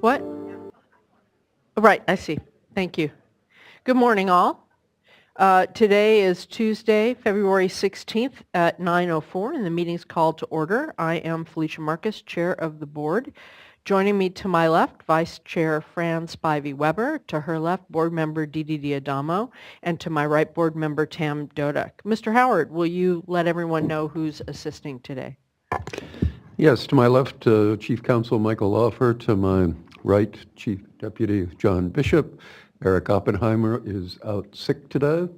What? Right, I see. Thank you. Good morning, all. Today is Tuesday, February 16th at 9:04, and the meeting's called to order. I am Felicia Marcus, Chair of the Board. Joining me to my left, Vice Chair Fran Spivey-Weber, to her left, Board Member Didi D'Adamo, and to my right, Board Member Tam Dodak. Mr. Howard, will you let everyone know who's assisting today? Yes, to my left, Chief Counsel Michael Lawfer, to my right, Chief Deputy John Bishop, Eric Oppenheimer is out sick today,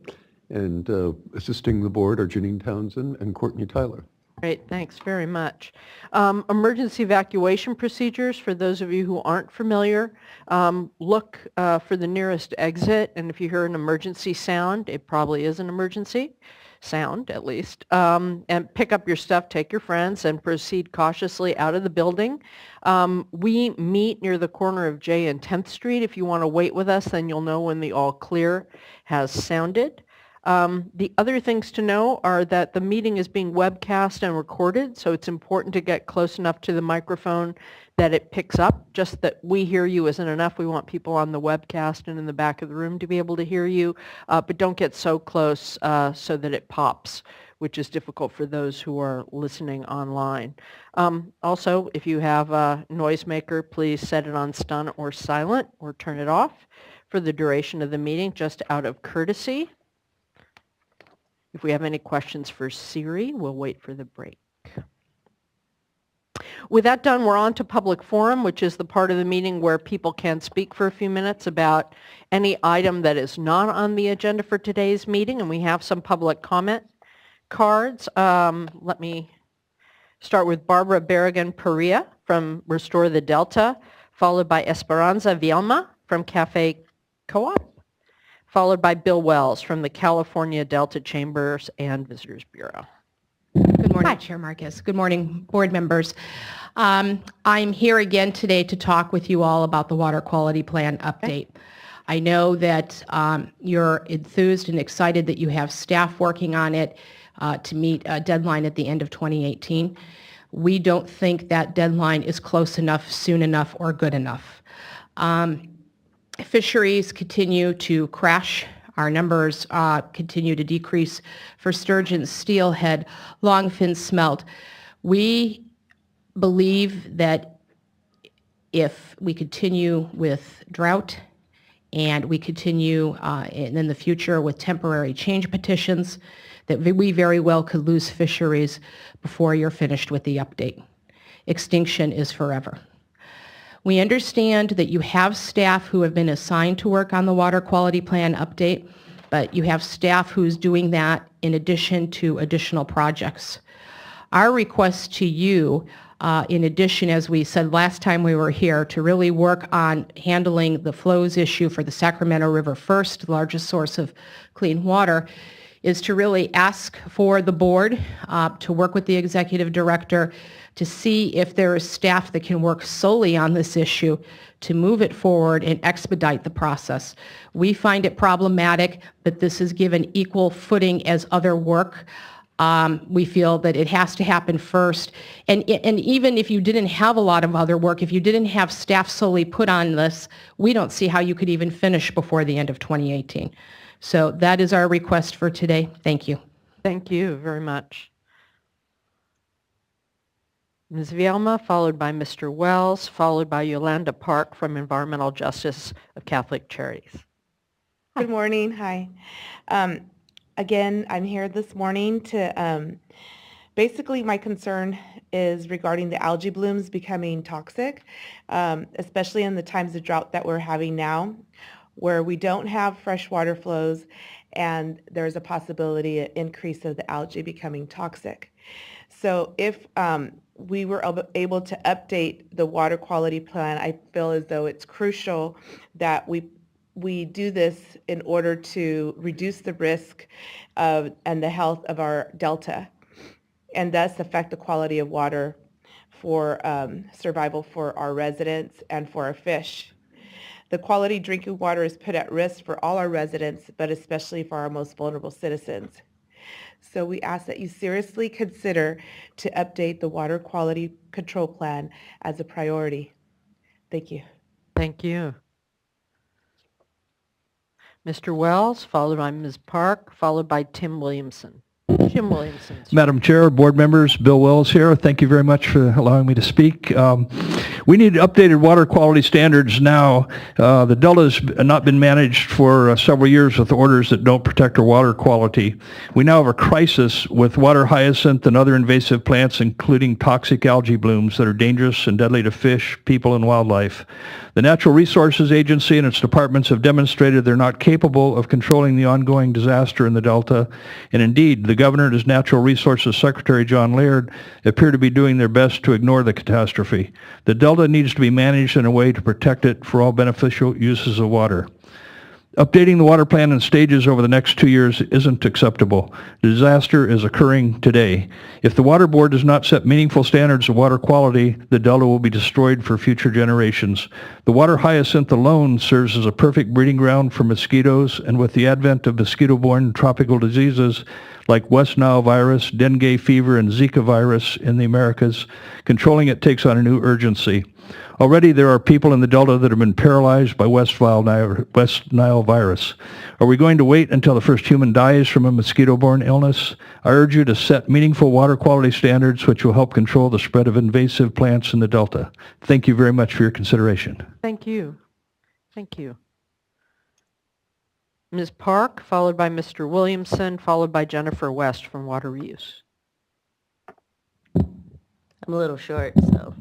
and assisting the board are Janine Townsend and Courtney Tyler. Great, thanks very much. Emergency evacuation procedures, for those of you who aren't familiar, look for the nearest exit, and if you hear an emergency sound, it probably is an emergency sound, at least, and pick up your stuff, take your friends, and proceed cautiously out of the building. We meet near the corner of J and 10th Street. If you want to wait with us, then you'll know when the all clear has sounded. The other things to know are that the meeting is being webcast and recorded, so it's important to get close enough to the microphone that it picks up. Just that we hear you isn't enough. We want people on the webcast and in the back of the room to be able to hear you, but don't get so close so that it pops, which is difficult for those who are listening online. Also, if you have a noisemaker, please set it on stun or silent or turn it off for the duration of the meeting, just out of courtesy. If we have any questions for Siri, we'll wait for the break. With that done, we're on to public forum, which is the part of the meeting where people can speak for a few minutes about any item that is not on the agenda for today's meeting, and we have some public comment cards. Let me start with Barbara Berrigan-Perea from Restore the Delta, followed by Esperanza Vielma from Cafe Co-op, followed by Bill Wells from the California Delta Chambers and Visitors Bureau. Good morning, Hi. Chair Marcus. Good morning, board members. I'm here again today to talk with you all about the water quality plan update. I know that you're enthused and excited that you have staff working on it to meet a deadline at the end of 2018. We don't think that deadline is close enough, soon enough, or good enough. Fisheries continue to crash. Our numbers continue to decrease for sturgeon, steelhead, longfin smelt. We believe that if we continue with drought and we continue in the future with temporary change petitions, that we very well could lose fisheries before you're finished with the update. Extinction is forever. We understand that you have staff who have been assigned to work on the water quality plan update, but you have staff who's doing that in addition to additional projects. Our request to you, in addition, as we said last time we were here, to really work on handling the flows issue for the Sacramento River first, the largest source of clean water, is to really ask for the board to work with the executive director to see if there is staff that can work solely on this issue to move it forward and expedite the process. We find it problematic that this is given equal footing as other work. We feel that it has to happen first. And even if you didn't have a lot of other work, if you didn't have staff solely put on this, we don't see how you could even finish before the end of 2018. So that is our request for today. Thank you. Thank you very much. Ms. Vielma, followed by Mr. Wells, followed by Yolanda Park from Environmental Justice of Catholic Charities. Good morning. Hi. Again, I'm here this morning to, basically my concern is regarding the algae blooms becoming toxic, especially in the times of drought that we're having now, where we don't have fresh water flows and there's a possibility of increase of the algae becoming toxic. So if we were able to update the water quality plan, I feel as though it's crucial that we do this in order to reduce the risk of and the health of our delta, and thus affect the quality of water for survival for our residents and for our fish. The quality drinking water is put at risk for all our residents, but especially for our most vulnerable citizens. So we ask that you seriously consider to update the water quality control plan as a priority. Thank you. Thank you. Mr. Wells, followed by Ms. Park, followed by Tim Williamson. Jim Williamson. Madam Chair, board members, Bill Wells here. Thank you very much for allowing me to speak. We need updated water quality standards now. The Delta has not been managed for several years with orders that don't protect our water quality. We now have a crisis with water hyacinth and other invasive plants, including toxic algae blooms that are dangerous and deadly to fish, people, and wildlife. The Natural Resources Agency and its departments have demonstrated they're not capable of controlling the ongoing disaster in the Delta, and indeed, the Governor and his Natural Resources Secretary, John Laird, appear to be doing their best to ignore the catastrophe. The Delta needs to be managed in a way to protect it for all beneficial uses of water. Updating the water plan in stages over the next 2 years isn't acceptable. The disaster is occurring today. If the Water Board does not set meaningful standards of water quality, the Delta will be destroyed for future generations. The water hyacinth alone serves as a perfect breeding ground for mosquitoes, and with the advent of mosquito-borne tropical diseases like West Nile virus, dengue fever, and Zika virus in the Americas, controlling it takes on a new urgency. Already there are people in the Delta that have been paralyzed by West Nile virus. Are we going to wait until the first human dies from a mosquito-borne illness? I urge you to set meaningful water quality standards which will help control the spread of invasive plants in the Delta. Thank you very much for your consideration. Thank you. Thank you. Ms. Park, followed by Mr. Williamson, followed by Jennifer West from Water Reuse. I'm a little short, so.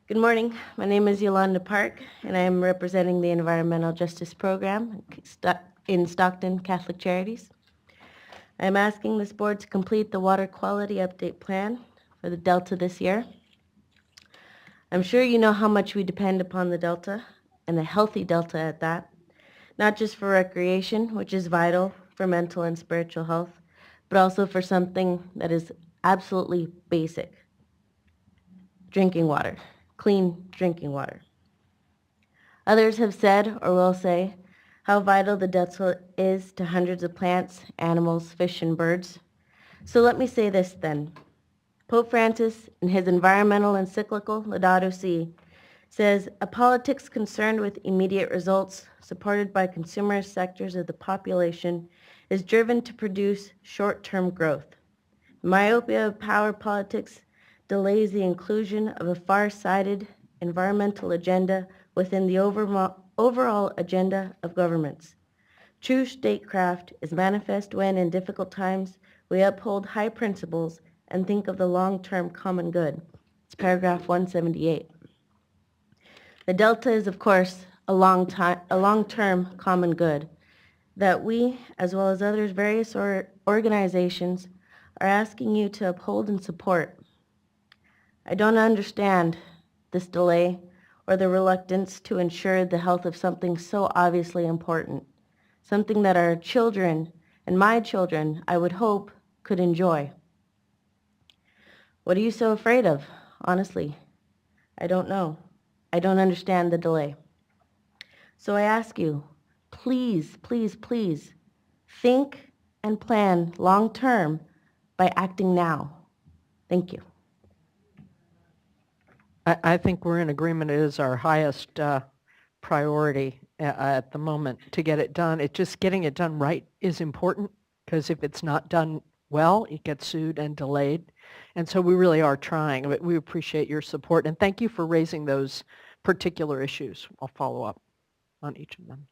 Good morning. My name is Yolanda Park, and I am representing the Environmental Justice Program in Stockton Catholic Charities. I am asking this board to complete the Water Quality Update Plan for the Delta this year. I'm sure you know how much we depend upon the Delta, and a healthy Delta at that, not just for recreation, which is vital for mental and spiritual health, but also for something that is absolutely basic: drinking water. Clean drinking water. Others have said, or will say, how vital the Delta is to hundreds of plants, animals, fish, and birds. So let me say this then. Pope Francis, in his environmental encyclical Laudato Si', says, a politics concerned with immediate results, supported by consumer sectors of the population, is driven to produce short-term growth. Myopia of power politics delays the inclusion of a far-sighted environmental agenda within the overall agenda of governments. True statecraft is manifest when, in difficult times, we uphold high principles and think of the long-term common good. It's paragraph 178. The Delta is, of course, a long-term common good that we, as well as others, various organizations, are asking you to uphold and support. I don't understand this delay or the reluctance to ensure the health of something so obviously important, something that our children and my children, I would hope, could enjoy. What are you so afraid of? Honestly, I don't know. I don't understand the delay. So I ask you, please, please, please, think and plan long-term by acting now. Thank you. I think we're in agreement. It is our highest priority at the moment to get it done. It just getting it done right is important, because if it's not done well, it gets sued and delayed. And so we really are trying, but we appreciate your support. And thank you for raising those particular issues. I'll follow up on each of them.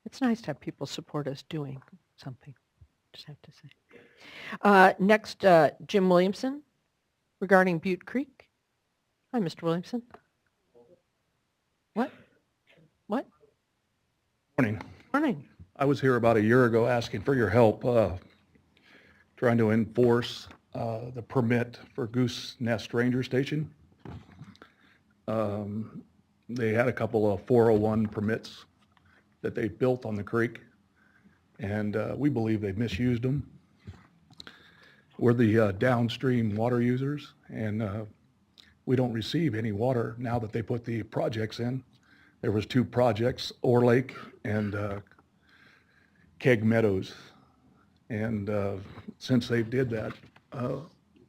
It's nice to have people support us doing something, just have to say. Next, Jim Williamson, regarding Butte Creek. Hi, Mr. Williamson. What? Morning. Morning. I was here about a year ago asking for your help trying to enforce the permit for Goose Nest Ranger Station. They had a couple of 401 permits that they built on the creek, and we believe they've misused them. We're the downstream water users, and we don't receive any water now that they put the projects in. There was 2 projects, Ore Lake and Keg Meadows. And since they did that,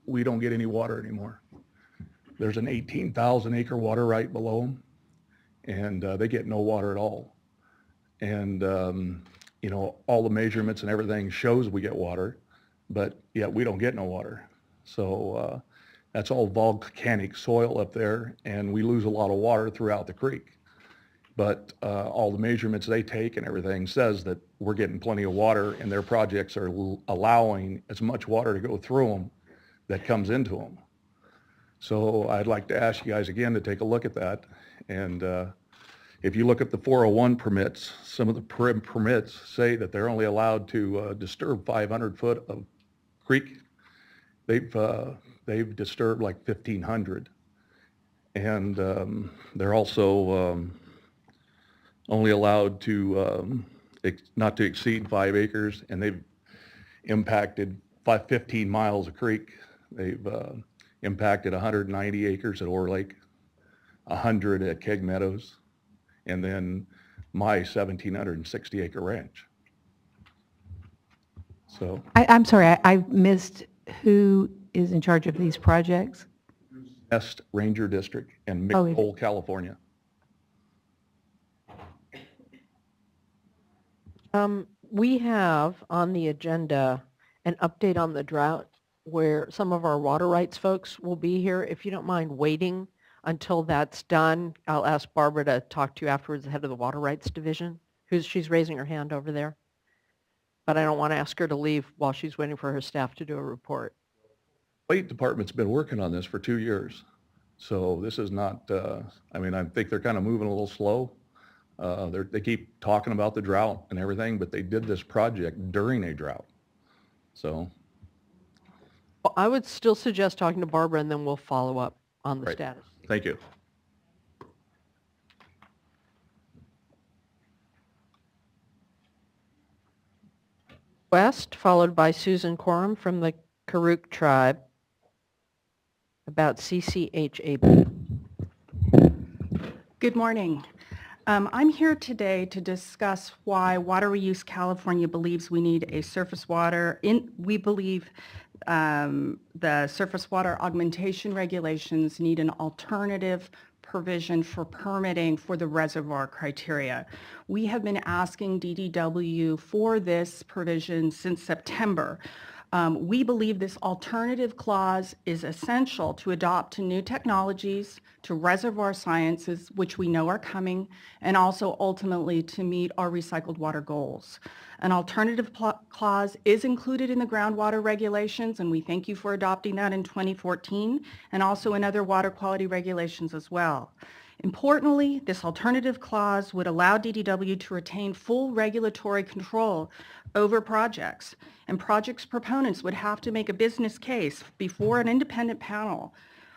we don't get any water anymore. There's an 18,000 acre water right below them, and they get no water at all. And, you know, all the measurements and everything shows we get water, but yet we don't get no water. So that's all volcanic soil up there, and we lose a lot of water throughout the creek. But all the measurements they take and everything says that we're getting plenty of water, and their projects are allowing as much water to go through them that comes into them. So I'd like to ask you guys again to take a look at that. And if you look at the 401 permits, some of the permits say that they're only allowed to disturb 500 foot of creek. They've disturbed like 1,500. And they're also only allowed to not to exceed 5 acres, and they've impacted 15 miles of creek. They've impacted 190 acres at Ore Lake, 100 at Keg Meadows, and then my 1,760 acre ranch. So I'm sorry, I missed who is in charge of these projects? West Ranger District in Oh, McCole, California. We have on the agenda an update on the drought where some of our water rights folks will be here. If you don't mind waiting until that's done, I'll ask Barbara to talk to you afterwards, the head of the Water Rights Division. She's raising her hand over there. But I don't want to ask her to leave while she's waiting for her staff to do a report. Fleet Department's been working on this for 2 years. So this is not, I mean, I think they're kind of moving a little slow. They keep talking about the drought and everything, but they did this project during a drought. So. Well, I would still suggest talking to Barbara, and then we'll follow up on the Right. status. Thank you. West, followed by Susan Coram from the Karuk tribe about CCHAB. Good morning. I'm here today to discuss why Water Reuse California believes we need a surface water. We believe the surface water augmentation regulations need an alternative provision for permitting for the reservoir criteria. We have been asking DDW for this provision since September. We believe this alternative clause is essential to adopt to new technologies, to reservoir sciences, which we know are coming, and also ultimately to meet our recycled water goals. An alternative clause is included in the groundwater regulations, and we thank you for adopting that in 2014, and also in other water quality regulations as well. Importantly, this alternative clause would allow DDW to retain full regulatory control over projects, and projects proponents would have to make a business case before an independent panel,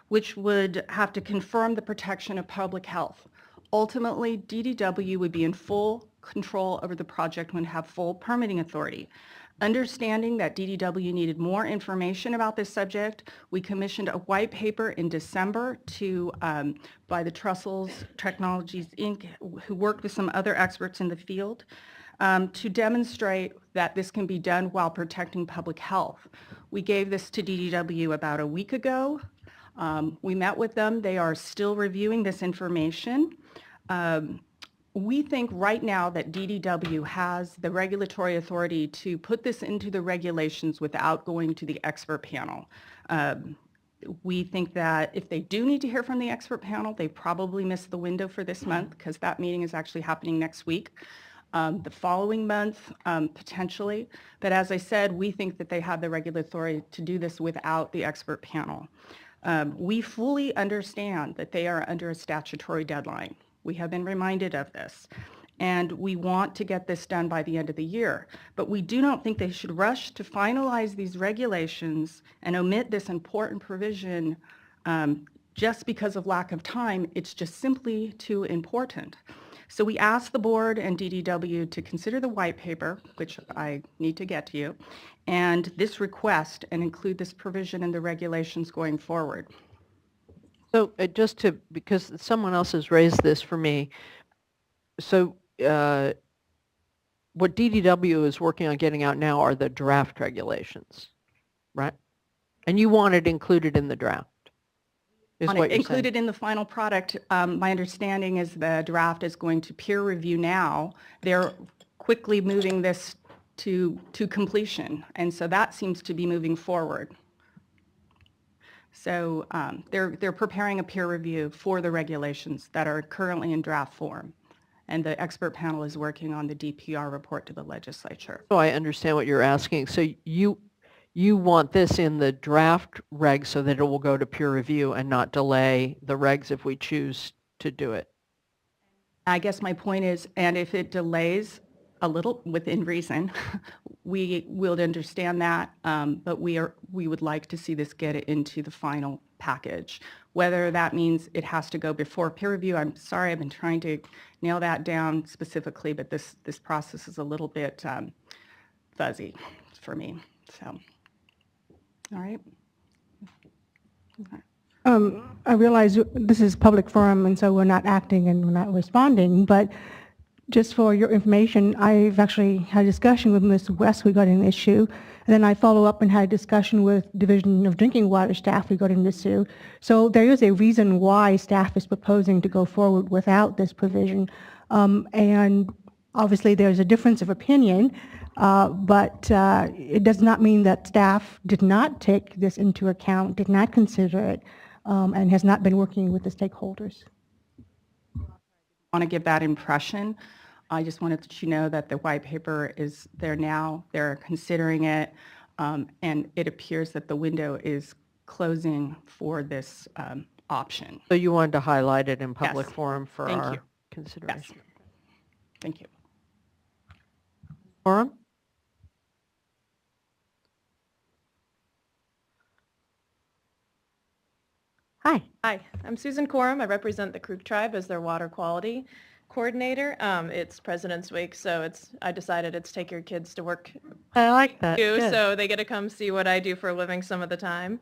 which would have to confirm the protection of public health. Ultimately, DDW would be in full control over the project and would have full permitting authority. Understanding that DDW needed more information about this subject, we commissioned a white paper in December by the Trussell's Technologies, Inc., who worked with some other experts in the field, to demonstrate that this can be done while protecting public health. We gave this to DDW about a week ago. We met with them. They are still reviewing this information. We think right now that DDW has the regulatory authority to put this into the regulations without going to the expert panel. We think that if they do need to hear from the expert panel, they probably missed the window for this month because that meeting is actually happening next week. The following month, potentially. But as I said, we think that they have the regulatory authority to do this without the expert panel. We fully understand that they are under a statutory deadline. We have been reminded of this, and we want to get this done by the end of the year. But we do not think they should rush to finalize these regulations and omit this important provision just because of lack of time. It's just simply too important. So we asked the board and DDW to consider the white paper, which I need to get to you, and this request and include this provision in the regulations going forward. So because someone else has raised this for me, so what DDW is working on getting out now are the draft regulations, right? And you want it included in the draft, is what you're saying? Included in the final product. My understanding is the draft is going to peer review now. They're quickly moving this to completion, and so that seems to be moving forward. So they're preparing a peer review for the regulations that are currently in draft form. And the expert panel is working on the DPR report to the legislature. So I understand what you're asking. So you want this in the draft regs so that it will go to peer review and not delay the regs if we choose to do it. I guess my point is, and if it delays a little within reason, we will understand that, but we would like to see this get it into the final package. Whether that means it has to go before peer review, I'm sorry, I've been trying to nail that down specifically, but this process is a little bit fuzzy for me. So, all right. Okay. I realize this is public forum, and so we're not acting and we're not responding, but just for your information, I've actually had a discussion with Ms. West regarding the issue, and then I follow up and had a discussion with Division of Drinking Water staff regarding this issue. So there is a reason why staff is proposing to go forward without this provision, and obviously there's a difference of opinion, but it does not mean that staff did not take this into account, did not consider it, and has not been working with the stakeholders. Want to give that impression. I just wanted to let you know that the white paper is there now. They're considering it, and it appears that the window is closing for this option. So you wanted to highlight it in public Yes. forum for Thank our you. consideration. Yes. Thank you. Forum? Hi. Hi, I'm Susan Corum. I represent the Creek Tribe as their water quality coordinator. It's President's Week, so I decided it's take your kids to work I like that. too, Good. so they get to come see what I do for a living some of the time.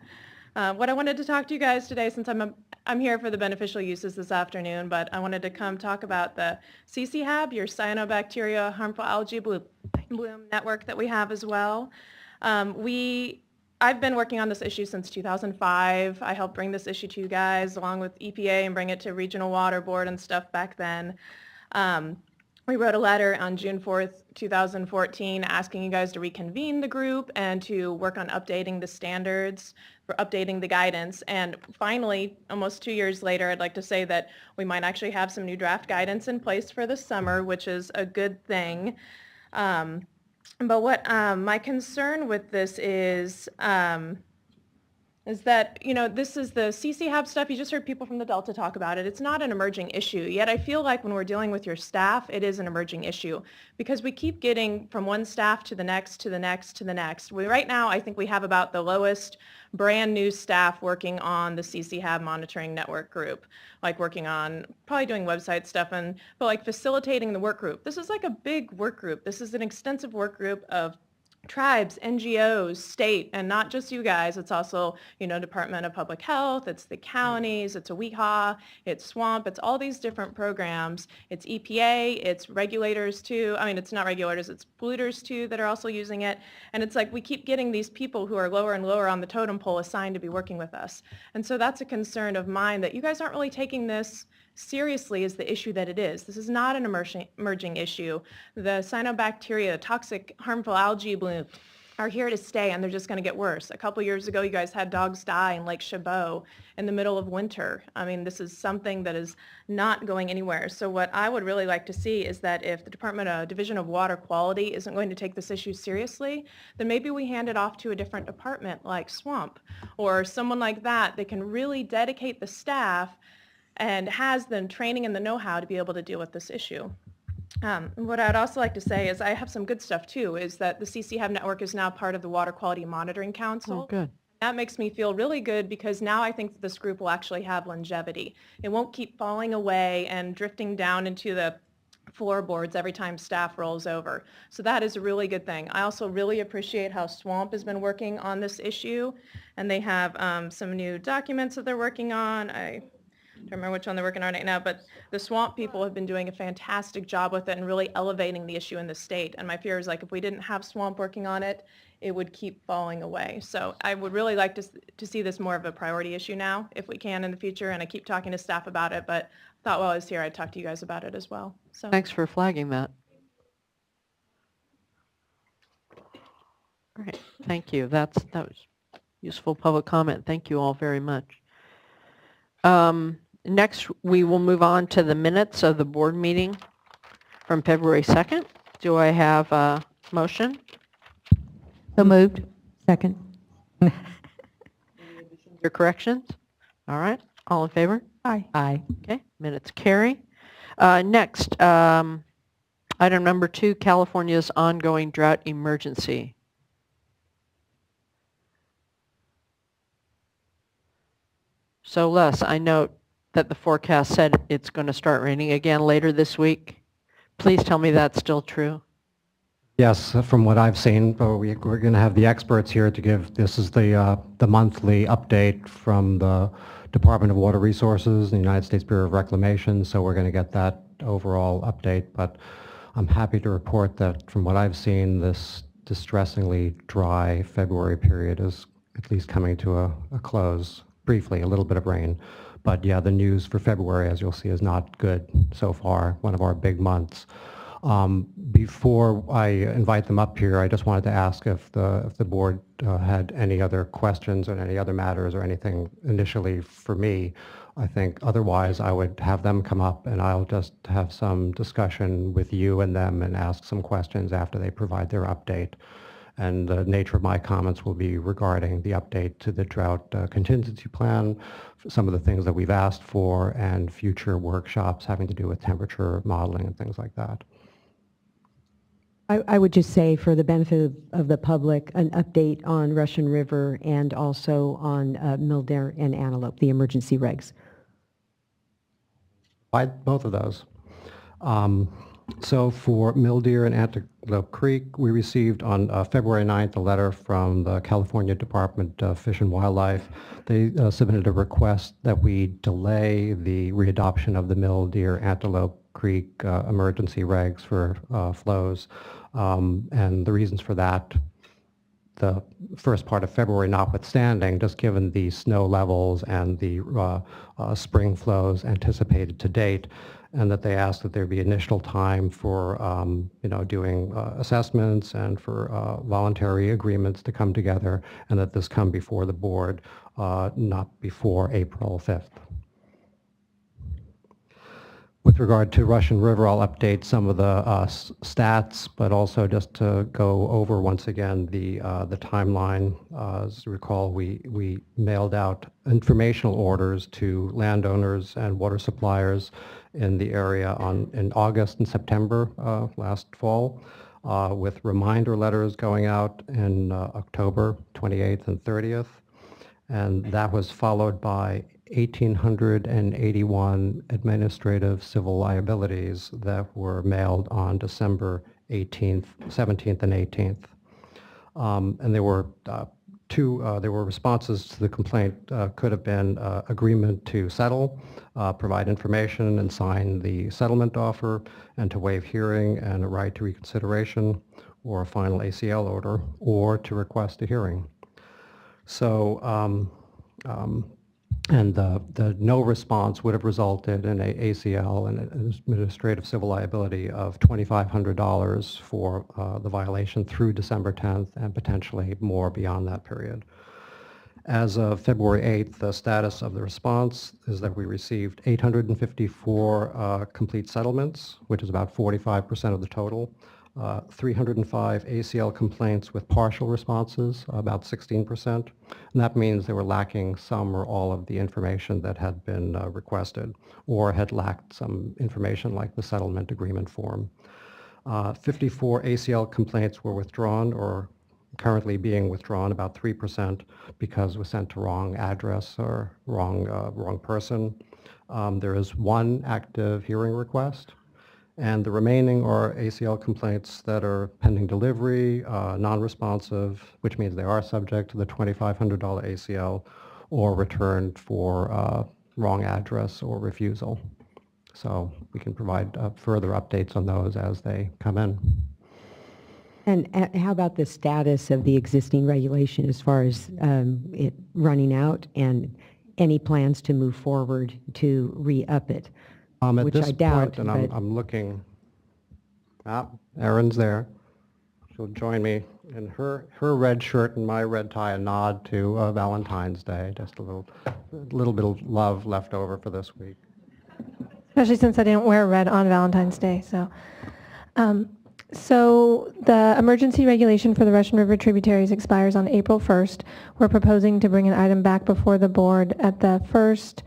What I wanted to talk to you guys today, since I'm here for the beneficial uses this afternoon, but I wanted to come talk about the CCHAB, your cyanobacteria harmful algae bloom network that we have as well. I've been working on this issue since 2005. I helped bring this issue to you guys along with EPA and bring it to Regional Water Board and stuff back then. We wrote a letter on June 4th, 2014, asking you guys to reconvene the group and to work on updating the standards, for updating the guidance. And finally, almost 2 years later, I'd like to say that we might actually have some new draft guidance in place for the summer, which is a good thing. But what my concern with this is that, this is the CCHAB stuff. You just heard people from the Delta talk about it. It's not an emerging issue. Yet I feel like when we're dealing with your staff, it is an emerging issue because we keep getting from one staff to the next, to the next, to the next. Right now, I think we have about the lowest brand new staff working on the CCHAB monitoring network group, like working on probably doing website stuff, but like facilitating the work group. This is like a big work group. This is an extensive work group of tribes, NGOs, state, and not just you guys. It's also, Department of Public Health, it's the counties, it's a WEHA, it's SWAMP, it's all these different programs. It's EPA, it's regulators too. I mean, it's not regulators, it's polluters too that are also using it. And it's like we keep getting these people who are lower and lower on the totem pole assigned to be working with us. And so that's a concern of mine that you guys aren't really taking this seriously as the issue that it is. This is not an emerging issue. The cyanobacteria, toxic, harmful algae blooms are here to stay, and they're just going to get worse. A couple years ago, you guys had dogs die in Lake Chabot in the middle of winter. I mean, this is something that is not going anywhere. So what I would really like to see is that if the Division of Water Quality isn't going to take this issue seriously, then maybe we hand it off to a different department like SWAMP or someone like that that can really dedicate the staff and has the training and the know-how to be able to deal with this issue. What I'd also like to say is I have some good stuff too, is that the CCHAB network is now part of the Water Quality Monitoring Council. Oh, good. That makes me feel really good because now I think that this group will actually have longevity. It won't keep falling away and drifting down into the floorboards every time staff rolls over. So that is a really good thing. I also really appreciate how SWAMP has been working on this issue, and they have some new documents that they're working on. I don't remember which one they're working on right now, but the SWAMP people have been doing a fantastic job with it and really elevating the issue in the state. And my fear is like if we didn't have SWAMP working on it, it would keep falling away. So I would really like to see this more of a priority issue now, if we can in the future. And I keep talking to staff about it, but I thought while I was here, I'd talk to you guys about it as well. So Thanks for flagging that. All right, thank you. That was Useful public comment. Thank you all very much. Next, we will move on to the minutes of the board meeting from February 2nd. Do I have a motion? So moved. Second. Your corrections? All right. All in favor? Aye. Aye. Okay. Minutes carry. Next, item number 2, California's ongoing drought emergency. So Les, I note that the forecast said it's going to start raining again later this week. Please tell me that's still true. Yes, from what I've seen, we're going to have the experts here to give, this is the monthly update from the Department of Water Resources, the United States Bureau of Reclamation, so we're going to get that overall update. But I'm happy to report that from what I've seen, this distressingly dry February period is at least coming to a close. Briefly, a little bit of rain. But yeah, the news for February, as you'll see, is not good so far, one of our big months. Before I invite them up here, I just wanted to ask if the board had any other questions on any other matters or anything initially for me. I think otherwise I would have them come up and I'll just have some discussion with you and them and ask some questions after they provide their update. And the nature of my comments will be regarding the update to the drought contingency plan, some of the things that we've asked for, and future workshops having to do with temperature modeling and things like that. I would just say, for the benefit of the public, an update on Russian River and also on Mill Deer and Antelope, the emergency regs. Both of those. So for Mill Deer and Antelope Creek, we received on February 9th a letter from the California Department of Fish and Wildlife. They submitted a request that we delay the readoption of the Mill Deer Antelope Creek emergency regs for flows. And the reasons for that, the first part of February notwithstanding, just given the snow levels and the spring flows anticipated to date, and that they asked that there be initial time for doing assessments and for voluntary agreements to come together, and that this come before the board not before April 5th. With regard to Russian River, I'll update some of the stats, but also just to go over once again the timeline. As you recall, we mailed out informational orders to landowners and water suppliers in the area in August and September last fall, with reminder letters going out in October 28th and 30th. And that was followed by 1,881 administrative civil liabilities that were mailed on December 18th, 17th, and 18th. And there were there were responses to the complaint. Could have been agreement to settle, provide information and sign the settlement offer, and to waive hearing and a right to reconsideration, or a final ACL order, or to request a hearing. So, and the no response would have resulted in a ACL and an administrative civil liability of $2,500 for the violation through December 10th, and potentially more beyond that period. As of February 8th, the status of the response is that we received 854 complete settlements, which is about 45% of the total. 305 ACL complaints with partial responses, about 16%. And that means they were lacking some or all of the information that had been requested, or had lacked some information like the settlement agreement form. 54 ACL complaints were withdrawn, or currently being withdrawn, about 3%, because it was sent to wrong address or wrong person. There is one active hearing request. And the remaining are ACL complaints that are pending delivery, non-responsive, which means they are subject to the $2,500 ACL, or returned for wrong address or refusal. So we can provide further updates on those as they come in. And how about the status of the existing regulation as far as it running out, and any plans to move forward to re-up it? At Which this I doubt, point, and but- I'm looking, Erin's there. She'll join me And her red shirt and my red tie, a nod to Valentine's Day. Just a little bit of love left over for this week. Especially since I didn't wear red on Valentine's Day, so. So the emergency regulation for the Russian River tributaries expires on April 1st. We're proposing to bring an item back before the board at the first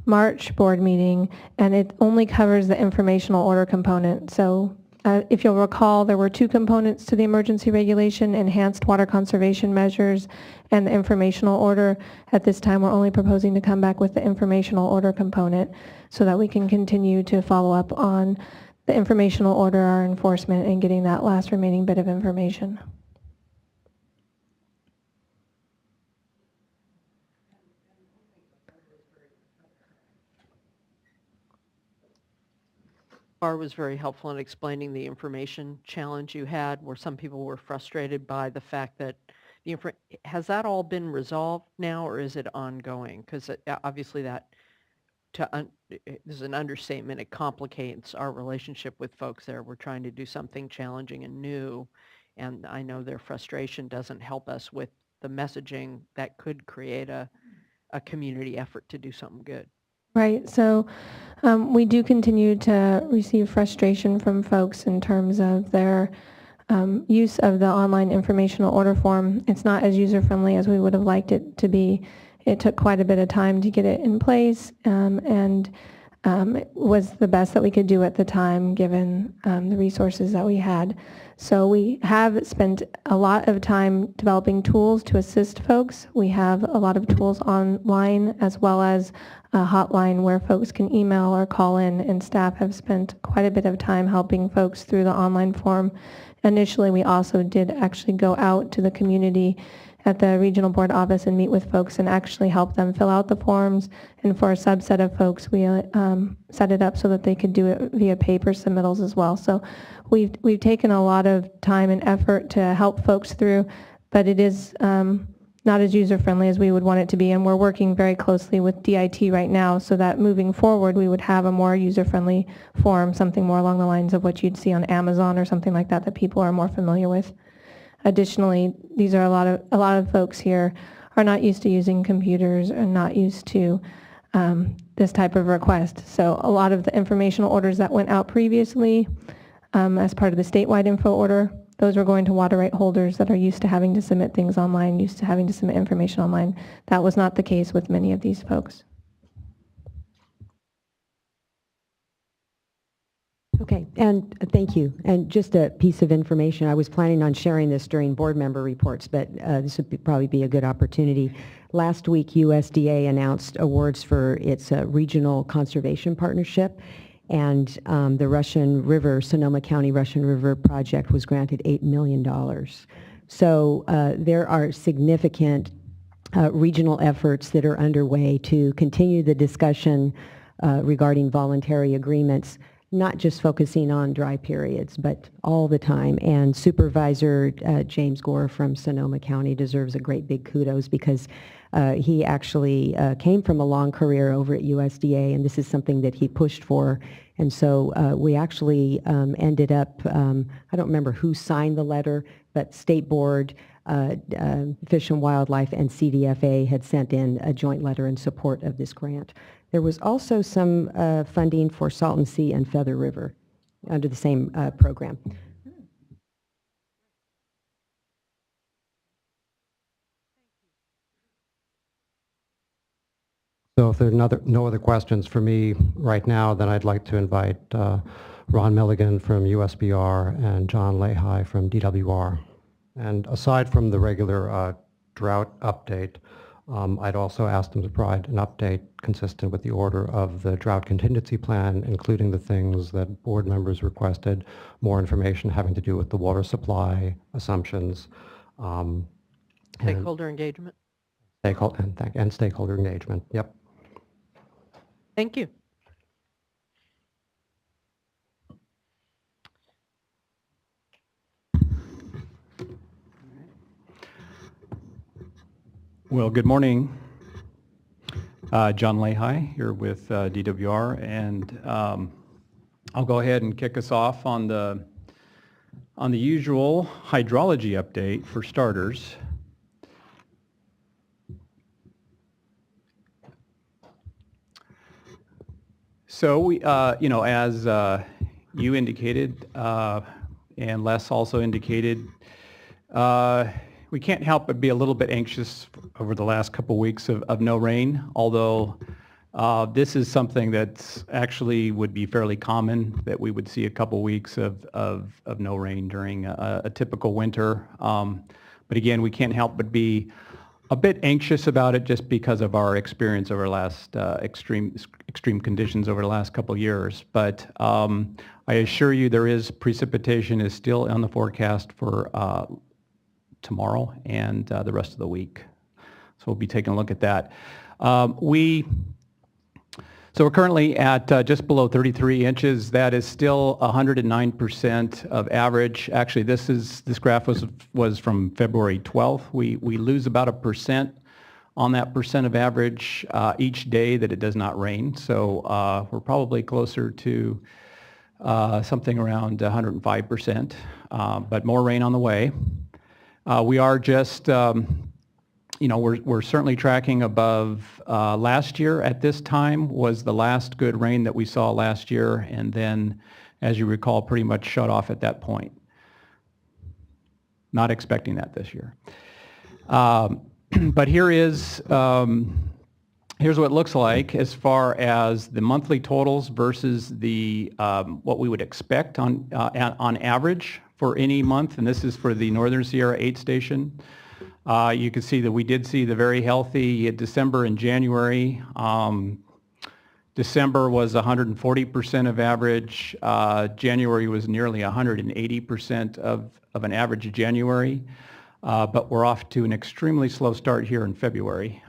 March board meeting, and it only covers the informational order component. So if you'll recall, there were two components to the emergency regulation: enhanced water conservation measures and the informational order. At this time, we're only proposing to come back with the informational order component so that we can continue to follow up on the informational order, our enforcement, and getting that last remaining bit of information. Barr was very helpful in explaining the information challenge you had, where some people were frustrated by the fact that has that all been resolved now, or is it ongoing? Because obviously that, this is an understatement, it complicates our relationship with folks there. We're trying to do something challenging and new, and I know their frustration doesn't help us with the messaging that could create a community effort to do something good. Right, so we do continue to receive frustration from folks in terms of their use of the online informational order form. It's not as user-friendly as we would have liked it to be. It took quite a bit of time to get it in place, and it was the best that we could do at the time given the resources that we had. So we have spent a lot of time developing tools to assist folks. We have a lot of tools online as well as a hotline where folks can email or call in, and staff have spent quite a bit of time helping folks through the online form. Initially, we also did actually go out to the community at the regional board office and meet with folks and actually help them fill out the forms. And for a subset of folks, we set it up so that they could do it via paper submittals as well. So we've taken a lot of time and effort to help folks through, but it is not as user-friendly as we would want it to be. And we're working very closely with DIT right now so that moving forward, we would have a more user-friendly form, something more along the lines of what you'd see on Amazon or something like that people are more familiar with. Additionally, these are a lot of folks here are not used to using computers and not used to this type of request. So a lot of the informational orders that went out previously as part of the statewide info order, those were going to water right holders that are used to having to submit things online, used to having to submit information online. That was not the case with many of these folks. Okay, and thank you. And just a piece of information, I was planning on sharing this during board member reports, but this would probably be a good opportunity. Last week, USDA announced awards for its regional conservation partnership, and the Russian River, Sonoma County Russian River project was granted $8 million. So there are significant regional efforts that are underway to continue the discussion regarding voluntary agreements, not just focusing on dry periods, but all the time. And Supervisor James Gore from Sonoma County deserves a great big kudos because he actually came from a long career over at USDA, and this is something that he pushed for. And so we actually ended up, I don't remember who signed the letter, but State Board, Fish and Wildlife, and CDFA had sent in a joint letter in support of this grant. There was also some funding for Salton Sea and Feather River under the same program. So if there are no other questions for me right now, then I'd like to invite Ron Milligan from USBR and John Lehi from DWR. And aside from the regular drought update, I'd also ask them to provide an update consistent with the order of the drought contingency plan, including the things that board members requested, more information having to do with the water supply assumptions. Stakeholder engagement. And stakeholder engagement, yep. Thank you. Well, good morning. John Lehi here with DWR, and I'll go ahead and kick us off on the On the usual hydrology update for starters, so we, as you indicated, and Les also indicated, we can't help but be a little bit anxious over the last couple weeks of no rain, although this is something that actually would be fairly common, that we would see a couple weeks of no rain during a typical winter. But again, we can't help but be a bit anxious about it just because of our experience over the last extreme conditions over the last couple of years. But I assure you there is precipitation is still on the forecast for tomorrow and the rest of the week. So we'll be taking a look at that. So we're currently at just below 33 inches. That is still 109% of average. Actually, this graph was from February 12th. We lose about 1% on that percent of average each day that it does not rain. So we're probably closer to something around 105%, but more rain on the way. We are just we're certainly tracking above last year. At this time was the last good rain that we saw last year, and then, as you recall, pretty much shut off at that point. Not expecting that this year. But here's what it looks like as far as the monthly totals versus the what we would expect on average for any month, and this is for the Northern Sierra 8 station. You can see that we did see the very healthy December and January. December was 140% of average. January was nearly 180% of an average January. But we're off to an extremely slow start here in February.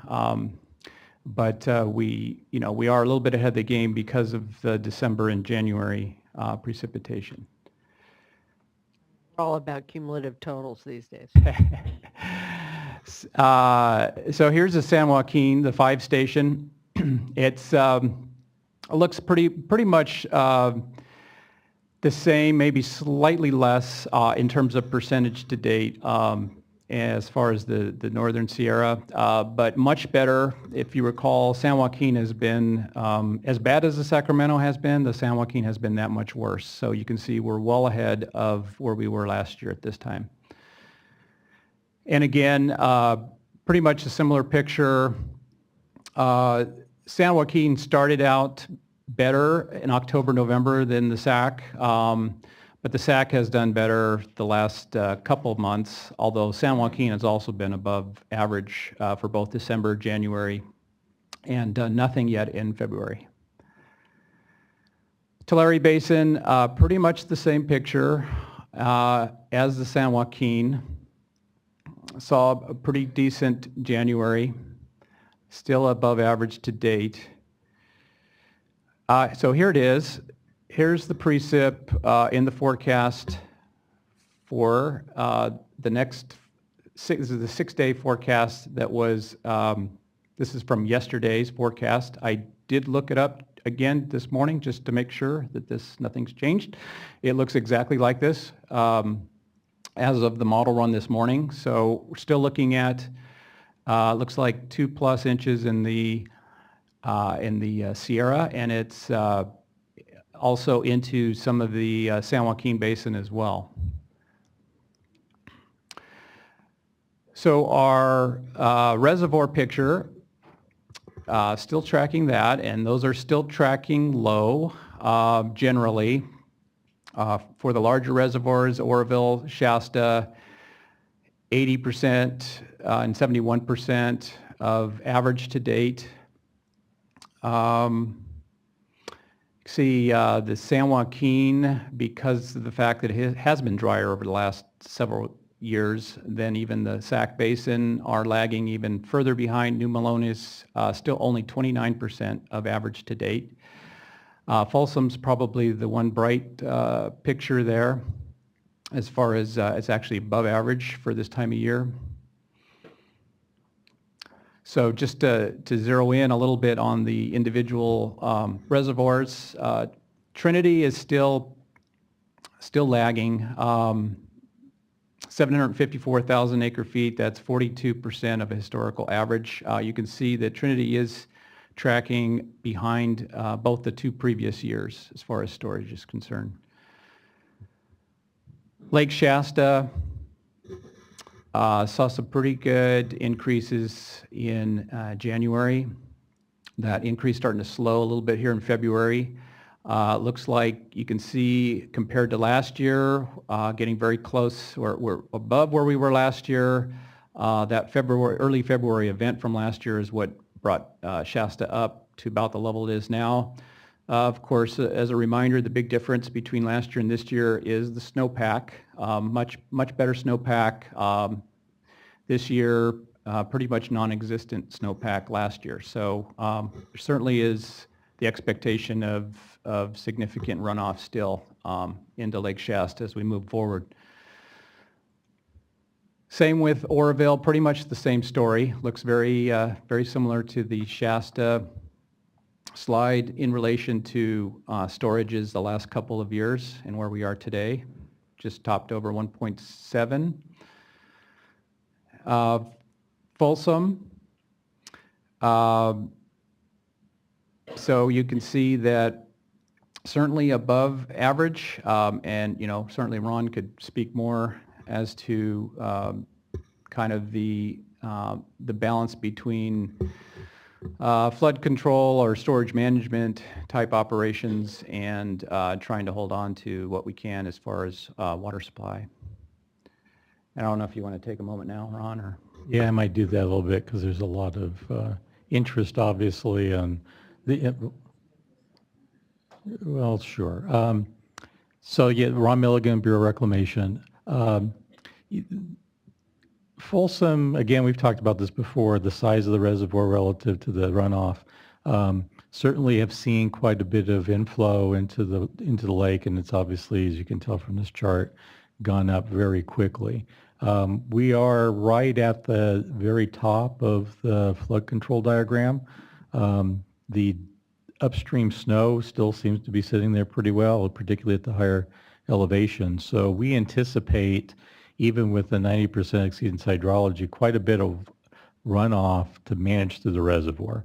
But we are a little bit ahead of the game because of the December and January precipitation. All about cumulative totals these days. So here's the San Joaquin, the 5 station. It looks pretty much the same, maybe slightly less in terms of percentage to date as far as the Northern Sierra, but much better. If you recall, San Joaquin has been, as bad as the Sacramento has been, the San Joaquin has been that much worse. So you can see we're well ahead of where we were last year at this time. And again, pretty much a similar picture. San Joaquin started out better in October, November than the SAC. But the SAC has done better the last couple of months, although San Joaquin has also been above average for both December, January, and nothing yet in February. Tulare Basin, pretty much the same picture as the San Joaquin. Saw a pretty decent January, still above average to date. So here it is. Here's the precip in the forecast for the next this is the 6-day forecast that was, this is from yesterday's forecast. I did look it up again this morning just to make sure that nothing's changed. It looks exactly like this as of the model run this morning. So we're still looking at, looks like 2+ inches in the Sierra, and it's also into some of the San Joaquin Basin as well. So our reservoir picture, still tracking that, and those are still tracking low generally. For the larger reservoirs, Oroville, Shasta, 80% and 71% of average to date. See the San Joaquin, because of the fact that it has been drier over the last several years than even the Sac Basin, are lagging even further behind. New Malone is still only 29% of average to date. Folsom's probably the one bright picture there as far as it's actually above average for this time of year. So just to zero in a little bit on the individual reservoirs, Trinity is still still lagging. 754,000 acre feet, that's 42% of a historical average. You can see that Trinity is tracking behind both the two previous years as far as storage is concerned. Lake Shasta saw some pretty good increases in January. That increase starting to slow a little bit here in February. Looks like you can see compared to last year, getting very close. We're above where we were last year. That early February event from last year is what brought Shasta up to about the level it is now. Of course, as a reminder, the big difference between last year and this year is the snowpack. Much better snowpack this year. Pretty much non-existent snowpack last year. So there certainly is the expectation of significant runoff still into Lake Shasta as we move forward. Same with Oroville, pretty much the same story. Looks very, very similar to the Shasta slide in relation to storages the last couple of years and where we are today. Just topped over 1.7. Folsom. So you can see that certainly above average, and certainly Ron could speak more as to kind of the balance between flood control or storage management type operations and trying to hold on to what we can as far as water supply. I don't know if you want to take a moment now, Ron, or... Yeah, I might do that a little bit because there's a lot of interest, obviously, on the... Well, sure. So, yeah, Ron Milligan, Bureau of Reclamation. Folsom, again, we've talked about this before, the size of the reservoir relative to the runoff. Certainly have seen quite a bit of inflow into the lake, and it's obviously, as you can tell from this chart, gone up very quickly. We are right at the very top of the flood control diagram. The upstream snow still seems to be sitting there pretty well, particularly at the higher elevation. So we anticipate, even with the 90% exceedance hydrology, quite a bit of runoff to manage through the reservoir.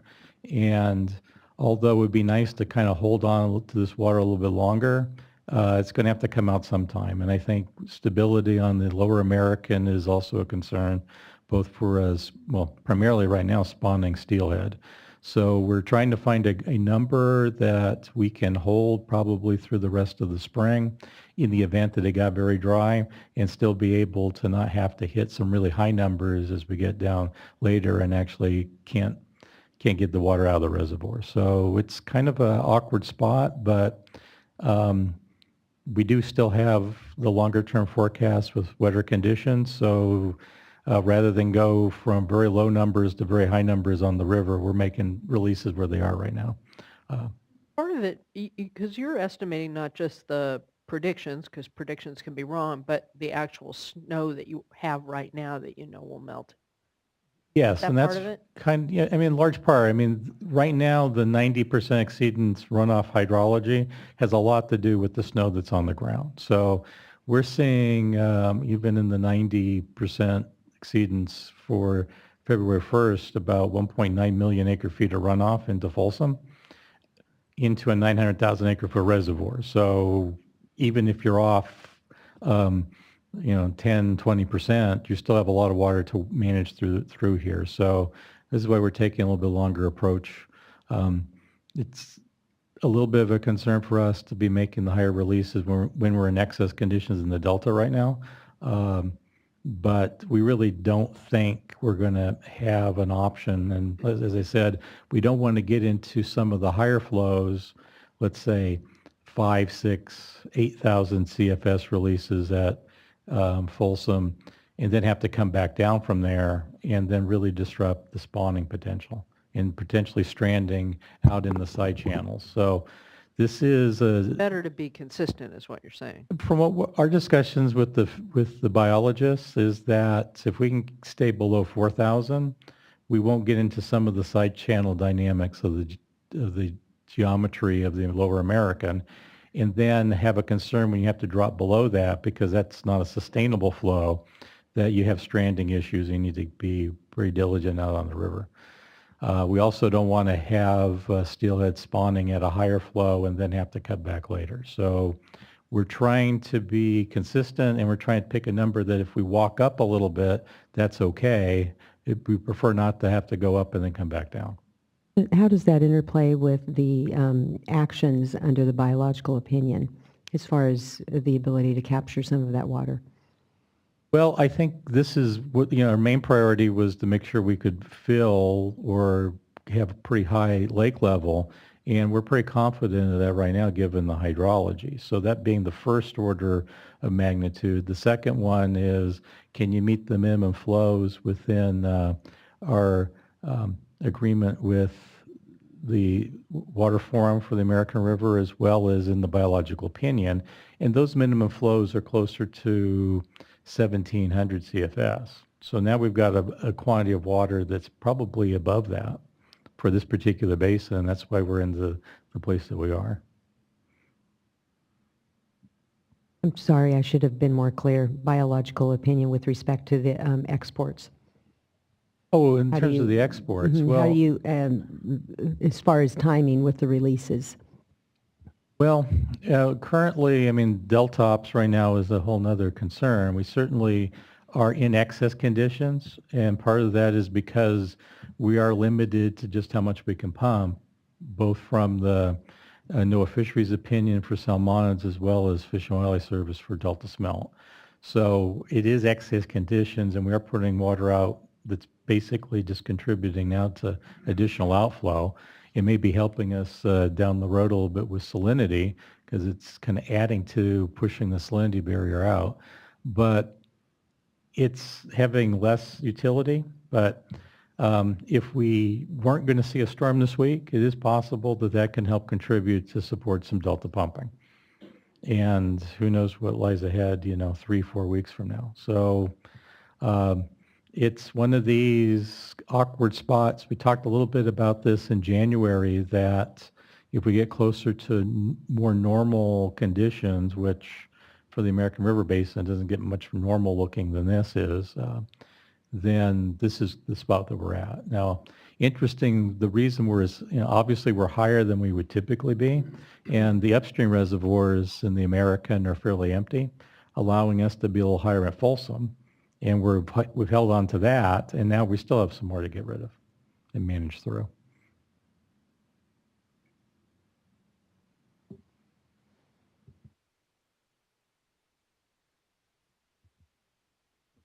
And although it would be nice to kind of hold on to this water a little bit longer, it's going to have to come out sometime. And I think stability on the lower American is also a concern, both for us, well, primarily right now, spawning steelhead. So we're trying to find a number that we can hold probably through the rest of the spring in the event that it got very dry, and still be able to not have to hit some really high numbers as we get down later and actually can't get the water out of the reservoir. So it's kind of an awkward spot, but we do still have the longer term forecast with wetter conditions. So rather than go from very low numbers to very high numbers on the river, we're making releases where they are right now. Part of it, because you're estimating not just the predictions, because predictions can be wrong, but the actual snow that you have right now that you know will melt. Yes, and that's part of it? kind of, yeah, I mean, large part. I mean, right now, the 90% exceedance runoff hydrology has a lot to do with the snow that's on the ground. So we're seeing even in the 90% exceedance for February 1st, about 1.9 million acre feet of runoff into Folsom, into a 900,000 acre foot reservoir. So even if you're off, 10, 20%, you still have a lot of water to manage through here. So this is why we're taking a little bit longer approach. It's a little bit of a concern for us to be making the higher releases when we're in excess conditions in the Delta right now. But we really don't think we're going to have an option. And as I said, we don't want to get into some of the higher flows, let's say 5, 6, 8,000 CFS releases at Folsom, and then have to come back down from there and then really disrupt the spawning potential and potentially stranding out in the side channels. So this is Better to be consistent is what you're saying. from what our discussions with the biologists is that if we can stay below 4,000, we won't get into some of the side channel dynamics of the geometry of the lower American. and then have a concern when you have to drop below that because that's not a sustainable flow, that you have stranding issues and you need to be very diligent out on the river. We also don't want to have steelhead spawning at a higher flow and then have to cut back later. So we're trying to be consistent, and we're trying to pick a number that if we walk up a little bit, that's okay. We prefer not to have to go up and then come back down. How does that interplay with the actions under the biological opinion as far as the ability to capture some of that water? Well, I think this is what, our main priority was to make sure we could fill or have a pretty high lake level, and we're pretty confident of that right now given the hydrology. So that being the first order of magnitude. The second one is, can you meet the minimum flows within our agreement with the Water Forum for the American River as well as in the biological opinion? And those minimum flows are closer to 1,700 CFS. So now we've got a quantity of water that's probably above that for this particular basin, and that's why we're in the place that we are. I'm sorry, I should have been more clear. Biological opinion with respect to the exports. Oh, in terms of the exports, well, how do you, as far as timing with the releases? Well, currently, I mean, Deltops right now is a whole nother concern. We certainly are in excess conditions, and part of that is because we are limited to just how much we can pump, both from the NOAA Fisheries opinion for salmonids as well as Fish and Wildlife Service for Delta smelt. So it is excess conditions, and we are putting water out that's basically just contributing now to additional outflow. It may be helping us down the road a little bit with salinity because it's kind of adding to pushing the salinity barrier out. But it's having less utility. But if we weren't going to see a storm this week, it is possible that that can help contribute to support some delta pumping. And who knows what lies ahead, 3-4 weeks from now. So it's one of these awkward spots. We talked a little bit about this in January, that if we get closer to more normal conditions, which for the American River Basin doesn't get much more normal looking than this is, then this is the spot that we're at. Now, interesting, the reason we're, obviously we're higher than we would typically be, and the upstream reservoirs in the American are fairly empty, allowing us to be a little higher at Folsom. And we've held on to that, and now we still have some more to get rid of and manage through.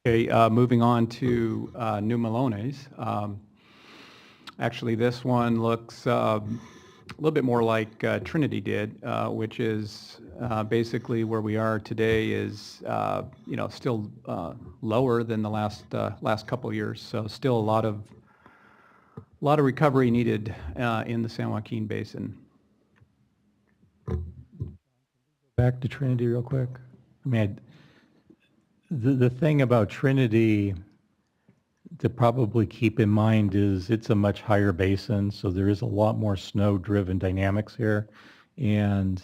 Okay, moving on to New Melones. Actually, this one looks a little bit more like Trinity did, which is basically where we are today is, still lower than the last couple of years. So still a lot of recovery needed in the San Joaquin Basin. Back to Trinity real quick. I mean, the thing about Trinity to probably keep in mind is it's a much higher basin, so there is a lot more snow-driven dynamics here. And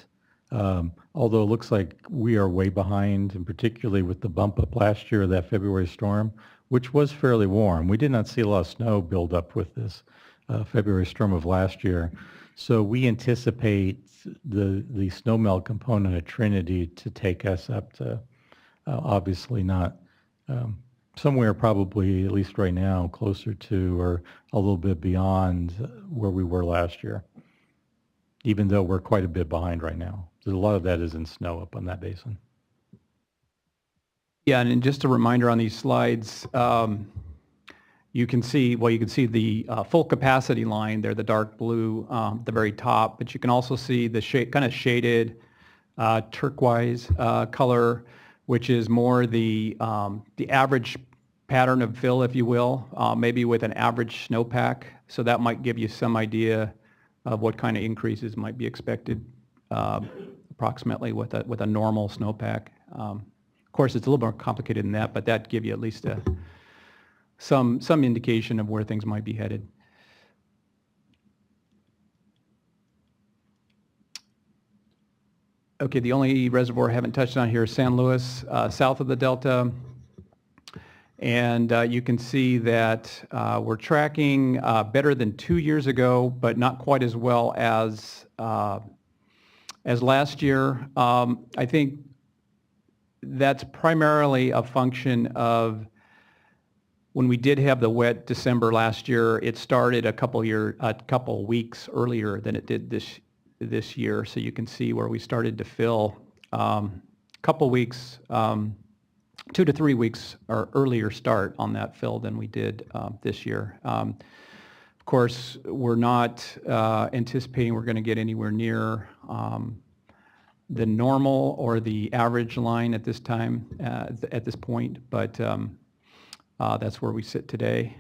although it looks like we are way behind, and particularly with the bump up last year of that February storm, which was fairly warm. We did not see a lot of snow build up with this February storm of last year. So we anticipate the snowmelt component of Trinity to take us up to obviously not somewhere probably, at least right now, closer to or a little bit beyond where we were last year, even though we're quite a bit behind right now. So a lot of that is in snow up on that basin. Yeah, and just a reminder on these slides, you can see the full capacity line there, the dark blue at the very top, but you can also see the kind of shaded turquoise color, which is more the average pattern of fill, if you will, maybe with an average snowpack. So that might give you some idea of what kind of increases might be expected approximately with a normal snowpack. Of course, it's a little more complicated than that, but that give you at least some indication of where things might be headed. okay, the only reservoir I haven't touched on here is San Luis, south of the Delta. And you can see that we're tracking better than 2 years ago, but not quite as well as last year. I think that's primarily a function of when we did have the wet December last year. It started a couple weeks earlier than it did this year. So you can see where we started to fill a couple weeks, 2 to 3 weeks or earlier start on that fill than we did this year. Of course, we're not anticipating we're going to get anywhere near the normal or the average line at this time, at this point, but that's where we sit today.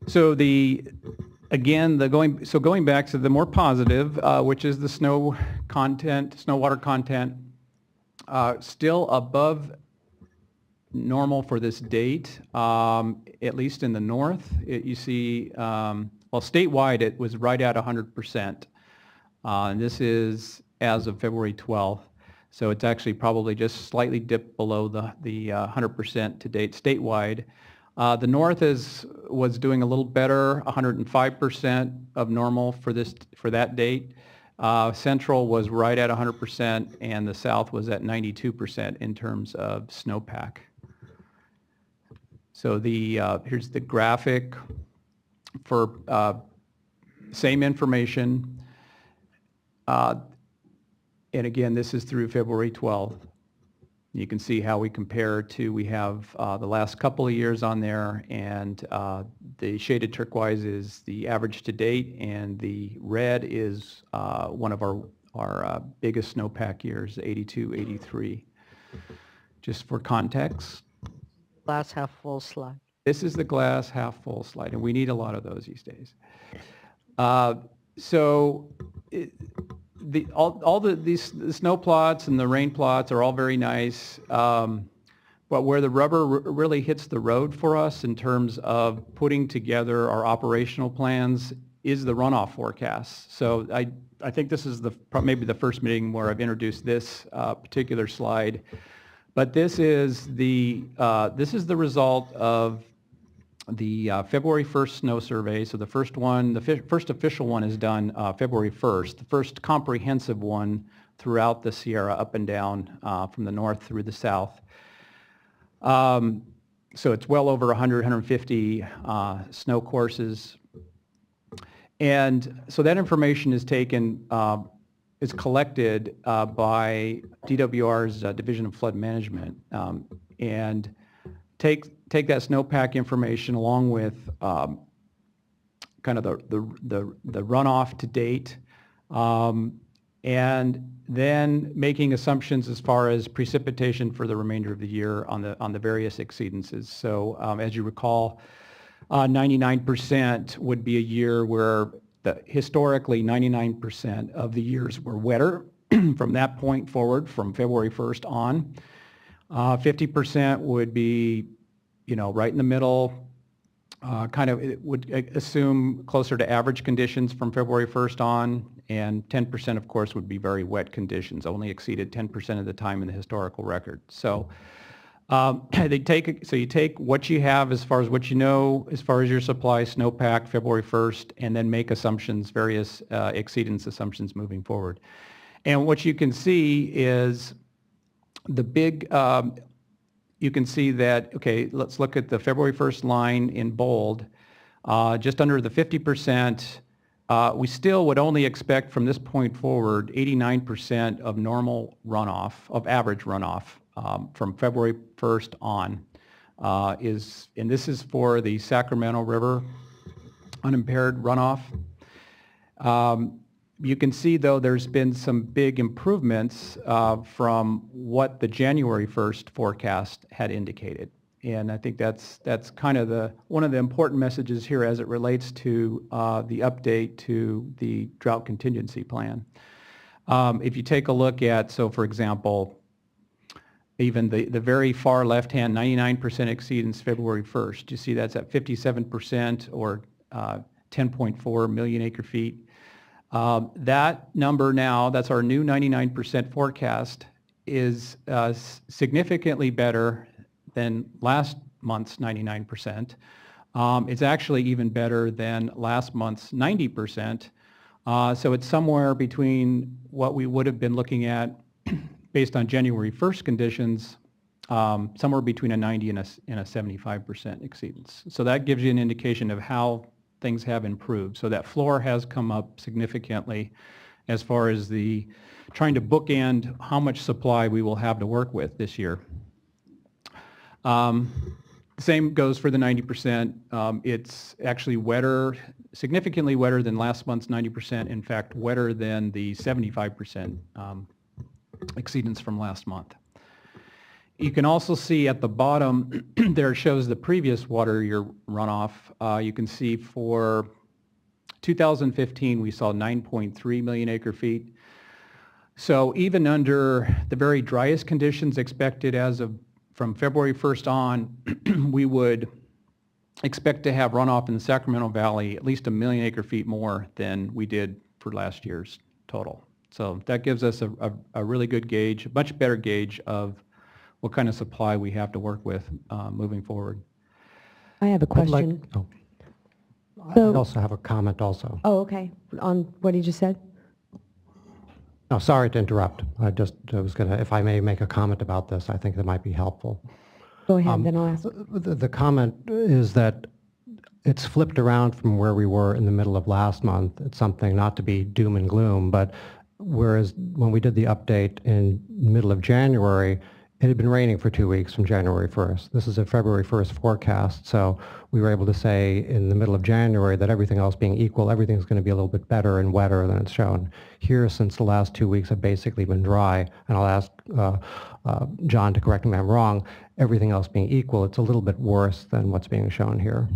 So going back to the more positive, which is the snow water content, still above normal for this date, at least in the north. You see, well, statewide it was right at 100%. And this is as of February 12th. So it's actually probably just slightly dipped below the 100% to date statewide. The north was doing a little better, 105% of normal for that date. Central was right at 100%, and the south was at 92% in terms of snowpack. So here's the graphic for same information. And again, this is through February 12th. You can see how we compare to, we have the last couple of years on there, and the shaded turquoise is the average to date, and the red is one of our biggest snowpack years, 82, 83. Just for context. Glass half full slide. This is the glass half full slide, and we need a lot of those these days. The snow plots and the rain plots are all very nice, but where the rubber really hits the road for us in terms of putting together our operational plans is the runoff forecast. So I think this is maybe the first meeting where I've introduced this particular slide, but this is the result of the February 1st snow survey. So the first one, the first official one is done February 1st, the first comprehensive one throughout the Sierra up and down from the north through the south. So it's well over 150 snow courses. And so that information is collected by DWR's Division of Flood Management, and take that snowpack information along with kind of the runoff to date, and then making assumptions as far as precipitation for the remainder of the year on the various exceedances. So as you recall, 99% would be a year where historically 99% of the years were wetter from that point forward, from February 1st on. 50% would be, right in the middle, it would assume closer to average conditions from February 1st on, and 10% of course would be very wet conditions, only exceeded 10% of the time in the historical record. So you take what you have as far as what you know, as far as your supply snowpack February 1st, and then make assumptions, various exceedance assumptions moving forward. And what you can see is the big, you can see that, okay, let's look at the February 1st line in bold, just under the 50%. We still would only expect from this point forward 89% of normal runoff, of average runoff from February 1st on, and this is for the Sacramento River unimpaired runoff. You can see, though, there's been some big improvements from what the January 1st forecast had indicated. And I think that's kind of one of the important messages here as it relates to the update to the drought contingency plan. If you take a look at, so for example, even the very far left-hand 99% exceedance February 1st, you see that's at 57% or 10.4 million acre feet. That number now, that's our new 99% forecast, is significantly better than last month's 99%. It's actually even better than last month's 90%. So it's somewhere between what we would have been looking at based on January 1st conditions, somewhere between a 90 and a 75% exceedance. So that gives you an indication of how things have improved. So that floor has come up significantly as far as the trying to bookend how much supply we will have to work with this year. Same goes for the 90%. It's actually wetter, significantly wetter than last month's 90%. In fact, wetter than the 75% exceedance from last month. You can also see at the bottom, there shows the previous water year runoff. You can see for 2015, we saw 9.3 million acre feet. So even under the very driest conditions expected from February 1st on, we would expect to have runoff in the Sacramento Valley at least 1 million acre feet more than we did for last year's total. So that gives us a really good gauge, a much better gauge of what kind of supply we have to work with moving forward. I have a question. I also have a comment also. Oh, okay. On what he just said? No, sorry to interrupt. I was going to, if I may make a comment about this, I think that might be helpful. Go ahead, then I'll ask. The comment is that it's flipped around from where we were in the middle of last month. It's something not to be doom and gloom, but whereas when we did the update in the middle of January, it had been raining for 2 weeks from January 1st. This is a February 1st forecast, so we were able to say in the middle of January that everything else being equal, everything's going to be a little bit better and wetter than it's shown. Here, since the last 2 weeks have basically been dry, and I'll ask John to correct me if I'm wrong, everything else being equal, it's a little bit worse than what's being shown here.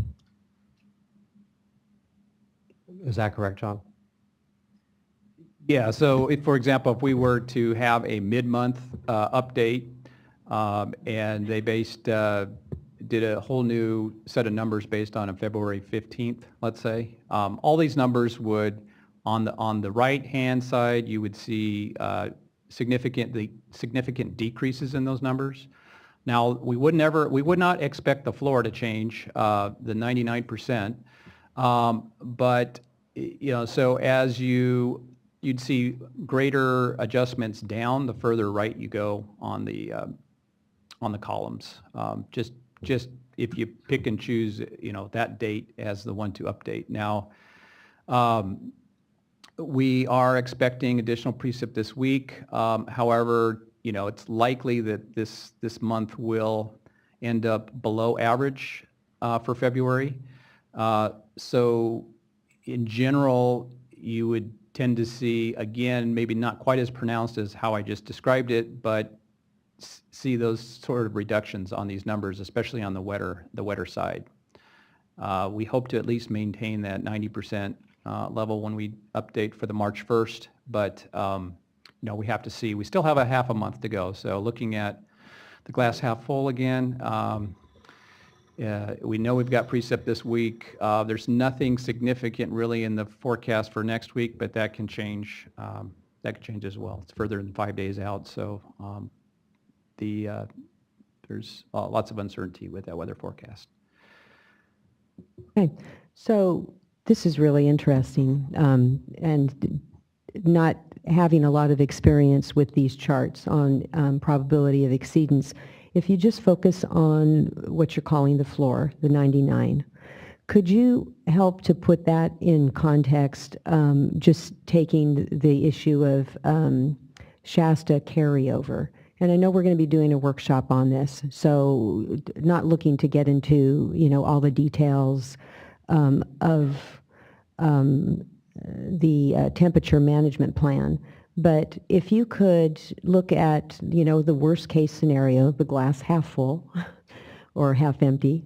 Is that correct, John? Yeah, so if, for example, if we were to have a mid-month update, and they did a whole new set of numbers based on a February 15th, let's say. All these numbers would, on the right-hand side, you would see significant decreases in those numbers. Now, we would not expect the floor to change, the 99%, but so as you'd see greater adjustments down the further right you go on the columns. Just if you pick and choose, that date as the one to update. Now, we are expecting additional precip this week. However, it's likely that this month will end up below average for February. So in general, you would tend to see, again, maybe not quite as pronounced as how I just described it, but see those sort of reductions on these numbers, especially on the wetter side. We hope to at least maintain that 90% level when we update for the March 1st, but we have to see. We still have a half a month to go, so looking at the glass half full again, we know we've got precip this week. There's nothing significant really in the forecast for next week, but that can change. That could change as well. It's further than 5 days out, so there's lots of uncertainty with that weather forecast. Okay, so this is really interesting, and not having a lot of experience with these charts on probability of exceedance. If you just focus on what you're calling the floor, the 99, could you help to put that in context, just taking the issue of Shasta carryover? And I know we're going to be doing a workshop on this, so not looking to get into, all the details of the temperature management plan. But if you could look at, the worst case scenario, the glass half full or half empty.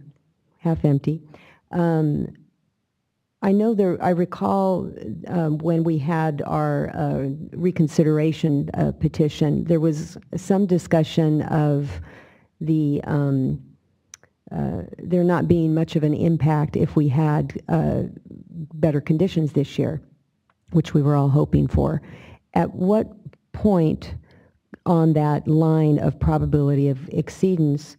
I know I recall when we had our reconsideration petition, there was some discussion of there not being much of an impact if we had better conditions this year. which we were all hoping for. At what point on that line of probability of exceedance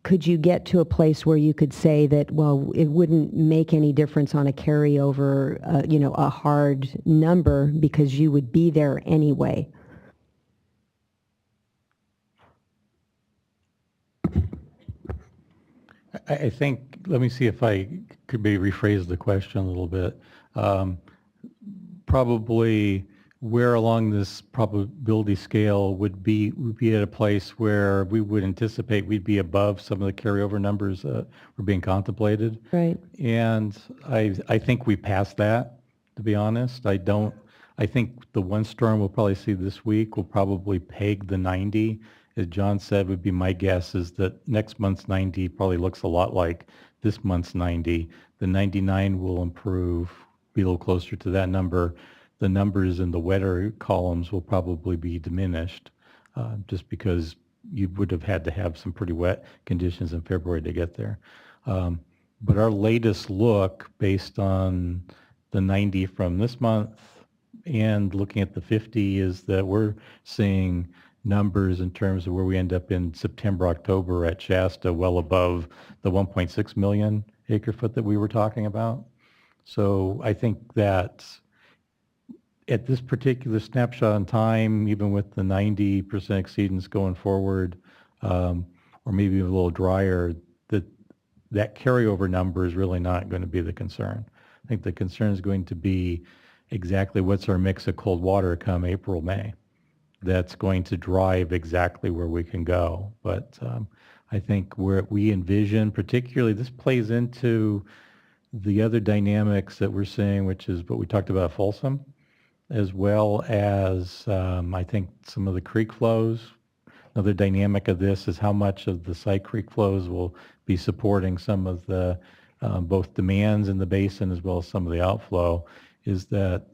could you get to a place where you could say that, well, it wouldn't make any difference on a carryover, a hard number because you would be there anyway? I think, let me see if I could maybe rephrase the question a little bit. Probably where along this probability scale would be at a place where we would anticipate we'd be above some of the carryover numbers that were being contemplated. Right. And I think we passed that, to be honest. I think the one storm we'll probably see this week will probably peg the 90. As John said, would be my guess is that next month's 90 probably looks a lot like this month's 90. The 99 will improve, be a little closer to that number. The numbers in the wetter columns will probably be diminished just because you would have had to have some pretty wet conditions in February to get there. But our latest look based on the 90 from this month and looking at the 50 is that we're seeing numbers in terms of where we end up in September, October at Shasta well above the 1.6 million acre foot that we were talking about. So I think that at this particular snapshot in time, even with the 90% exceedance going forward, or maybe a little drier, that carryover number is really not going to be the concern. I think the concern is going to be exactly what's our mix of cold water come April, May. That's going to drive exactly where we can go. But I think where we envision, particularly this plays into the other dynamics that we're seeing, which is what we talked about Folsom, as well as I think some of the creek flows. Another dynamic of this is how much of the site creek flows will be supporting some of the both demands in the basin as well as some of the outflow, is that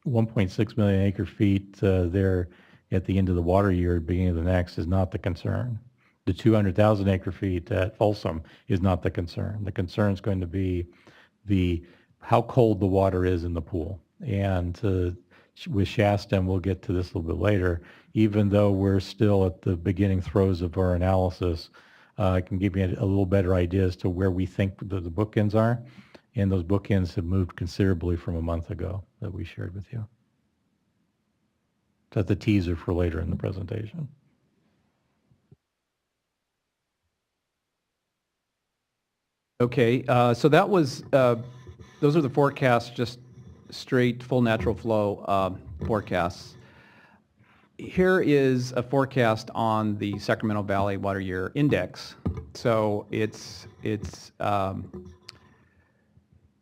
1.6 million acre feet there at the end of the water year, beginning of the next, is not the concern. The 200,000 acre feet at Folsom is not the concern. The concern is going to be how cold the water is in the pool. And with Shasta, and we'll get to this a little bit later, even though we're still at the beginning throes of our analysis, I can give you a little better idea as to where we think the bookends are. And those bookends have moved considerably from a month ago that we shared with you. That's the teaser for later in the presentation. Okay, so that was, those are the forecasts, just straight full natural flow forecasts. Here is a forecast on the Sacramento Valley Water Year Index. So it's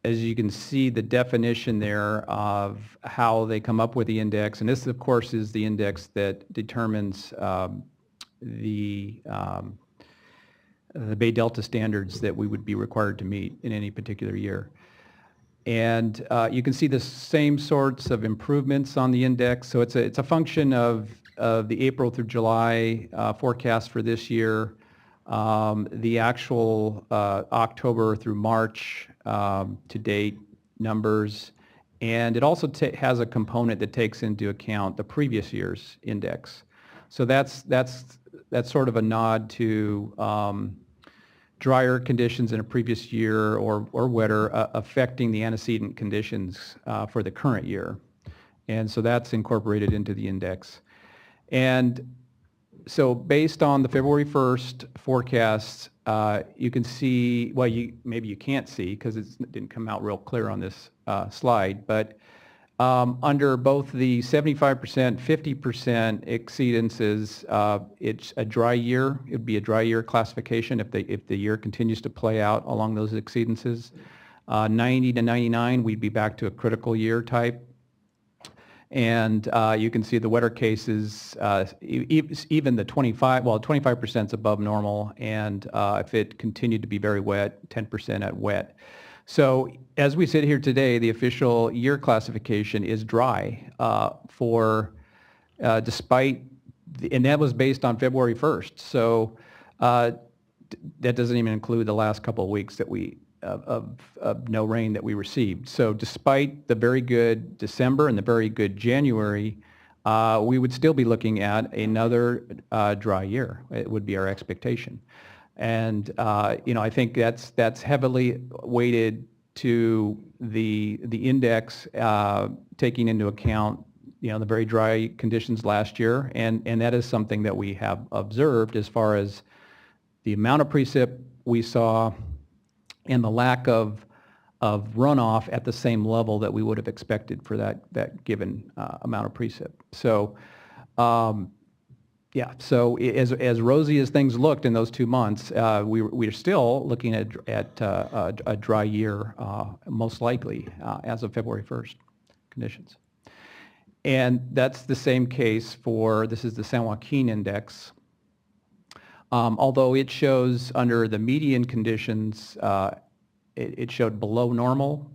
as you can see, the definition there of how they come up with the index, and this, of course, is the index that determines the Bay Delta standards that we would be required to meet in any particular year. And you can see the same sorts of improvements on the index. So it's a function of the April through July forecast for this year, the actual October through March to date numbers, and it also has a component that takes into account the previous year's index. So that's sort of a nod to drier conditions in a previous year or wetter affecting the antecedent conditions for the current year. And so that's incorporated into the index. And so based on the February 1st forecasts, you can see, well, maybe you can't see because it didn't come out real clear on this slide, but under both the 75%, 50% exceedances, it's a dry year. It would be a dry year classification if the year continues to play out along those exceedances. 90 to 99, we'd be back to a critical year type. And you can see the wetter cases, even the 25% is above normal, and if it continued to be very wet, 10% at wet. So as we sit here today, the official year classification is dry despite, and that was based on February 1st. So that doesn't even include the last couple of weeks that we of no rain that we received. So despite the very good December and the very good January, we would still be looking at another dry year. It would be our expectation. And, I think that's heavily weighted to the index, taking into account, the very dry conditions last year. And that is something that we have observed as far as the amount of precip we saw and the lack of runoff at the same level that we would have expected for that given amount of precip. So, so as rosy as things looked in those 2 months, we're still looking at a dry year, most likely, as of February 1st conditions. And that's the same case for, this is the San Joaquin Index. Although it shows under the median conditions, it showed below normal.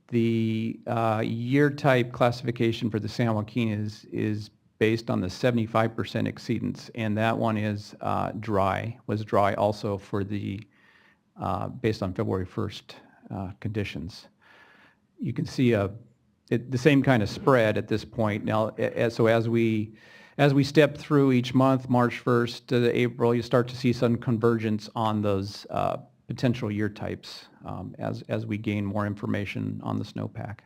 The year type classification for the San Joaquin is based on the 75% exceedance, and that one is was dry also for the, based on February 1st conditions. You can see the same kind of spread at this point. Now, so as we step through each month, March 1st to April, you start to see some convergence on those potential year types as we gain more information on the snowpack.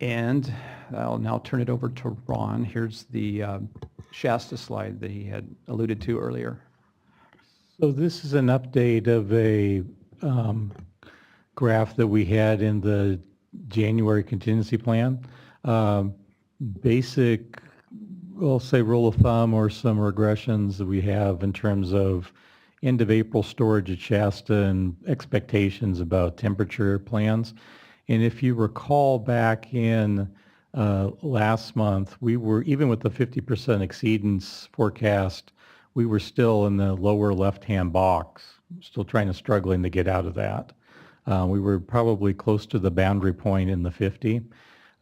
And I'll now turn it over to Ron. Here's the Shasta slide that he had alluded to earlier. So this is an update of a graph that we had in the January contingency plan. Basic, we'll say rule of thumb or some regressions that we have in terms of end of April storage at Shasta and expectations about temperature plans. And if you recall back in last month, we were, even with the 50% exceedance forecast, we were still in the lower left-hand box, still struggling to get out of that. We were probably close to the boundary point in the 50.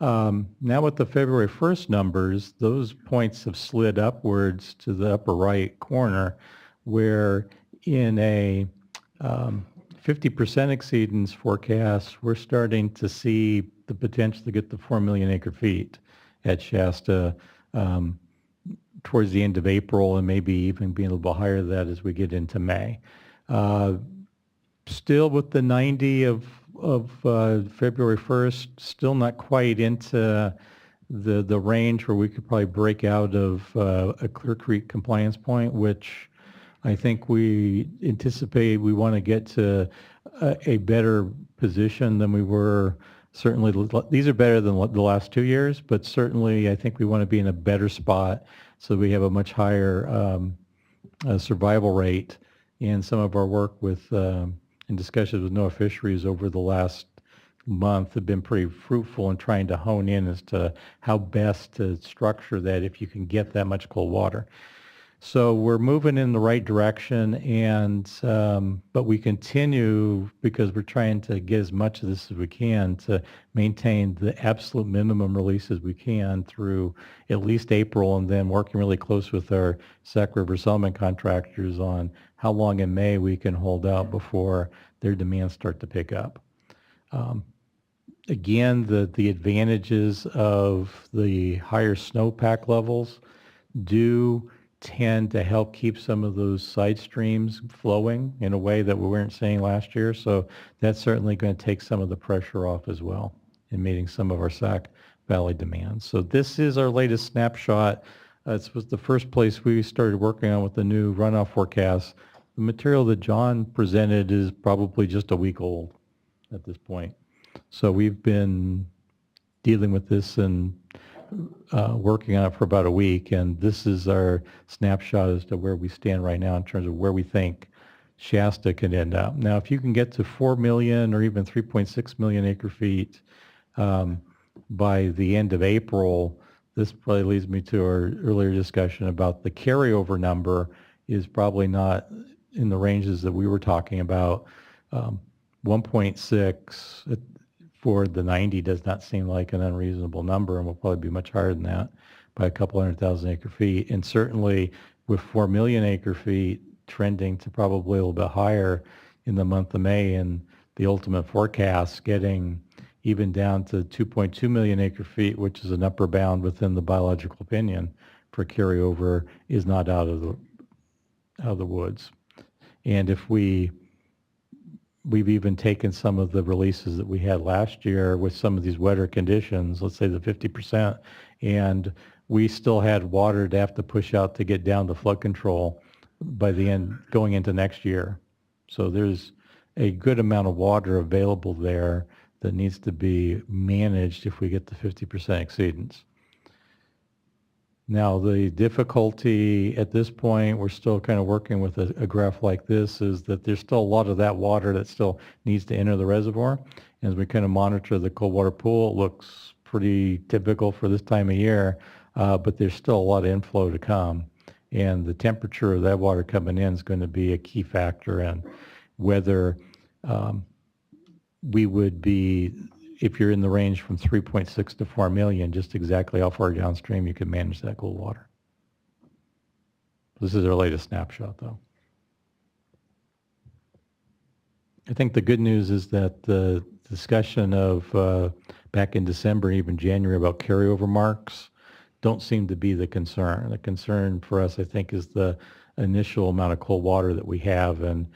Now with the February 1st numbers, those points have slid upwards to the upper right corner, where in a 50% exceedance forecast, we're starting to see the potential to get to 4 million acre feet at Shasta towards the end of April, and maybe even being a little bit higher than that as we get into May. Still with the 90 of February 1st, still not quite into the range where we could probably break out of a Clear Creek compliance point, which I think we anticipate we want to get to a better position than we were. Certainly, these are better than the last 2 years, but certainly I think we want to be in a better spot so we have a much higher survival rate. And some of our work with in discussions with NOAA Fisheries over the last month have been pretty fruitful in trying to hone in as to how best to structure that if you can get that much cold water. So we're moving in the right direction, and but we continue, because we're trying to get as much of this as we can, to maintain the absolute minimum releases we can through at least April, and then working really close with our Sac River settlement contractors on how long in May we can hold out before their demands start to pick up. Again, the advantages of the higher snowpack levels do tend to help keep some of those side streams flowing in a way that we weren't seeing last year. So that's certainly going to take some of the pressure off as well in meeting some of our Sac Valley demands. So this is our latest snapshot. This was the first place we started working on with the new runoff forecast. The material that John presented is probably just a week old at this point. So we've been dealing with this and working on it for about a week, and this is our snapshot as to where we stand right now in terms of where we think Shasta can end up. Now, if you can get to 4 million or even 3.6 million acre feet by the end of April, this probably leads me to our earlier discussion about the carryover number is probably not in the ranges that we were talking about. 1.6 for the 90 does not seem like an unreasonable number, and will probably be much higher than that. by a couple 100,000 acre feet. And certainly with 4 million acre feet trending to probably a little bit higher in the month of May, and the ultimate forecast getting even down to 2.2 million acre feet, which is an upper bound within the biological opinion for carryover, is not out of the woods. And if we've even taken some of the releases that we had last year with some of these wetter conditions, let's say the 50%, and we still had water to have to push out to get down to flood control by the end going into next year. So there's a good amount of water available there that needs to be managed if we get the 50% exceedance. Now, the difficulty at this point, we're still kind of working with a graph like this, is that there's still a lot of that water that still needs to enter the reservoir. As we kind of monitor the cold water pool, it looks pretty typical for this time of year, but there's still a lot of inflow to come. And the temperature of that water coming in is going to be a key factor in whether we would be, if you're in the range from 3.6 to 4 million, just exactly how far downstream you can manage that cold water. This is our latest snapshot, though. I think the good news is that the discussion of back in December, even January, about carryover marks don't seem to be the concern. The concern for us, I think, is the initial amount of cold water that we have. And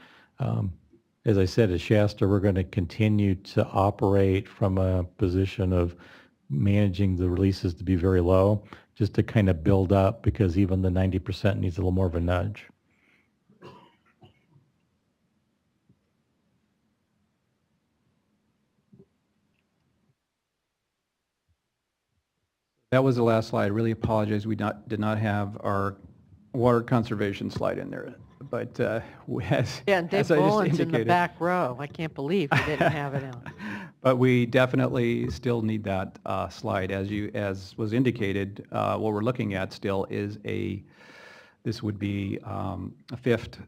as I said, at Shasta, we're going to continue to operate from a position of managing the releases to be very low, just to kind of build up, because even the 90% needs a little more of a nudge. That was the last slide. I really apologize. We did not have our water conservation slide in there. But Yeah, and Dave as I just Boland's in the indicated, back row. I can't believe you didn't have it out. but we definitely still need that slide. As was indicated, what we're looking at still is this would be a fifth,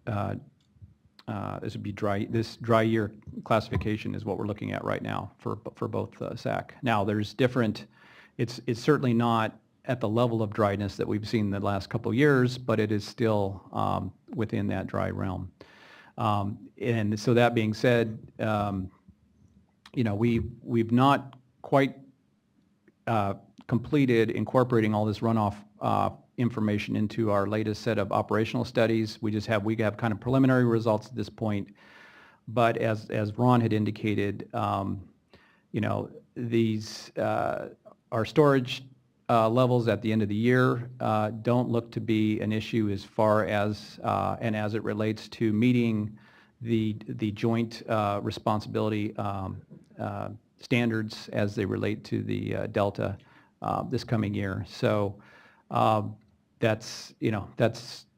this would be this dry year classification is what we're looking at right now for both SAC. Now there's different, it's certainly not at the level of dryness that we've seen the last couple of years, but it is still within that dry realm. And so that being said, we've not quite completed incorporating all this runoff information into our latest set of operational studies. We have kind of preliminary results at this point, but as Ron had indicated, these our storage levels at the end of the year don't look to be an issue as far as and as it relates to meeting the joint responsibility standards as they relate to the Delta this coming year. So that's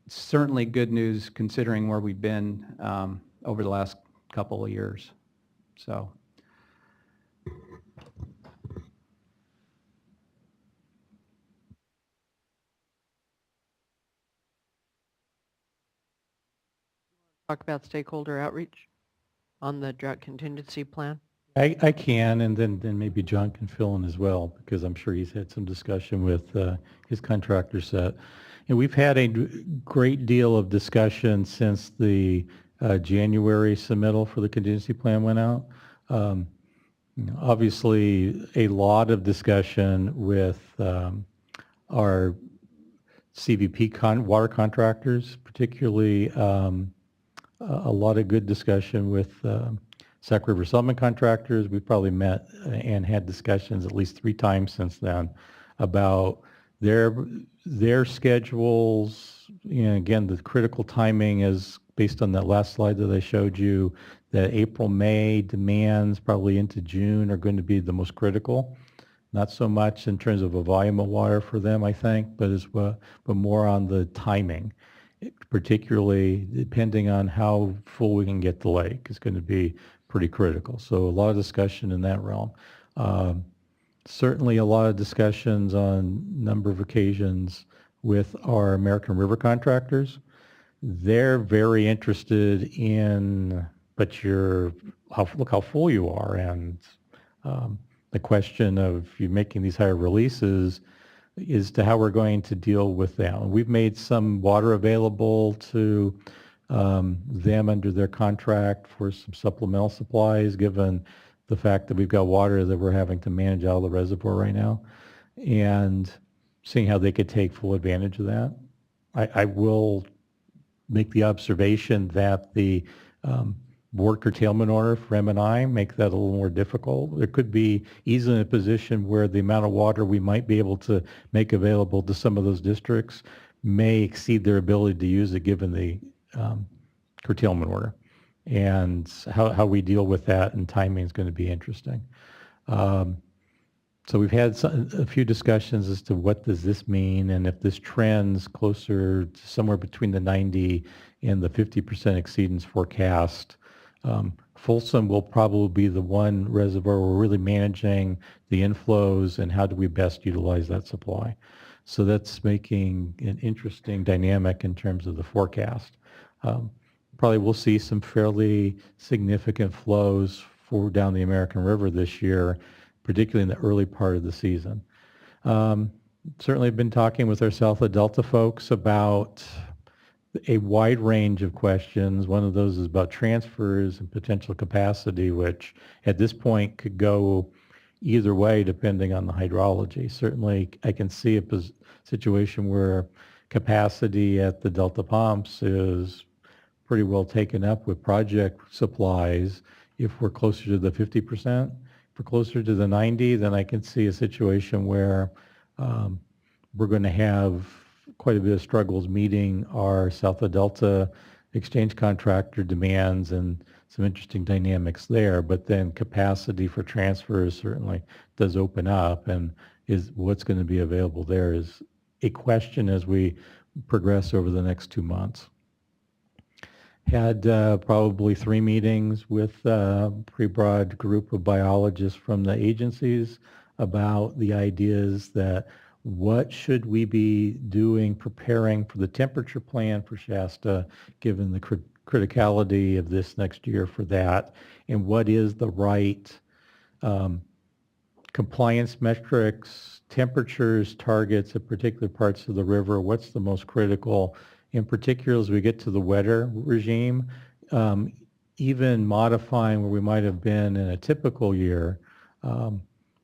certainly good news considering where we've been over the last couple of years. So. Talk about stakeholder outreach on the drought contingency plan? I can, and then maybe John can fill in as well, because I'm sure he's had some discussion with his contractor set. And we've had a great deal of discussion since the January submittal for the contingency plan went out. Obviously, a lot of discussion with our CVP water contractors, particularly a lot of good discussion with Sac River Settlement contractors. We've probably met and had discussions at least 3 times since then about their schedules. Again, the critical timing is based on that last slide that I showed you, that April, May demands probably into June are going to be the most critical. Not so much in terms of a volume of water for them, I think, but more on the timing. Particularly depending on how full we can get the lake is going to be pretty critical. So a lot of discussion in that realm. Certainly a lot of discussions on a number of occasions with our American River contractors. They're very interested in, look how full you are, and the question of you making these higher releases, as to how we're going to deal with that. We've made some water available to them under their contract for some supplemental supplies, given the fact that we've got water that we're having to manage out of the reservoir right now, and seeing how they could take full advantage of that. I will make the observation that the board curtailment order for M&I make that a little more difficult. There could be easily in a position where the amount of water we might be able to make available to some of those districts may exceed their ability to use it given the curtailment order. And how we deal with that and timing is going to be interesting. So we've had a few discussions as to what does this mean, and if this trends closer to somewhere between the 90 and the 50% exceedance forecast. Folsom will probably be the one reservoir we're really managing the inflows and how do we best utilize that supply. So that's making an interesting dynamic in terms of the forecast. Probably we'll see some fairly significant flows for down the American River this year, particularly in the early part of the season. Certainly been talking with our South of Delta folks about a wide range of questions. One of those is about transfers and potential capacity, which at this point could go either way depending on the hydrology. Certainly I can see a situation where capacity at the Delta pumps is pretty well taken up with project supplies. If we're closer to the 50%, if we're closer to the 90, then I can see a situation where we're going to have quite a bit of struggles meeting our South of Delta exchange contractor demands and some interesting dynamics there. But then capacity for transfers certainly does open up, and is what's going to be available there is a question as we progress over the next 2 months. Had probably 3 meetings with a pretty broad group of biologists from the agencies about the ideas that what should we be doing preparing for the temperature plan for Shasta, given the criticality of this next year for that, and what is the right compliance metrics, temperatures, targets at particular parts of the river, what's the most critical, in particular as we get to the wetter regime, even modifying where we might have been in a typical year,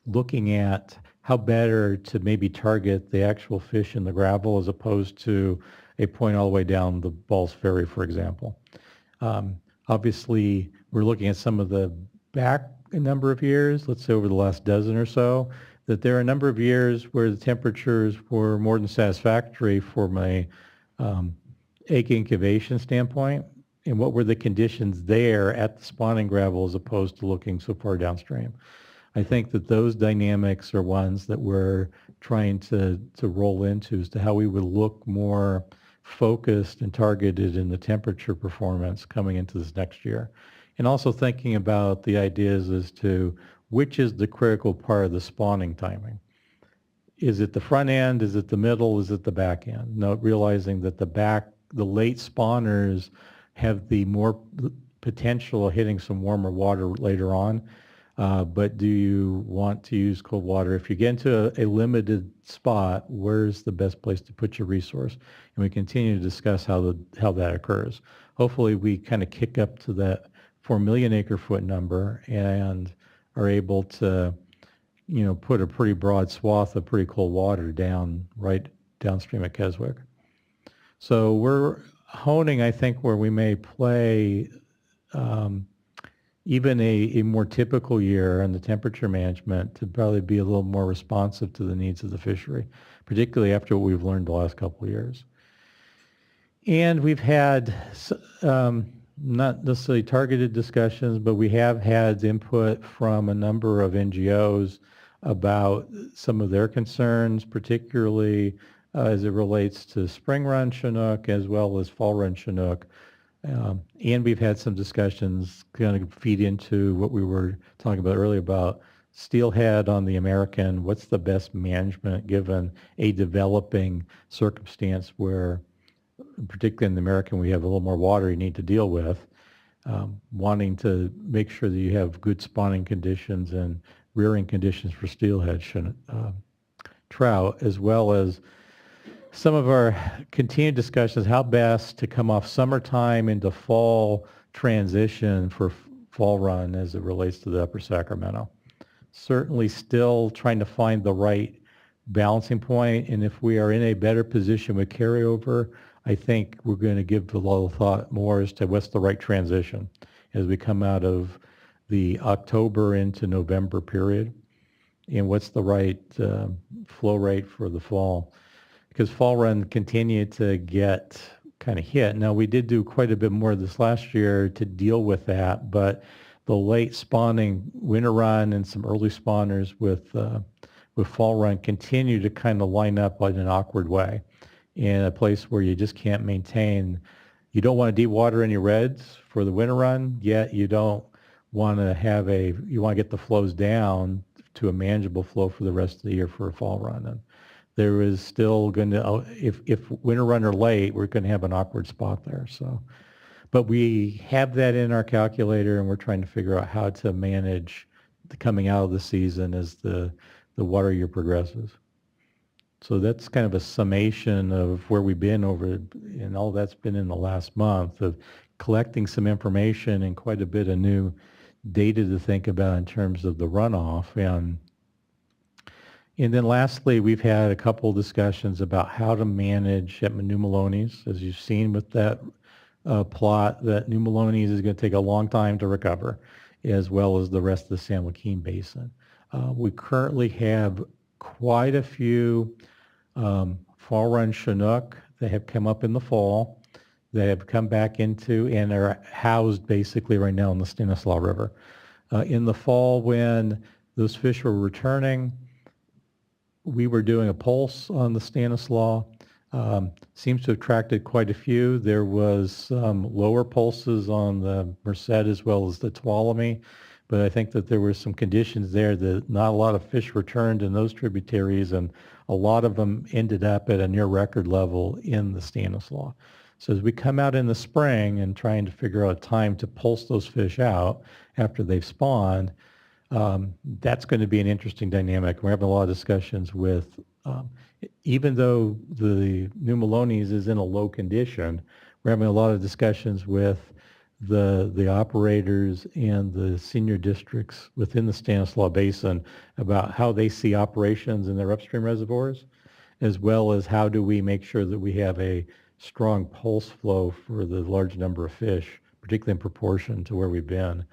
looking at how better to maybe target the actual fish in the gravel as opposed to a point all the way down the Balls Ferry, for example. Obviously, we're looking at some of the back a number of years, let's say over the last dozen or so, that there are a number of years where the temperatures were more than satisfactory for my egg incubation standpoint, and what were the conditions there at the spawning gravel as opposed to looking so far downstream. I think that those dynamics are ones that we're trying to roll into as to how we would look more focused and targeted in the temperature performance coming into this next year. And also thinking about the ideas as to which is the critical part of the spawning timing. Is it the front end? Is it the middle? Is it the back end? No, realizing that the late spawners have the more potential of hitting some warmer water later on. But do you want to use cold water? If you get into a limited spot, where's the best place to put your resource? And we continue to discuss how that occurs. Hopefully we kind of kick up to that 4 million acre foot number and are able to, put a pretty broad swath of pretty cold water right downstream at Keswick. So we're honing, I think, where we may play even a more typical year in the temperature management to probably be a little more responsive to the needs of the fishery, particularly after what we've learned the last couple of years. And we've had not necessarily targeted discussions, but we have had input from a number of NGOs about some of their concerns, particularly as it relates to spring run Chinook as well as fall run Chinook. And we've had some discussions kind of feed into what we were talking about earlier about steelhead on the American. What's the best management given a developing circumstance where, particularly in the American, we have a little more water you need to deal with, wanting to make sure that you have good spawning conditions and rearing conditions for steelhead trout, as well as some of our continued discussions, how best to come off summertime into fall transition for fall run as it relates to the Upper Sacramento. Certainly still trying to find the right balancing point, and if we are in a better position with carryover, I think we're going to give a lot of thought more as to what's the right transition as we come out of the October into November period, and what's the right flow rate for the fall. Because fall run continued to get kind of hit. Now, we did do quite a bit more this last year to deal with that, but the late spawning winter run and some early spawners with fall run continue to kind of line up in an awkward way in a place where you just can't maintain. You don't want to dewater any reds for the winter run, yet you don't want to have you want to get the flows down to a manageable flow for the rest of the year for a fall run. And there is still going to, if winter run are late, we're going to have an awkward spot there. So, but we have that in our calculator, and we're trying to figure out how to manage the coming out of the season as the water year progresses. So that's kind of a summation of where we've been and all that's been in the last month of collecting some information and quite a bit of new data to think about in terms of the runoff. And then lastly, we've had a couple discussions about how to manage at New Maloney's. As you've seen with that plot, that New Maloney's is going to take a long time to recover, as well as the rest of the San Joaquin Basin. We currently have quite a few fall run Chinook that have come up in the fall, that have come back into and are housed basically right now in the Stanislaus River. In the fall, when those fish were returning, we were doing a pulse on the Stanislaus. Seems to have attracted quite a few. There was some lower pulses on the Merced as well as the Tuolumne, but I think that there were some conditions there that not a lot of fish returned in those tributaries, and a lot of them ended up at a near record level in the Stanislaus. So as we come out in the spring and trying to figure out a time to pulse those fish out after they've spawned, that's going to be an interesting dynamic. We're having a lot of discussions with, even though the New Maloney's is in a low condition, we're having a lot of discussions with the operators and the senior districts within the Stanislaus Basin about how they see operations in their upstream reservoirs, as well as how do we make sure that we have a strong pulse flow for the large number of fish, particularly in proportion to where we've been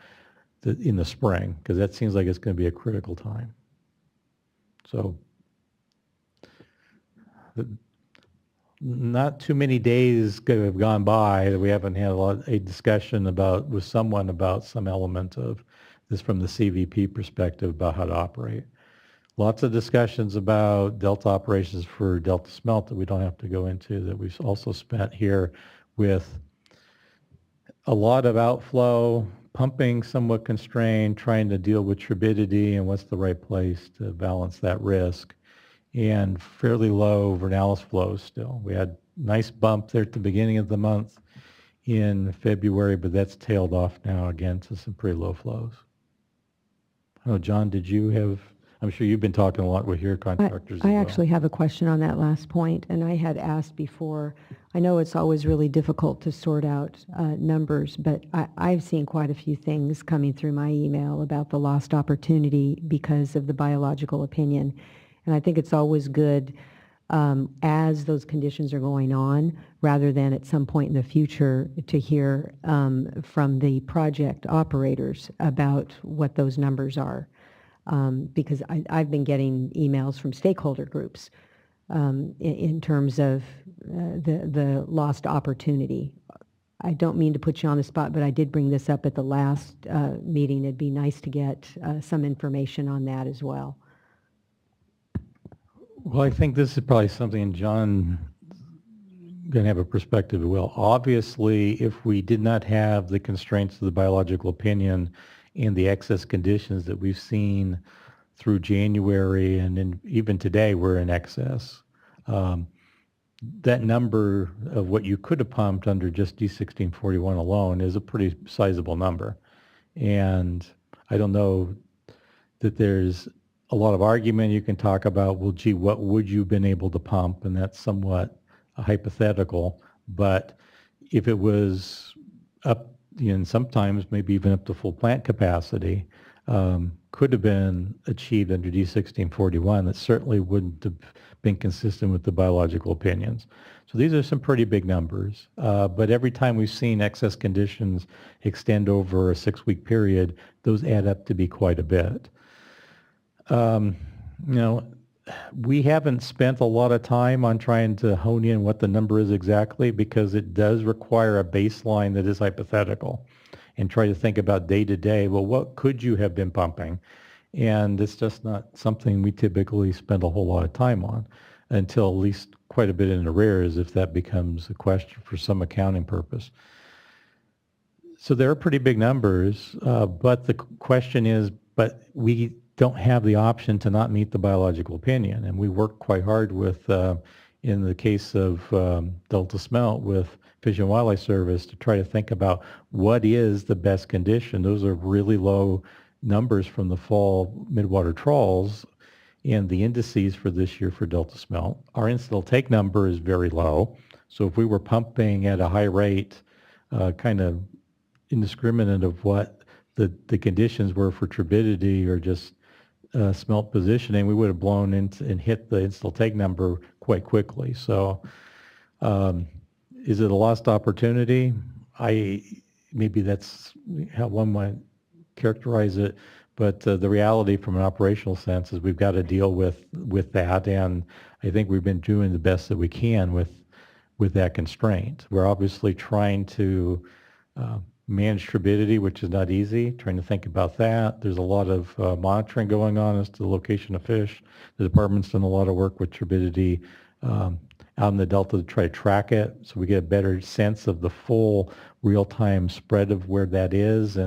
in the spring, because that seems like it's going to be a critical time. So not too many days have gone by that we haven't had a discussion with someone about some element of this from the CVP perspective about how to operate. Lots of discussions about Delta operations for Delta Smelt that we don't have to go into, that we've also spent here with a lot of outflow, pumping somewhat constrained, trying to deal with turbidity and what's the right place to balance that risk, and fairly low Vernalis flows still. We had a nice bump there at the beginning of the month in February, but that's tailed off now again to some pretty low flows. I don't know, John, I'm sure you've been talking a lot with your contractors as well. I actually have a question on that last point, and I had asked before. I know it's always really difficult to sort out numbers, but I've seen quite a few things coming through my email about the lost opportunity because of the biological opinion. And I think it's always good as those conditions are going on, rather than at some point in the future to hear from the project operators about what those numbers are. Because I've been getting emails from stakeholder groups in terms of the lost opportunity. I don't mean to put you on the spot, but I did bring this up at the last meeting. It'd be nice to get some information on that as well. Well, I think this is probably something John going to have a perspective as well. Obviously, if we did not have the constraints of the biological opinion and the excess conditions that we've seen through January, and then even today we're in excess, that number of what you could have pumped under just D1641 alone is a pretty sizable number. And I don't know that there's a lot of argument. You can talk about, well, gee, what would you have been able to pump? And that's somewhat hypothetical. But if it was up, and sometimes maybe even up to full plant capacity, could have been achieved under D1641, that certainly wouldn't have been consistent with the biological opinions. So these are some pretty big numbers. But every time we've seen excess conditions extend over a 6-week period, those add up to be quite a bit. We haven't spent a lot of time on trying to hone in what the number is exactly, because it does require a baseline that is hypothetical, and try to think about day to day, well, what could you have been pumping? And it's just not something we typically spend a whole lot of time on, until at least quite a bit in arrears, if that becomes a question for some accounting purpose. So there are pretty big numbers, but the question is, but we don't have the option to not meet the biological opinion. And we work quite hard with, in the case of Delta Smelt, with Fish and Wildlife Service to try to think about what is the best condition. Those are really low numbers from the fall midwater trawls and the indices for this year for Delta Smelt. Our incidental take number is very low. So if we were pumping at a high rate, kind of indiscriminate of what the conditions were for turbidity or just smelt positioning, we would have blown into and hit the incidental take number quite quickly. So is it a lost opportunity? Maybe that's how one might characterize it, but the reality from an operational sense is we've got to deal with that, and I think we've been doing the best that we can with that constraint. We're obviously trying to manage turbidity, which is not easy, trying to think about that. There's a lot of monitoring going on as to the location of fish. The department's done a lot of work with turbidity out in the Delta to try to track it, so we get a better sense of the full real-time spread of where that is.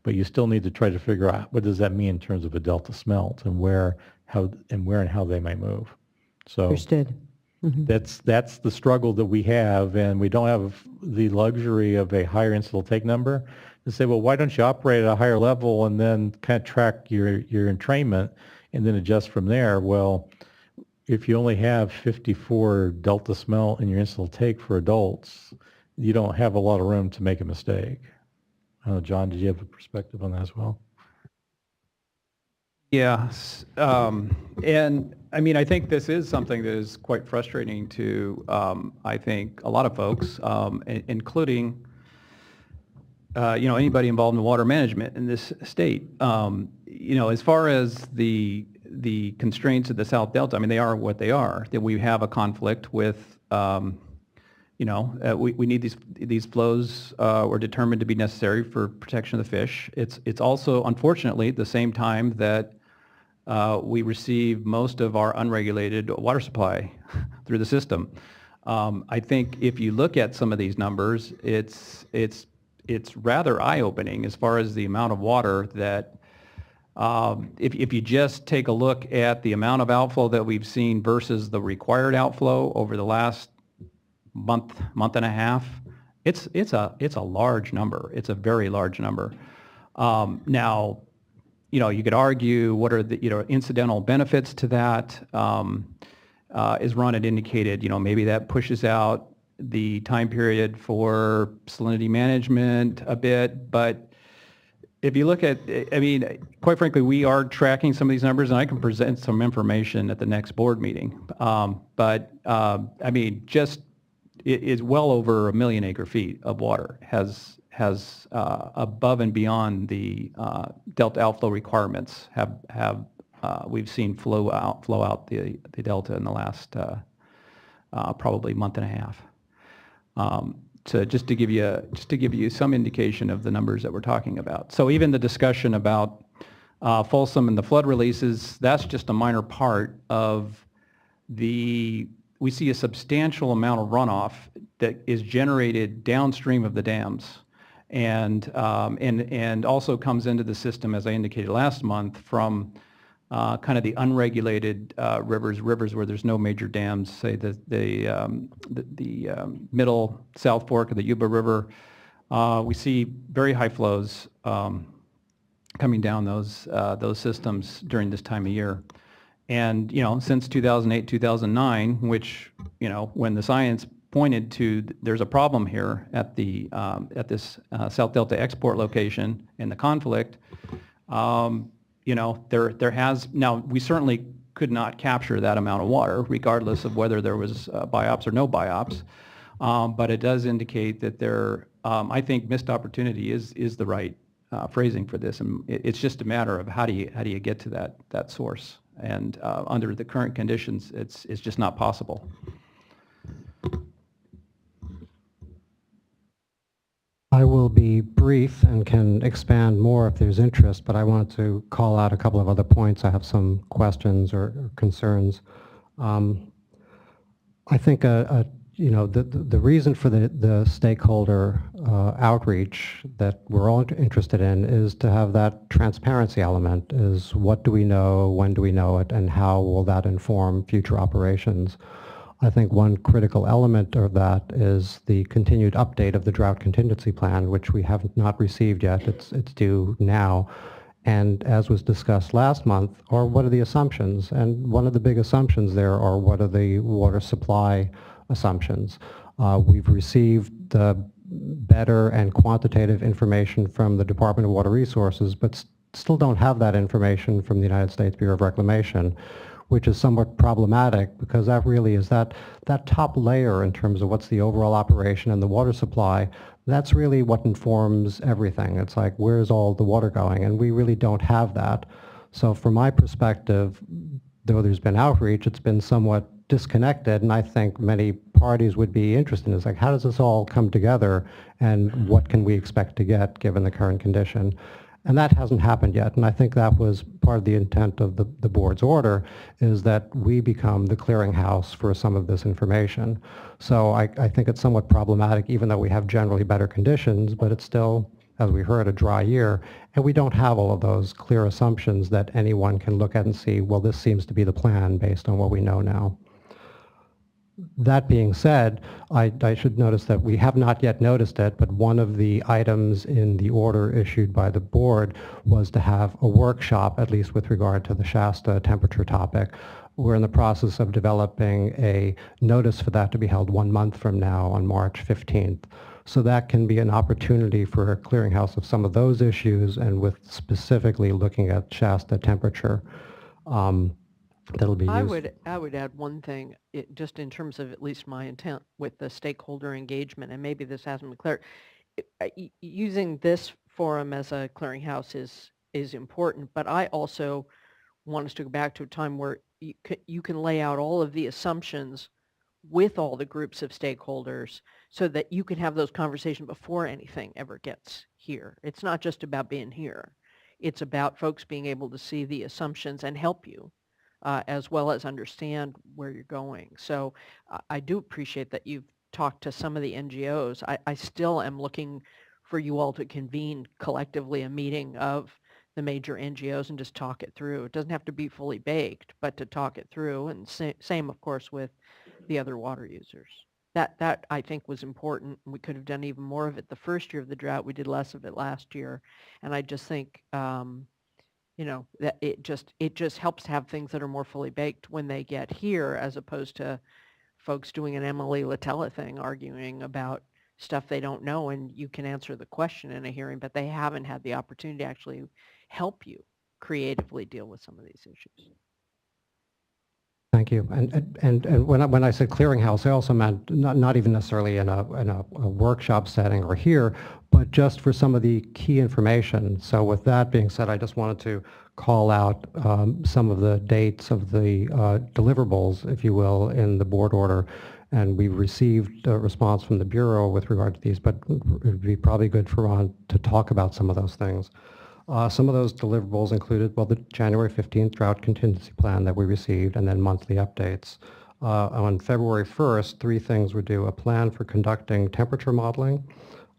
But you still need to try to figure out what does that mean in terms of a Delta smelt and where and how they might move. So Understood. That's the struggle that we have, and we don't have the luxury of a higher incidental take number to say, well, why don't you operate at a higher level and then kind of track your entrainment and then adjust from there? Well, if you only have 54 Delta smelt in your incidental take for adults, you don't have a lot of room to make a mistake. John, did you have a perspective on that as well? Yes, and I mean, I think this is something that is quite frustrating to, I think, a lot of folks, including, anybody involved in water management in this state. As far as the constraints of the South Delta, I mean, they are what they are. That we have a conflict with, we need these flows were determined to be necessary for protection of the fish. It's also, unfortunately, at the same time that we receive most of our unregulated water supply through the system. I think if you look at some of these numbers, it's rather eye-opening as far as the amount of water that, if you just take a look at the amount of outflow that we've seen versus the required outflow over the last month and a half, it's a large number. It's a very large number. Now, you could argue what are the incidental benefits to that. As Ron had indicated, maybe that pushes out the time period for salinity management a bit. But if you look at, I mean, quite frankly, we are tracking some of these numbers, and I can present some information at the next board meeting. But I mean, just it is well over 1 million acre feet of water has above and beyond the delta outflow requirements have we've seen flow out the delta in the last probably month and a half. So just to give you some indication of the numbers that we're talking about. So even the discussion about Folsom and the flood releases, that's just a minor part of we see a substantial amount of runoff that is generated downstream of the dams, and also comes into the system, as I indicated last month, from kind of the unregulated rivers where there's no major dams, say the middle South Fork of the Yuba River. We see very high flows coming down those systems during this time of year. And, since 2008, 2009, which, when the science pointed to there's a problem here at this South Delta export location in the conflict, there has, now we certainly could not capture that amount of water regardless of whether there was biops or no biops, but it does indicate that there, I think missed opportunity is the right phrasing for this, and it's just a matter of how do you get to that source, and under the current conditions it's just not possible. I will be brief and can expand more if there's interest, but I wanted to call out a couple of other points. I have some questions or concerns. I think the reason for the stakeholder outreach that we're all interested in is to have that transparency element, is what do we know, when do we know it, and how will that inform future operations. I think one critical element of that is the continued update of the drought contingency plan, which we have not received yet. It's due now. And as was discussed last month, or what are the assumptions? And one of the big assumptions there are what are the water supply assumptions. We've received the better and quantitative information from the Department of Water Resources, but still don't have that information from the United States Bureau of Reclamation, which is somewhat problematic because that really is that top layer in terms of what's the overall operation and the water supply. That's really what informs everything. It's like, where's all the water going? And we really don't have that. So from my perspective, though there's been outreach, it's been somewhat disconnected, and I think many parties would be interested in is like, how does this all come together and what can we expect to get given the current condition? And that hasn't happened yet, and I think that was part of the intent of the board's order, is that we become the clearinghouse for some of this information. So I think it's somewhat problematic, even though we have generally better conditions, but it's still, as we heard, a dry year, and we don't have all of those clear assumptions that anyone can look at and see, well, this seems to be the plan based on what we know now. That being said, I should notice that we have not yet noticed it, but one of the items in the order issued by the board was to have a workshop, at least with regard to the Shasta temperature topic. We're in the process of developing a notice for that to be held 1 month from now on March 15th. So that can be an opportunity for a clearinghouse of some of those issues, and with specifically looking at Shasta temperature. That'll be used. I would add one thing, just in terms of at least my intent with the stakeholder engagement, and maybe this hasn't been clear. Using this forum as a clearinghouse is important, but I also want us to go back to a time where you can lay out all of the assumptions with all the groups of stakeholders so that you can have those conversations before anything ever gets here. It's not just about being here. It's about folks being able to see the assumptions and help you. As well as understand where you're going. So I do appreciate that you've talked to some of the NGOs. I still am looking for you all to convene collectively a meeting of the major NGOs and just talk it through. It doesn't have to be fully baked, but to talk it through, and same, of course, with the other water users. That I think was important. We could have done even more of it the first year of the drought. We did less of it last year. And I just think that it just helps to have things that are more fully baked when they get here, as opposed to folks doing an Emily Latella thing, arguing about stuff they don't know, and you can answer the question in a hearing, but they haven't had the opportunity to actually help you creatively deal with some of these issues. Thank you. And when I said clearinghouse, I also meant not even necessarily in a workshop setting or here, but just for some of the key information. So with that being said, I just wanted to call out some of the dates of the deliverables, if you will, in the board order. And we received a response from the Bureau with regard to these, but it would be probably good for Ron to talk about some of those things. Some of those deliverables included, well, the January 15th drought contingency plan that we received, and then monthly updates. On February 1st, 3 things were due: a plan for conducting temperature modeling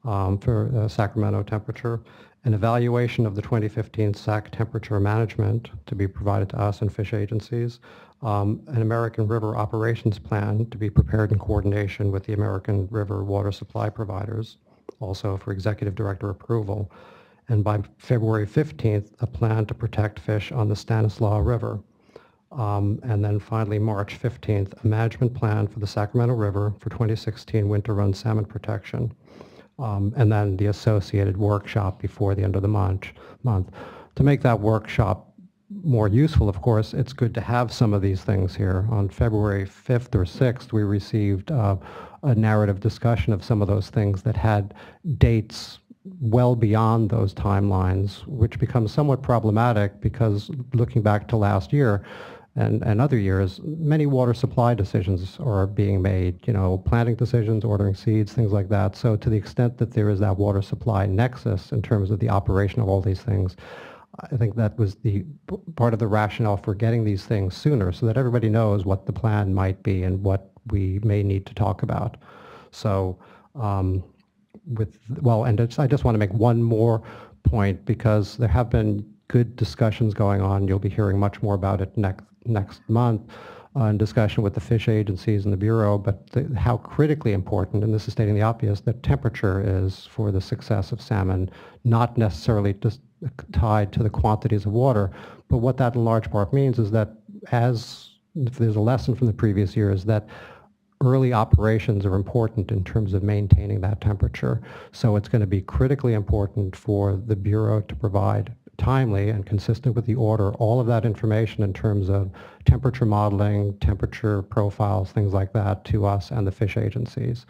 for Sacramento temperature, an evaluation of the 2015 SAC temperature management to be provided to us and fish agencies, an American River operations plan to be prepared in coordination with the American River water supply providers, also for executive director approval, and by February 15th, a plan to protect fish on the Stanislaus River. And then finally, March 15th, a management plan for the Sacramento River for 2016 winter run salmon protection. And then the associated workshop before the end of the month. To make that workshop more useful, of course, it's good to have some of these things here. On February 5th or 6th, we received a narrative discussion of some of those things that had dates well beyond those timelines, which becomes somewhat problematic because looking back to last year and other years, many water supply decisions are being made, planting decisions, ordering seeds, things like that. So to the extent that there is that water supply nexus in terms of the operation of all these things, I think that was the part of the rationale for getting these things sooner so that everybody knows what the plan might be and what we may need to talk about. So I just want to make one more point because there have been good discussions going on. You'll be hearing much more about it next month in discussion with the fish agencies and the Bureau, but how critically important, and this is stating the obvious, that temperature is for the success of salmon, not necessarily just tied to the quantities of water, but what that in large part means is that if there's a lesson from the previous years, that early operations are important in terms of maintaining that temperature. So it's going to be critically important for the Bureau to provide timely and consistent with the order all of that information in terms of temperature modeling, temperature profiles, things like that to us and the fish agencies.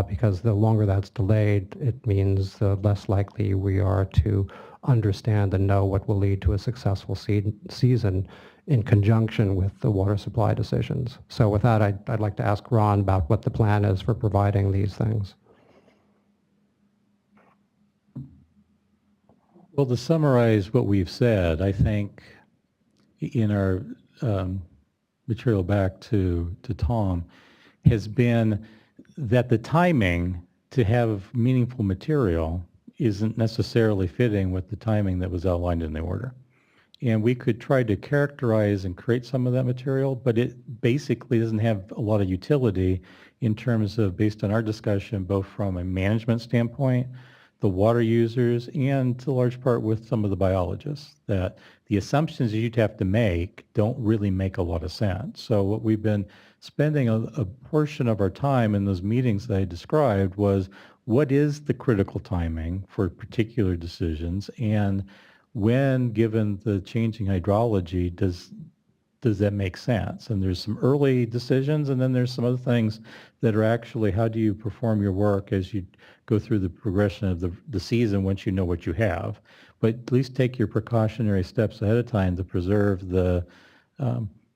Because the longer that's delayed, it means the less likely we are to understand and know what will lead to a successful season in conjunction with the water supply decisions. So with that, I'd like to ask Ron about what the plan is for providing these things. Well, to summarize what we've said, I think in our material back to Tom has been that the timing to have meaningful material isn't necessarily fitting with the timing that was outlined in the order. And we could try to characterize and create some of that material, but it basically doesn't have a lot of utility in terms of, based on our discussion, both from a management standpoint, the water users, and to a large part with some of the biologists, that the assumptions you'd have to make don't really make a lot of sense. So what we've been spending a portion of our time in those meetings that I described was, what is the critical timing for particular decisions, and when, given the changing hydrology, does that make sense? And there's some early decisions, and then there's some other things that are actually, how do you perform your work as you go through the progression of the season once you know what you have? But at least take your precautionary steps ahead of time to preserve the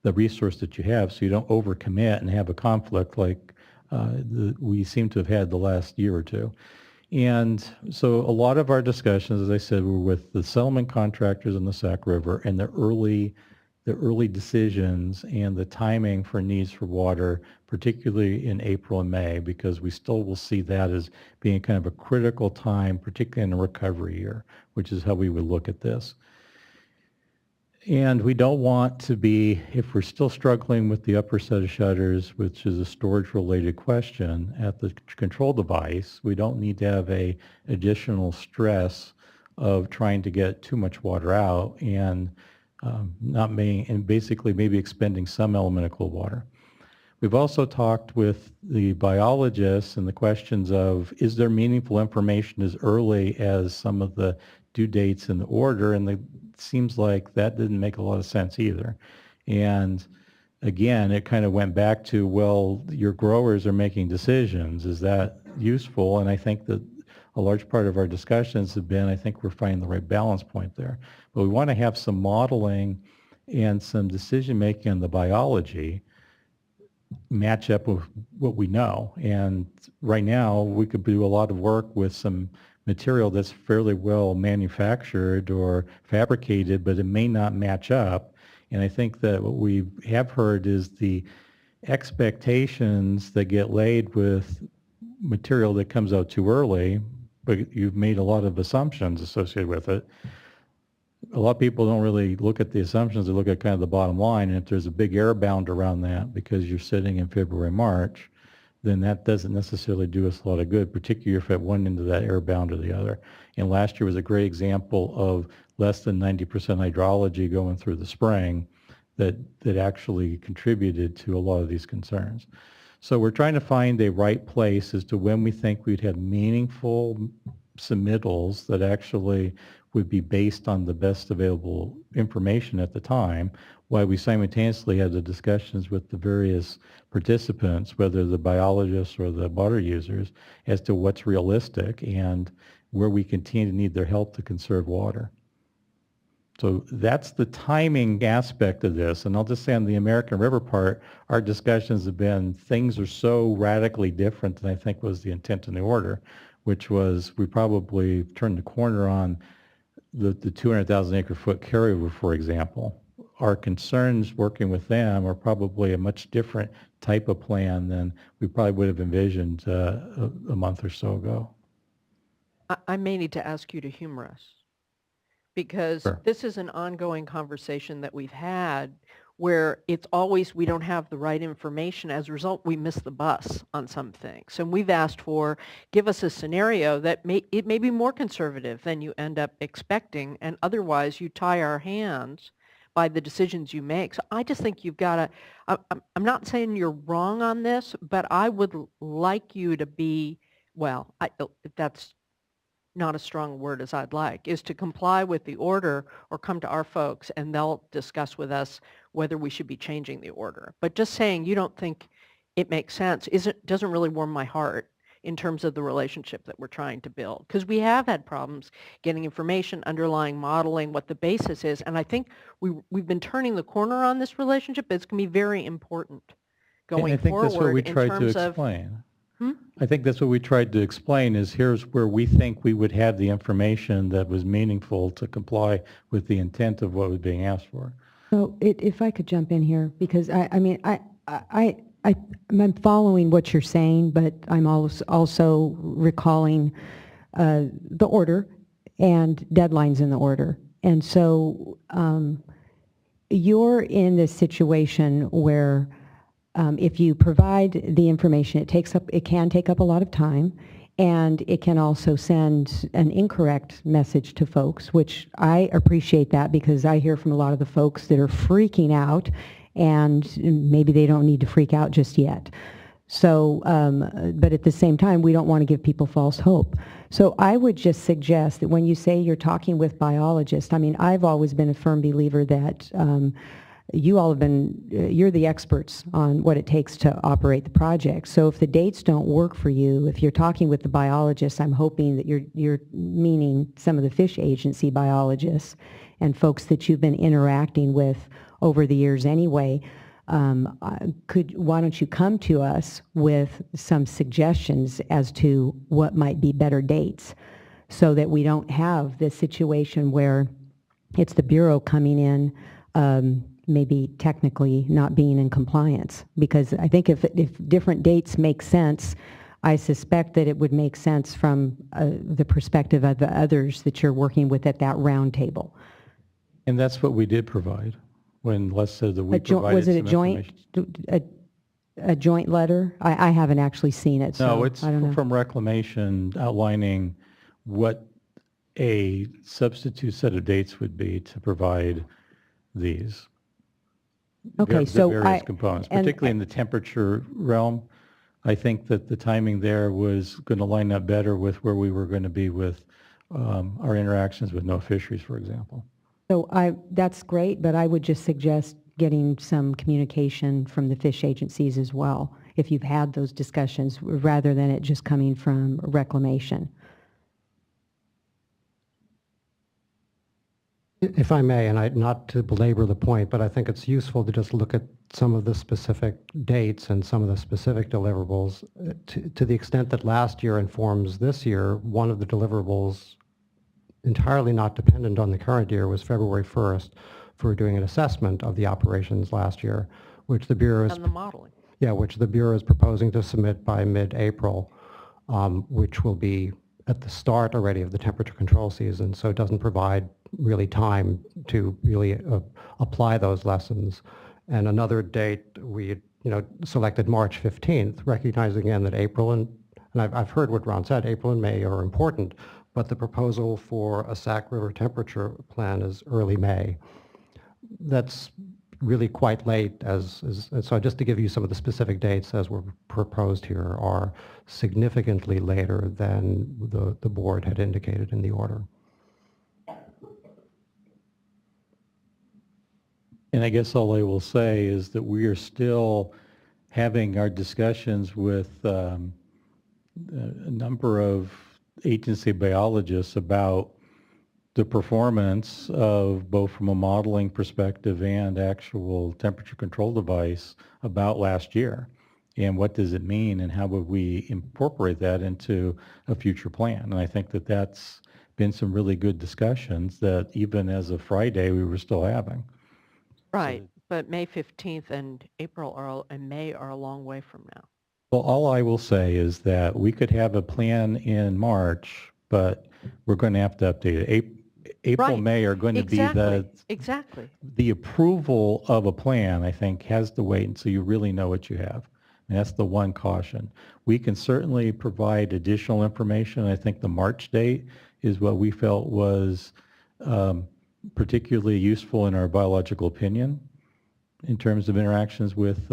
resource that you have so you don't overcommit and have a conflict like we seem to have had the last year or two. And so a lot of our discussions, as I said, were with the settlement contractors in the Sac River and the early decisions and the timing for needs for water, particularly in April and May, because we still will see that as being kind of a critical time, particularly in a recovery year, which is how we would look at this. And we don't want to be, if we're still struggling with the upper set of shutters, which is a storage-related question at the control device, we don't need to have a additional stress of trying to get too much water out and basically maybe expending some element of cool water. We've also talked with the biologists and the questions of, is there meaningful information as early as some of the due dates in the order? And it seems like that didn't make a lot of sense either. And again, it kind of went back to, well, your growers are making decisions. Is that useful? And I think that a large part of our discussions have been, I think we're finding the right balance point there. But we want to have some modeling and some decision making on the biology match up with what we know. And right now, we could do a lot of work with some material that's fairly well manufactured or fabricated, but it may not match up. And I think that what we have heard is the expectations that get laid with material that comes out too early, but you've made a lot of assumptions associated with it. A lot of people don't really look at the assumptions, they look at kind of the bottom line, and if there's a big error bound around that because you're sitting in February, March, then that doesn't necessarily do us a lot of good, particularly if at one end of that air bound or the other. And last year was a great example of less than 90% hydrology going through the spring that actually contributed to a lot of these concerns. So we're trying to find a right place as to when we think we'd have meaningful submittals that actually would be based on the best available information at the time, while we simultaneously had the discussions with the various participants, whether the biologists or the water users, as to what's realistic and where we continue to need their help to conserve water. So that's the timing aspect of this. And I'll just say on the American River part, our discussions have been, things are so radically different than I think was the intent in the order, which was we probably turned the corner on the 200,000 acre foot carryover, for example. Our concerns working with them are probably a much different type of plan than we probably would have envisioned a month or so ago. I may need to ask you to humor us, because Sure. this is an ongoing conversation that we've had where it's always we don't have the right information. As a result, we miss the bus on some things. And we've asked for, give us a scenario that it may be more conservative than you end up expecting, and otherwise you tie our hands by the decisions you make. So I just think you've got to, I'm not saying you're wrong on this, but I would like you to be, well, if that's not a strong word as I'd like, is to comply with the order or come to our folks and they'll discuss with us whether we should be changing the order. But just saying you don't think it makes sense doesn't really warm my heart in terms of the relationship that we're trying to build. Because we have had problems getting information, underlying modeling, what the basis is. And I think we've been turning the corner on this relationship. It's going to be very important going And I think forward that's what we in tried to terms of explain. I think that's what we tried to explain is here's where we think we would have the information that was meaningful to comply with the intent of what was being asked for. So if I could jump in here, because I'm following what you're saying, but I'm also recalling the order and deadlines in the order. And so you're in this situation where if you provide the information, it can take up a lot of time, and it can also send an incorrect message to folks, which I appreciate that because I hear from a lot of the folks that are freaking out, and maybe they don't need to freak out just yet. So, but at the same time, we don't want to give people false hope. So I would just suggest that when you say you're talking with biologists, I mean, I've always been a firm believer that you all have been, you're the experts on what it takes to operate the project. So if the dates don't work for you, if you're talking with the biologists, I'm hoping that you're meaning some of the fish agency biologists and folks that you've been interacting with over the years anyway. Why don't you come to us with some suggestions as to what might be better dates so that we don't have this situation where it's the Bureau coming in maybe technically not being in compliance. Because I think if different dates make sense, I suspect that it would make sense from the perspective of the others that you're working with at that round table. And that's what we did provide when Les said that we provided was it a joint letter? I haven't actually seen it, so no, it's I don't know. from Reclamation outlining what a substitute set of dates would be to provide these. Okay, the various components, particularly in the temperature realm. I think that the timing there was going to line up better with where we were going to be with our interactions with no fisheries, for example. So that's great, but I would just suggest getting some communication from the fish agencies as well, if you've had those discussions, rather than it just coming from Reclamation. If I may, and not to belabor the point, but I think it's useful to just look at some of the specific dates and some of the specific deliverables. To the extent that last year informs this year, one of the deliverables entirely not dependent on the current year was February 1st for doing an assessment of the operations last year, which the Bureau is... And the modeling. Yeah, which the Bureau is proposing to submit by mid-April, which will be at the start already of the temperature control season, so it doesn't provide really time to really apply those lessons. And another date we selected March 15th, recognizing again that April and I've heard what Ron said, April and May are important, but the proposal for a Sac River temperature plan is early May. That's really quite late and so just to give you some of the specific dates as were proposed here are significantly later than the board had indicated in the order. And I guess all I will say is that we are still having our discussions with a number of agency biologists about the performance of both from a modeling perspective and actual temperature control device about last year. And what does it mean and how would we incorporate that into a future plan? And I think that that's been some really good discussions that even as of Friday we were still having. Right, but May 15th and and May are a long way from now. Well, all I will say is that we could have a plan in March, but we're going to have to update it. April, Right. May are going to be Exactly. the approval of a plan, I think, has to wait until you really know what you have. And that's the one caution. We can certainly provide additional information. I think the March date is what we felt was particularly useful in our biological opinion in terms of interactions with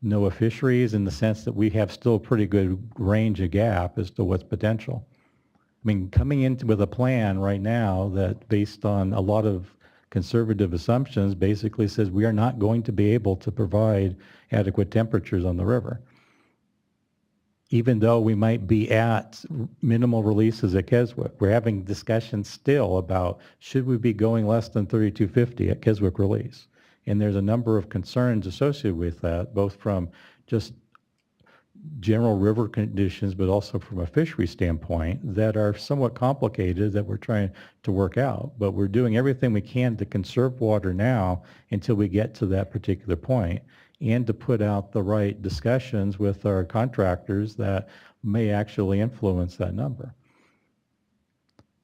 NOAA fisheries, in the sense that we have still a pretty good range of gap as to what's potential. I mean, coming into with a plan right now that based on a lot of conservative assumptions basically says we are not going to be able to provide adequate temperatures on the river. Even though we might be at minimal releases at Keswick, we're having discussions still about should we be going less than 3250 at Keswick release. And there's a number of concerns associated with that, both from just general river conditions, but also from a fishery standpoint that are somewhat complicated that we're trying to work out. But we're doing everything we can to conserve water now until we get to that particular point, and to put out the right discussions with our contractors that may actually influence that number.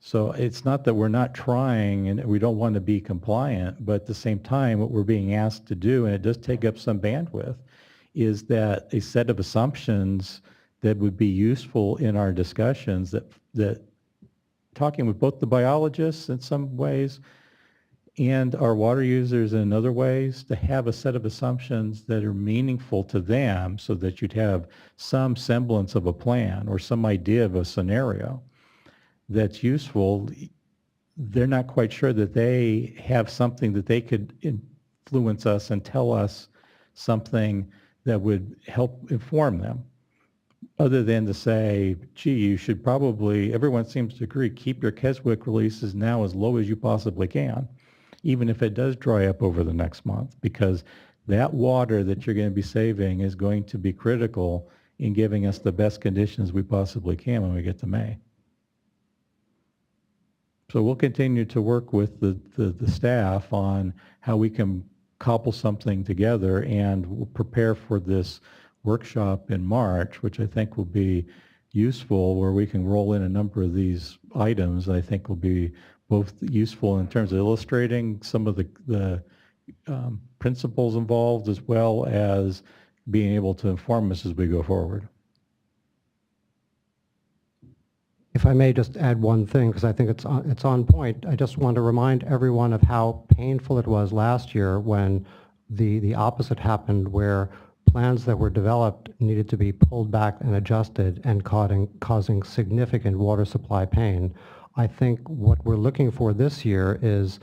So it's not that we're not trying and we don't want to be compliant, but at the same time, what we're being asked to do, and it does take up some bandwidth, is that a set of assumptions that would be useful in our discussions, that talking with both the biologists in some ways and our water users in other ways, to have a set of assumptions that are meaningful to them so that you'd have some semblance of a plan or some idea of a scenario that's useful. They're not quite sure that they have something that they could influence us and tell us something that would help inform them, other than to say, gee, you should probably, everyone seems to agree, keep your Keswick releases now as low as you possibly can, even if it does dry up over the next month, because that water that you're going to be saving is going to be critical in giving us the best conditions we possibly can when we get to May. So we'll continue to work with the staff on how we can cobble something together, and we'll prepare for this workshop in March, which I think will be useful, where we can roll in a number of these items I think will be both useful in terms of illustrating some of the principles involved, as well as being able to inform us as we go forward. If I may just add one thing, because I think it's on point. I just want to remind everyone of how painful it was last year when the opposite happened, where plans that were developed needed to be pulled back and adjusted and causing significant water supply pain. I think what we're looking for this year is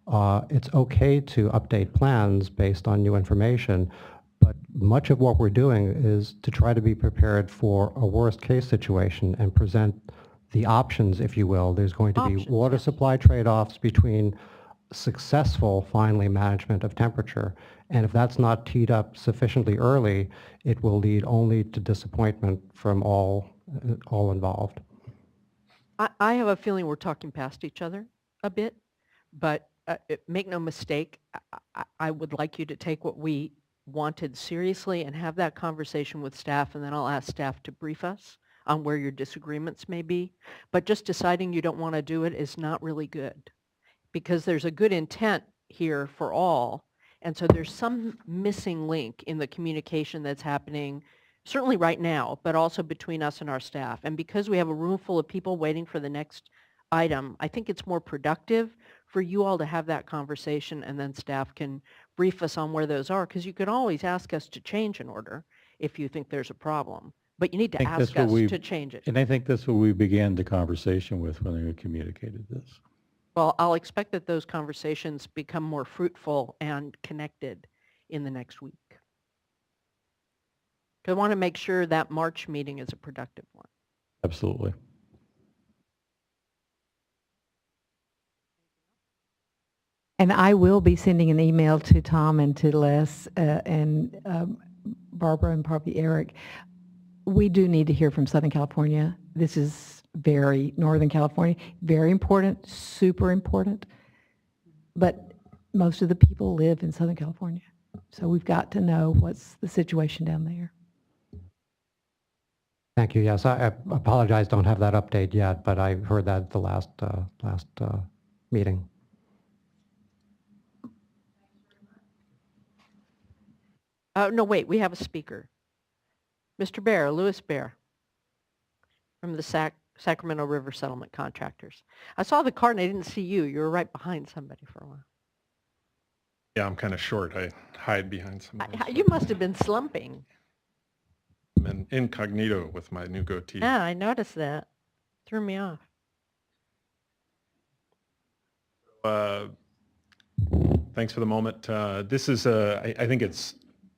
it's okay to update plans based on new information, but much of what we're doing is to try to be prepared for a worst case situation and present the options, if you will. There's going to be water supply trade-offs between successful, finally, management of temperature. And if that's not teed up sufficiently early, it will lead only to disappointment from all involved. I have a feeling we're talking past each other a bit, but make no mistake, I would like you to take what we wanted seriously and have that conversation with staff, and then I'll ask staff to brief us on where your disagreements may be. But just deciding you don't want to do it is not really good, because there's a good intent here for all, And so there's some missing link in the communication that's happening, certainly right now, but also between us and our staff. And because we have a room full of people waiting for the next item, I think it's more productive for you all to have that conversation, and then staff can brief us on where those are, because you can always ask us to change an order if you think there's a problem. But you need to ask us to change it. And I think that's what we began the conversation with when we communicated this. Well, I'll expect that those conversations become more fruitful and connected in the next week. I want to make sure that March meeting is a productive one. Absolutely. And I will be sending an email to Tom and to Les and Barbara and probably Eric. We do need to hear from Southern California. This is very Northern California, very important, super important. But most of the people live in Southern California. So we've got to know what's the situation down there. Thank you. Yes, I apologize, don't have that update yet, but I heard that at the last meeting. No, wait, we have a speaker. Mr. Bear, Louis Bear, from the Sacramento River Settlement Contractors. I saw the card and I didn't see you. You were right behind somebody for a while. Yeah, I'm kind of short. I hide behind somebody. You must have been slumping. I'm in incognito with my new goatee. Yeah, I noticed that. Threw me off. Thanks for the moment. This is, I think it's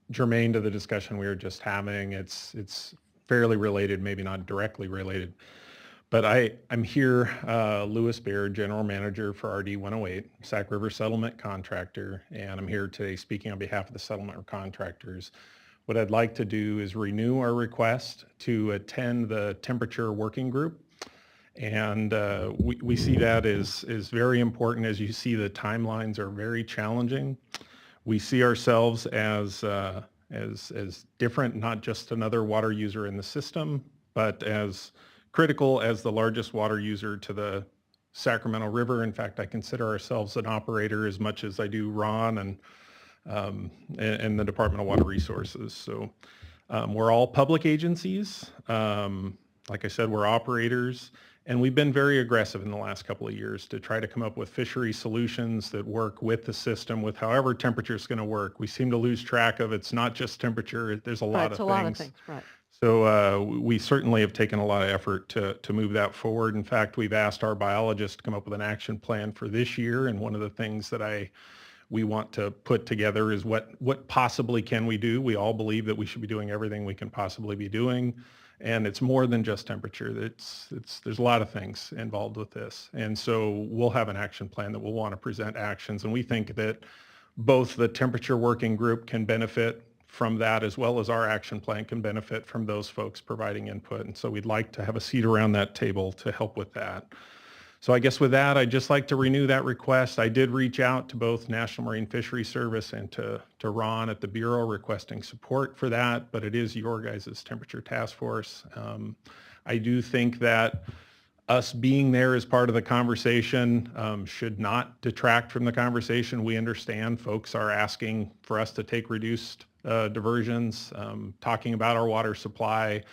germane to the discussion we were just having. It's fairly related, maybe not directly related. But I'm here, Louis Bear, General Manager for RD 108, Sac River Settlement Contractor, and I'm here today speaking on behalf of the settlement contractors. What I'd like to do is renew our request to attend the temperature working group. And we see that as very important. As you see, the timelines are very challenging. We see ourselves as different, not just another water user in the system, but as critical as the largest water user to the Sacramento River. In fact, I consider ourselves an operator as much as I do Ron and the Department of Water Resources. So we're all public agencies. Like I said, we're operators. And we've been very aggressive in the last couple of years to try to come up with fishery solutions that work with the system, with however temperature is going to work. We seem to lose track of it's not just temperature. There's a lot of things. Right. So we certainly have taken a lot of effort to move that forward. In fact, we've asked our biologists to come up with an action plan for this year. And one of the things that we want to put together is what possibly can we do? We all believe that we should be doing everything we can possibly be doing. And it's more than just temperature. There's a lot of things involved with this. And so we'll have an action plan that we'll want to present actions. And we think that both the temperature working group can benefit from that, as well as our action plan can benefit from those folks providing input. And so we'd like to have a seat around that table to help with that. So I guess with that, I'd just like to renew that request. I did reach out to both National Marine Fisheries Service and to Ron at the Bureau requesting support for that, but it is your guys' temperature task force. I do think that us being there as part of the conversation should not detract from the conversation. We understand folks are asking for us to take reduced diversions, talking about our water supply.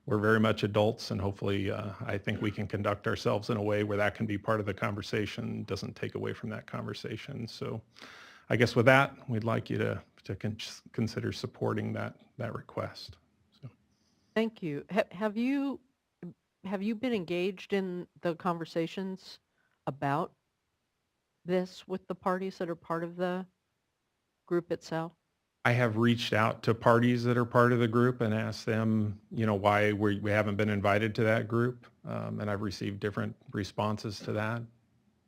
We're very much adults, and hopefully I think we can conduct ourselves in a way where that can be part of the conversation, doesn't take away from that conversation. So I guess with that, we'd like you to consider supporting that request. So. Thank you. Have you been engaged in the conversations about this with the parties that are part of the group itself? I have reached out to parties that are part of the group and asked them, why we haven't been invited to that group, and I've received different responses to that.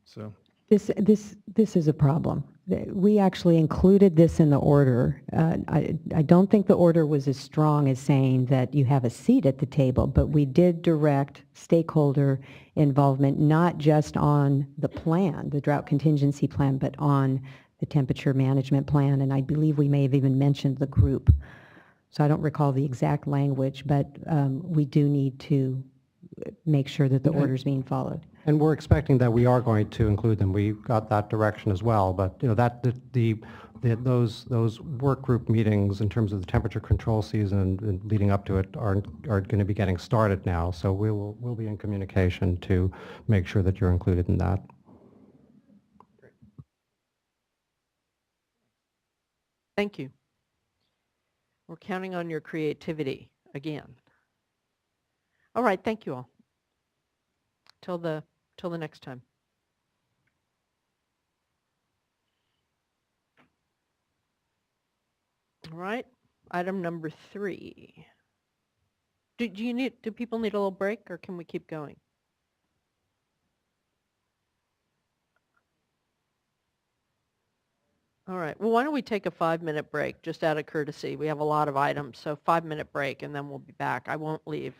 So this is a problem. We actually included this in the order. I don't think the order was as strong as saying that you have a seat at the table, but we did direct stakeholder involvement, not just on the plan, the drought contingency plan, but on the temperature management plan, and I believe we may have even mentioned the group. So I don't recall the exact language, but we do need to make sure that the order is being followed. And we're expecting that we are going to include them. We got that direction as well, but those work group meetings in terms of the temperature control season and leading up to it are going to be getting started now. So we'll be in communication to make sure that you're included in that. Thank you. We're counting on your creativity again. All right, thank you all. Till the next time. All right, item number 3. Do people need a little break, or can we keep going? All right, well, why don't we take a 5-minute break, just out of courtesy. We have a lot of items, so 5-minute break, and then we'll be back. I won't leave.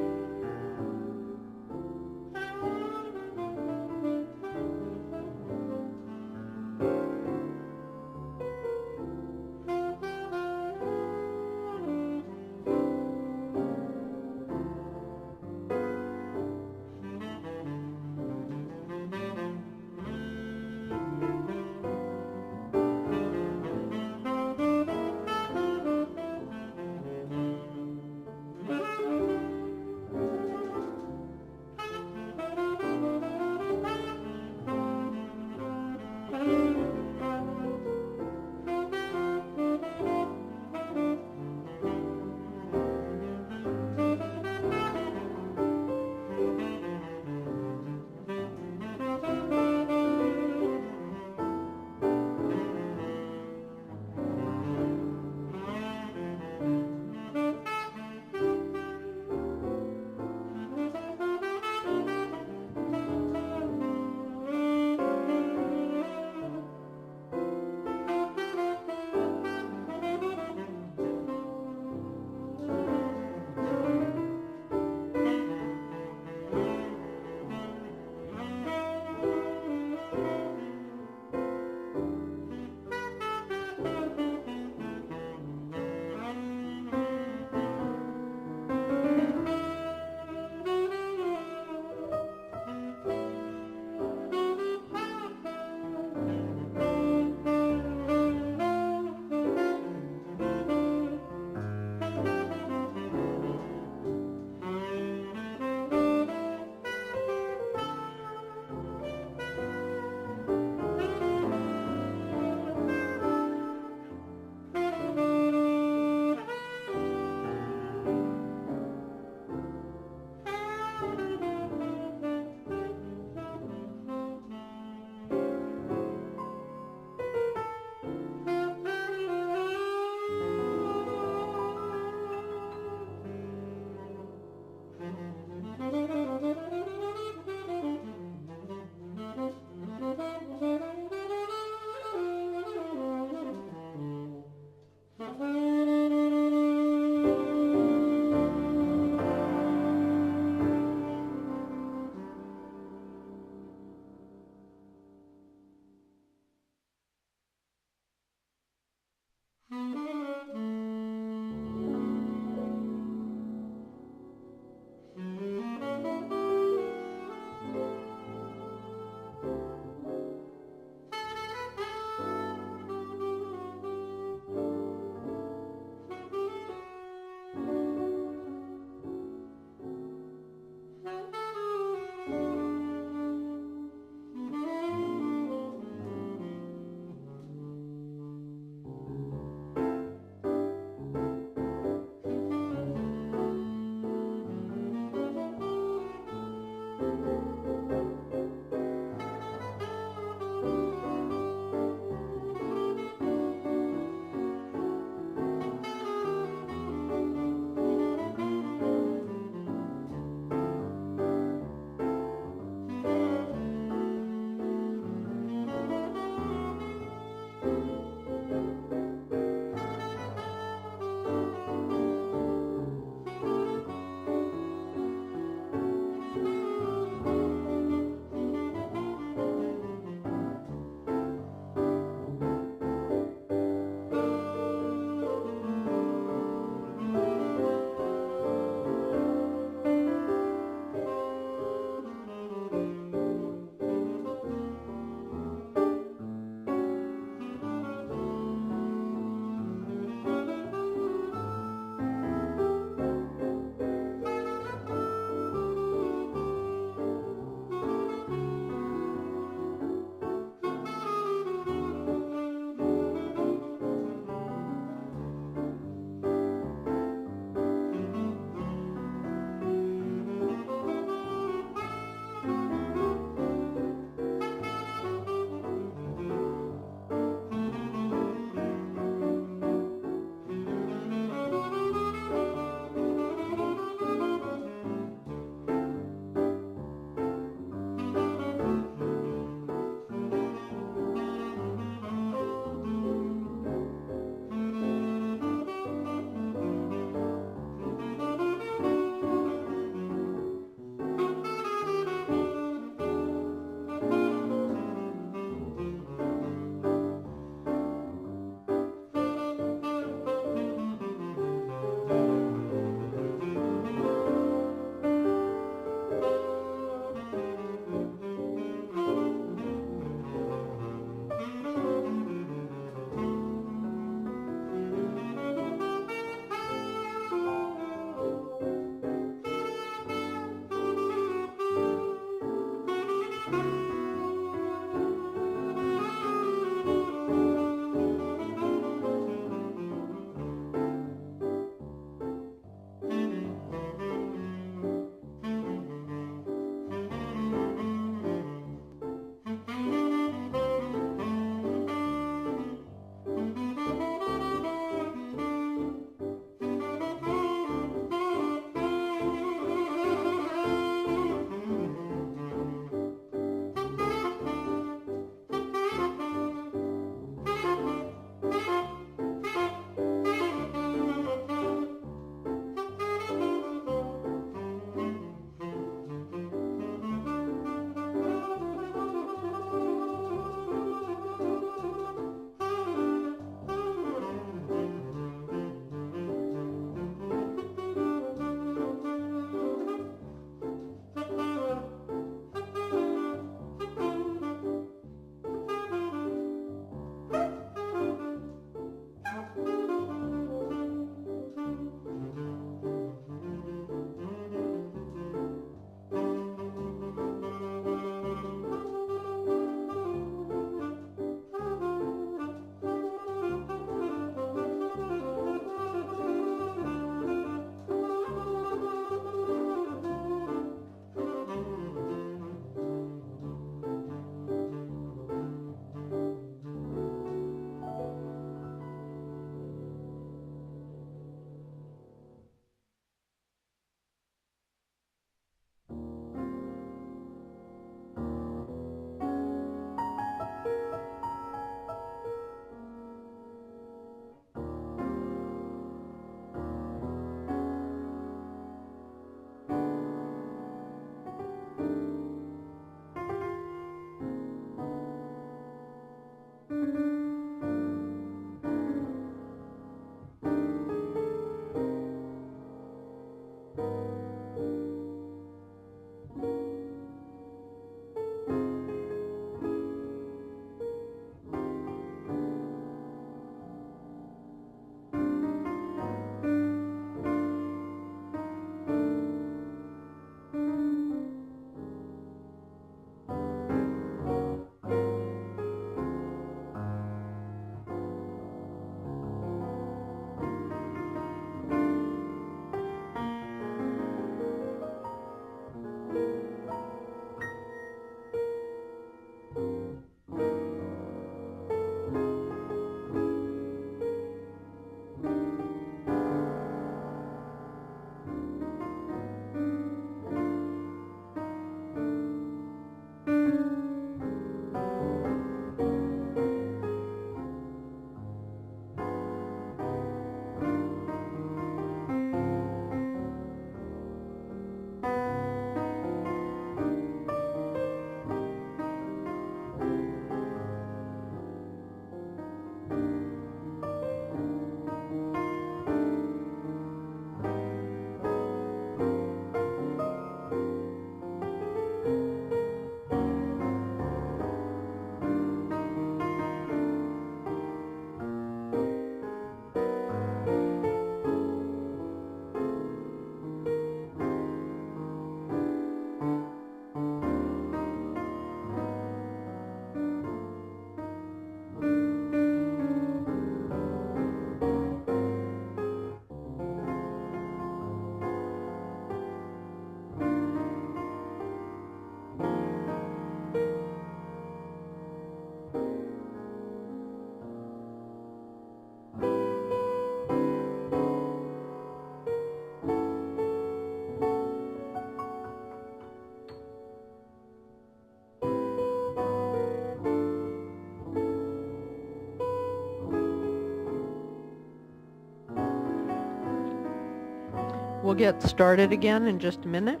We'll get started again in just a minute.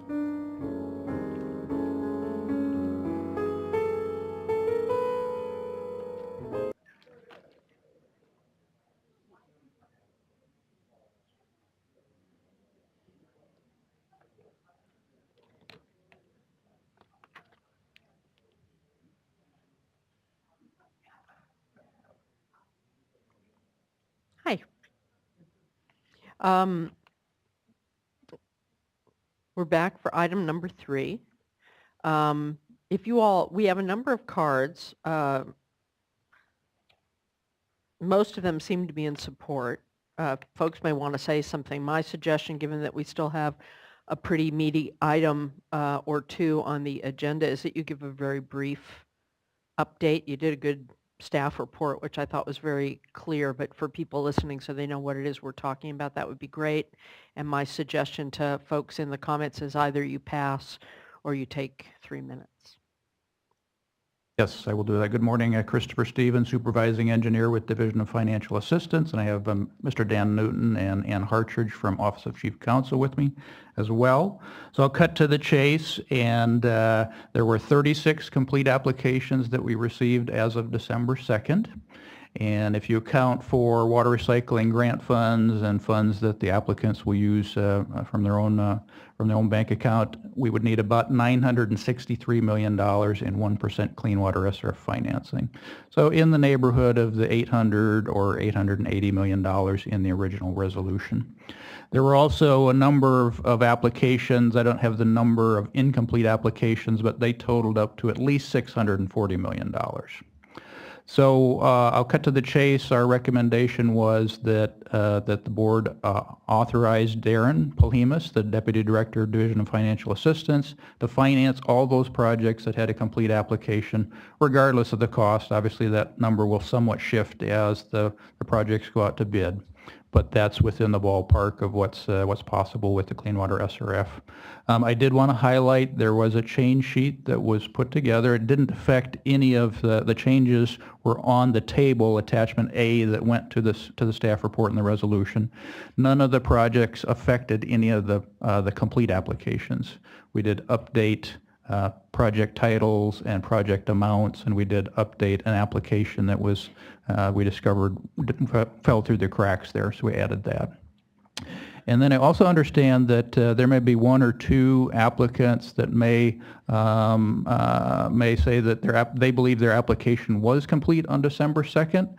Hi. We're back for item number 3. We have a number of cards. Most of them seem to be in support. Folks may want to say something. My suggestion, given that we still have a pretty meaty item or two on the agenda, is that you give a very brief update. You did a good staff report, which I thought was very clear, but for people listening so they know what it is we're talking about, that would be great. And my suggestion to folks in the comments is either you pass or you take 3 minutes. Yes, I will do that. Good morning, Christopher Stevens, Supervising Engineer with Division of Financial Assistance, and I have Mr. Dan Newton and Ann Hartridge from Office of Chief Counsel with me as well. So I'll cut to the chase, and there were 36 complete applications that we received as of December 2nd. And if you account for water recycling grant funds and funds that the applicants will use from their own bank account, we would need about $963 million in 1% clean water SRF financing. So in the neighborhood of the $800 or $880 million in the original resolution. There were also a number of applications. I don't have the number of incomplete applications, but they totaled up to at least $640 million. So I'll cut to the chase. Our recommendation was that the board authorized Darren Polhemus, the Deputy Director of Division of Financial Assistance, to finance all those projects that had a complete application, regardless of the cost. Obviously, that number will somewhat shift as the projects go out to bid, but that's within the ballpark of what's possible with the Clean Water SRF. I did want to highlight there was a change sheet that was put together. It didn't affect any of the changes were on the table, attachment A, that went to the staff report and the resolution. None of the projects affected any of the complete applications. We did update project titles and project amounts, and we did update an application that was we discovered fell through the cracks there, so we added that. And then I also understand that there may be 1 or 2 applicants that may say that they believe their application was complete on December 2nd.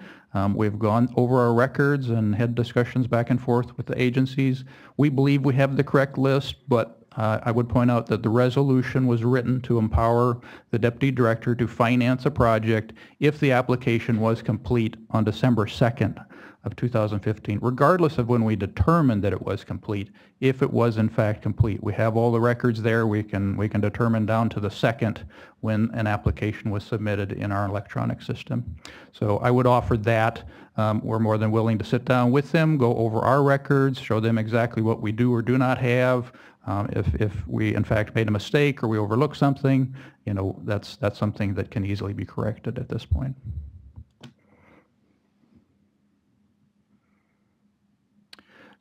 We've gone over our records and had discussions back and forth with the agencies. We believe we have the correct list, but I would point out that the resolution was written to empower the Deputy Director to finance a project if the application was complete on December 2nd of 2015, regardless of when we determined that it was complete. If it was in fact complete, we have all the records there. We can determine down to the second when an application was submitted in our electronic system. So I would offer that. We're more than willing to sit down with them, go over our records, show them exactly what we do or do not have. If we in fact made a mistake or we overlooked something, that's something that can easily be corrected at this point.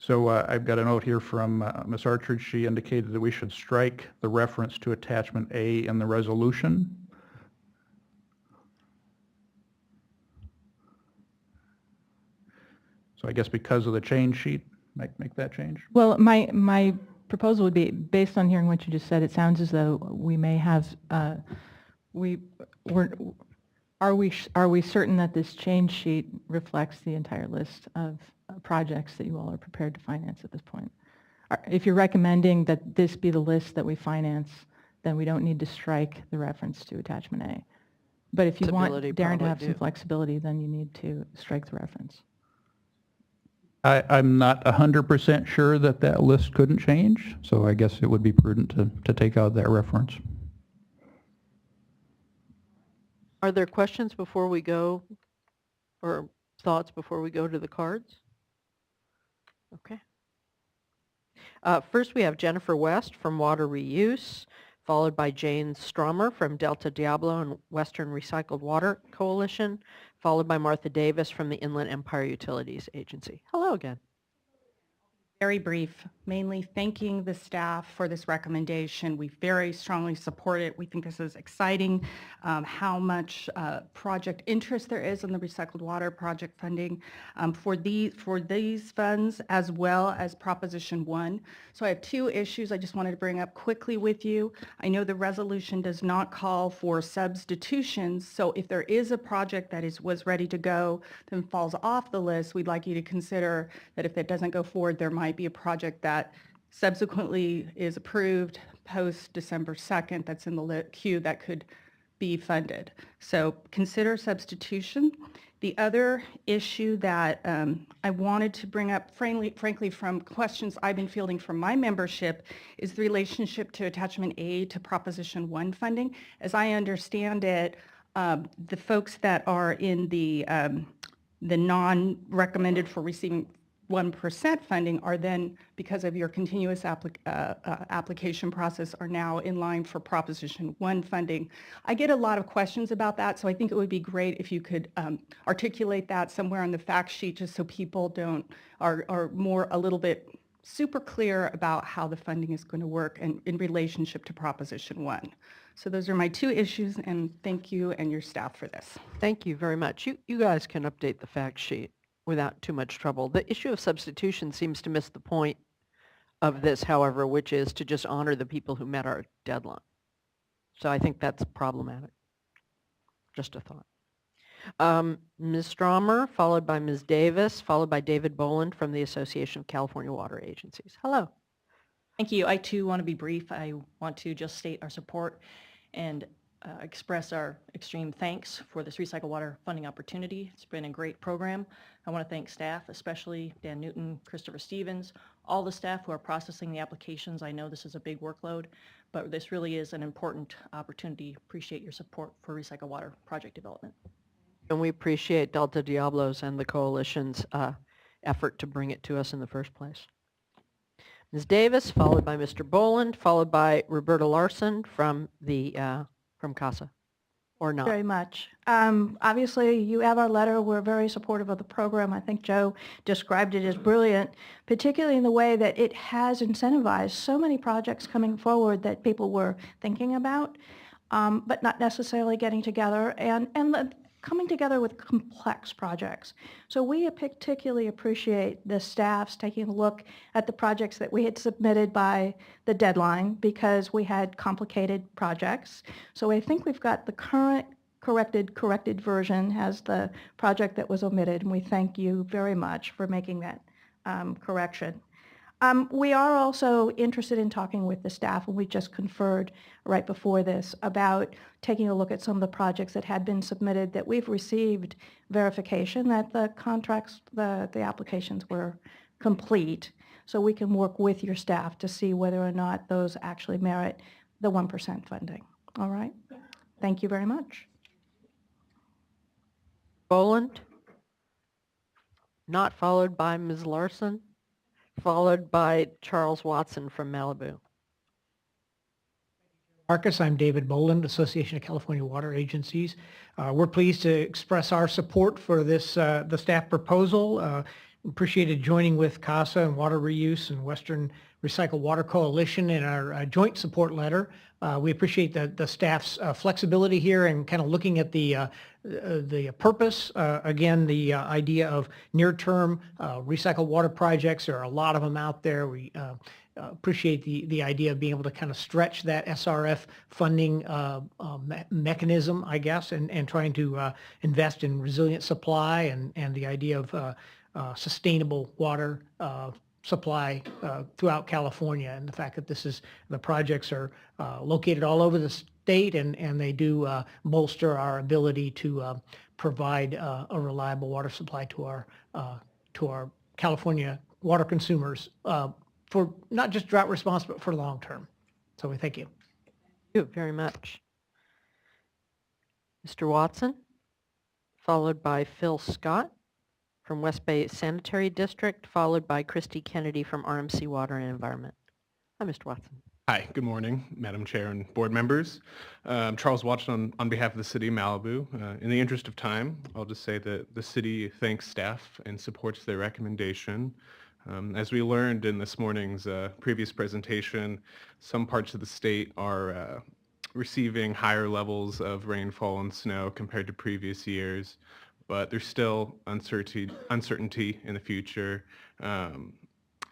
So I've got a note here from Ms. Archer. She indicated that we should strike the reference to attachment A in the resolution. So I guess because of the change sheet, make that change? Well, my proposal would be, based on hearing what you just said, it sounds as though we may have, are we certain that this change sheet reflects the entire list of projects that you all are prepared to finance at this point? If you're recommending that this be the list that we finance, then we don't need to strike the reference to attachment A. But if you want Darren to have some flexibility, then you need to strike the reference. I'm not 100% sure that list couldn't change, so I guess it would be prudent to take out that reference. Are there questions before we go, or thoughts before we go to the cards? Okay. First we have Jennifer West from Water Reuse, followed by Jane Stromer from Delta Diablo and Western Recycled Water Coalition, followed by Martha Davis from the Inland Empire Utilities Agency. Hello again. Very brief, mainly thanking the staff for this recommendation. We very strongly support it. We think this is exciting, how much project interest there is in the recycled water project funding for these funds, as well as Proposition 1. So I have two issues I just wanted to bring up quickly with you. I know the resolution does not call for substitutions, so if there is a project that was ready to go, then falls off the list, we'd like you to consider that if it doesn't go forward, there might be a project that subsequently is approved post December 2nd that's in the queue that could be funded. So consider substitution. The other issue that I wanted to bring up, frankly, from questions I've been fielding from my membership, is the relationship to Attachment A to Proposition 1 funding. As I understand it, the folks that are in the non-recommended for receiving 1% funding are then, because of your continuous application process, are now in line for Proposition 1 funding. I get a lot of questions about that, so I think it would be great if you could articulate that somewhere on the fact sheet, just so people are more a little bit super clear about how the funding is going to work and in relationship to Proposition 1. So those are my two issues, and thank you and your staff for this. Thank you very much. You guys can update the fact sheet without too much trouble. The issue of substitution seems to miss the point of this, however, which is to just honor the people who met our deadline. So I think that's problematic. Just a thought. Ms. Stromer, followed by Ms. Davis, followed by David Boland from the Association of California Water Agencies. Hello. Thank you. I too want to be brief. I want to just state our support and express our extreme thanks for this recycled water funding opportunity. It's been a great program. I want to thank staff, especially Dan Newton, Christopher Stevens, all the staff who are processing the applications. I know this is a big workload, but this really is an important opportunity. Appreciate your support for recycled water project development. And we appreciate Delta Diablos and the coalition's effort to bring it to us in the first place. Ms. Davis, followed by Mr. Boland, followed by Roberta Larson from CASA, or not. Very much. Obviously, you have our letter. We're very supportive of the program. I think Joe described it as brilliant, particularly in the way that it has incentivized so many projects coming forward that people were thinking about, but not necessarily getting together, and coming together with complex projects. So we particularly appreciate the staff's taking a look at the projects that we had submitted by the deadline, because we had complicated projects. So I think we've got the current corrected version has the project that was omitted, and we thank you very much for making that correction. We are also interested in talking with the staff, and we just conferred right before this about taking a look at some of the projects that had been submitted that we've received verification that the contracts, the applications were complete, so we can work with your staff to see whether or not those actually merit the 1% funding. All right? Thank you very much. Boland, not followed by Ms. Larson, followed by Charles Watson from Malibu. Marcus, I'm David Boland, Association of California Water Agencies. We're pleased to express our support for this, the staff proposal. Appreciated joining with CASA and Water Reuse and Western Recycled Water Coalition in our joint support letter. We appreciate the staff's flexibility here and kind of looking at the purpose. Again, the idea of near-term recycled water projects. There are a lot of them out there. We appreciate the idea of being able to kind of stretch that SRF funding mechanism, I guess, and trying to invest in resilient supply and the idea of sustainable water supply throughout California, and the fact that the projects are located all over the state, and they do bolster our ability to provide a reliable water supply to our California water consumers for not just drought response, but for long term. So we thank you. Thank you very much. Mr. Watson, followed by Phil Scott from West Bay Sanitary District, followed by Christy Kennedy from RMC Water and Environment. Hi, Mr. Watson. Hi, good morning, Madam Chair and board members. Charles Watson on behalf of the City of Malibu. In the interest of time, I'll just say that the city thanks staff and supports their recommendation. As we learned in this morning's previous presentation, some parts of the state are receiving higher levels of rainfall and snow compared to previous years, but there's still uncertainty in the future, and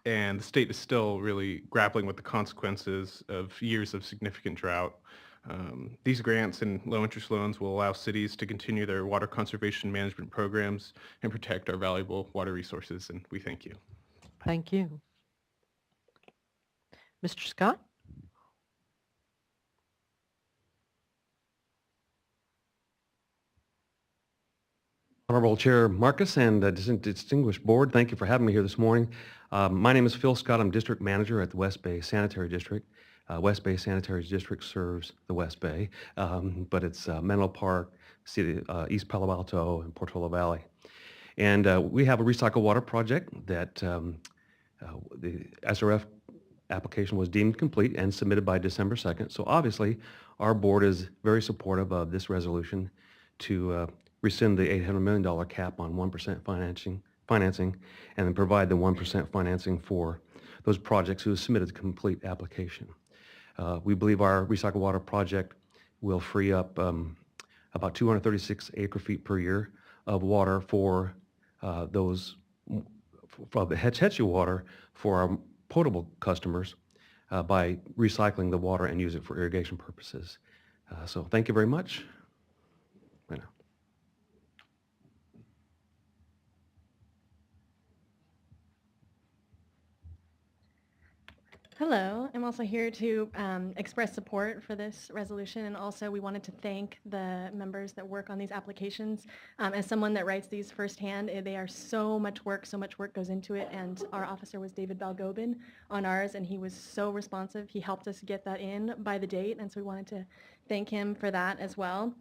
the state is still really grappling with the consequences of years of significant drought. These grants and low-interest loans will allow cities to continue their water conservation management programs and protect our valuable water resources, and we thank you. Thank you. Mr. Scott? Honorable Chair Marcus and distinguished board, thank you for having me here this morning. My name is Phil Scott. I'm District Manager at the West Bay Sanitary District. West Bay Sanitary District serves the West Bay, but it's Menlo Park, City, East Palo Alto, and Portola Valley. And we have a recycled water project that the SRF application was deemed complete and submitted by December 2nd. So obviously, our board is very supportive of this resolution to rescind the $800 million cap on 1% financing and then provide the 1% financing for those projects who have submitted the complete application. We believe our recycled water project will free up about 236 acre-feet per year of water for the Hetch Hetchy water for our potable customers by recycling the water and use it for irrigation purposes. So thank you very much. Bye now. Hello, I'm also here to express support for this resolution, and also we wanted to thank the members that work on these applications. As someone that writes these firsthand, they are so much work goes into it, and our officer was David Balgobin on ours, and he was so responsive. He helped us get that in by the date, and so we wanted to thank him for that as well.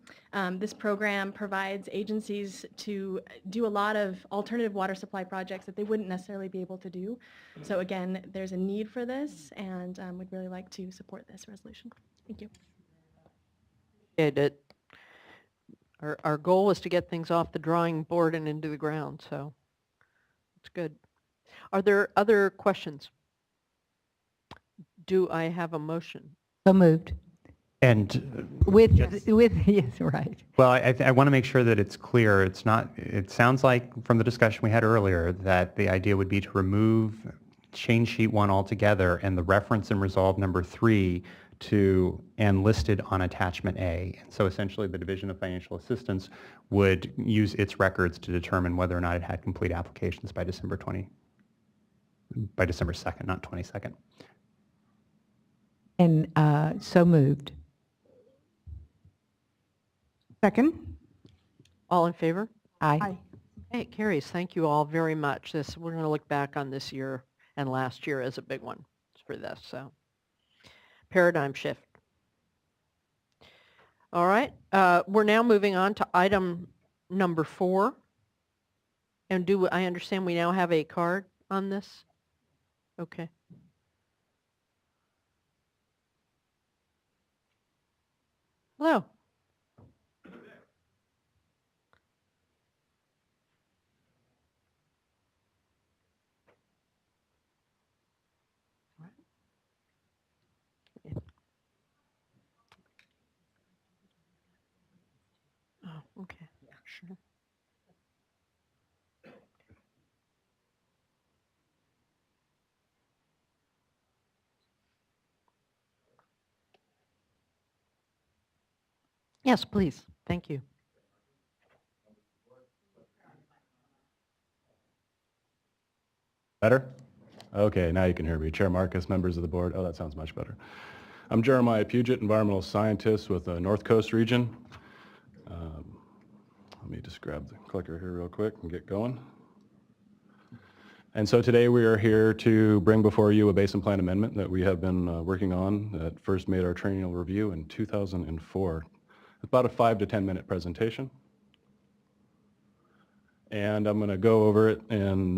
This program provides agencies to do a lot of alternative water supply projects that they wouldn't necessarily be able to do. So again, there's a need for this, and we'd really like to support this resolution. Thank you. Our goal was to get things off the drawing board and into the ground, so it's good. Are there other questions? Do I have a motion? So moved. And with, yes, right. well, I want to make sure that it's clear. It's not, it sounds like from the discussion we had earlier that the idea would be to remove change sheet 1 altogether and the reference in resolve number 3 to and listed on attachment A. And so essentially the Division of Financial Assistance would use its records to determine whether or not it had complete applications by December 2nd, not 22nd. And so moved. Second. All in favor? Aye. Aye. Hey, it carries. Thank you all very much. We're going to look back on this year and last year as a big one for this. So paradigm shift. All right. We're now moving on to item number 4. And do I understand we now have a card on this? Okay. Hello. Oh, okay. Yeah, sure. Yes, please. Thank you. Better? Okay, now you can hear me. Chair Marcus, members of the board. Oh, that sounds much better. I'm Jeremiah Puget, environmental scientist with the North Coast region. Let me just grab the clicker here real quick and get going. And so today we are here to bring before you a basin plan amendment that we have been working on that first made our triennial review in 2004. About a 5 to 10 minute presentation. And I'm going to go over it in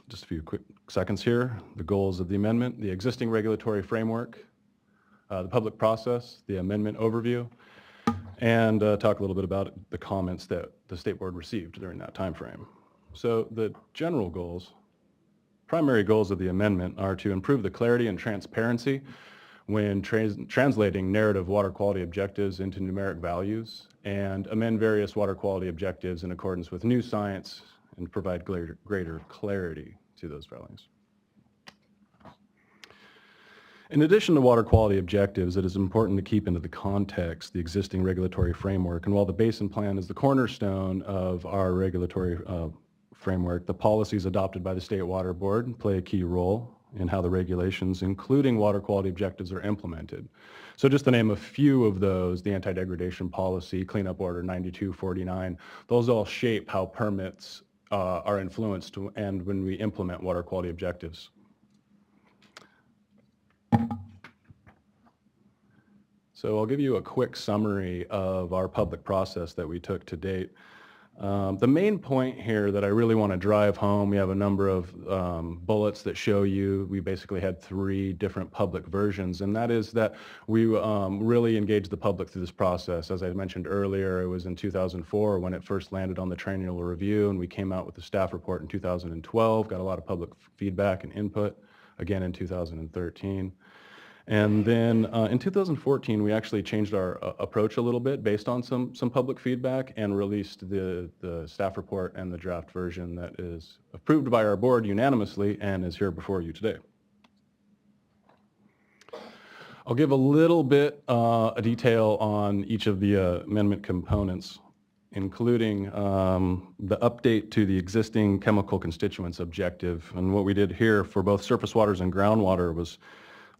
just a few quick seconds here. The goals of the amendment, the existing regulatory framework, the public process, the amendment overview, and talk a little bit about the comments that the State Board received during that time frame. So the general goals primary goals of the amendment are to improve the clarity and transparency when translating narrative water quality objectives into numeric values, and amend various water quality objectives in accordance with new science and provide greater clarity to those values. In addition to water quality objectives, it is important to keep into the context the existing regulatory framework. And while the Basin Plan is the cornerstone of our regulatory framework, the policies adopted by the State Water Board play a key role in how the regulations, including water quality objectives, are implemented. So just to name a few of those, the Anti-Degradation Policy, Cleanup Order 9249, those all shape how permits are influenced and when we implement water quality objectives. So I'll give you a quick summary of our public process that we took to date. The main point here that I really want to drive home, we have a number of bullets that show you, we basically had 3 different public versions, and that is that we really engaged the public through this process. As I mentioned earlier, it was in 2004 when it first landed on the triennial review, and we came out with the staff report in 2012, got a lot of public feedback and input, again in 2013. And then in 2014, we actually changed our approach a little bit based on some public feedback and released the staff report and the draft version that is approved by our board unanimously and is here before you today. I'll give a little bit of detail on each of the amendment components, including the update to the existing chemical constituents objective. And what we did here for both surface waters and groundwater was,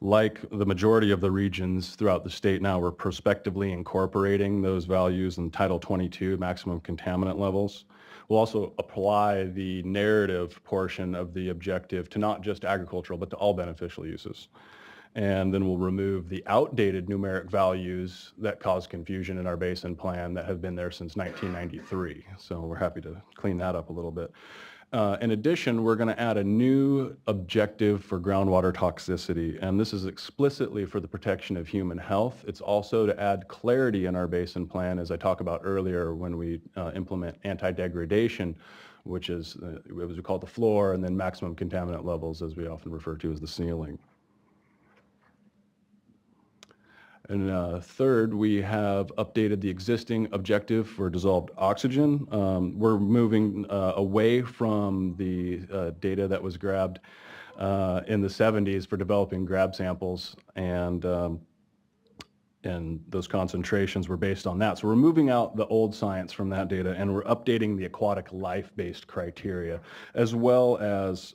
like the majority of the regions throughout the state now, we're prospectively incorporating those values in Title 22 maximum contaminant levels. We'll also apply the narrative portion of the objective to not just agricultural, but to all beneficial uses. And then we'll remove the outdated numeric values that cause confusion in our basin plan that have been there since 1993. So we're happy to clean that up a little bit. In addition, we're going to add a new objective for groundwater toxicity, and this is explicitly for the protection of human health. It's also to add clarity in our basin plan, as I talked about earlier, when we implement anti-degradation, which is what we call the floor, and then maximum contaminant levels, as we often refer to as the ceiling. And third, we have updated the existing objective for dissolved oxygen. We're moving away from the data that was grabbed in the 70s for developing grab samples, and those concentrations were based on that. So we're moving out the old science from that data, and we're updating the aquatic life-based criteria, as well as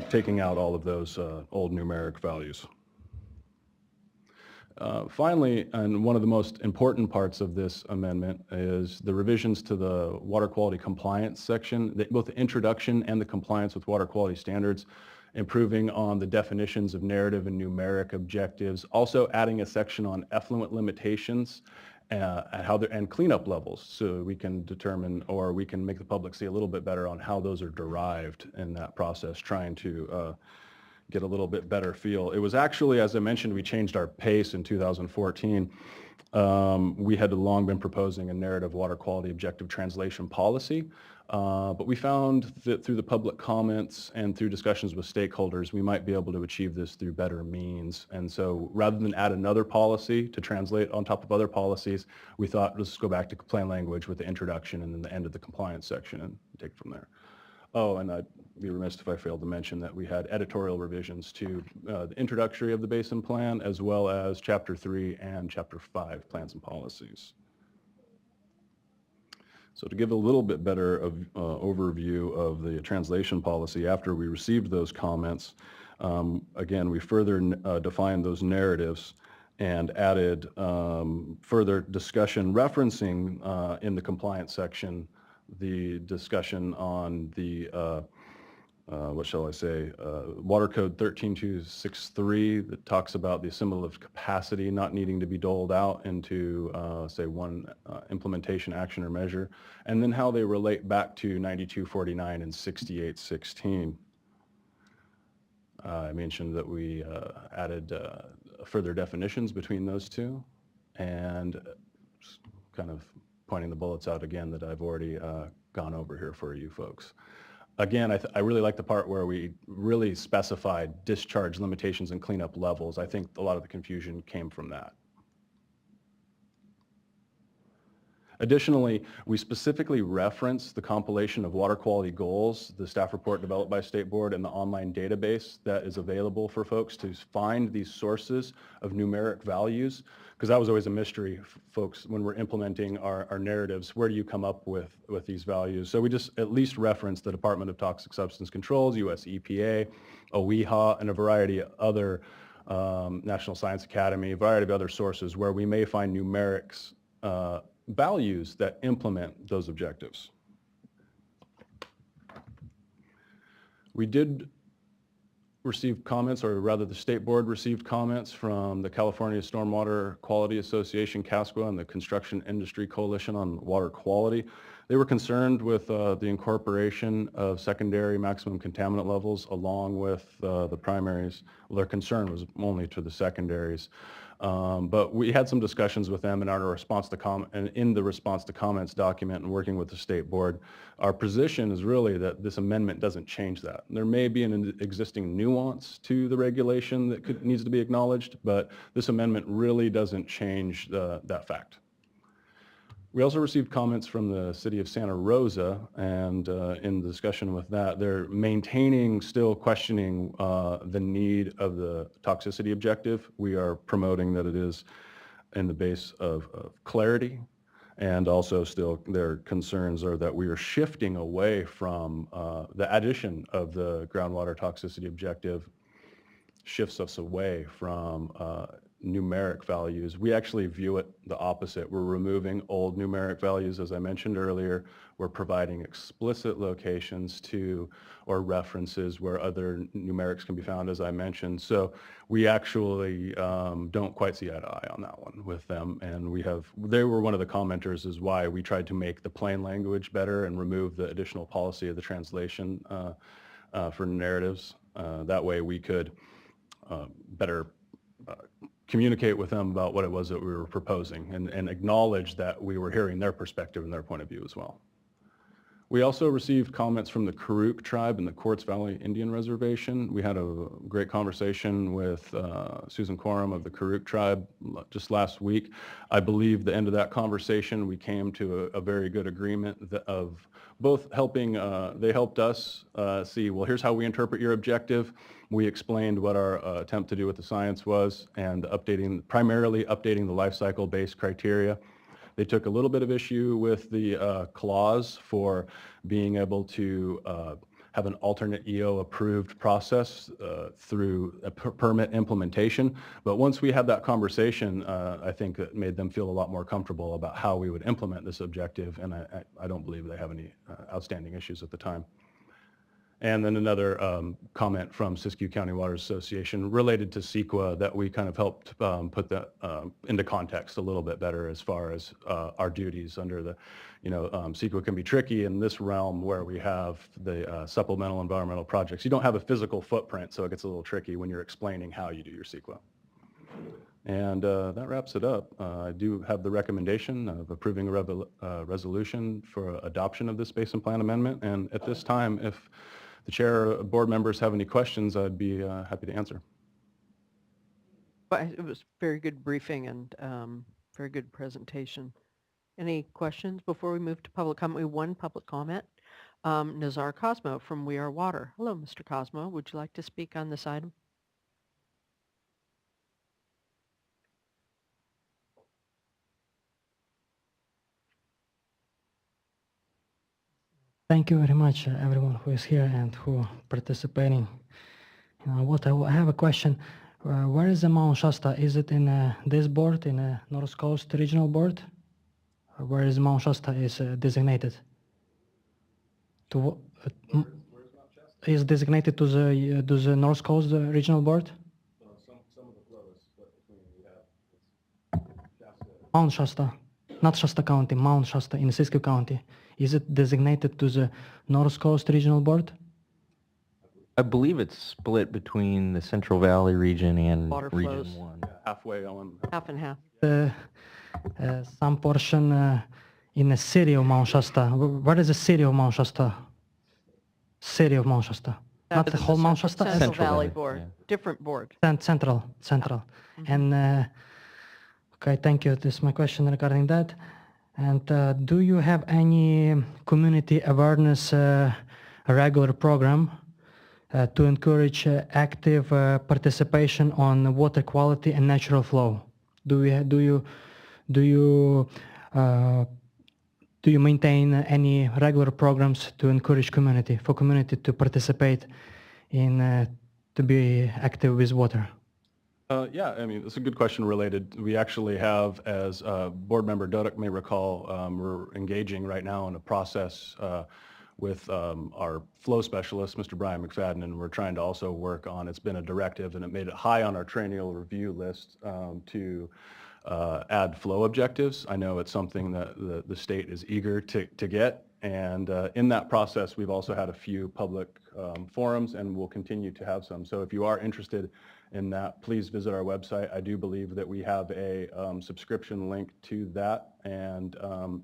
taking out all of those old numeric values. Finally, and one of the most important parts of this amendment is the revisions to the water quality compliance section, both the introduction and the compliance with water quality standards, improving on the definitions of narrative and numeric objectives, also adding a section on effluent limitations and cleanup levels, so we can determine, or we can make the public see a little bit better on how those are derived in that process, trying to get a little bit better feel. It was actually, as I mentioned, we changed our pace in 2014. We had long been proposing a narrative water quality objective translation policy, but we found that through the public comments and through discussions with stakeholders, we might be able to achieve this through better means. And so rather than add another policy to translate on top of other policies, we thought, let's go back to plain language with the introduction and then the end of the compliance section and take it from there. Oh, and I'd be remiss if I failed to mention that we had editorial revisions to the introductory of the Basin Plan, as well as Chapter 3 and Chapter 5, Plans and Policies. So to give a little bit better overview of the translation policy after we received those comments, again, we further defined those narratives and added further discussion referencing in the compliance section the discussion on the, what shall I say, Water Code 13263 that talks about the assimilative capacity not needing to be doled out into, say, one implementation action or measure, and then how they relate back to 9249 and 6816. I mentioned that we added further definitions between those two, and kind of pointing the bullets out again that I've already gone over here for you folks. Again, I really like the part where we really specified discharge limitations and cleanup levels. I think a lot of the confusion came from that. Additionally, we specifically reference the compilation of water quality goals, the staff report developed by State Board, and the online database that is available for folks to find these sources of numeric values, because that was always a mystery, folks, when we're implementing our narratives. Where do you come up with these values? So we just at least reference the Department of Toxic Substance Control's, US EPA, OEHA, and a variety of other National Science Academy, a variety of other sources where we may find numerics values that implement those objectives. We did receive comments, or rather the State Board received comments from the California Stormwater Quality Association, CASQA, and the Construction Industry Coalition on Water Quality. They were concerned with the incorporation of secondary maximum contaminant levels along with the primaries. Well, their concern was only to the secondaries. But we had some discussions with them in our response to in the response to comments document and working with the State Board. Our position is really that this amendment doesn't change that. There may be an existing nuance to the regulation that needs to be acknowledged, but this amendment really doesn't change that fact. We also received comments from the city of Santa Rosa, and in the discussion with that, they're still questioning the need of the toxicity objective. We are promoting that it is in the base of clarity, and also still their concerns are that we are shifting away from the addition of the groundwater toxicity objective shifts us away from numeric values. We actually view it the opposite. We're removing old numeric values, as I mentioned earlier. We're providing explicit locations to or references where other numerics can be found, as I mentioned. So we actually don't quite see eye to eye on that one with them. And they were one of the commenters is why we tried to make the plain language better and remove the additional policy of the translation for narratives. That way we could better communicate with them about what it was that we were proposing and acknowledge that we were hearing their perspective and their point of view as well. We also received comments from the Karuk tribe and the Quartz Valley Indian Reservation. We had a great conversation with Susan Coram of the Karuk tribe just last week. I believe the end of that conversation, we came to a very good agreement of both helping, they helped us see, well, here's how we interpret your objective. We explained what our attempt to do with the science was and primarily updating the life cycle-based criteria. They took a little bit of issue with the clause for being able to have an alternate EO approved process through a permit implementation. But once we had that conversation, I think it made them feel a lot more comfortable about how we would implement this objective. And I don't believe they have any outstanding issues at the time. And then another comment from Siskiyou County Water Association related to CEQA that we kind of helped put that into context a little bit better as far as our duties under the, CEQA can be tricky in this realm where we have the supplemental environmental projects. You don't have a physical footprint, so it gets a little tricky when you're explaining how you do your CEQA. And that wraps it up. I do have the recommendation of approving a resolution for adoption of this Space and Plan Amendment. And at this time, if the chair or board members have any questions, I'd be happy to answer. It was very good briefing and very good presentation. Any questions before we move to public comment? We have one public comment. Nazar Cosmo from We Are Water. Hello, Mr. Cosmo. Would you like to speak on this item? Thank you very much, everyone who is here and who participating. I have a question. Where is the Mount Shasta? Is it in this board, in North Coast Regional Board? Or where is Mount Shasta is designated? Is designated to the North Coast Regional Board? Some of the flow is split between, we have Shasta. Mount Shasta, not Shasta County, Mount Shasta in Siskiyou County. Is it designated to the North Coast Regional Board? I believe it's split between the Central Valley region and Water Region flows. 1. Halfway on. Half and half. Some portion in the city of Mount Shasta. What is the city of Mount Shasta? City of Mount Shasta, not That the is whole Mount Central Shasta. Central Valley Valley, Board, yeah. different board. Central. And okay, thank you. This is my question regarding that. And do you have any community awareness regular program to encourage active participation on water quality and natural flow? Do you maintain any regular programs to encourage community to participate in to be active with water? Yeah, I mean, it's a good question related. We actually have, as Board Member Dudek may recall, we're engaging right now in a process with our flow specialist, Mr. Brian McFadden, and we're trying to also work on, it's been a directive and it made it high on our triennial review list to add flow objectives. I know it's something that the state is eager to get, and in that process, we've also had a few public forums and we'll continue to have some. So if you are interested in that, please visit our website. I do believe that we have a subscription link to that, and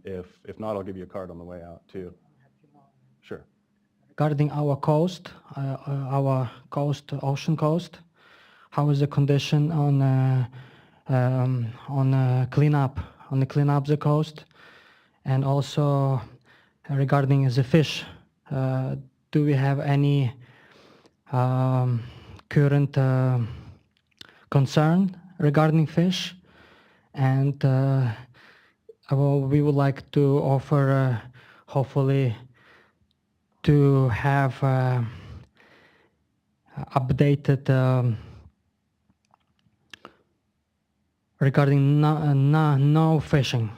if not, I'll give you a card on the way out too. Sure. Regarding our coast, ocean coast, how is the condition on cleanup, the coast, and also regarding the fish, do we have any current concern regarding fish? And we would like to offer, hopefully, to have updated regarding no fishing,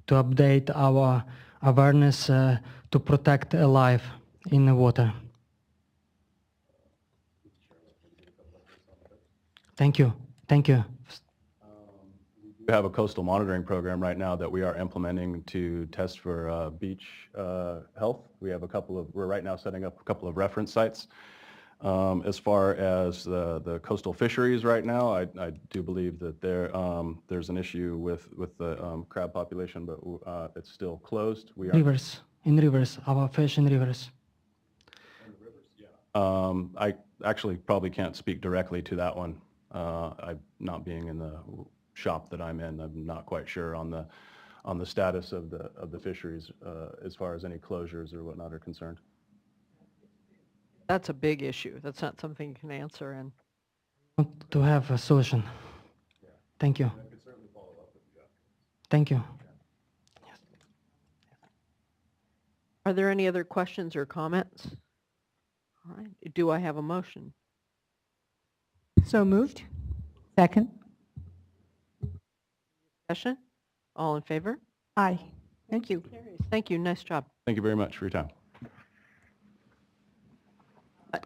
to update our awareness to protect life in the water. Thank you. We have a coastal monitoring program right now that we are implementing to test for beach health. We're right now setting up a couple of reference sites. As far as the coastal fisheries right now, I do believe that there's an issue with the crab population, but it's still closed. In rivers, our fish in rivers. I actually probably can't speak directly to that one. I not being in the shop that I'm in, I'm not quite sure on the status of the fisheries as far as any closures or whatnot are concerned. That's a big issue. That's not something you can answer. And To have a solution. Thank you. Thank you. are there any other questions or comments? All right. Do I have a motion? So moved. Second? Discussion? All in favor? Aye. Thank you. Thank you. Nice job. Thank you very much for your time.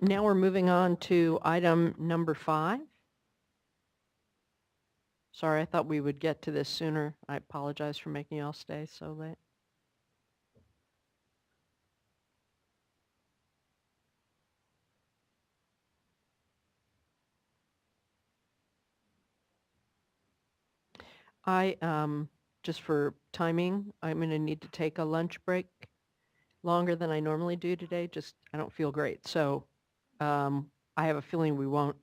Now we're moving on to item number 5. Sorry, I thought we would get to this sooner. I apologize for making you all stay so late. Just for timing, I'm going to need to take a lunch break longer than I normally do today. I don't feel great. So I have a feeling we won't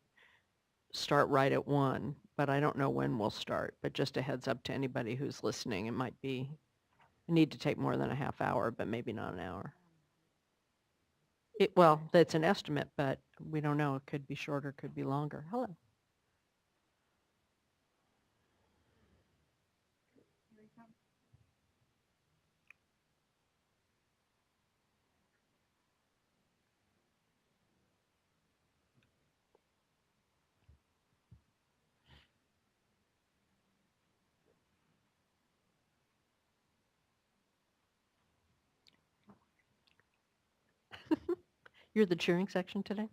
start right at 1, but I don't know when we'll start. But just a heads up to anybody who's listening, it might be, I need to take more than a half hour, but maybe not an hour. Well, that's an estimate, but we don't know. It could be shorter, could be longer. Hello. You're the cheering section today?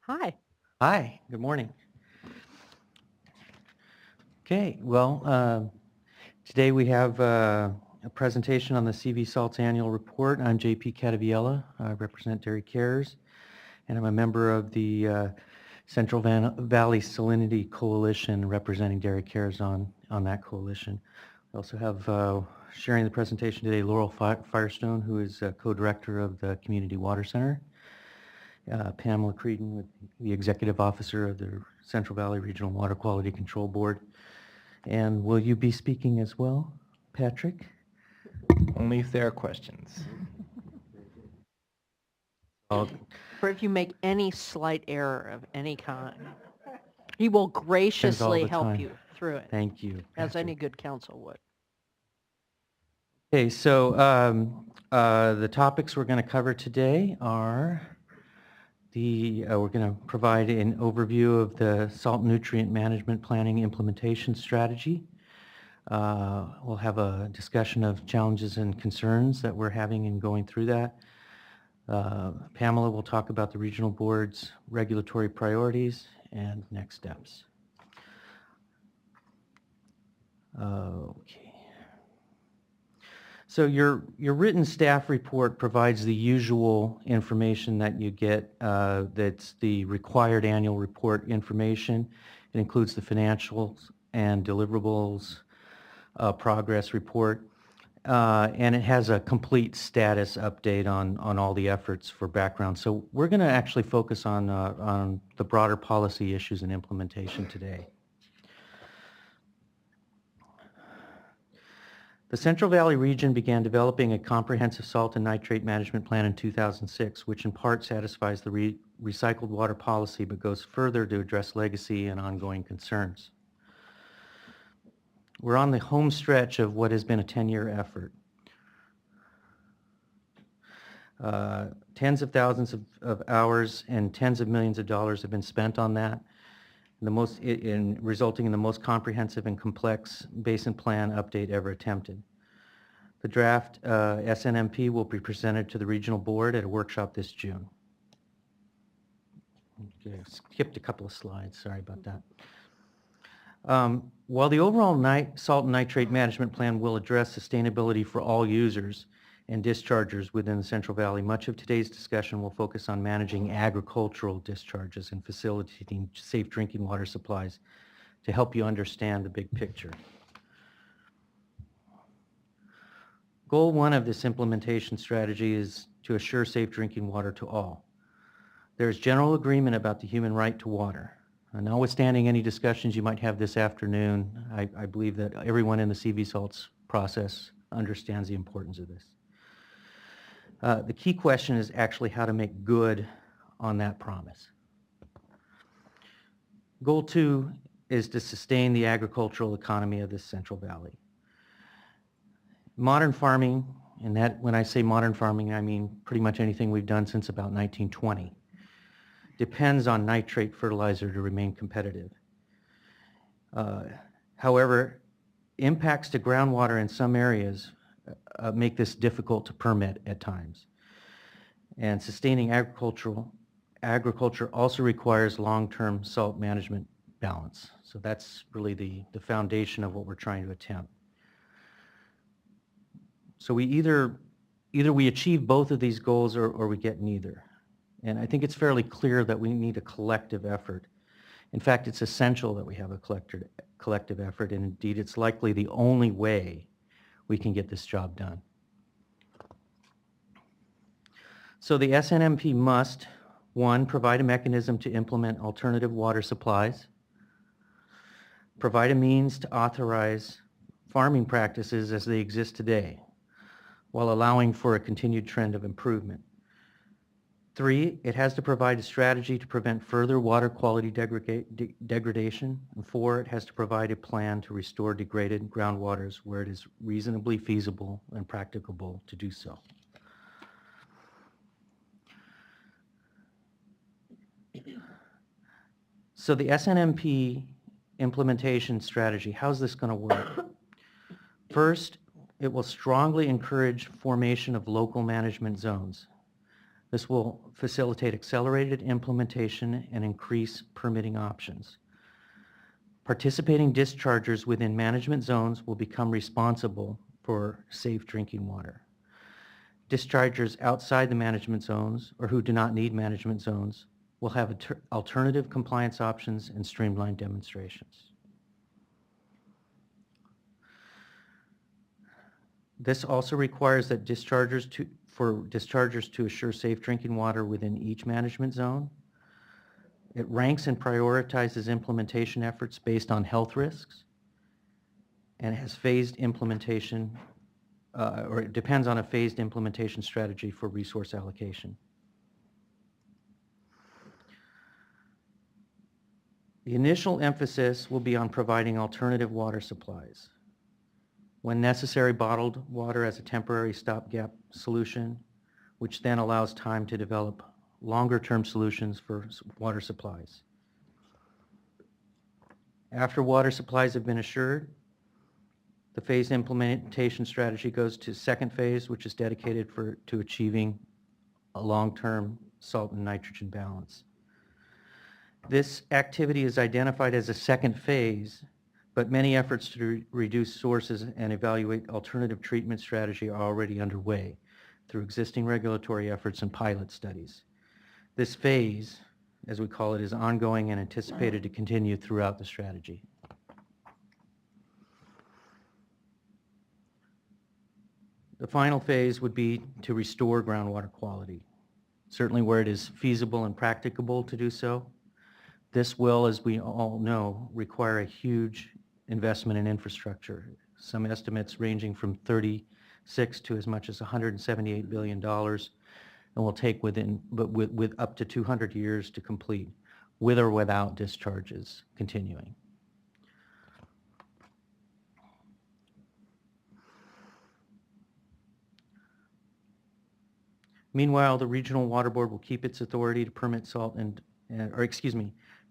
Hi. Hi, good morning. Okay, well, today we have a presentation on the CV Salts Annual Report. I'm JP Cataviella. I represent Dairy Cares, and I'm a member of the Central Valley Salinity Coalition representing Dairy Cares on that coalition. I also have sharing the presentation today Laurel Firestone, who is co-director of the Community Water Center. Pamela Creedon, with the executive officer of the Central Valley Regional Water Quality Control Board. And will you be speaking as well, Patrick? Only if there are questions. Oh, Or if you make any slight error of any kind, he will graciously the help time. you through it, Thank you, as any Patrick. good counsel would. Okay, so the topics we're going to cover today are we're going to provide an overview of the salt nutrient management planning implementation strategy. We'll have a discussion of challenges and concerns that we're having in going through that. Pamela will talk about the regional board's regulatory priorities and next steps. Okay. So your written staff report provides the usual information that you get. That's the required annual report information. It includes the financials and deliverables progress report. And it has a complete status update on all the efforts for background. So we're going to actually focus on the broader policy issues and implementation today. The Central Valley region began developing a comprehensive salt and nitrate management plan in 2006, which in part satisfies the recycled water policy but goes further to address legacy and ongoing concerns. We're on the home stretch of what has been a 10-year effort. Tens of thousands of hours and tens of millions of dollars have been spent on that, resulting in the most comprehensive and complex basin plan update ever attempted. The draft SNMP will be presented to the regional board at a workshop this June. Okay, I skipped a couple of slides, sorry about that. While the overall salt and nitrate management plan will address sustainability for all users and dischargers within the Central Valley, much of today's discussion will focus on managing agricultural discharges and facilitating safe drinking water supplies to help you understand the big picture. Goal 1 of this implementation strategy is to assure safe drinking water to all. There is general agreement about the human right to water. Notwithstanding any discussions you might have this afternoon, I believe that everyone in the CV salts process understands the importance of this. The key question is actually how to make good on that promise. Goal 2 is to sustain the agricultural economy of this Central Valley. Modern farming, and that when I say modern farming, I mean pretty much anything we've done since about 1920, depends on nitrate fertilizer to remain competitive. However, impacts to groundwater in some areas make this difficult to permit at times. And sustaining agriculture also requires long-term salt management balance. So that's really the foundation of what we're trying to attempt. So we either we achieve both of these goals or we get neither. And I think it's fairly clear that we need a collective effort. In fact, it's essential that we have a collective effort, and indeed it's likely the only way we can get this job done. So the SNMP must, 1, provide a mechanism to implement alternative water supplies, provide a means to authorize farming practices as they exist today, while allowing for a continued trend of improvement. 3, it has to provide a strategy to prevent further water quality degradation. And 4, it has to provide a plan to restore degraded groundwaters where it is reasonably feasible and practicable to do so. So the SNMP implementation strategy, how's this going to work? First, it will strongly encourage formation of local management zones. This will facilitate accelerated implementation and increase permitting options. Participating dischargers within management zones will become responsible for safe drinking water. Dischargers outside the management zones or who do not need management zones will have alternative compliance options and streamlined demonstrations. This also requires that for dischargers to assure safe drinking water within each management zone. It ranks and prioritizes implementation efforts based on health risks and has phased implementation, or it depends on a phased implementation strategy for resource allocation. The initial emphasis will be on providing alternative water supplies. When necessary, bottled water as a temporary stopgap solution, which then allows time to develop longer-term solutions for water supplies. After water supplies have been assured, the phased implementation strategy goes to second phase, which is dedicated to achieving a long-term salt and nitrogen balance. This activity is identified as a second phase, but many efforts to reduce sources and evaluate alternative treatment strategy are already underway through existing regulatory efforts and pilot studies. This phase, as we call it, is ongoing and anticipated to continue throughout the strategy. The final phase would be to restore groundwater quality, certainly where it is feasible and practicable to do so. This will, as we all know, require a huge investment in infrastructure, some estimates ranging from 36 to as much as $178 billion, and will take with up to 200 years to complete, with or without discharges continuing. Meanwhile, the Regional Water Board will keep its authority to permit salt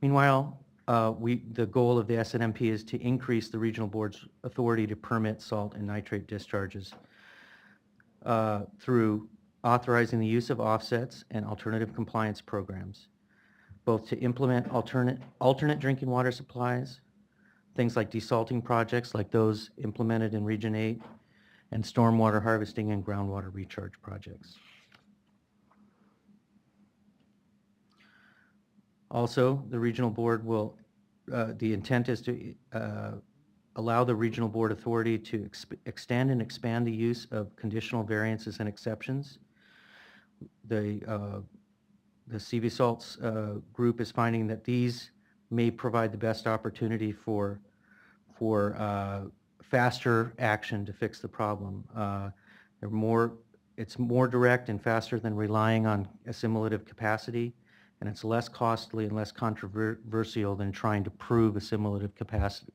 meanwhile, the goal of the SNMP is to increase the Regional Board's authority to permit salt and nitrate discharges through authorizing the use of offsets and alternative compliance programs, both to implement alternate drinking water supplies, things like desalting projects like those implemented in Region 8, and stormwater harvesting and groundwater recharge projects. Also, the Regional Board will, the intent is to allow the Regional Board authority to extend and expand the use of conditional variances and exceptions. The CV Salts group is finding that these may provide the best opportunity for faster action to fix the problem. It's more direct and faster than relying on assimilative capacity, and it's less costly and less controversial than trying to prove assimilative capacity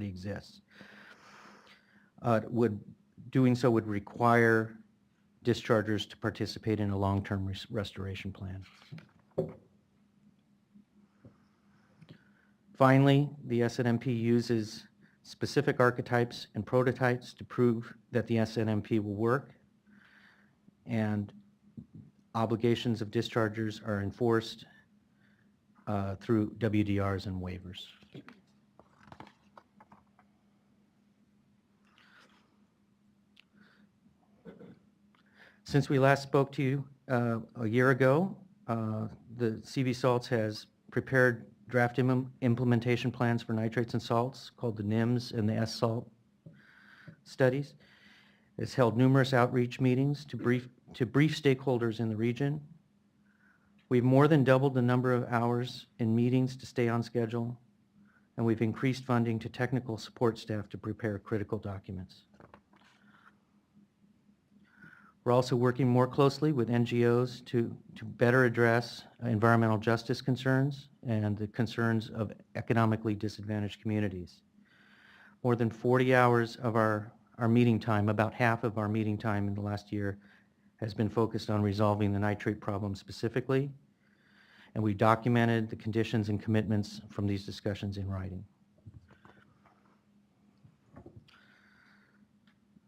exists. Doing so would require dischargers to participate in a long-term restoration plan. Finally, the SNMP uses specific archetypes and prototypes to prove that the SNMP will work, and obligations of dischargers are enforced through WDRs and waivers. Since we last spoke to you a year ago, the CV Salts has prepared draft implementation plans for nitrates and salts called the NIMS and the S-SALT studies. It's held numerous outreach meetings to brief stakeholders in the region. We've more than doubled the number of hours in meetings to stay on schedule, and we've increased funding to technical support staff to prepare critical documents. We're also working more closely with NGOs to better address environmental justice concerns and the concerns of economically disadvantaged communities. More than 40 hours of our meeting time, about half of our meeting time in the last year, has been focused on resolving the nitrate problem specifically, and we documented the conditions and commitments from these discussions in writing.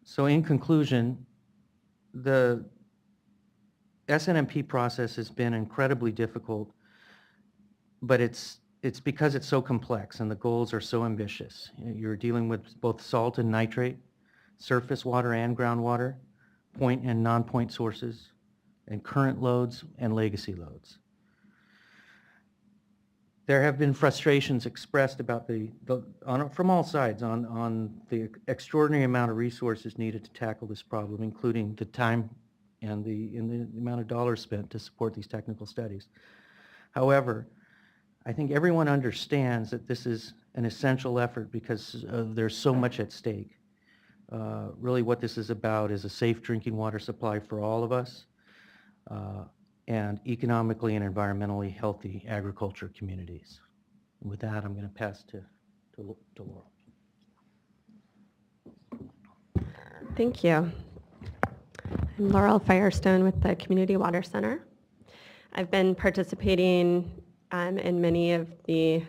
So in conclusion, the SNMP process has been incredibly difficult, but it's because it's so complex and the goals are so ambitious. You're dealing with both salt and nitrate, surface water and groundwater, point and non-point sources, and current loads and legacy loads. There have been frustrations expressed about from all sides on the extraordinary amount of resources needed to tackle this problem, including the time and the amount of dollars spent to support these technical studies. However, I think everyone understands that this is an essential effort because there's so much at stake. Really what this is about is a safe drinking water supply for all of us, and economically and environmentally healthy agriculture communities. And with that, I'm going to pass to Laurel. Thank you. I'm Laurel Firestone with the Community Water Center. I've been participating in many of the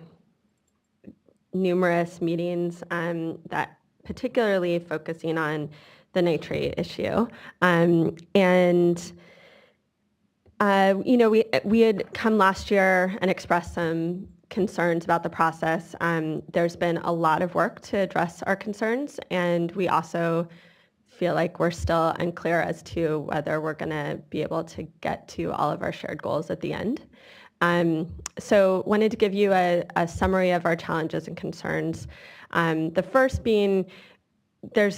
numerous meetings that particularly focusing on the nitrate issue. We had come last year and expressed some concerns about the process. There's been a lot of work to address our concerns, and we also feel like we're still unclear as to whether we're going to be able to get to all of our shared goals at the end. So wanted to give you a summary of our challenges and concerns. The first being there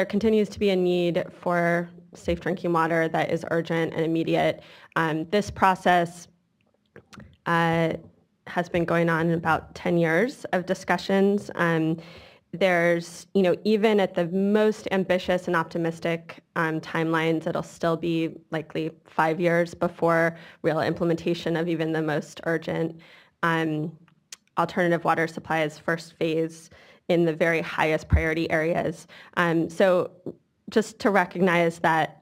continues to be a need for safe drinking water that is urgent and immediate. This process has been going on in about 10 years of discussions. There's, even at the most ambitious and optimistic timelines, it'll still be likely 5 years before real implementation of even the most urgent alternative water supplies first phase in the very highest priority areas. So just to recognize that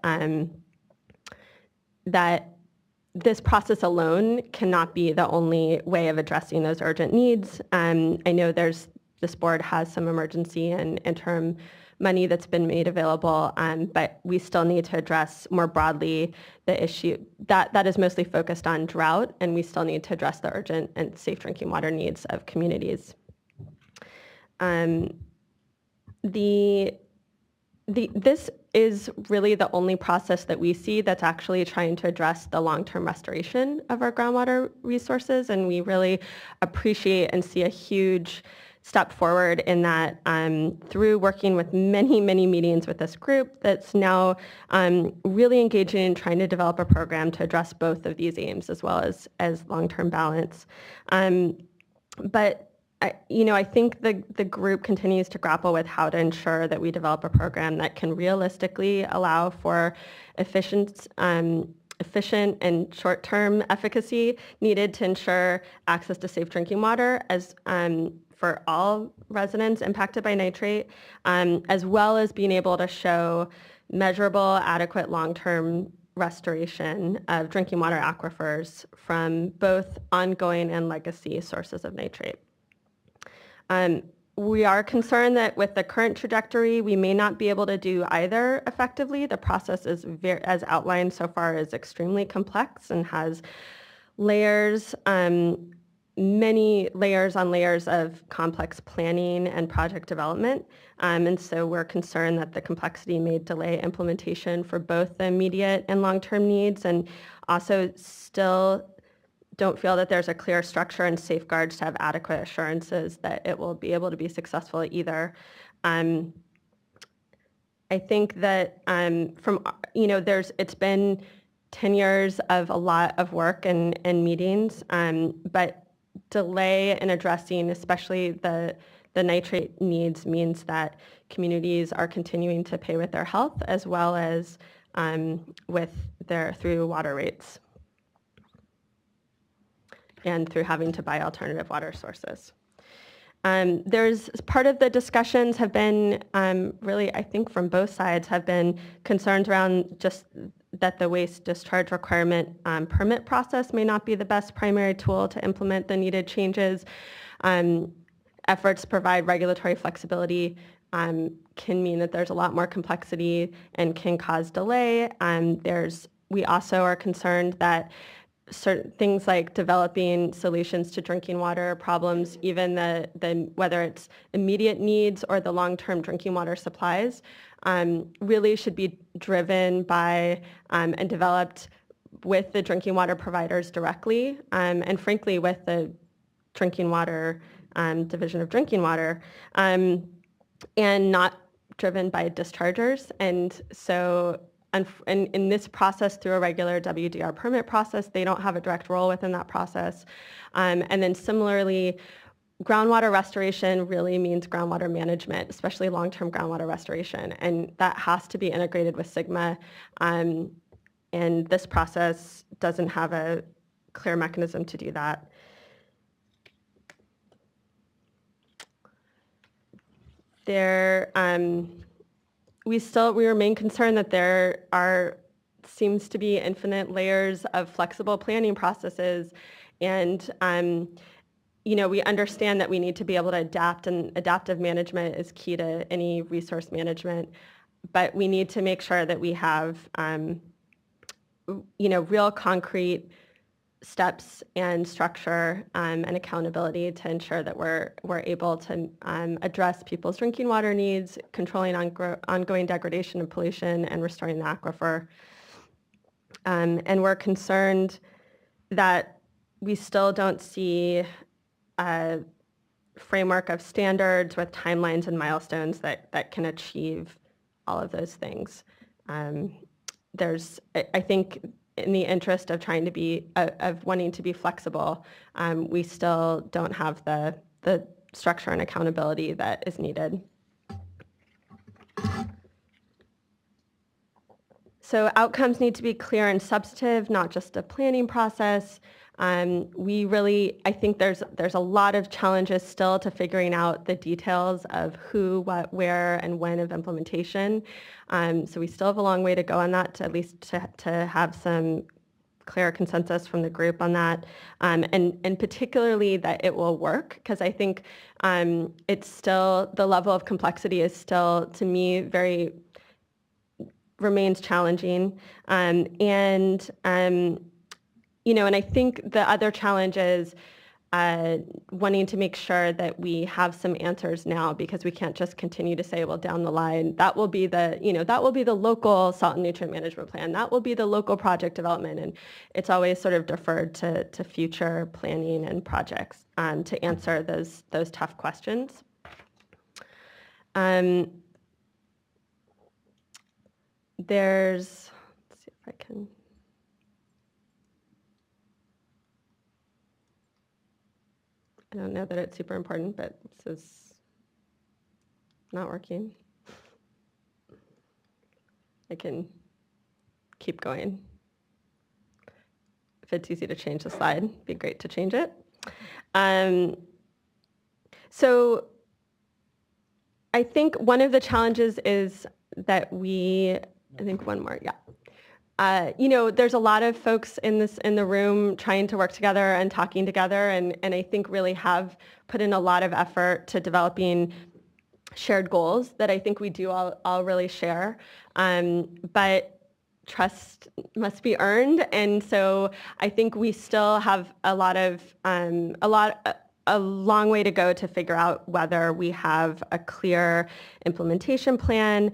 that this process alone cannot be the only way of addressing those urgent needs. I know this board has some emergency and interim money that's been made available, but we still need to address more broadly the issue that is mostly focused on drought, and we still need to address the urgent and safe drinking water needs of communities. This is really the only process that we see that's actually trying to address the long-term restoration of our groundwater resources, and we really appreciate and see a huge step forward in that through working with many, many meetings with this group that's now really engaging in trying to develop a program to address both of these aims as well as long-term balance. But I think the group continues to grapple with how to ensure that we develop a program that can realistically allow for efficient and short-term efficacy needed to ensure access to safe drinking water as for all residents impacted by nitrate, as well as being able to show measurable, adequate long-term restoration of drinking water aquifers from both ongoing and legacy sources of nitrate. We are concerned that with the current trajectory, we may not be able to do either effectively. The process is, as outlined so far, is extremely complex and has layers, many layers on layers of complex planning and project development. And so we're concerned that the complexity may delay implementation for both the immediate and long-term needs, and also still don't feel that there's a clear structure and safeguards to have adequate assurances that it will be able to be successful either. I think that it's been 10 years of a lot of work and meetings, but delay in addressing especially the nitrate needs means that communities are continuing to pay with their health as well as through water rates and through having to buy alternative water sources. There's part of the discussions have been really, I think from both sides, have been concerns around just that the waste discharge requirement permit process may not be the best primary tool to implement the needed changes. Efforts to provide regulatory flexibility can mean that there's a lot more complexity and can cause delay. We also are concerned that certain things like developing solutions to drinking water problems, even whether it's immediate needs or the long-term drinking water supplies, really should be driven by and developed with the drinking water providers directly, and frankly with the drinking water, Division of Drinking Water, and not driven by dischargers. And so in this process, through a regular WDR permit process, they don't have a direct role within that process. And then similarly, groundwater restoration really means groundwater management, especially long-term groundwater restoration, and that has to be integrated with SGMA, and this process doesn't have a clear mechanism to do that. We remain concerned that there seems to be infinite layers of flexible planning processes, and we understand that we need to be able to adapt, and adaptive management is key to any resource management, but we need to make sure that we have, real concrete steps and structure and accountability to ensure that we're able to address people's drinking water needs, controlling ongoing degradation and pollution, and restoring the aquifer. And we're concerned that we still don't see a framework of standards with timelines and milestones that can achieve all of those things. I think, in the interest of trying to be, of wanting to be flexible, we still don't have the structure and accountability that is needed. So outcomes need to be clear and substantive, not just a planning process. I think there's a lot of challenges still to figuring out the details of who, what, where, and when of implementation. So we still have a long way to go on that, to at least to have some clear consensus from the group on that, and particularly that it will work, because I think it's still, the level of complexity is still, to me, remains challenging. And I think the other challenge is wanting to make sure that we have some answers now, because we can't just continue to say, well, down the line, that will be the local salt and nutrient management plan. That will be the local project development. And it's always sort of deferred to future planning and projects to answer those tough questions. Let's see if I can. I don't know that it's super important, but this is not working. I can keep going. If it's easy to change the slide, it'd be great to change it. So I think one of the challenges is that there's a lot of folks in the room trying to work together and talking together, and I think really have put in a lot of effort to developing shared goals that I think we do all really share. But trust must be earned, and so I think we still have a long way to go to figure out whether we have a clear implementation plan,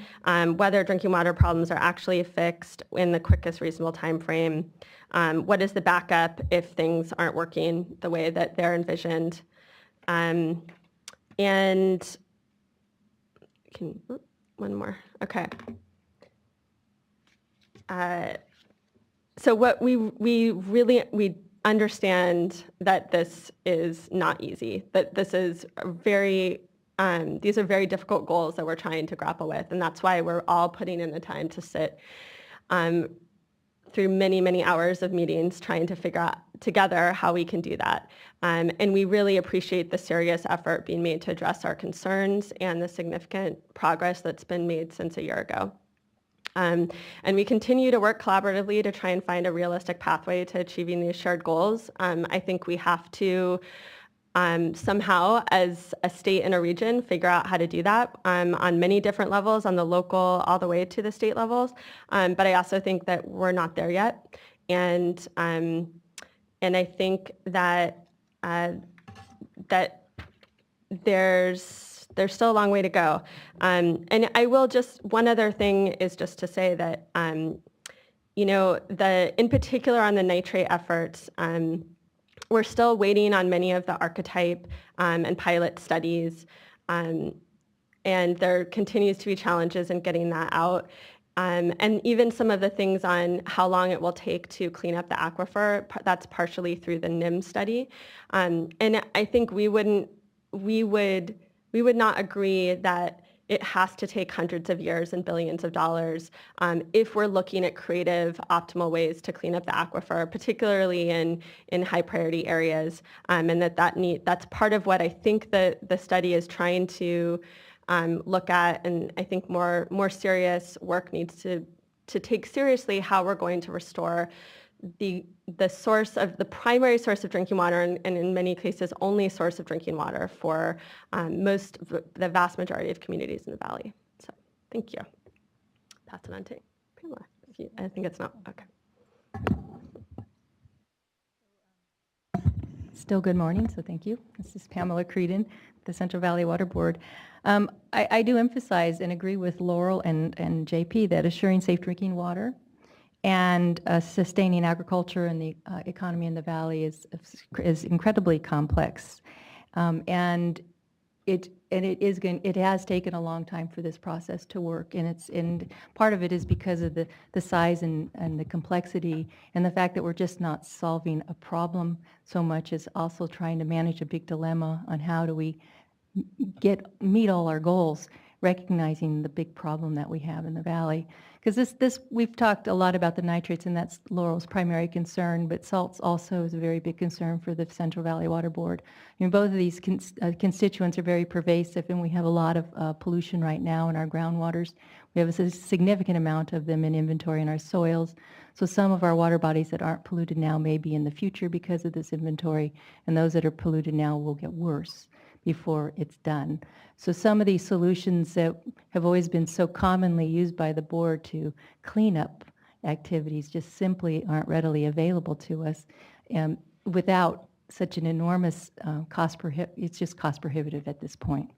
whether drinking water problems are actually fixed in the quickest reasonable time frame, what is the backup if things aren't working the way that they're envisioned. And one more, okay. So what we understand that this is not easy, that this is these are very difficult goals that we're trying to grapple with, and that's why we're all putting in the time to sit through many, many hours of meetings trying to figure out together how we can do that. And we really appreciate the serious effort being made to address our concerns and the significant progress that's been made since a year ago. And we continue to work collaboratively to try and find a realistic pathway to achieving these shared goals. I think we have to somehow, as a state and a region, figure out how to do that on many different levels, on the local all the way to the state levels. But I also think that we're not there yet. And I think that there's still a long way to go. And I will one other thing is just to say that, in particular on the nitrate efforts, we're still waiting on many of the archetype and pilot studies, and there continues to be challenges in getting that out. And even some of the things on how long it will take to clean up the aquifer, that's partially through the NIM study. And I think we would not agree that it has to take hundreds of years and billions of dollars if we're looking at creative, optimal ways to clean up the aquifer, particularly in high priority areas. And that's part of what I think the study is trying to look at, and I think more serious work needs to take seriously how we're going to restore the primary source of drinking water, and in many cases only source of drinking water for the vast majority of communities in the valley. So thank you. Pass it on to Pamela. I think it's not okay. Still good morning, so thank you. This is Pamela Creedon, the Central Valley Water Board. I do emphasize and agree with Laurel and JP that assuring safe drinking water and sustaining agriculture and the economy in the valley is incredibly complex, and it has taken a long time for this process to work, and part of it is because of the size and the complexity, and the fact that we're just not solving a problem so much as also trying to manage a big dilemma on how do we meet all our goals, recognizing the big problem that we have in the valley. Because we've talked a lot about the nitrates, and that's Laurel's primary concern, but salts also is a very big concern for the Central Valley Water Board. I mean, both of these constituents are very pervasive, and we have a lot of pollution right now in our groundwaters. We have a significant amount of them in inventory in our soils. So some of our water bodies that aren't polluted now may be in the future because of this inventory, and those that are polluted now will get worse before it's done. So some of these solutions that have always been so commonly used by the board to clean up activities just simply aren't readily available to us without such an enormous it's just cost prohibitive at this point.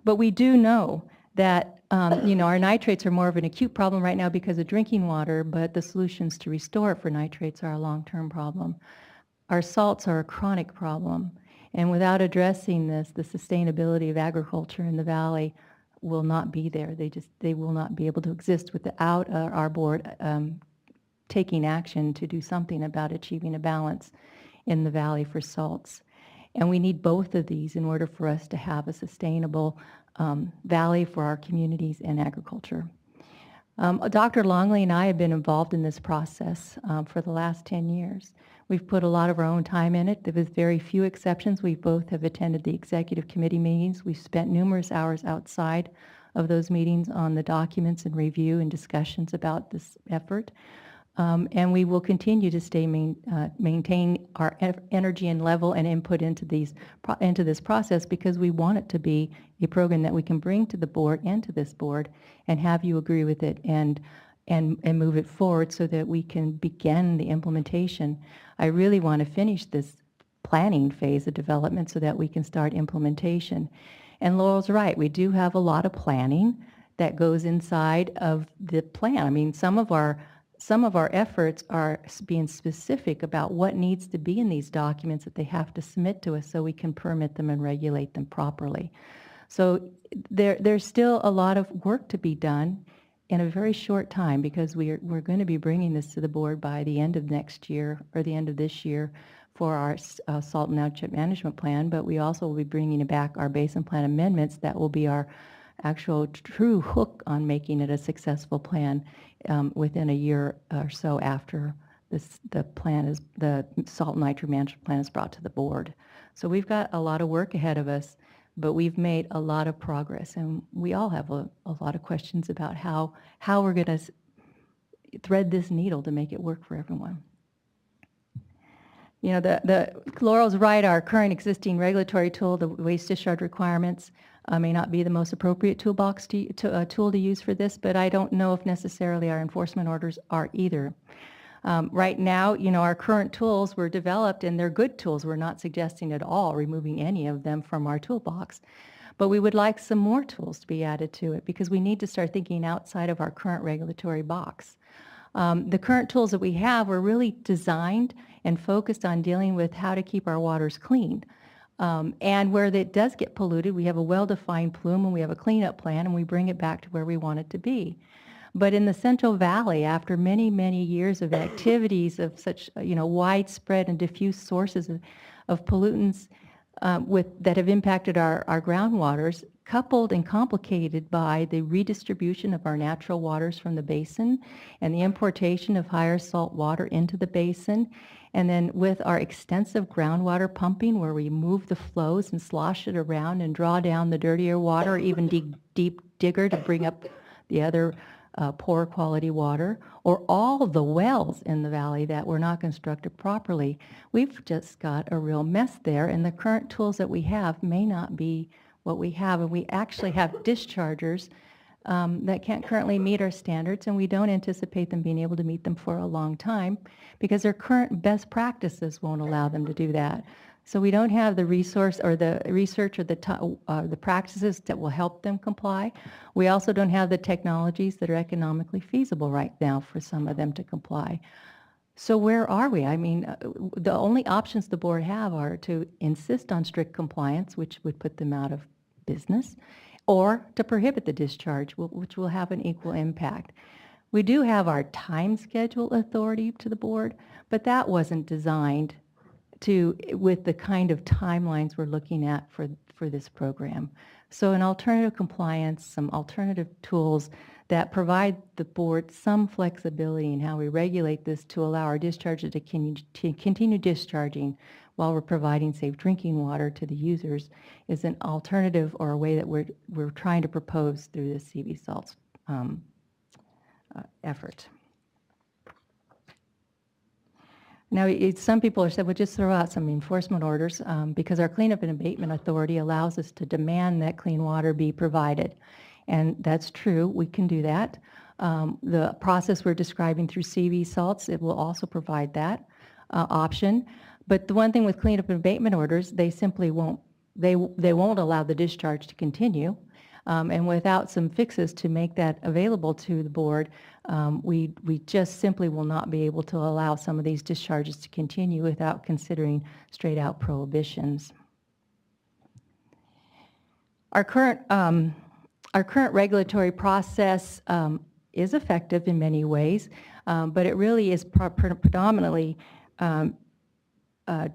But we do know that our nitrates are more of an acute problem right now because of drinking water, but the solutions to restore it for nitrates are a long-term problem. Our salts are a chronic problem. And without addressing this, the sustainability of agriculture in the valley will not be there. They will not be able to exist without our board taking action to do something about achieving a balance in the valley for salts. And we need both of these in order for us to have a sustainable valley for our communities and agriculture. Dr. Longley and I have been involved in this process for the last 10 years. We've put a lot of our own time in it. With very few exceptions, we both have attended the executive committee meetings. We've spent numerous hours outside of those meetings on the documents and review and discussions about this effort. And we will continue to maintain our energy and level and input into this process because we want it to be a program that we can bring to the board and to this board and have you agree with it and move it forward so that we can begin the implementation. I really want to finish this planning phase of development so that we can start implementation. And Laurel's right, we do have a lot of planning that goes inside of the plan. I mean, some of our efforts are being specific about what needs to be in these documents that they have to submit to us so we can permit them and regulate them properly. So there's still a lot of work to be done in a very short time because we're going to be bringing this to the board by the end of next year or the end of this year for our salt and nutrient management plan, but we also will be bringing back our basin plan amendments that will be our actual true hook on making it a successful plan within a year or so after the salt and nitrate management plan is brought to the board. So we've got a lot of work ahead of us, but we've made a lot of progress, and we all have a lot of questions about how we're going to thread this needle to make it work for everyone. You know, Laurel's right, our current existing regulatory tool, the waste discharge requirements, may not be the most appropriate tool to use for this, but I don't know if necessarily our enforcement orders are either. Right now, you know, our current tools were developed and they're good tools. We're not suggesting at all removing any of them from our toolbox, but we would like some more tools to be added to it because we need to start thinking outside of our current regulatory box. The current tools that we have were really designed and focused on dealing with how to keep our waters clean. And where it does get polluted, we have a well-defined plume and we have a cleanup plan and we bring it back to where we want it to be. But in the Central Valley, after many, many years of activities of such, widespread and diffuse sources of pollutants that have impacted our groundwaters, coupled and complicated by the redistribution of our natural waters from the basin and the importation of higher salt water into the basin, and then with our extensive groundwater pumping where we move the flows and slosh it around and draw down the dirtier water, or even dig deep digger to bring up the other poor quality water, or all the wells in the valley that were not constructed properly. We've just got a real mess there, and the current tools that we have may not be what we have, and we actually have dischargers that can't currently meet our standards, and we don't anticipate them being able to meet them for a long time because their current best practices won't allow them to do that. So we don't have the resource or the research or the practices that will help them comply. We also don't have the technologies that are economically feasible right now for some of them to comply. So where are we? I mean, the only options the board have are to insist on strict compliance, which would put them out of business, or to prohibit the discharge, which will have an equal impact. We do have our time schedule authority to the board, but that wasn't designed with the kind of timelines we're looking at for this program. So an alternative compliance, some alternative tools that provide the board some flexibility in how we regulate this to allow our discharges to continue discharging while we're providing safe drinking water to the users is an alternative or a way that we're trying to propose through the CV salts effort. Now, some people have said, well, just throw out some enforcement orders because our cleanup and abatement authority allows us to demand that clean water be provided. And that's true, we can do that. The process we're describing through CV salts, it will also provide that option. But the one thing with cleanup and abatement orders, they simply won't allow the discharge to continue. And without some fixes to make that available to the board, we just simply will not be able to allow some of these discharges to continue without considering straight out prohibitions. Our current regulatory process is effective in many ways, but it really is predominantly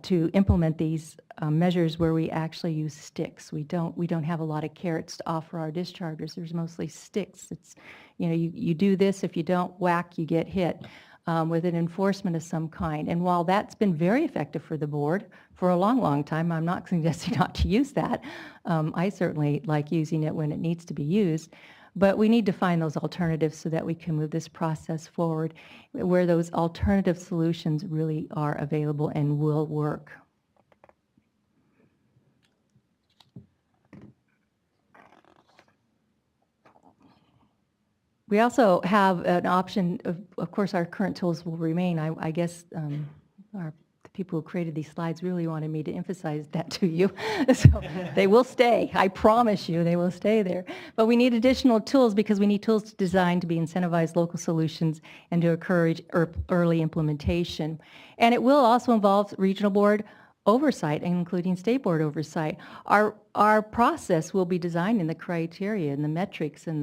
to implement these measures where we actually use sticks. We don't have a lot of carrots to offer our dischargers. There's mostly sticks. It's, you do this, if you don't whack, you get hit with an enforcement of some kind. And while that's been very effective for the board for a long, long time, I'm not suggesting not to use that. I certainly like using it when it needs to be used. But we need to find those alternatives so that we can move this process forward where those alternative solutions really are available and will work. We also have an option, of course, our current tools will remain. I guess the people who created these slides really wanted me to emphasize that to you. So they will stay. I promise you they will stay there. But we need additional tools because we need tools designed to be incentivized local solutions and to encourage early implementation. And it will also involve regional board oversight, including state board oversight. Our process will be designed in the criteria and the metrics and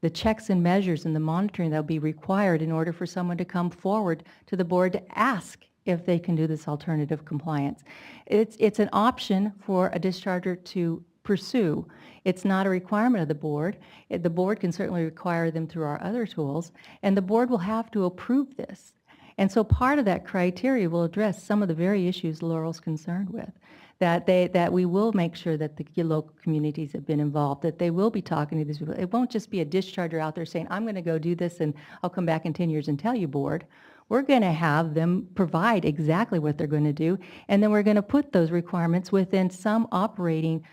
the checks and measures and the monitoring that will be required in order for someone to come forward to the board to ask if they can do this alternative compliance. It's an option for a discharger to pursue. It's not a requirement of the board. The board can certainly require them through our other tools, and the board will have to approve this. And so part of that criteria will address some of the very issues Laurel's concerned with, that we will make sure that the local communities have been involved, that they will be talking to these people. It won't just be a discharger out there saying, I'm going to go do this and I'll come back in 10 years and tell you, board. We're going to have them provide exactly what they're going to do, and then we're going to put those requirements within some operating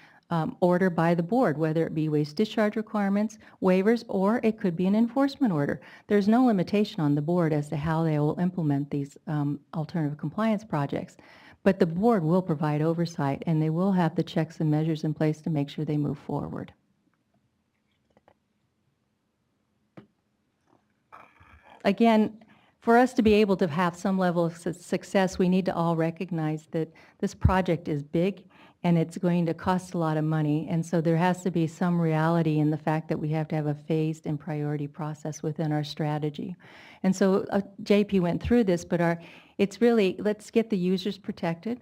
order by the board, whether it be waste discharge requirements, waivers, or it could be an enforcement order. There's no limitation on the board as to how they will implement these alternative compliance projects. But the board will provide oversight, and they will have the checks and measures in place to make sure they move forward. Again, for us to be able to have some level of success, we need to all recognize that this project is big and it's going to cost a lot of money. And so there has to be some reality in the fact that we have to have a phased and priority process within our strategy. And so JP went through this, but it's really, let's get the users protected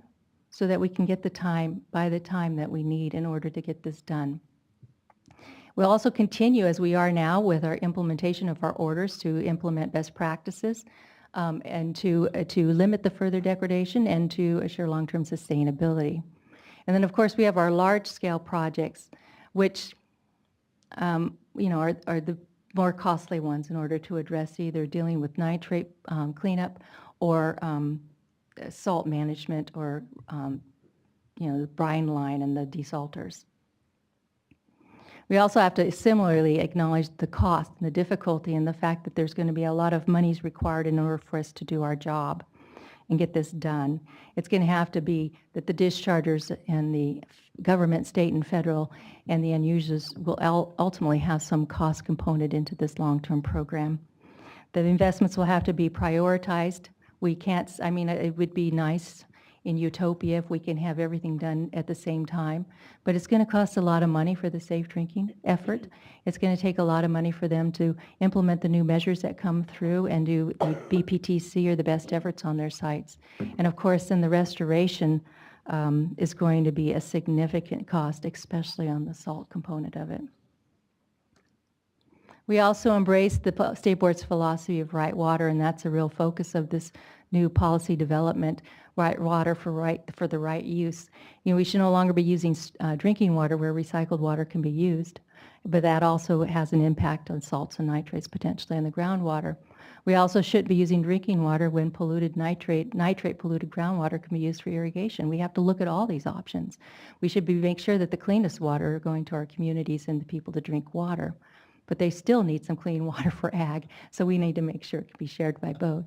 so that we can get the time, by the time that we need in order to get this done. We'll also continue as we are now with our implementation of our orders to implement best practices and to limit the further degradation and to assure long-term sustainability. And then, of course, we have our large-scale projects, which are the more costly ones in order to address either dealing with nitrate cleanup or salt management or the brine line and the desalters. We also have to similarly acknowledge the cost and the difficulty and the fact that there's going to be a lot of monies required in order for us to do our job and get this done. It's going to have to be that the dischargers and the government, state and federal, and the end users will ultimately have some cost component into this long-term program. The investments will have to be prioritized. We can't, it would be nice in utopia if we can have everything done at the same time, but it's going to cost a lot of money for the safe drinking effort. It's going to take a lot of money for them to implement the new measures that come through and do the BPTC or the best efforts on their sites. And of course, then the restoration is going to be a significant cost, especially on the salt component of it. We also embrace the State Board's philosophy of right water, and that's a real focus of this new policy development, right water for the right use. We should no longer be using drinking water where recycled water can be used, but that also has an impact on salts and nitrates potentially in the groundwater. We also shouldn't be using drinking water when polluted nitrate polluted groundwater can be used for irrigation. We have to look at all these options. We should make sure that the cleanest water are going to our communities and the people to drink water, but they still need some clean water for ag, so we need to make sure it can be shared by both.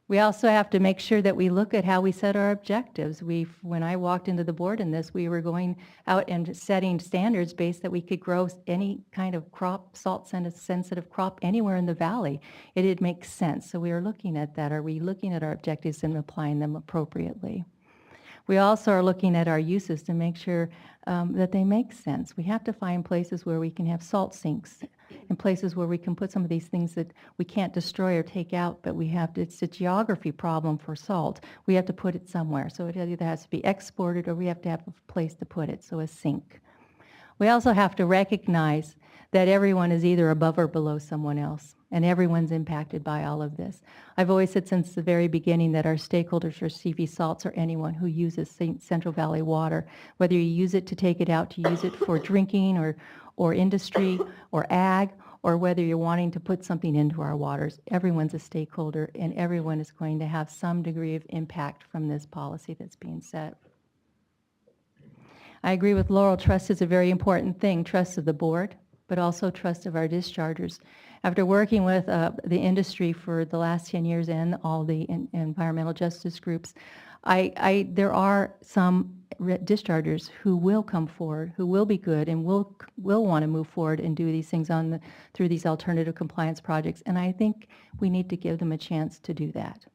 We also have to make sure that we look at how we set our objectives. When I walked into the board in this, we were going out and setting standards based that we could grow any kind of crop, salt-sensitive crop anywhere in the valley. It did make sense. So we are looking at that. Are we looking at our objectives and applying them appropriately? We also are looking at our uses to make sure that they make sense. We have to find places where we can have salt sinks and places where we can put some of these things that we can't destroy or take out, but it's a geography problem for salt. We have to put it somewhere. So it either has to be exported or we have to have a place to put it, so a sink. We also have to recognize that everyone is either above or below someone else, and everyone's impacted by all of this. I've always said since the very beginning that our stakeholders are CV Salts or anyone who uses Central Valley water, whether you use it to take it out to use it for drinking or industry or ag, or whether you're wanting to put something into our waters, everyone's a stakeholder and everyone is going to have some degree of impact from this policy that's being set. I agree with Laurel, trust is a very important thing, trust of the board, but also trust of our dischargers. After working with the industry for the last 10 years and all the environmental justice groups, there are some dischargers who will come forward, who will be good and will want to move forward and do these things through these alternative compliance projects, and I think we need to give them a chance to do that.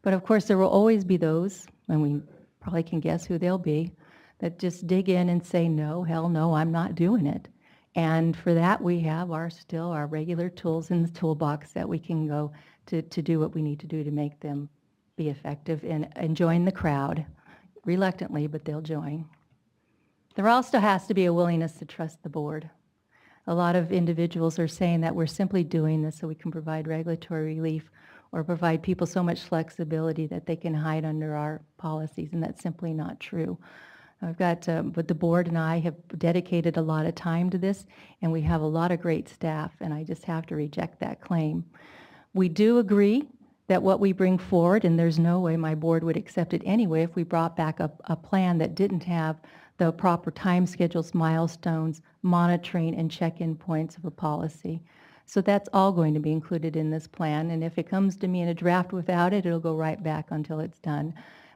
But of course there will always be those, and we probably can guess who they'll be, that just dig in and say, no, hell no, I'm not doing it. And for that, we have still our regular tools in the toolbox that we can go to do what we need to do to make them be effective and join the crowd, reluctantly, but they'll join. There also has to be a willingness to trust the board. A lot of individuals are saying that we're simply doing this so we can provide regulatory relief or provide people so much flexibility that they can hide under our policies, and that's simply not true. I've got, but the board and I have dedicated a lot of time to this, and we have a lot of great staff, and I just have to reject that claim. We do agree that what we bring forward, and there's no way my board would accept it anyway if we brought back a plan that didn't have the proper time schedules, milestones, monitoring, and check-in points of a policy. So that's all going to be included in this plan, and if it comes to me in a draft without it, it'll go right back until it's done.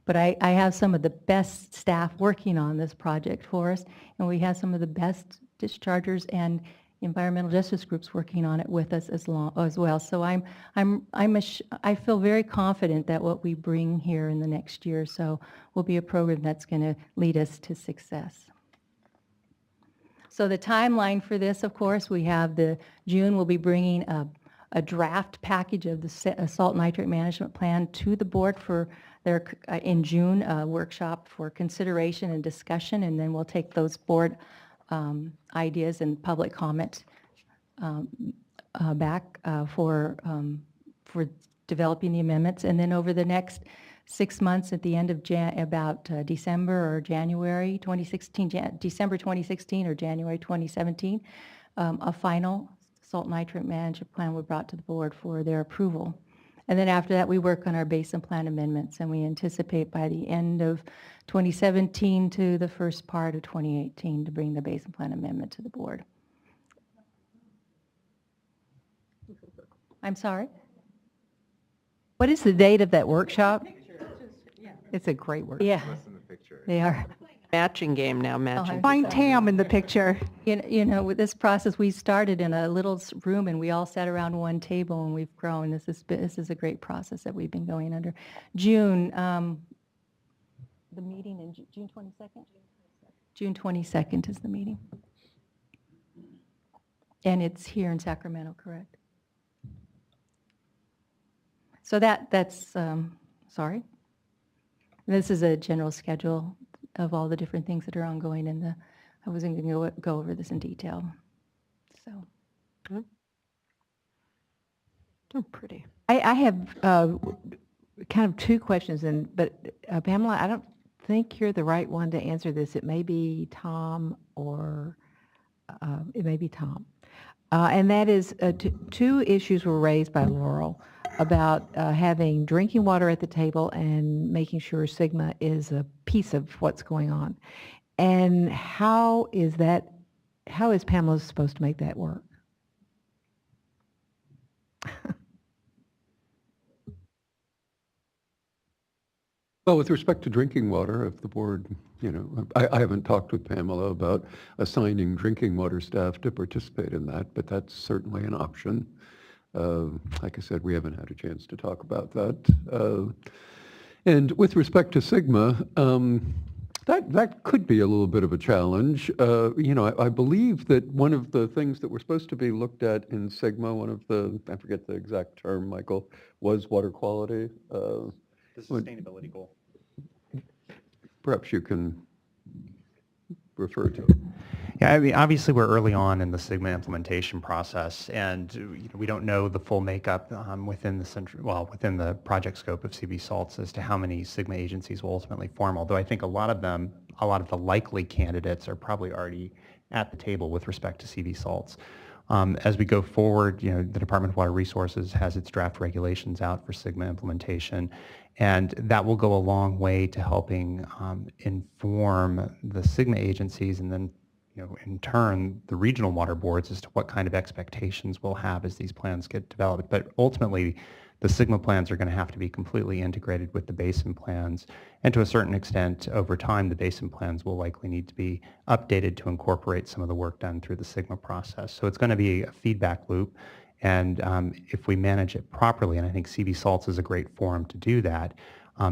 But I have some of the best staff working on this project for us, and we have some of the best dischargers and environmental justice groups working on it with us as well. So I feel very confident that what we bring here in the next year or so will be a program that's going to lead us to success. So the timeline for this, of course, we have June, we'll be bringing a draft package of the salt nitrate management plan to the board for their, in June, workshop for consideration and discussion, and then we'll take those board ideas and public comment back for developing the amendments. And then over the next 6 months at the end of December or January 2016, December 2016 or January 2017, a final salt nitrate management plan was brought to the board for their approval. And then after that, we work on our basin plan amendments, and we anticipate by the end of 2017 to the first part of 2018 to bring the basin plan amendment to the board. I'm sorry? What is the date of that workshop? It's a great workshop. Yeah, they are. Matching game now, matching. Find Tam in the picture. You know, with this process, we started in a little room and we all sat around one table and we've grown. This is a great process that we've been going under. June, the meeting in June 22nd? June 22nd is the meeting. And it's here in Sacramento, correct? So that's, sorry. This is a general schedule of all the different things that are ongoing, and I wasn't going to go over this in detail. So, Oh, pretty. I have kind of two questions, but Pamela, I don't think you're the right one to answer this. It may be Tom or it may be Tom. And that is, two issues were raised by Laurel about having drinking water at the table and making sure SGMA is a piece of what's going on. And how is Pamela supposed to make that work? Well, with respect to drinking water, if the board, I haven't talked with Pamela about assigning drinking water staff to participate in that, but that's certainly an option. Like I said, we haven't had a chance to talk about that. And with respect to SGMA, that could be a little bit of a challenge. I believe that one of the things that were supposed to be looked at in SGMA, I forget the exact term, Michael, was water quality. The sustainability goal. Perhaps you can refer to it. Yeah, I mean, obviously we're early on in the SGMA implementation process, and we don't know the full makeup within the project scope of CV Salts as to how many SGMA agencies will ultimately form. Although I think a lot of the likely candidates are probably already at the table with respect to CV Salts. As we go forward, the Department of Water Resources has its draft regulations out for SGMA implementation, and that will go a long way to helping inform the SGMA agencies, and then in turn, the regional water boards as to what kind of expectations we'll have as these plans get developed. But ultimately, the SGMA plans are going to have to be completely integrated with the basin plans. And to a certain extent, over time, the basin plans will likely need to be updated to incorporate some of the work done through the SGMA process. So it's going to be a feedback loop. And if we manage it properly, and I think CV Salts is a great forum to do that,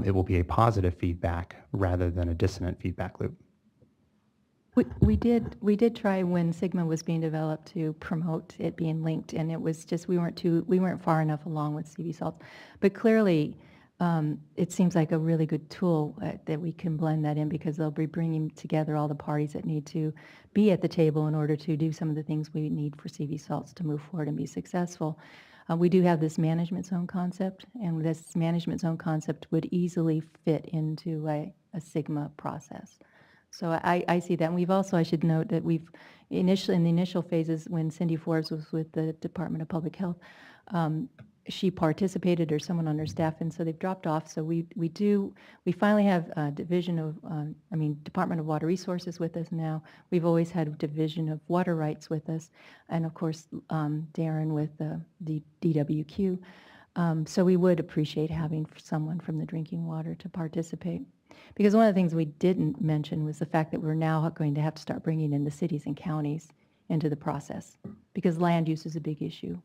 it will be a positive feedback rather than a dissonant feedback loop. We did try when SGMA was being developed to promote it being linked, and it was just we weren't far enough along with CV Salts. But clearly, it seems like a really good tool that we can blend that in, because they'll be bringing together all the parties that need to be at the table in order to do some of the things we need for CV Salts to move forward and be successful. We do have this management zone concept, and this management zone concept would easily fit into a SGMA process. So I see that. And we've also, I should note that we've in the initial phases when Cindy Forbes was with the Department of Public Health, she participated, or someone on her staff, and so they've dropped off. So we finally have a Department of Water Resources with us now. We've always had a division of water rights with us, and of course Darren with the DWQ. So we would appreciate having someone from the drinking water to participate. Because one of the things we didn't mention was the fact that we're now going to have to start bringing in the cities and counties into the process, because land use is a big issue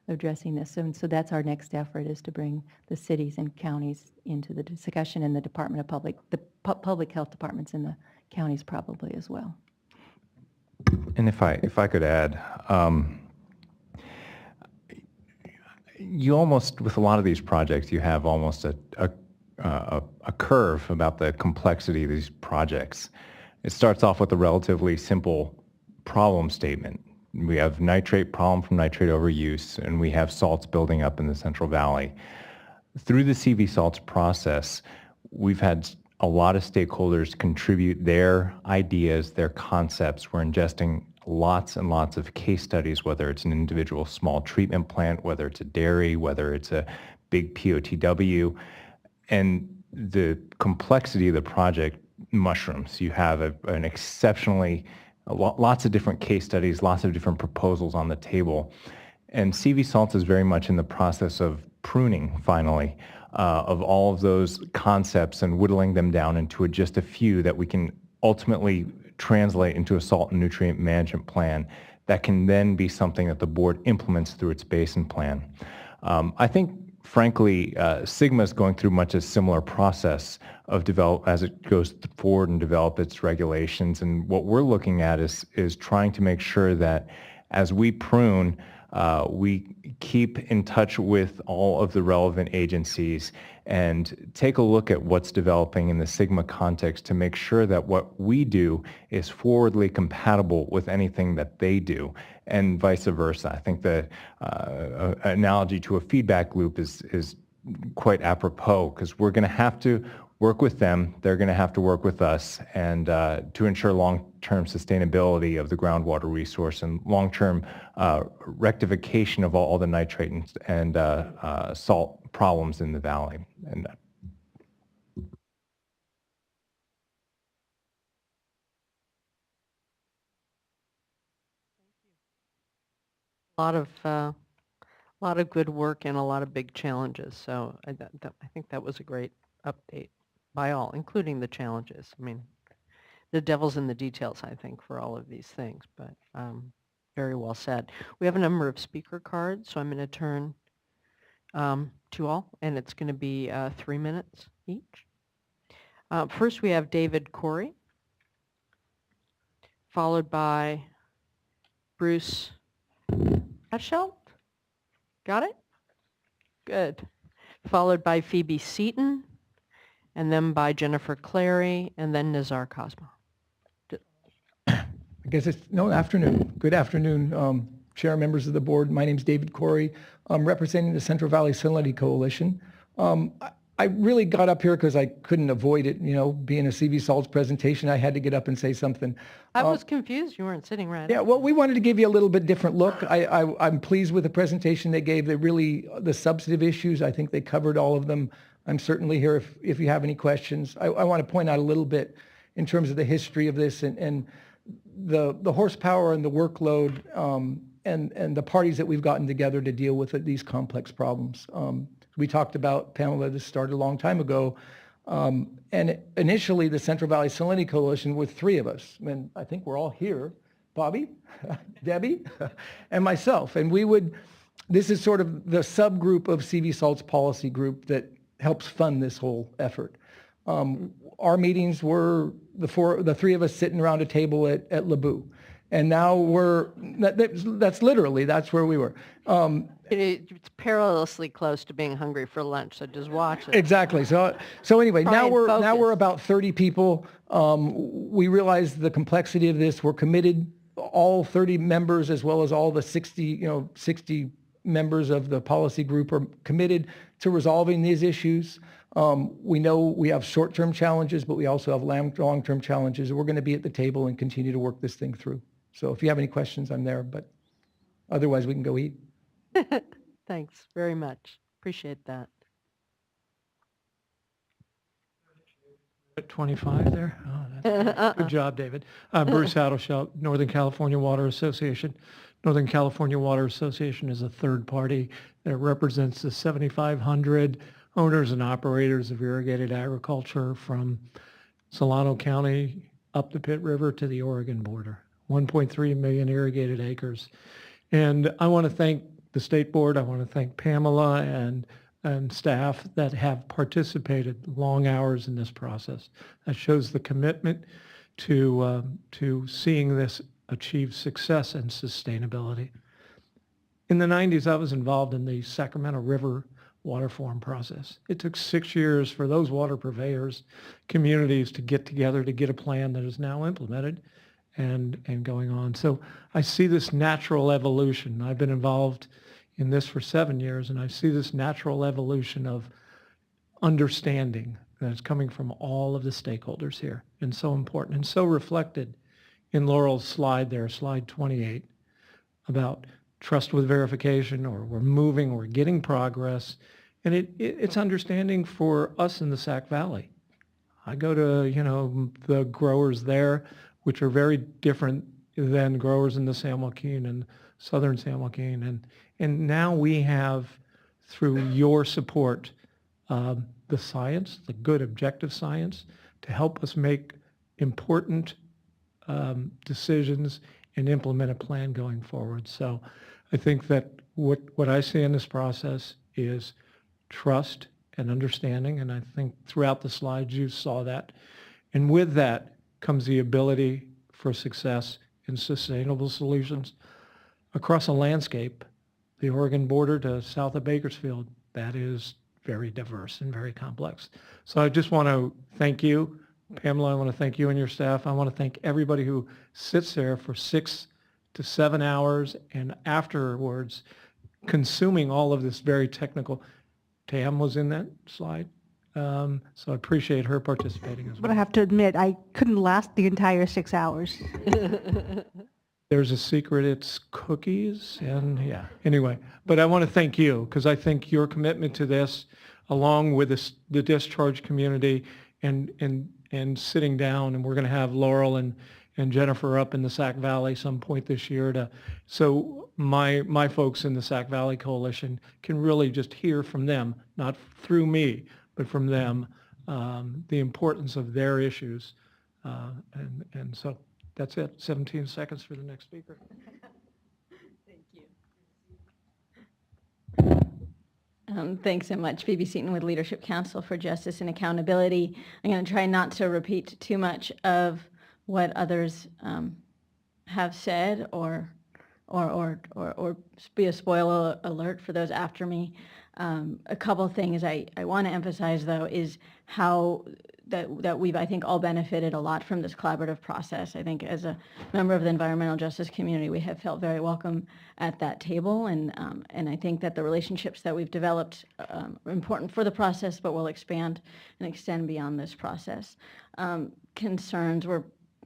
of addressing this. So that's our next effort, is to bring the cities and counties into the discussion, and the Department of Public Health departments in the counties probably as well. And if I could add, you almost, with a lot of these projects, you have almost a curve about the complexity of these projects. It starts off with a relatively simple problem statement. We have nitrate problem from nitrate overuse, and we have salts building up in the Central Valley. Through the CV salts process, we've had a lot of stakeholders contribute their ideas, their concepts. We're ingesting lots and lots of case studies, whether it's an individual small treatment plant, whether it's a dairy, whether it's a big POTW. And the complexity of the project mushrooms. You have an exceptionally, lots of different case studies, lots of different proposals on the table. And CV Salts is very much in the process of pruning, finally, of all of those concepts and whittling them down into just a few that we can ultimately translate into a salt and nutrient management plan that can then be something that the board implements through its basin plan. I think, frankly, SGMA is going through much a similar process of as it goes forward and develop its regulations. And what we're looking at is trying to make sure that as we prune, we keep in touch with all of the relevant agencies and take a look at what's developing in the SGMA context to make sure that what we do is forwardly compatible with anything that they do, and vice versa. I think the analogy to a feedback loop is quite apropos, because we're going to have to work with them, they're going to have to work with us, and to ensure long-term sustainability of the groundwater resource and long-term rectification of all the nitrate and salt problems in the valley. And a lot of good work and a lot of big challenges. So I think that was a great update by all, including the challenges. I mean, the devil's in the details, I think, for all of these things, but very well said. We have a number of speaker cards, so I'm going to turn to all, and it's going to be 3 minutes each. First, we have David Corey, followed by Bruce Hatchelt. Got it? Good. Followed by Phoebe Seaton, and then by Jennifer Clary, and then Nizar Cosmo. I guess it's, no, afternoon. Good afternoon, Chair, members of the board. My name's David Corey. I'm representing the Central Valley Salinity Coalition. I really got up here because I couldn't avoid it, being a CV Salts presentation, I had to get up and say something. I was confused. You weren't sitting right. Yeah, well, we wanted to give you a little bit different look. I'm pleased with the presentation they gave. The substantive issues, I think they covered all of them. I'm certainly here if you have any questions. I want to point out a little bit in terms of the history of this and the horsepower and the workload and the parties that we've gotten together to deal with these complex problems. We talked about, Pamela, this started a long time ago, and initially the Central Valley Salinity Coalition were 3 of us, and I think we're all here, Bobby, Debbie, and myself, and this is sort of the subgroup of CV Salts policy group that helps fund this whole effort. Our meetings were the 3 of us sitting around a table at Lebu. And now that's where we were. It's perilously close to being hungry for lunch, so just watch it. Exactly. So anyway, now we're about 30 people. We realize the complexity of this. We're committed, all 30 members as well as all the 60 members of the policy group are committed to resolving these issues. We know we have short-term challenges, but we also have long-term challenges. We're going to be at the table and continue to work this thing through. So if you have any questions, I'm there, but otherwise we can go eat. Thanks very much. Appreciate that. At 25 there? Oh, that's good job, David. Bruce Hatchelt, Northern California Water Association. Northern California Water Association is a third party that represents the 7,500 owners and operators of irrigated agriculture from Solano County up the Pitt River to the Oregon border. 1.3 million irrigated acres. And I want to thank the State Board. I want to thank Pamela and staff that have participated long hours in this process. That shows the commitment to seeing this achieve success and sustainability. In the 90s, I was involved in the Sacramento River water forum process. It took 6 years for those water purveyors, communities to get together to get a plan that is now implemented and going on. So I see this natural evolution. I've been involved in this for 7 years, and I see this natural evolution of understanding that is coming from all of the stakeholders here, and so important, and so reflected in Laurel's slide there, slide 28, about trust with verification, or we're moving, we're getting progress, and it's understanding for us in the Sac Valley. I go to, the growers there, which are very different than growers in the San Joaquin and southern San Joaquin, and now we have, through your support, the science, the good objective science, to help us make important decisions and implement a plan going forward. So I think that what I see in this process is trust and understanding, and I think throughout the slides you saw that. And with that comes the ability for success in sustainable solutions across a landscape, the Oregon border to south of Bakersfield, that is very diverse and very complex. So I just want to thank you, Pamela. I want to thank you and your staff. I want to thank everybody who sits there for 6 to 7 hours and afterwards consuming all of this very technical. Tam was in that slide. So I appreciate her participating as well. But I have to admit, I couldn't last the entire 6 hours. There's a secret, it's cookies, and yeah, anyway. But I want to thank you, because I think your commitment to this, along with the discharge community, and sitting down, and we're going to have Laurel and Jennifer up in the Sac Valley some point this year, so my folks in the Sac Valley Coalition can really just hear from them, not through me, but from them, the importance of their issues. And so that's it. 17 seconds for the next speaker. Thanks so much, Phoebe Seaton with Leadership Council for Justice and Accountability. I'm going to try not to repeat too much of what others have said or be a spoiler alert for those after me. A couple things I want to emphasize, though, is how that we've, I think, all benefited a lot from this collaborative process. I think as a member of the environmental justice community, we have felt very welcome at that table, and I think that the relationships that we've developed are important for the process, but will expand and extend beyond this process. We're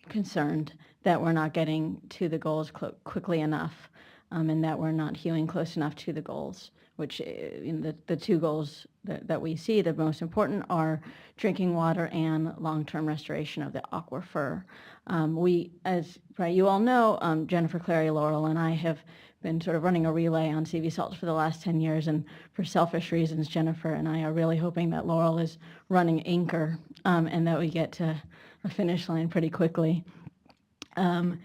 concerned that we're not getting to the goals quickly enough, and that we're not hewing close enough to the goals, which in the two goals that we see, the most important are drinking water and long-term restoration of the aquifer. You all know, Jennifer Clary, Laurel, and I have been sort of running a relay on CV salts for the last 10 years, and for selfish reasons, Jennifer and I are really hoping that Laurel is running anchor, and that we get to a finish line pretty quickly. A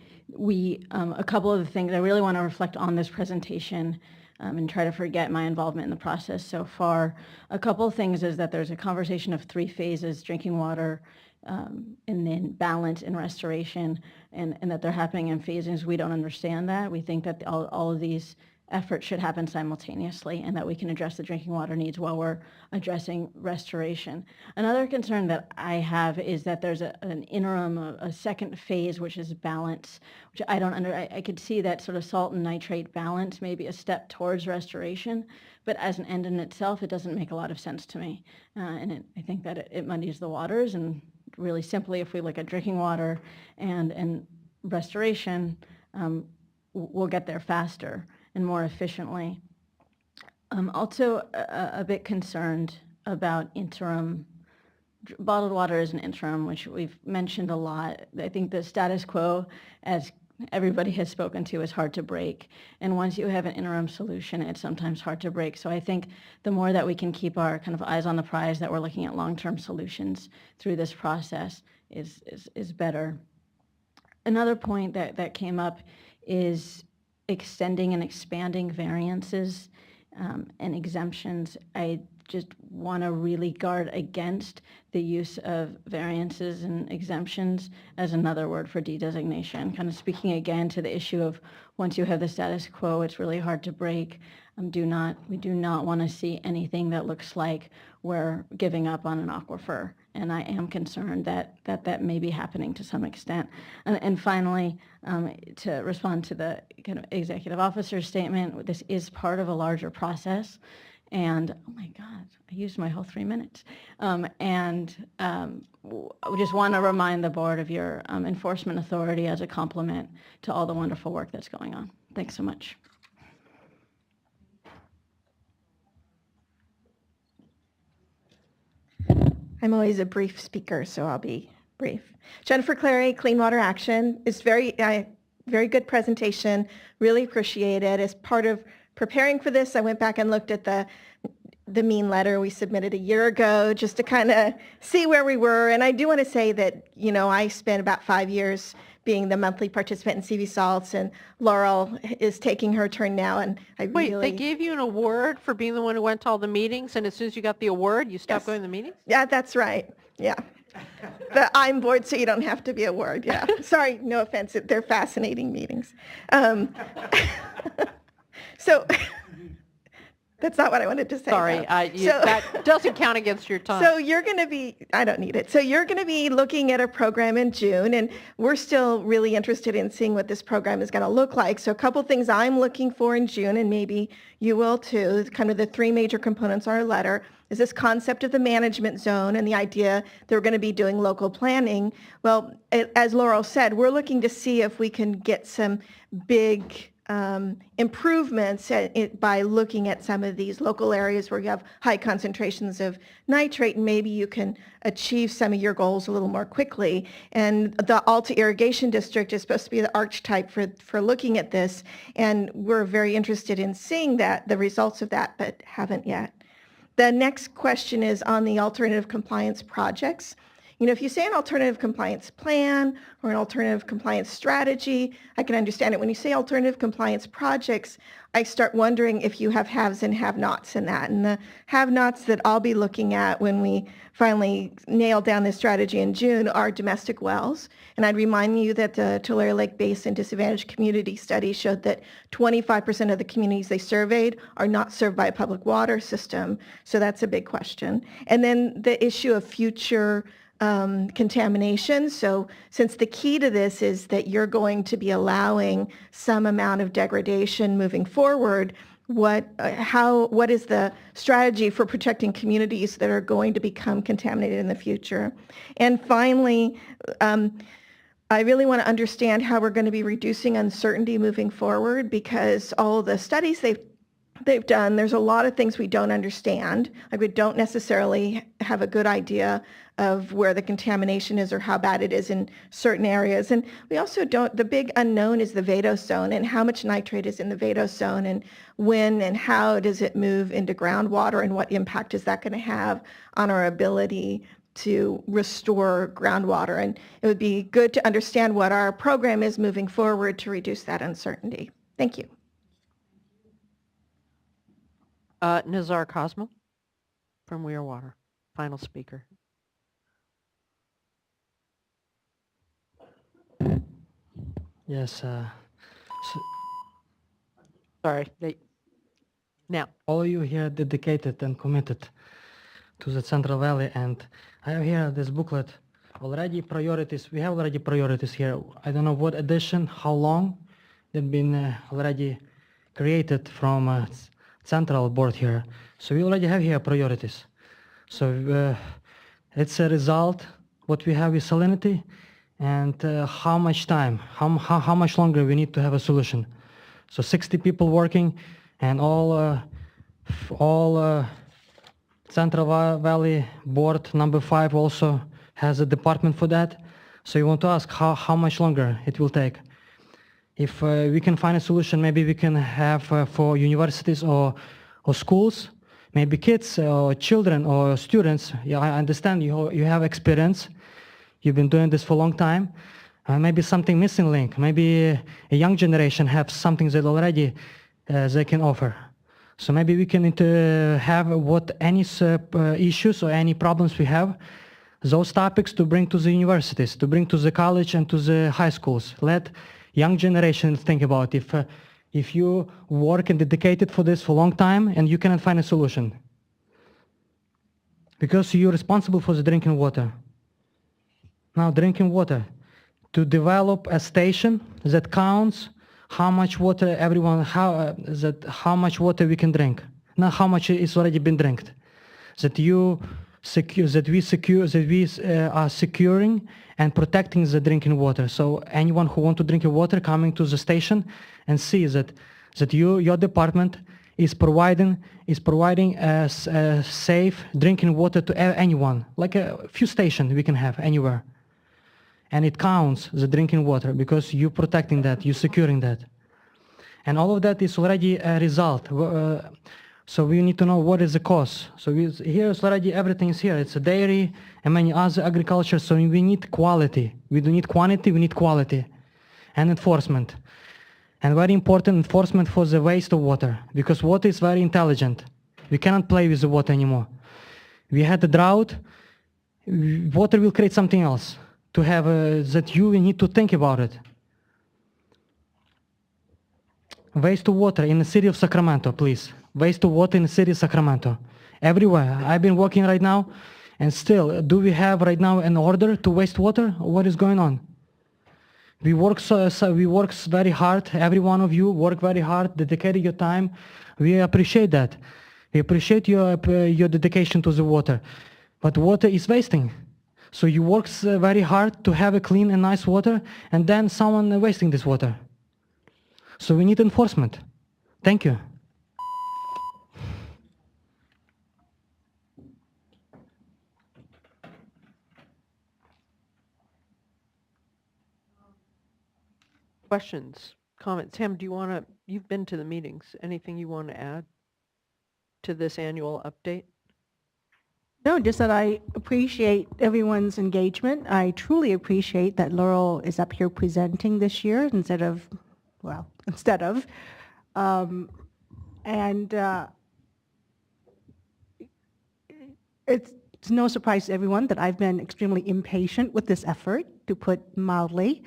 couple of the things I really want to reflect on this presentation, and try to forget my involvement in the process so far. A couple of things is that there's a conversation of 3 phases: drinking water, and then balance and restoration, and that they're happening in phases. We don't understand that. We think that all of these efforts should happen simultaneously, and that we can address the drinking water needs while we're addressing restoration. Another concern that I have is that there's an interim, a second phase, which is balance, which I could see that sort of salt and nitrate balance may be a step towards restoration, but as an end in itself, it doesn't make a lot of sense to me. I think that it muddies the waters, and really simply, if we look at drinking water and restoration, we'll get there faster and more efficiently. I'm also a bit concerned about interim. Bottled water is an interim, which we've mentioned a lot. I think the status quo, as everybody has spoken to, is hard to break. And once you have an interim solution, it's sometimes hard to break. So I think the more that we can keep our kind of eyes on the prize, that we're looking at long-term solutions through this process is better. Another point that came up is extending and expanding variances and exemptions. I just want to really guard against the use of variances and exemptions as another word for de-designation. Kind of speaking again to the issue of once you have the status quo, it's really hard to break. We do not want to see anything that looks like we're giving up on an aquifer. And I am concerned that may be happening to some extent. And finally, to respond to the kind of executive officer's statement, this is part of a larger process. And, oh my God, I used my whole 3 minutes. I just want to remind the board of your enforcement authority as a complement to all the wonderful work that's going on. Thanks so much. I'm always a brief speaker, so I'll be brief. Jennifer Clary, Clean Water Action. It's very good presentation. Really appreciate it. As part of preparing for this, I went back and looked at the mean letter we submitted a year ago just to kind of see where we were. And I do want to say that, I spent about 5 years being the monthly participant in CV Salts, and Laurel is taking her turn now. And Wait, they gave you an award for being the one who went to all the meetings, and as soon as you got the award, you stopped going to the meetings? Yeah, that's right. Yeah. But I'm bored, so you don't have to be a word. Yeah. Sorry, no offense. They're fascinating meetings. So that's not what I wanted to say. Sorry, that doesn't count against your time. So you're going to be, I don't need it. So you're going to be looking at a program in June, and we're still really interested in seeing what this program is going to look like. So a couple things I'm looking for in June, and maybe you will too, kind of the three major components of our letter, is this concept of the management zone and the idea that we're going to be doing local planning. Well, as Laurel said, we're looking to see if we can get some big improvements by looking at some of these local areas where you have high concentrations of nitrate, and maybe you can achieve some of your goals a little more quickly. And the Alta Irrigation District is supposed to be the archetype for looking at this, and we're very interested in seeing the results of that, but haven't yet. The next question is on the alternative compliance projects. If you say an alternative compliance plan or an alternative compliance strategy, I can understand it. When you say alternative compliance projects, I start wondering if you have haves and have-nots in that. And the have-nots that I'll be looking at when we finally nail down this strategy in June are domestic wells. And I'd remind you that the Tulare Lake Basin Disadvantaged Community Study showed that 25% of the communities they surveyed are not served by a public water system. So that's a big question. And then the issue of future contamination. So since the key to this is that you're going to be allowing some amount of degradation moving forward, what is the strategy for protecting communities that are going to become contaminated in the future? And finally, I really want to understand how we're going to be reducing uncertainty moving forward, because all of the studies they've done, there's a lot of things we don't understand. Like, we don't necessarily have a good idea of where the contamination is or how bad it is in certain areas. And we also don't, the big unknown is the vadose zone and how much nitrate is in the vadose zone, and when and how does it move into groundwater, and what impact is that going to have on our ability to restore groundwater. And it would be good to understand what our program is moving forward to reduce that uncertainty. Thank you. Nizar Cosmo from We Are Water, final speaker. Yes. Sorry. Now. All of you here dedicated and committed to the Central Valley, and I have here this booklet. Already priorities. We have already priorities here. I don't know what edition, how long they've been already created from Central Board here. So we already have here priorities. So it's a result what we have with salinity, and how much time, how much longer we need to have a solution. So 60 people working, and all Central Valley Board number 5 also has a department for that. So you want to ask how much longer it will take. If we can find a solution, maybe we can have for universities or schools, maybe kids or children or students. Yeah, I understand you have experience. You've been doing this for a long time. Maybe something missing link. Maybe a young generation have something that already they can offer. So maybe we can have what any issues or any problems we have, those topics to bring to the universities, to bring to the college and to the high schools. Let young generation think about if you work and dedicated for this for a long time and you cannot find a solution. Because you're responsible for the drinking water. Now drinking water. To develop a station that counts how much water how much water we can drink, not how much is already been drank. That we are securing and protecting the drinking water. So anyone who want to drink water coming to the station and see that your department is providing a safe drinking water to anyone, like a few stations we can have anywhere. And it counts the drinking water because you're protecting that, you're securing that. And all of that is already a result. So we need to know what is the cost. So here is already everything is here. It's a dairy and many other agriculture. So we need quality. We don't need quantity, we need quality. And enforcement. And very important enforcement for the waste of water. Because water is very intelligent. We cannot play with the water anymore. We had a drought. Water will create something else. To have we need to think about it. Waste of water in the city of Sacramento, please. Waste of water in the city of Sacramento. Everywhere. I've been working right now, and still, do we have right now an order to waste water? What is going on? We work very hard. Every one of you work very hard, dedicated your time. We appreciate that. We appreciate your dedication to the water. But water is wasting. So you work very hard to have a clean and nice water, and then someone wasting this water. So we need enforcement. Thank you. Questions, comments? Sam, you've been to the meetings. Anything you want to add to this annual update? No, just that I appreciate everyone's engagement. I truly appreciate that Laurel is up here presenting this year instead of. It's no surprise to everyone that I've been extremely impatient with this effort, to put mildly.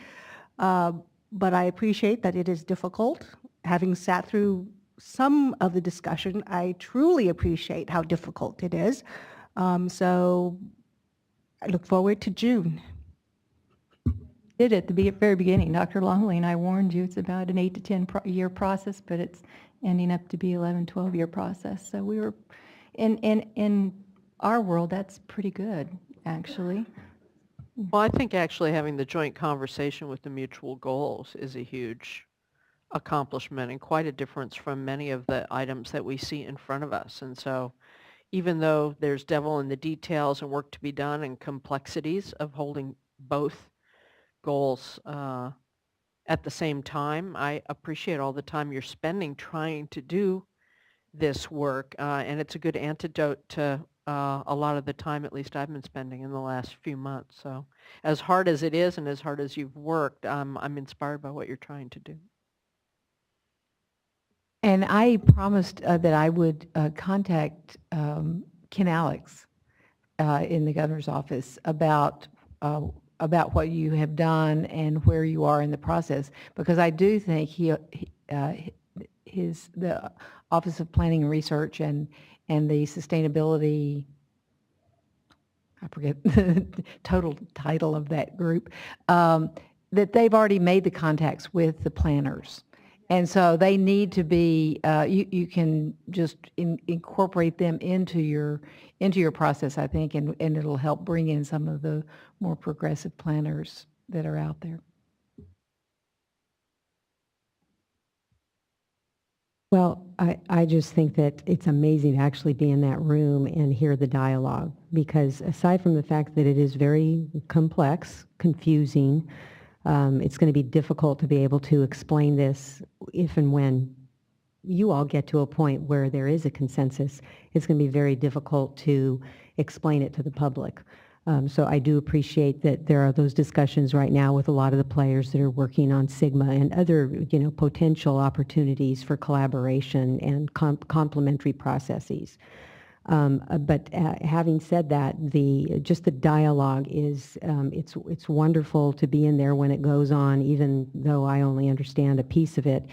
But I appreciate that it is difficult. Having sat through some of the discussion, I truly appreciate how difficult it is. So I look forward to June. Did at the very beginning. Dr. Longley and I warned you it's about an 8 to 10 year process, but it's ending up to be 11, 12-year process. So we were, in our world, that's pretty good, actually. Well, I think actually having the joint conversation with the mutual goals is a huge accomplishment and quite a difference from many of the items that we see in front of us. And so even though there's devil in the details and work to be done and complexities of holding both goals at the same time, I appreciate all the time you're spending trying to do this work, and it's a good antidote to a lot of the time, at least I've been spending in the last few months. So as hard as it is and as hard as you've worked, I'm inspired by what you're trying to do. And I promised that I would contact Ken Alex in the governor's office about what you have done and where you are in the process, because I do think the Office of Planning and Research and the sustainability, I forget the total title of that group, that they've already made the contacts with the planners. And so they need to be, you can just incorporate them into your process, I think, and it'll help bring in some of the more progressive planners that are out there. Well, I just think that it's amazing to actually be in that room and hear the dialogue, because aside from the fact that it is very complex, confusing, it's going to be difficult to be able to explain this if and when you all get to a point where there is a consensus. It's going to be very difficult to explain it to the public. So I do appreciate that there are those discussions right now with a lot of the players that are working on SIGMA and other, potential opportunities for collaboration and complementary processes. But having said that, just the dialogue is, it's wonderful to be in there when it goes on, even though I only understand a piece of it.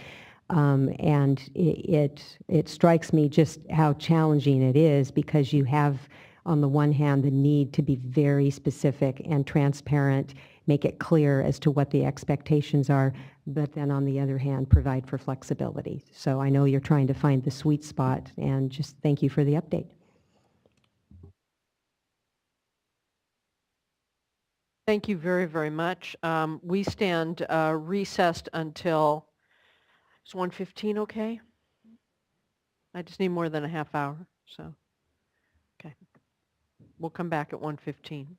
And it strikes me just how challenging it is, because you have, on the one hand, the need to be very specific and transparent, make it clear as to what the expectations are, but then on the other hand, provide for flexibility. So I know you're trying to find the sweet spot, and just thank you for the update. Thank you very, very much. We stand recessed until, is 1:15 okay? I just need more than a half hour, so, okay. We'll come back at 1:15.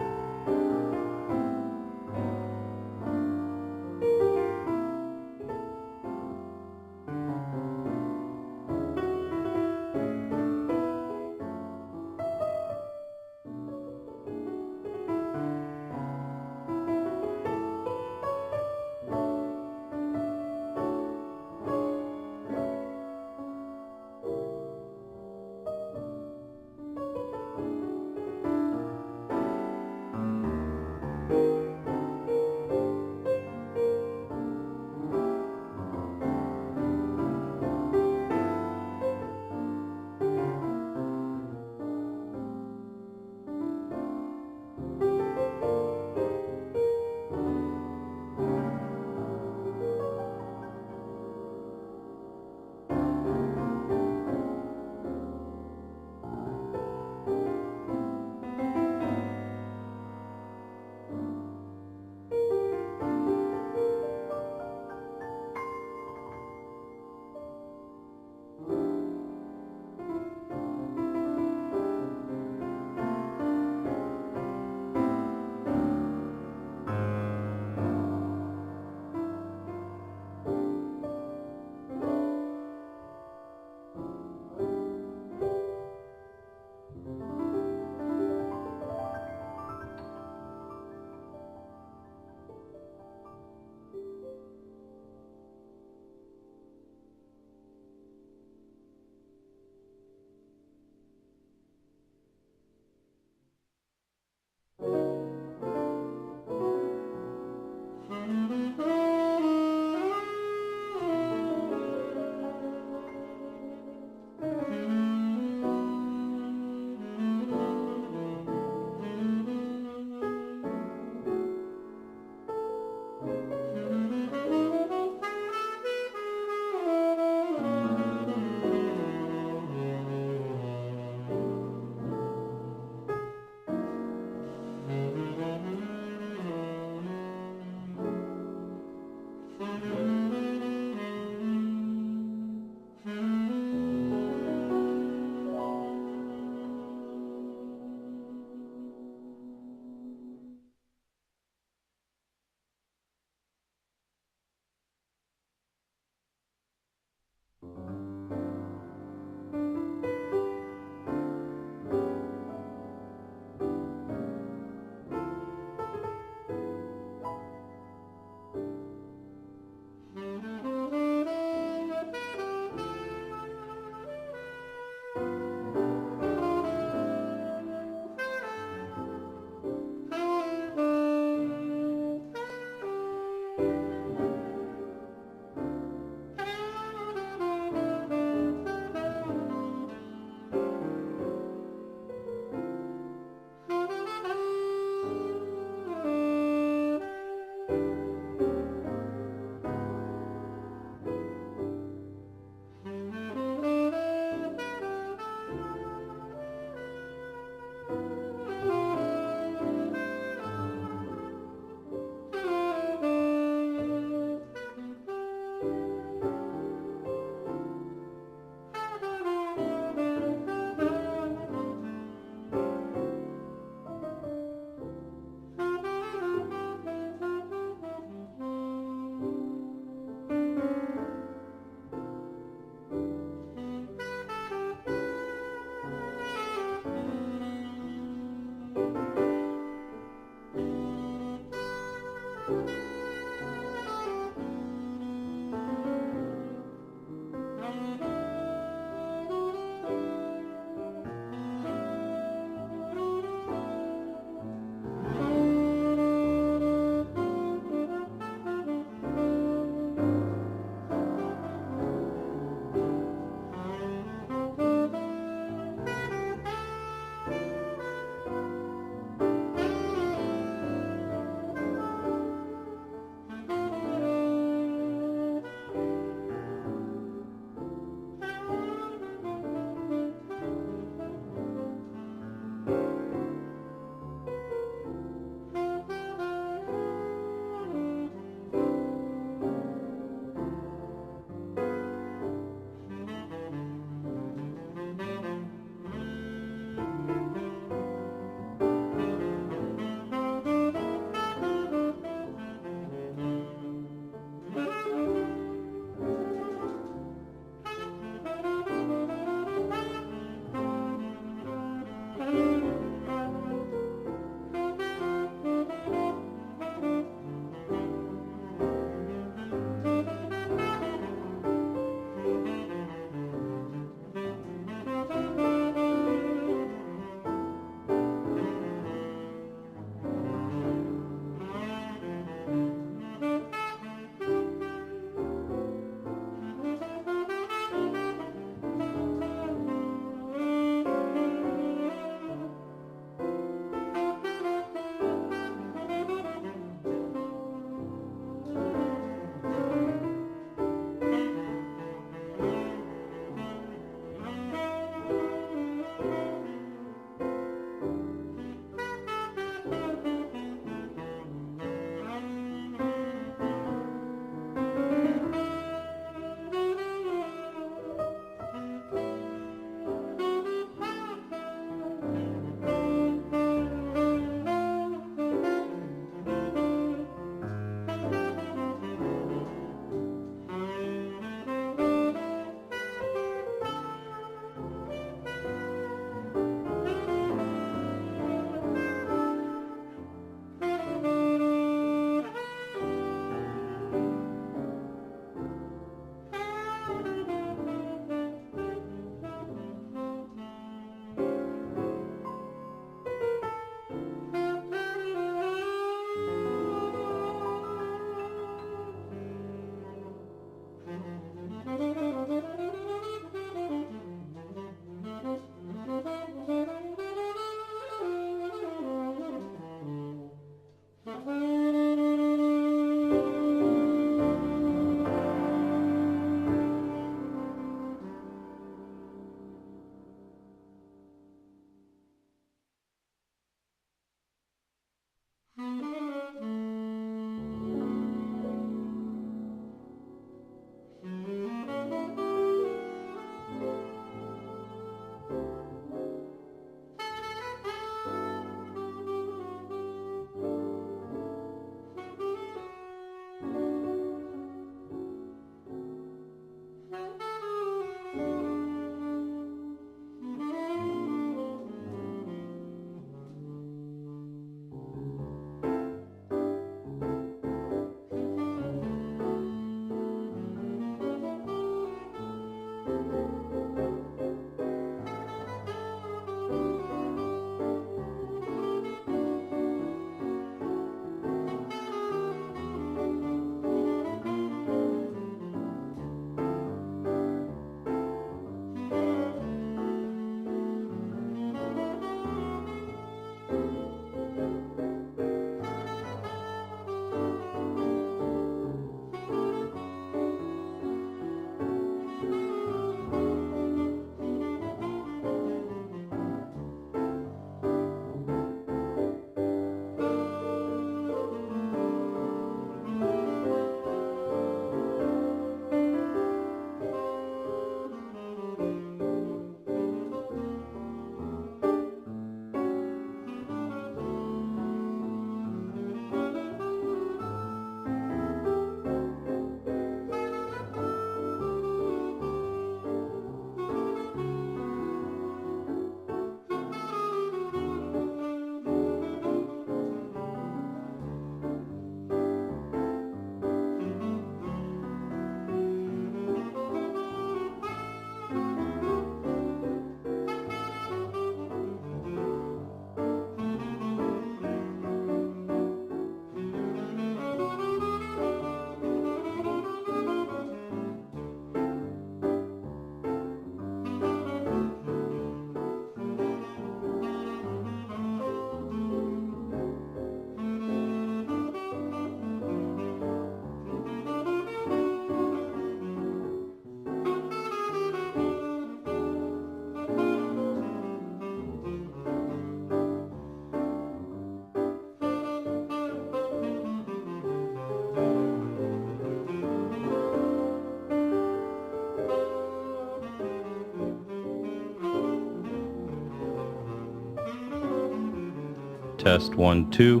Test 1, 2.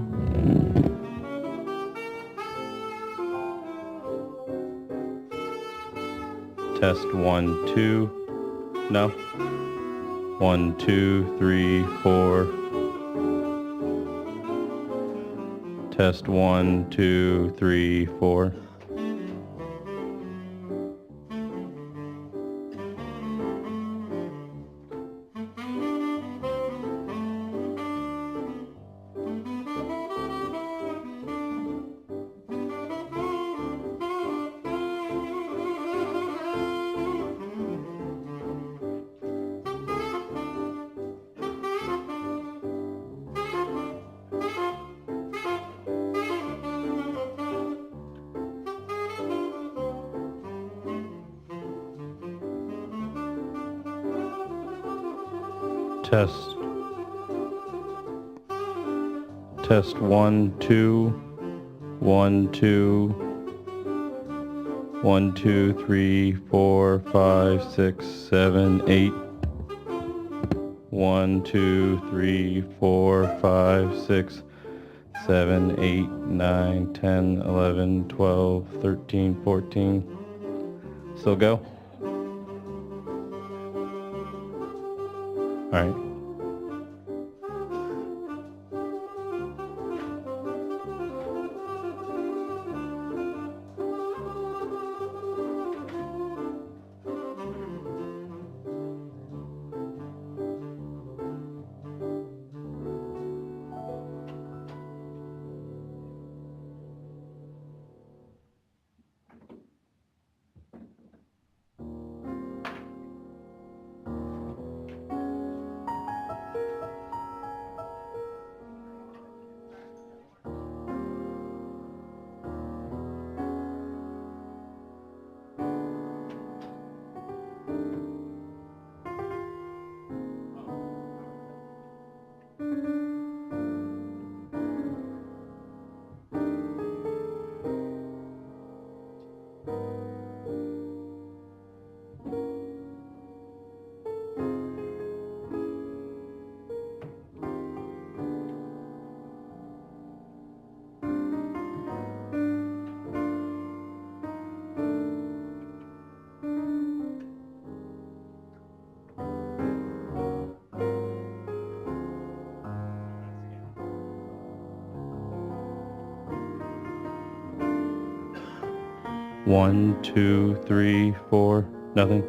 Test 1, 2. No. 1, 2, 3, 4. Test 1, 2, 3, 4. Test. Test 1, 2. 1, 2. 1, 2, 3, 4, 5, 6, 7, 8. 1, 2, 3, 4, 5, 6, 7, 8, 9, 10, 11, 12, 13, 14. Still go? All right. One, two, three, four. Nothing.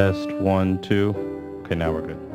Test 1, 2. Okay, now we're good.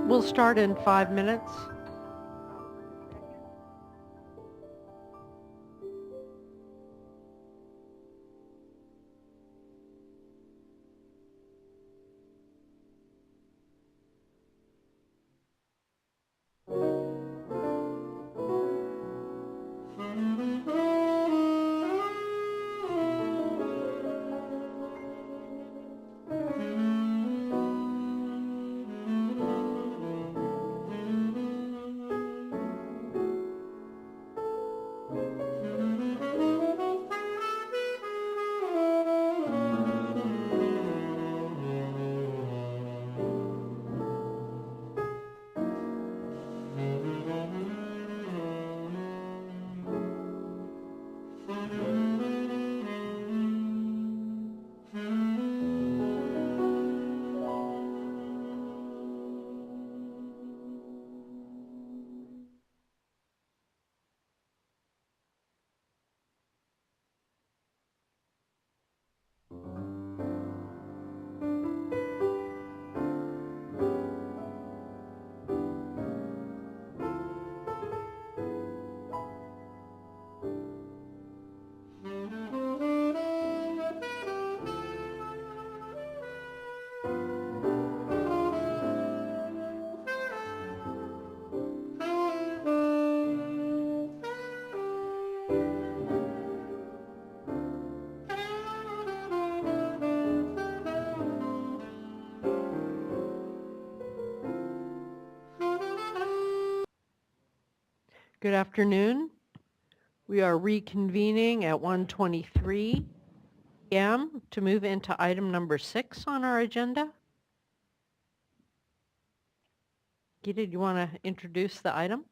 We'll start in 5 minutes. Good afternoon. We are reconvening at 1:23 p.m. to move into item number 6 on our agenda. Gita, do you want to introduce the item?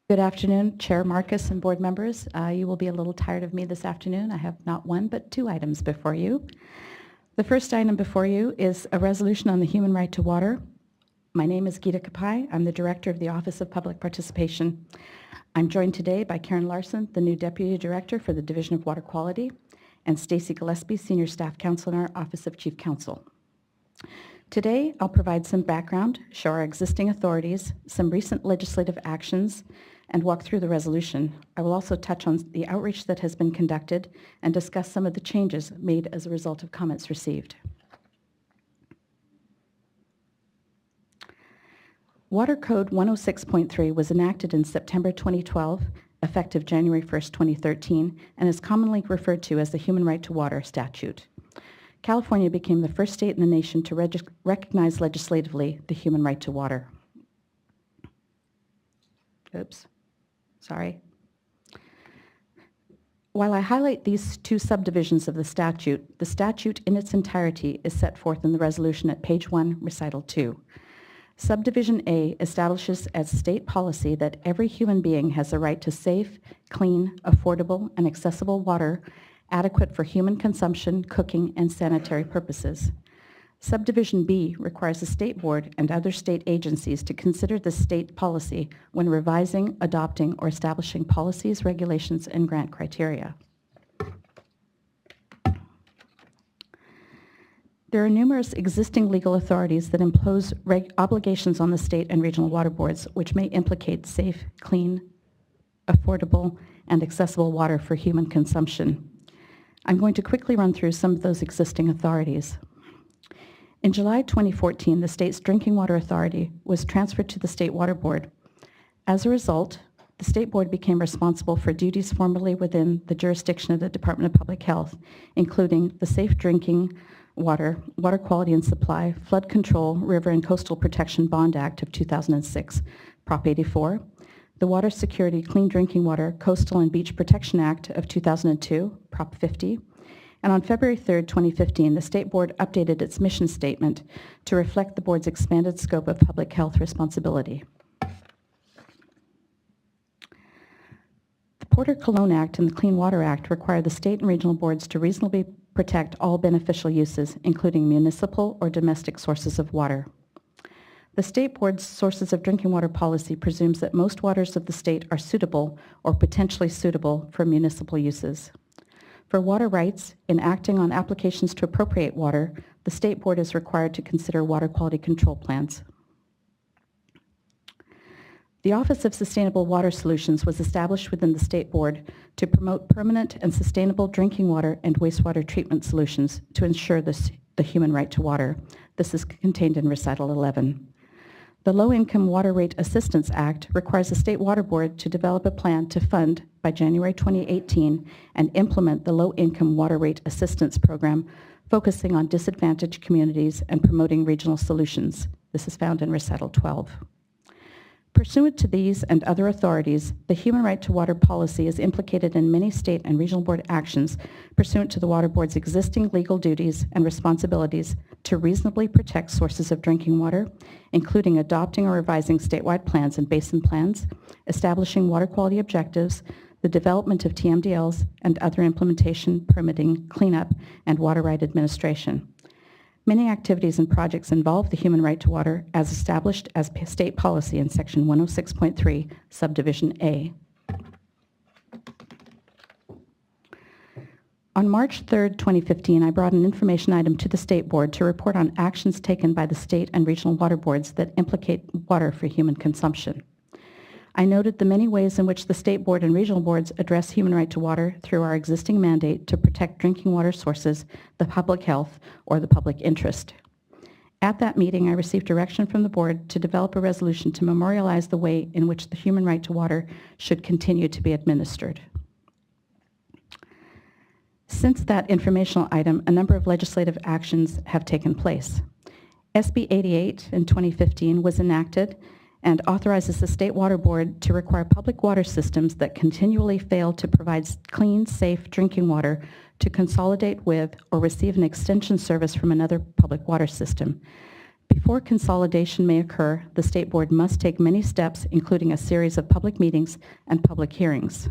Good afternoon, Chair Marcus and board members. You will be a little tired of me this afternoon. I have not one, but 2 items before you. The first item before you is a resolution on the human right to water. My name is Gita Kapai. I'm the Director of the Office of Public Participation. I'm joined today by Karen Larson, the new Deputy Director for the Division of Water Quality, and Stacy Gillespie, Senior Staff Counsel in our Office of Chief Counsel. Today, I'll provide some background, show our existing authorities, some recent legislative actions, and walk through the resolution. I will also touch on the outreach that has been conducted and discuss some of the changes made as a result of comments received. Water Code 106.3 was enacted in September 2012, effective January 1st, 2013, and is commonly referred to as the Human Right to Water Statute. California became the first state in the nation to recognize legislatively the human right to water. Oops, sorry. While I highlight these 2 subdivisions of the statute in its entirety is set forth in the resolution at page 1, recital 2. Subdivision A establishes as state policy that every human being has a right to safe, clean, affordable, and accessible water adequate for human consumption, cooking, and sanitary purposes. Subdivision B requires the state board and other state agencies to consider the state policy when revising, adopting, or establishing policies, regulations, and grant criteria. There are numerous existing legal authorities that impose obligations on the state and regional water boards, which may implicate safe, clean, affordable, and accessible water for human consumption. I'm going to quickly run through some of those existing authorities. In July 2014, the state's Drinking Water Authority was transferred to the State Water Board. As a result, the State Board became responsible for duties formerly within the jurisdiction of the Department of Public Health, including the safe drinking water, water quality and supply, flood control, river and coastal protection bond act of 2006, Prop 84, the Water Security Clean Drinking Water, Coastal and Beach Protection Act of 2002, Prop 50, and on February 3rd, 2015, the State Board updated its mission statement to reflect the board's expanded scope of public health responsibility. The Porter-Cologne Act and the Clean Water Act require the state and regional boards to reasonably protect all beneficial uses, including municipal or domestic sources of water. The state board's sources of drinking water policy presumes that most waters of the state are suitable or potentially suitable for municipal uses. For water rights, in acting on applications to appropriate water, the State Board is required to consider water quality control plans. The Office of Sustainable Water Solutions was established within the State Board to promote permanent and sustainable drinking water and wastewater treatment solutions to ensure the human right to water. This is contained in Recital 11. The Low-Income Water Rate Assistance Act requires the State Water Board to develop a plan to fund, by January 2018, and implement the Low-Income Water Rate Assistance Program, focusing on disadvantaged communities and promoting regional solutions. This is found in Recital 12. Pursuant to these and other authorities, the Human Right to Water policy is implicated in many state and regional board actions pursuant to the Water Board's existing legal duties and responsibilities to reasonably protect sources of drinking water, including adopting or revising statewide plans and basin plans, establishing water quality objectives, the development of TMDLs, and other implementation, permitting, cleanup, and water right administration. Many activities and projects involve the human right to water as established as state policy in Section 106.3, Subdivision A. On March 3rd, 2015, I brought an information item to the State Board to report on actions taken by the state and regional water boards that implicate water for human consumption. I noted the many ways in which the State Board and regional boards address human right to water through our existing mandate to protect drinking water sources, the public health, or the public interest. At that meeting, I received direction from the board to develop a resolution to memorialize the way in which the human right to water should continue to be administered. Since that informational item, a number of legislative actions have taken place. SB 88 in 2015 was enacted and authorizes the State Water Board to require public water systems that continually fail to provide clean, safe drinking water to consolidate with or receive an extension service from another public water system. Before consolidation may occur, the State Board must take many steps, including a series of public meetings and public hearings.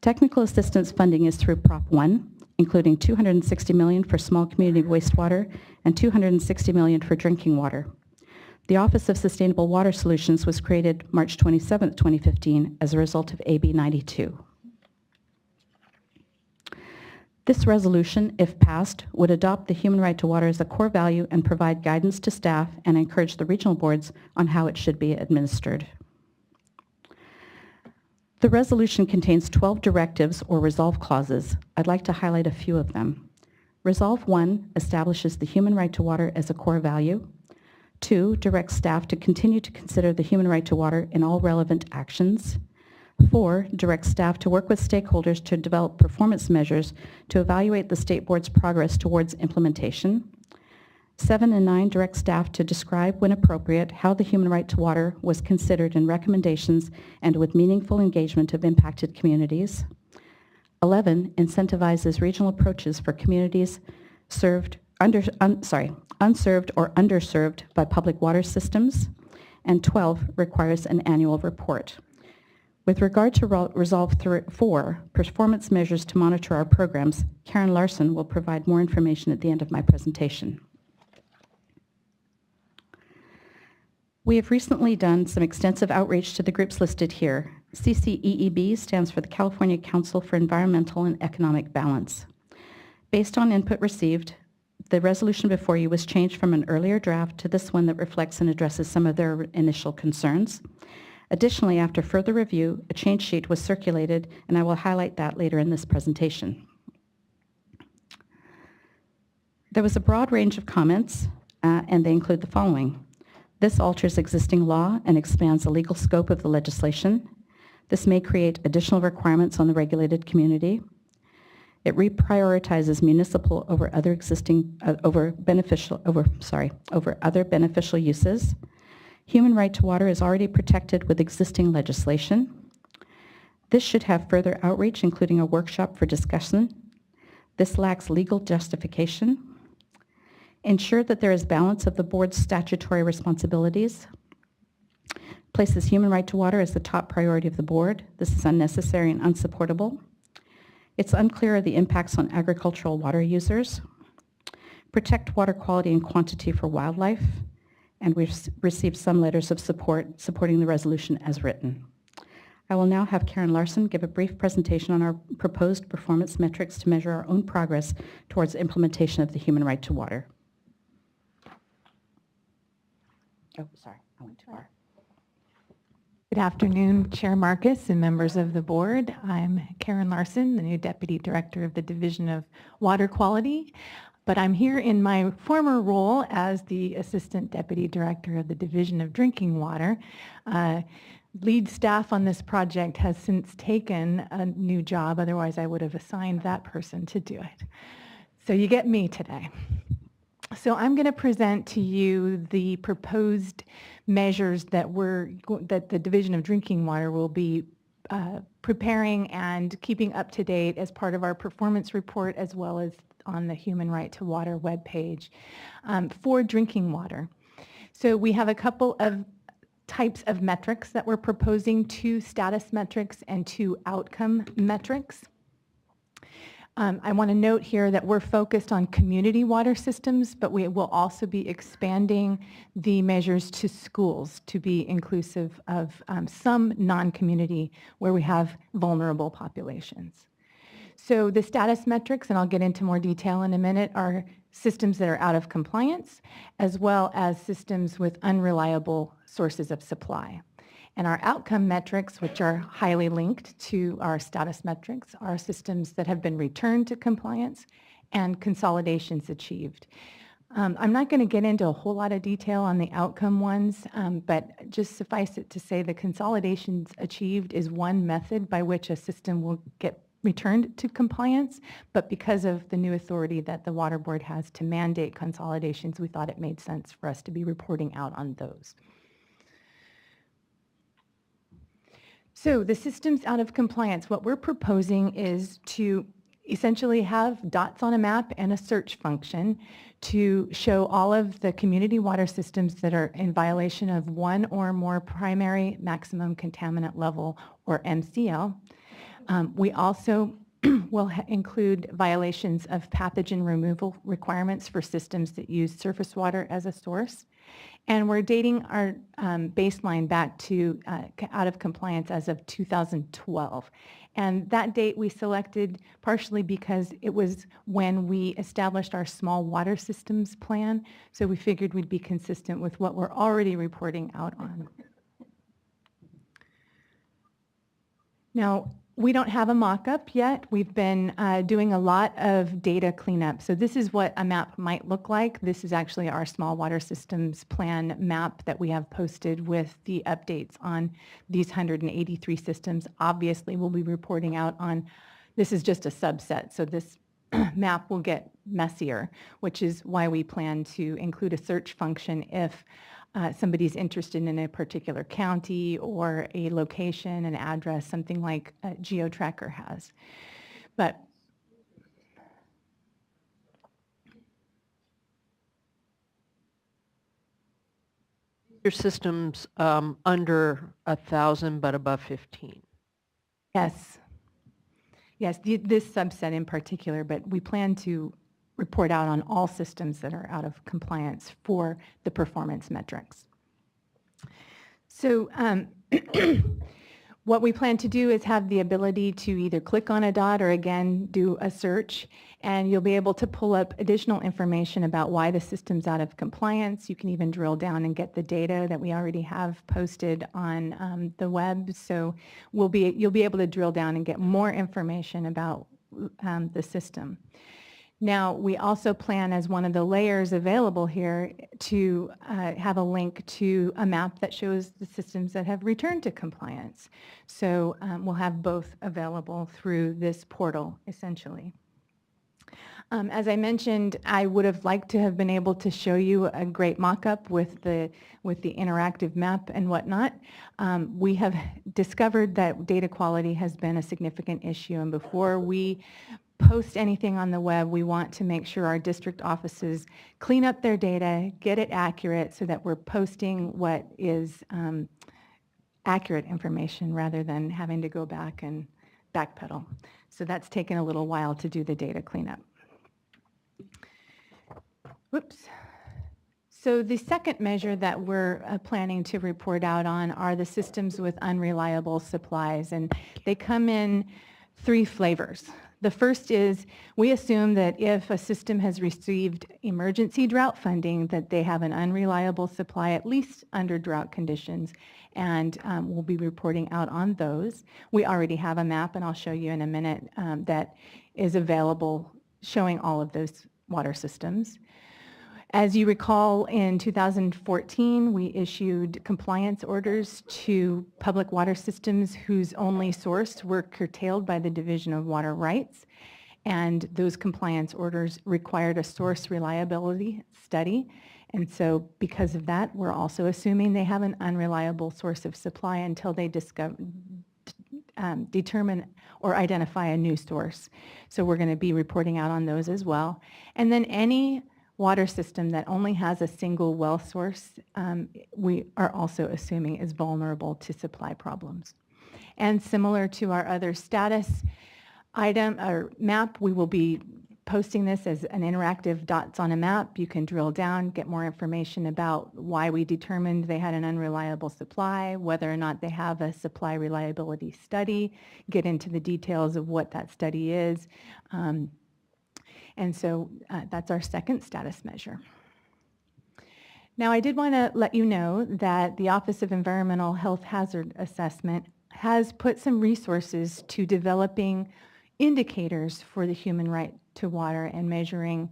Technical assistance funding is through Prop 1, including $260 million for small community wastewater and $260 million for drinking water. The Office of Sustainable Water Solutions was created March 27, 2015, as a result of AB 92. This resolution, if passed, would adopt the human right to water as a core value and provide guidance to staff and encourage the regional boards on how it should be administered. The resolution contains 12 directives or resolve clauses. I'd like to highlight a few of them. Resolve 1 establishes the human right to water as a core value. 2, directs staff to continue to consider the human right to water in all relevant actions. 4, directs staff to work with stakeholders to develop performance measures to evaluate the State Board's progress towards implementation. 7 and 9 direct staff to describe, when appropriate, how the human right to water was considered in recommendations and with meaningful engagement of impacted communities. 11 incentivizes regional approaches for communities unserved or underserved by public water systems, and 12 requires an annual report. With regard to Resolve 4, performance measures to monitor our programs, Karen Larson will provide more information at the end of my presentation. We have recently done some extensive outreach to the groups listed here. CCEEB stands for the California Council for Environmental and Economic Balance. Based on input received, the resolution before you was changed from an earlier draft to this one that reflects and addresses some of their initial concerns. Additionally, after further review, a change sheet was circulated, and I will highlight that later in this presentation. There was a broad range of comments, and they include the following. This alters existing law and expands the legal scope of the legislation. This may create additional requirements on the regulated community. It reprioritizes municipal over other other beneficial uses. Human right to water is already protected with existing legislation. This should have further outreach, including a workshop for discussion. This lacks legal justification. Ensure that there is balance of the board's statutory responsibilities. Places human right to water as the top priority of the board. This is unnecessary and unsupportable. It's unclear of the impacts on agricultural water users. Protect water quality and quantity for wildlife. And we've received some letters of support supporting the resolution as written. I will now have Karen Larson give a brief presentation on our proposed performance metrics to measure our own progress towards implementation of the human right to water. Oh, sorry, I went too far. Good afternoon, Chair Marcus and members of the board. I'm Karen Larson, the new Deputy Director of the Division of Water Quality, but I'm here in my former role as the Assistant Deputy Director of the Division of Drinking Water. Lead staff on this project has since taken a new job, otherwise I would have assigned that person to do it. So you get me today. So I'm going to present to you the proposed measures that the Division of Drinking Water will be preparing and keeping up to date as part of our performance report, as well as on the Human Right to Water webpage for drinking water. So we have a couple of types of metrics that we're proposing, 2 status metrics and 2 outcome metrics. I want to note here that we're focused on community water systems, but we will also be expanding the measures to schools to be inclusive of some non-community where we have vulnerable populations. So the status metrics, and I'll get into more detail in a minute, are systems that are out of compliance, as well as systems with unreliable sources of supply. And our outcome metrics, which are highly linked to our status metrics, are systems that have been returned to compliance and consolidations achieved. I'm not going to get into a whole lot of detail on the outcome ones, but just suffice it to say the consolidations achieved is one method by which a system will get returned to compliance, but because of the new authority that the Water Board has to mandate consolidations, we thought it made sense for us to be reporting out on those. So the systems out of compliance, what we're proposing is to essentially have dots on a map and a search function to show all of the community water systems that are in violation of one or more primary maximum contaminant level, or MCL. We also will include violations of pathogen removal requirements for systems that use surface water as a source. And we're dating our baseline back to out of compliance as of 2012. And that date we selected partially because it was when we established our small water systems plan. So we figured we'd be consistent with what we're already reporting out on. Now, we don't have a mock-up yet. We've been doing a lot of data cleanup. So this is what a map might look like. This is actually our small water systems plan map that we have posted with the updates on these 183 systems. Obviously, we'll be reporting out on, this is just a subset, so this map will get messier, which is why we plan to include a search function if somebody's interested in a particular county or a location, an address, something like GeoTracker has. But your systems under 1,000 but above 15. yes, yes, this subset in particular, but we plan to report out on all systems that are out of compliance for the performance metrics. So what we plan to do is have the ability to either click on a dot or again do a search, and you'll be able to pull up additional information about why the system's out of compliance. You can even drill down and get the data that we already have posted on the web. So you'll be able to drill down and get more information about the system. Now, we also plan as one of the layers available here to have a link to a map that shows the systems that have returned to compliance. So we'll have both available through this portal, essentially. As I mentioned, I would have liked to have been able to show you a great mock-up with the interactive map and whatnot. We have discovered that data quality has been a significant issue, and before we post anything on the web, we want to make sure our district offices clean up their data, get it accurate so that we're posting what is accurate information rather than having to go back and backpedal. So that's taken a little while to do the data cleanup. Whoops. So the second measure that we're planning to report out on are the systems with unreliable supplies, and they come in 3 flavors. The first is we assume that if a system has received emergency drought funding, that they have an unreliable supply, at least under drought conditions, and we'll be reporting out on those. We already have a map, and I'll show you in a minute, that is available showing all of those water systems. As you recall, in 2014, we issued compliance orders to public water systems whose only source were curtailed by the Division of Water Rights. And those compliance orders required a source reliability study. And so because of that, we're also assuming they have an unreliable source of supply until they determine or identify a new source. So we're going to be reporting out on those as well. And then any water system that only has a single well source, we are also assuming is vulnerable to supply problems. And similar to our other status item or map, we will be posting this as an interactive dots on a map. You can drill down, get more information about why we determined they had an unreliable supply, whether or not they have a supply reliability study, get into the details of what that study is. And so that's our second status measure. Now, I did want to let you know that the Office of Environmental Health Hazard Assessment has put some resources to developing indicators for the human right to water and measuring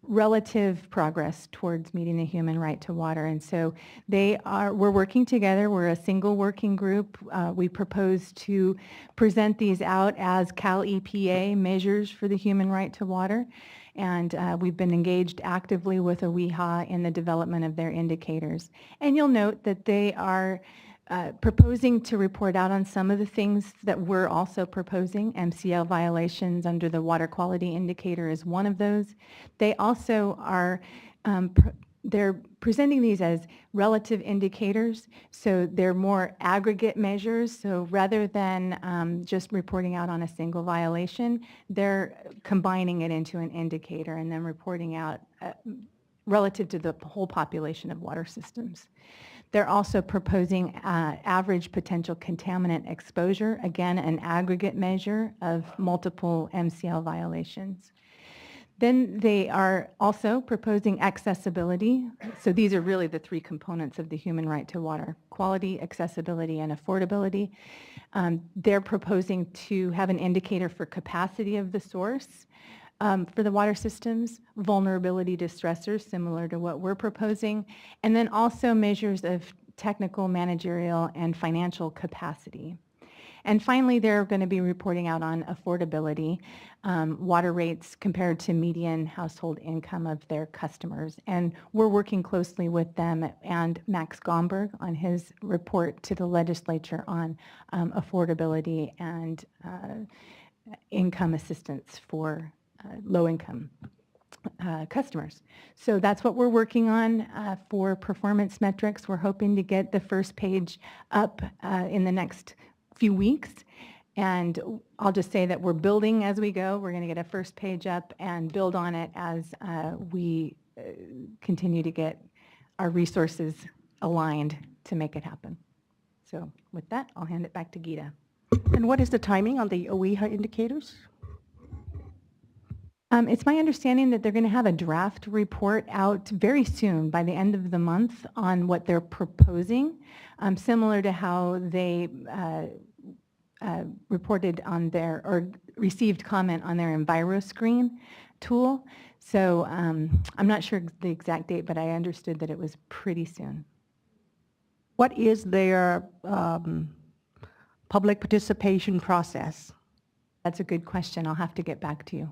relative progress towards meeting the human right to water. And so we're working together. We're a single working group. We propose to present these out as Cal EPA measures for the human right to water. And we've been engaged actively with OWEHA in the development of their indicators. And you'll note that they are proposing to report out on some of the things that we're also proposing. MCL violations under the water quality indicator is one of those. They also are they're presenting these as relative indicators, so they're more aggregate measures. So rather than just reporting out on a single violation, they're combining it into an indicator and then reporting out relative to the whole population of water systems. They're also proposing average potential contaminant exposure, again, an aggregate measure of multiple MCL violations. Then they are also proposing accessibility. So these are really the 3 components of the human right to water: quality, accessibility, and affordability. They're proposing to have an indicator for capacity of the source for the water systems, vulnerability to stressors, similar to what we're proposing, and then also measures of technical, managerial, and financial capacity. And finally, they're going to be reporting out on affordability, water rates compared to median household income of their customers. And we're working closely with them and Max Gomberg on his report to the legislature on affordability and income assistance for low-income customers. So that's what we're working on for performance metrics. We're hoping to get the first page up in the next few weeks. And I'll just say that we're building as we go. We're going to get a first page up and build on it as we continue to get our resources aligned to make it happen. So with that, I'll hand it back to Geeta. And what is the timing on the OWEHA indicators? It's my understanding that they're going to have a draft report out very soon, by the end of the month, on what they're proposing, similar to how they reported on their, or received comment on their EnviroScreen tool. So I'm not sure the exact date, but I understood that it was pretty soon. What is their public participation process? That's a good question. I'll have to get back to you.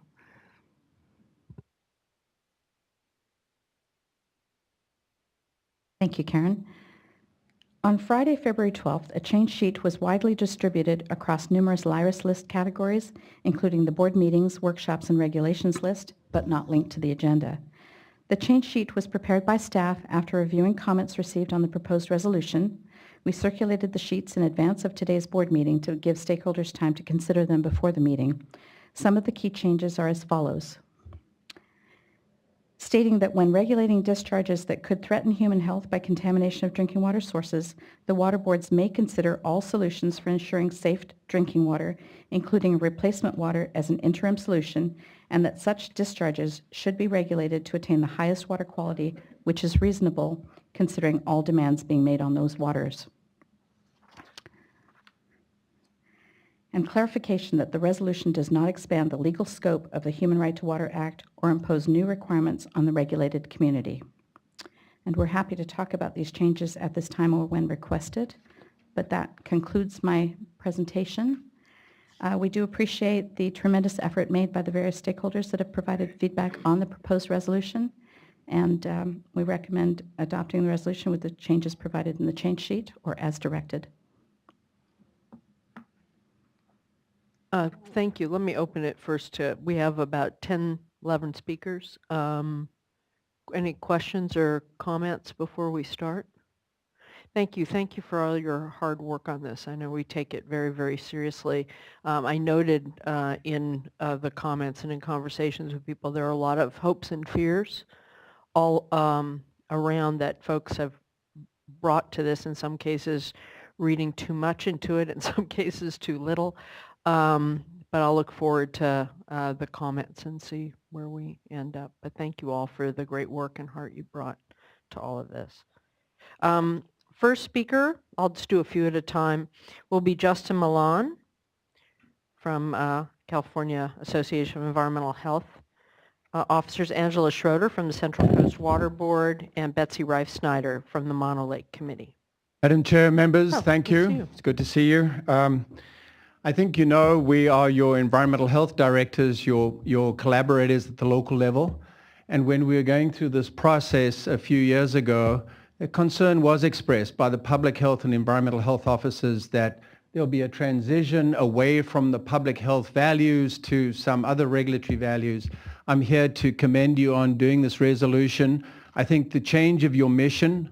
Thank you, Karen. On Friday, February 12th, a change sheet was widely distributed across numerous LIRIS list categories, including the board meetings, workshops, and regulations list, but not linked to the agenda. The change sheet was prepared by staff after reviewing comments received on the proposed resolution. We circulated the sheets in advance of today's board meeting to give stakeholders time to consider them before the meeting. Some of the key changes are as follows. stating that when regulating discharges that could threaten human health by contamination of drinking water sources, the water boards may consider all solutions for ensuring safe drinking water, including replacement water as an interim solution, and that such discharges should be regulated to attain the highest water quality, which is reasonable considering all demands being made on those waters. And clarification that the resolution does not expand the legal scope of the Human Right to Water Act or impose new requirements on the regulated community. And we're happy to talk about these changes at this time or when requested, but that concludes my presentation. We do appreciate the tremendous effort made by the various stakeholders that have provided feedback on the proposed resolution, and we recommend adopting the resolution with the changes provided in the change sheet or as directed. Thank you. Let me open it first to, we have about 10, 11 speakers. Any questions or comments before we start? Thank you. Thank you for all your hard work on this. I know we take it very, very seriously. I noted in the comments and in conversations with people, there are a lot of hopes and fears all around that folks have brought to this, in some cases reading too much into it, in some cases too little. But I'll look forward to the comments and see where we end up. But thank you all for the great work and heart you brought to all of this. First speaker, I'll just do a few at a time, will be Justin Milan from California Association of Environmental Health Officers, Angela Schroeder from the Central Coast Water Board, and Betsy Reif-Snyder from the Mono Lake Committee. Madam Chair, members, thank good to see you. you. It's good to see you. I think you know we are your environmental health directors, your collaborators at the local level. And when we were going through this process a few years ago, a concern was expressed by the public health and environmental health officers that there'll be a transition away from the public health values to some other regulatory values. I'm here to commend you on doing this resolution. I think the change of your mission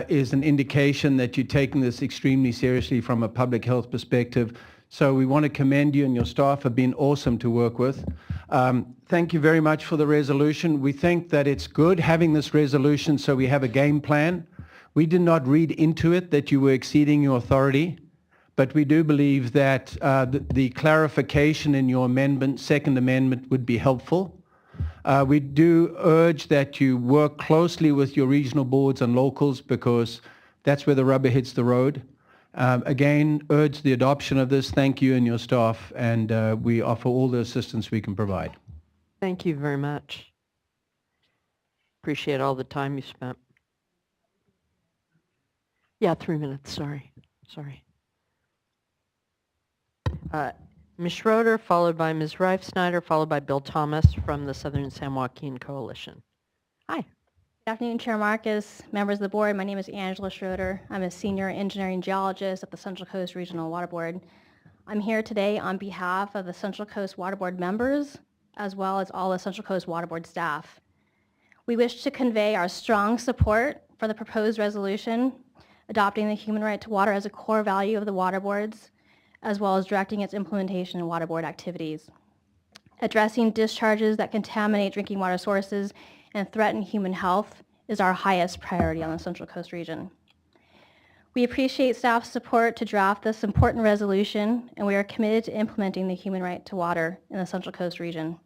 is an indication that you're taking this extremely seriously from a public health perspective. So we want to commend you, and your staff have been awesome to work with. Thank you very much for the resolution. We think that it's good having this resolution so we have a game plan. We did not read into it that you were exceeding your authority, but we do believe that the clarification in your amendment, Second Amendment, would be helpful. We do urge that you work closely with your regional boards and locals because that's where the rubber hits the road. Again, urge the adoption of this. Thank you and your staff, and we offer all the assistance we can provide. Thank you very much. Appreciate all the time you spent. Yeah, 3 minutes, sorry. Ms. Schroeder, followed by Ms. Reif-Snyder, followed by Bill Thomas from the Southern San Joaquin Coalition. Hi. Good afternoon, Chair Marcus, members of the board. My name is Angela Schroeder. I'm a senior engineering geologist at the Central Coast Regional Water Board. I'm here today on behalf of the Central Coast Water Board members, as well as all the Central Coast Water Board staff. We wish to convey our strong support for the proposed resolution, adopting the human right to water as a core value of the water boards, as well as directing its implementation in water board activities. Addressing discharges that contaminate drinking water sources and threaten human health is our highest priority on the Central Coast region. We appreciate staff's support to draft this important resolution, and we are committed to implementing the human right to water in the Central Coast region.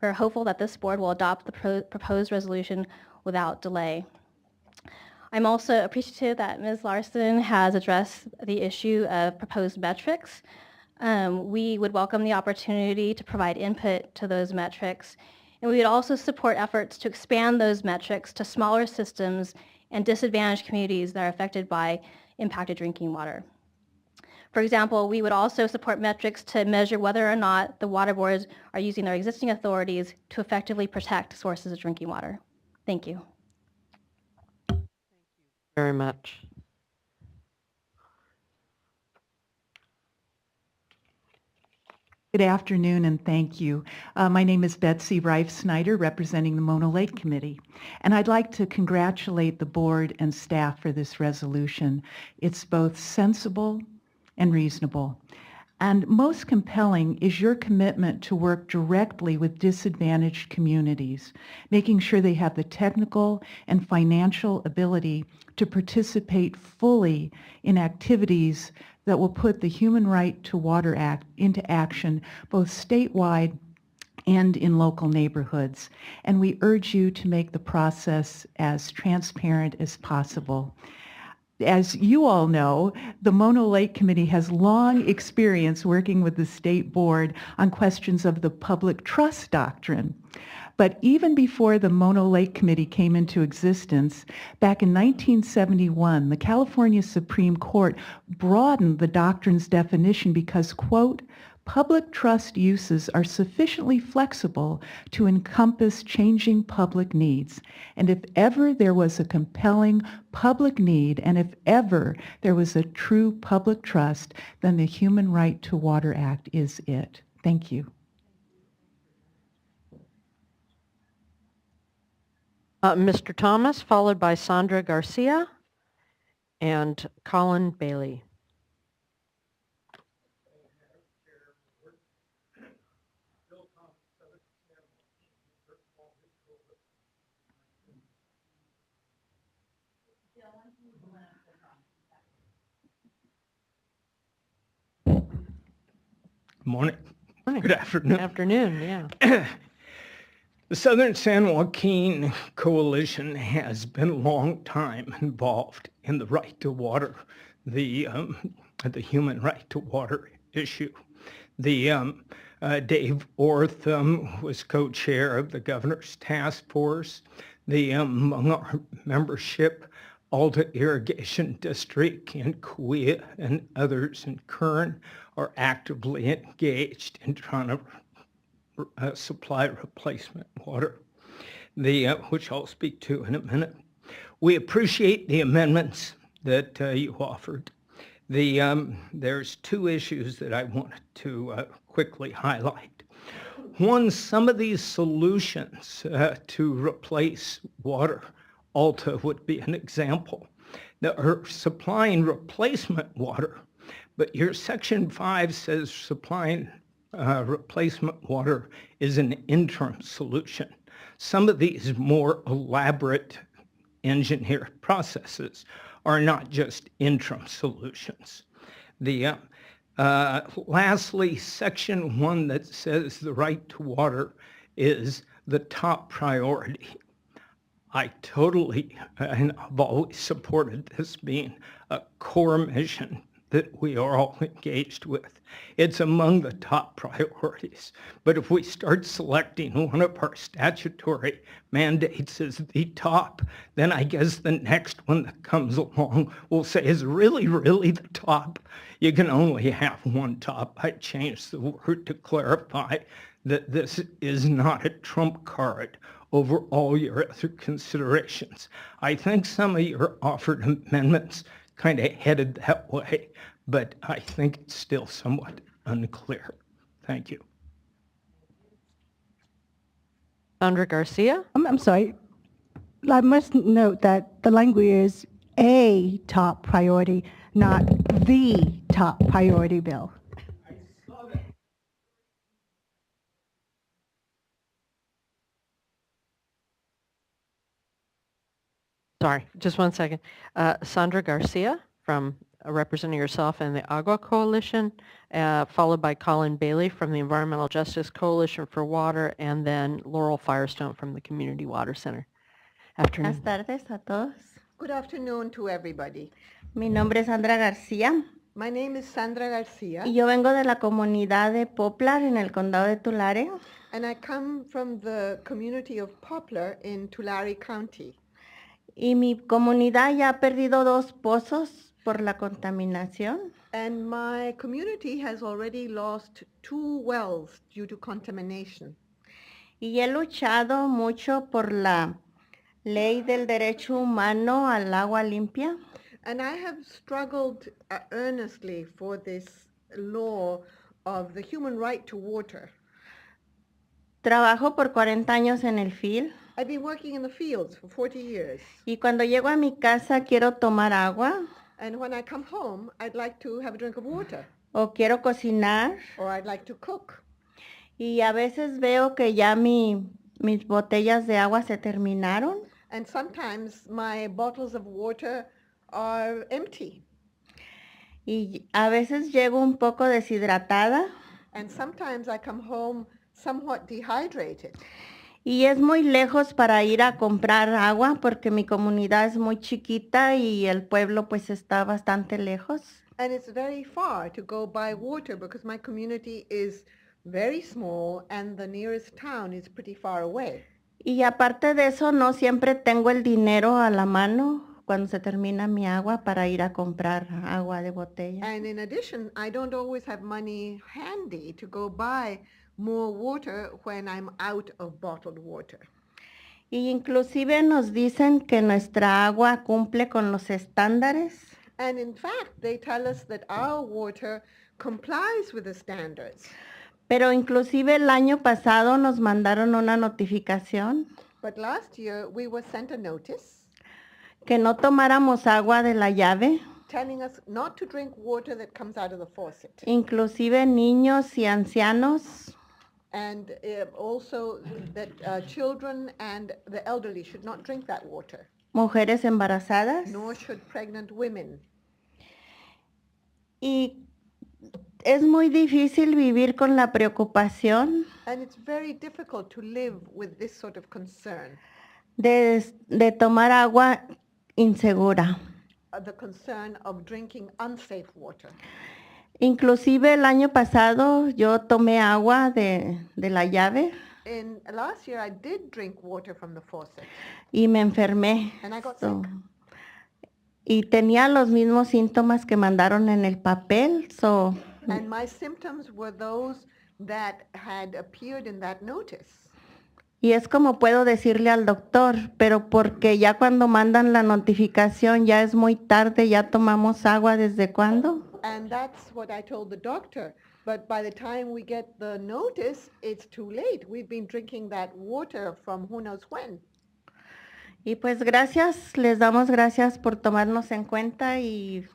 We are hopeful that this board will adopt the proposed resolution without delay. I'm also appreciative that Ms. Larson has addressed the issue of proposed metrics. We would welcome the opportunity to provide input to those metrics, and we would also support efforts to expand those metrics to smaller systems and disadvantaged communities that are affected by impacted drinking water. For example, we would also support metrics to measure whether or not the water boards are using their existing authorities to effectively protect sources of drinking water. Thank you. Very much. Good afternoon and thank you. My name is Betsy Reif-Snyder, representing the Mono Lake Committee. And I'd like to congratulate the board and staff for this resolution. It's both sensible and reasonable. And most compelling is your commitment to work directly with disadvantaged communities, making sure they have the technical and financial ability to participate fully in activities that will put the Human Right to Water Act into action both statewide and in local neighborhoods. And we urge you to make the process as transparent as possible. As you all know, the Mono Lake Committee has long experience working with the State Board on questions of the public trust doctrine. But even before the Mono Lake Committee came into existence, back in 1971, the California Supreme Court broadened the doctrine's definition because, quote, public trust uses are sufficiently flexible to encompass changing public needs. And if ever there was a compelling public need, and if ever there was a true public trust, then the Human Right to Water Act is it. Thank you. Mr. Thomas, followed by Sandra Garcia and Colin Bailey. Morning. Morning. Good afternoon. Afternoon, yeah. The Southern San Joaquin Coalition has been a long time involved in the right to water, the human right to water issue. Dave Orth was co-chair of the governor's task force. Among our membership, Alta Irrigation District in Cahuilla and others in Kern are actively engaged in trying to supply replacement water, which I'll speak to in a minute. We appreciate the amendments that you offered. There's two issues that I wanted to quickly highlight. One, some of these solutions to replace water, Alta would be an example. Now, are supplying replacement water, but your Section 5 says supplying replacement water is an interim solution. Some of these more elaborate engineered processes are not just interim solutions. Lastly, Section 1 that says the right to water is the top priority. I totally, and I've always supported this being a core mission that we are all engaged with. It's among the top priorities. But if we start selecting one of our statutory mandates as the top, then I guess the next one that comes along will say is really, really the top. You can only have one top. I changed the word to clarify that this is not a trump card over all your other considerations. I think some of your offered amendments kind of headed that way, but I think it's still somewhat unclear. Thank you. Sandra Garcia? I'm sorry. I must note that the language is a top priority, not the top priority bill. Sorry, just one second. Sandra Garcia from representing yourself and the Agua Coalition, followed by Colin Bailey from the Environmental Justice Coalition for Water, and then Laurel Firestone from the Community Water Center. Afternoon. Buenas tardes a todos. Good afternoon to everybody. Mi nombre es Sandra García. My name is Sandra Garcia. Y yo vengo de la comunidad de Poplar en el condado de Tulare. And I come from the community of Poplar in Tulare County. Y mi comunidad ya ha perdido 2 pozos por la contaminación. And my community has already lost 2 wells due to contamination. Y he luchado mucho por la ley del derecho humano al agua limpia. And I have struggled earnestly for this law of the human right to water. Trabajo por 40 años en el field. I've been working in the fields for 40 years. Y cuando llego a mi casa quiero tomar agua. And when I come home, I'd like to have a drink of water. o quiero cocinar or I'd like to cook. y a veces veo que ya mis botellas de agua se terminaron And sometimes my bottles of water are empty. y a veces llego un poco deshidratada And sometimes I come home somewhat dehydrated. y es muy lejos para ir a comprar agua porque mi comunidad es muy chiquita y el pueblo pues está bastante lejos. And it's very far to go buy water because my community is very small and the nearest town is pretty far away. Y aparte de eso, no siempre tengo el dinero a la mano cuando se termina mi agua para ir a comprar agua de botella. And in addition, I don't always have money handy to go buy more water when I'm out of bottled water. Y inclusive nos dicen que nuestra agua cumple con los estándares. And in fact, they tell us that our water complies with the standards. Pero inclusive el año pasado nos mandaron una notificación But last year, we were sent a notice que no tomáramos agua de la llave, telling us not to drink water that comes out of the faucet. inclusive niños y ancianos. And also that children and the elderly should not drink that water, Mujeres embarazadas. nor should pregnant women. Y es muy difícil vivir con la preocupación And it's very difficult to live with this sort of concern, de tomar agua insegura. The concern of drinking unsafe water. Inclusive el año pasado yo tomé agua de la llave In last year, I did drink water from the faucet, y me enfermé. and I got So, sick. y tenía los mismos síntomas que mandaron en el papel. So, And my symptoms were those that had appeared in that notice. y es como puedo decirle al doctor, pero porque ya cuando mandan la notificación ya es muy tarde, ya tomamos agua desde cuándo. And that's what I told the doctor. But by the time we get the notice, it's too late. We've been drinking that water from who knows when. Y pues gracias, les damos gracias por tomarnos en cuenta y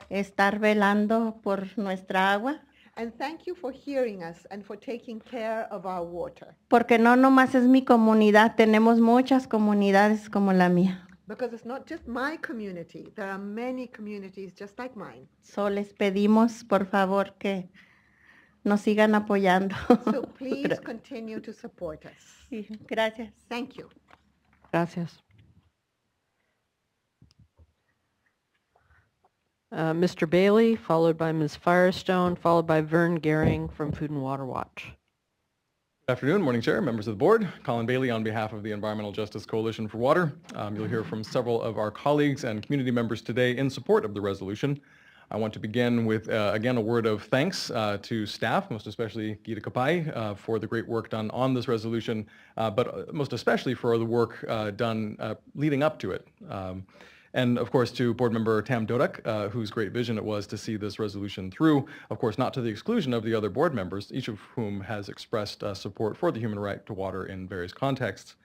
estar velando por nuestra agua, And thank you for hearing us and for taking care of our water. porque no nomás es mi comunidad, tenemos muchas comunidades como la mía. Because it's not just my community. There are many communities just like mine. So les pedimos, por favor, que nos sigan apoyando. So please continue to support us. Sí, gracias. Thank you. Gracias. Mr. Bailey, followed by Ms. Firestone, followed by Vern Gehring from Food and Water Watch. Good afternoon, Morning Chair, members of the board. Colin Bailey on behalf of the Environmental Justice Coalition for Water. You'll hear from several of our colleagues and community members today in support of the resolution. I want to begin with, again, a word of thanks to staff, most especially Gita Kapai, for the great work done on this resolution, but most especially for the work done leading up to it. And of course to Board Member Tam Dodak, whose great vision it was to see this resolution through, of course not to the exclusion of the other board members, each of whom has expressed support for the human right to water in various contexts.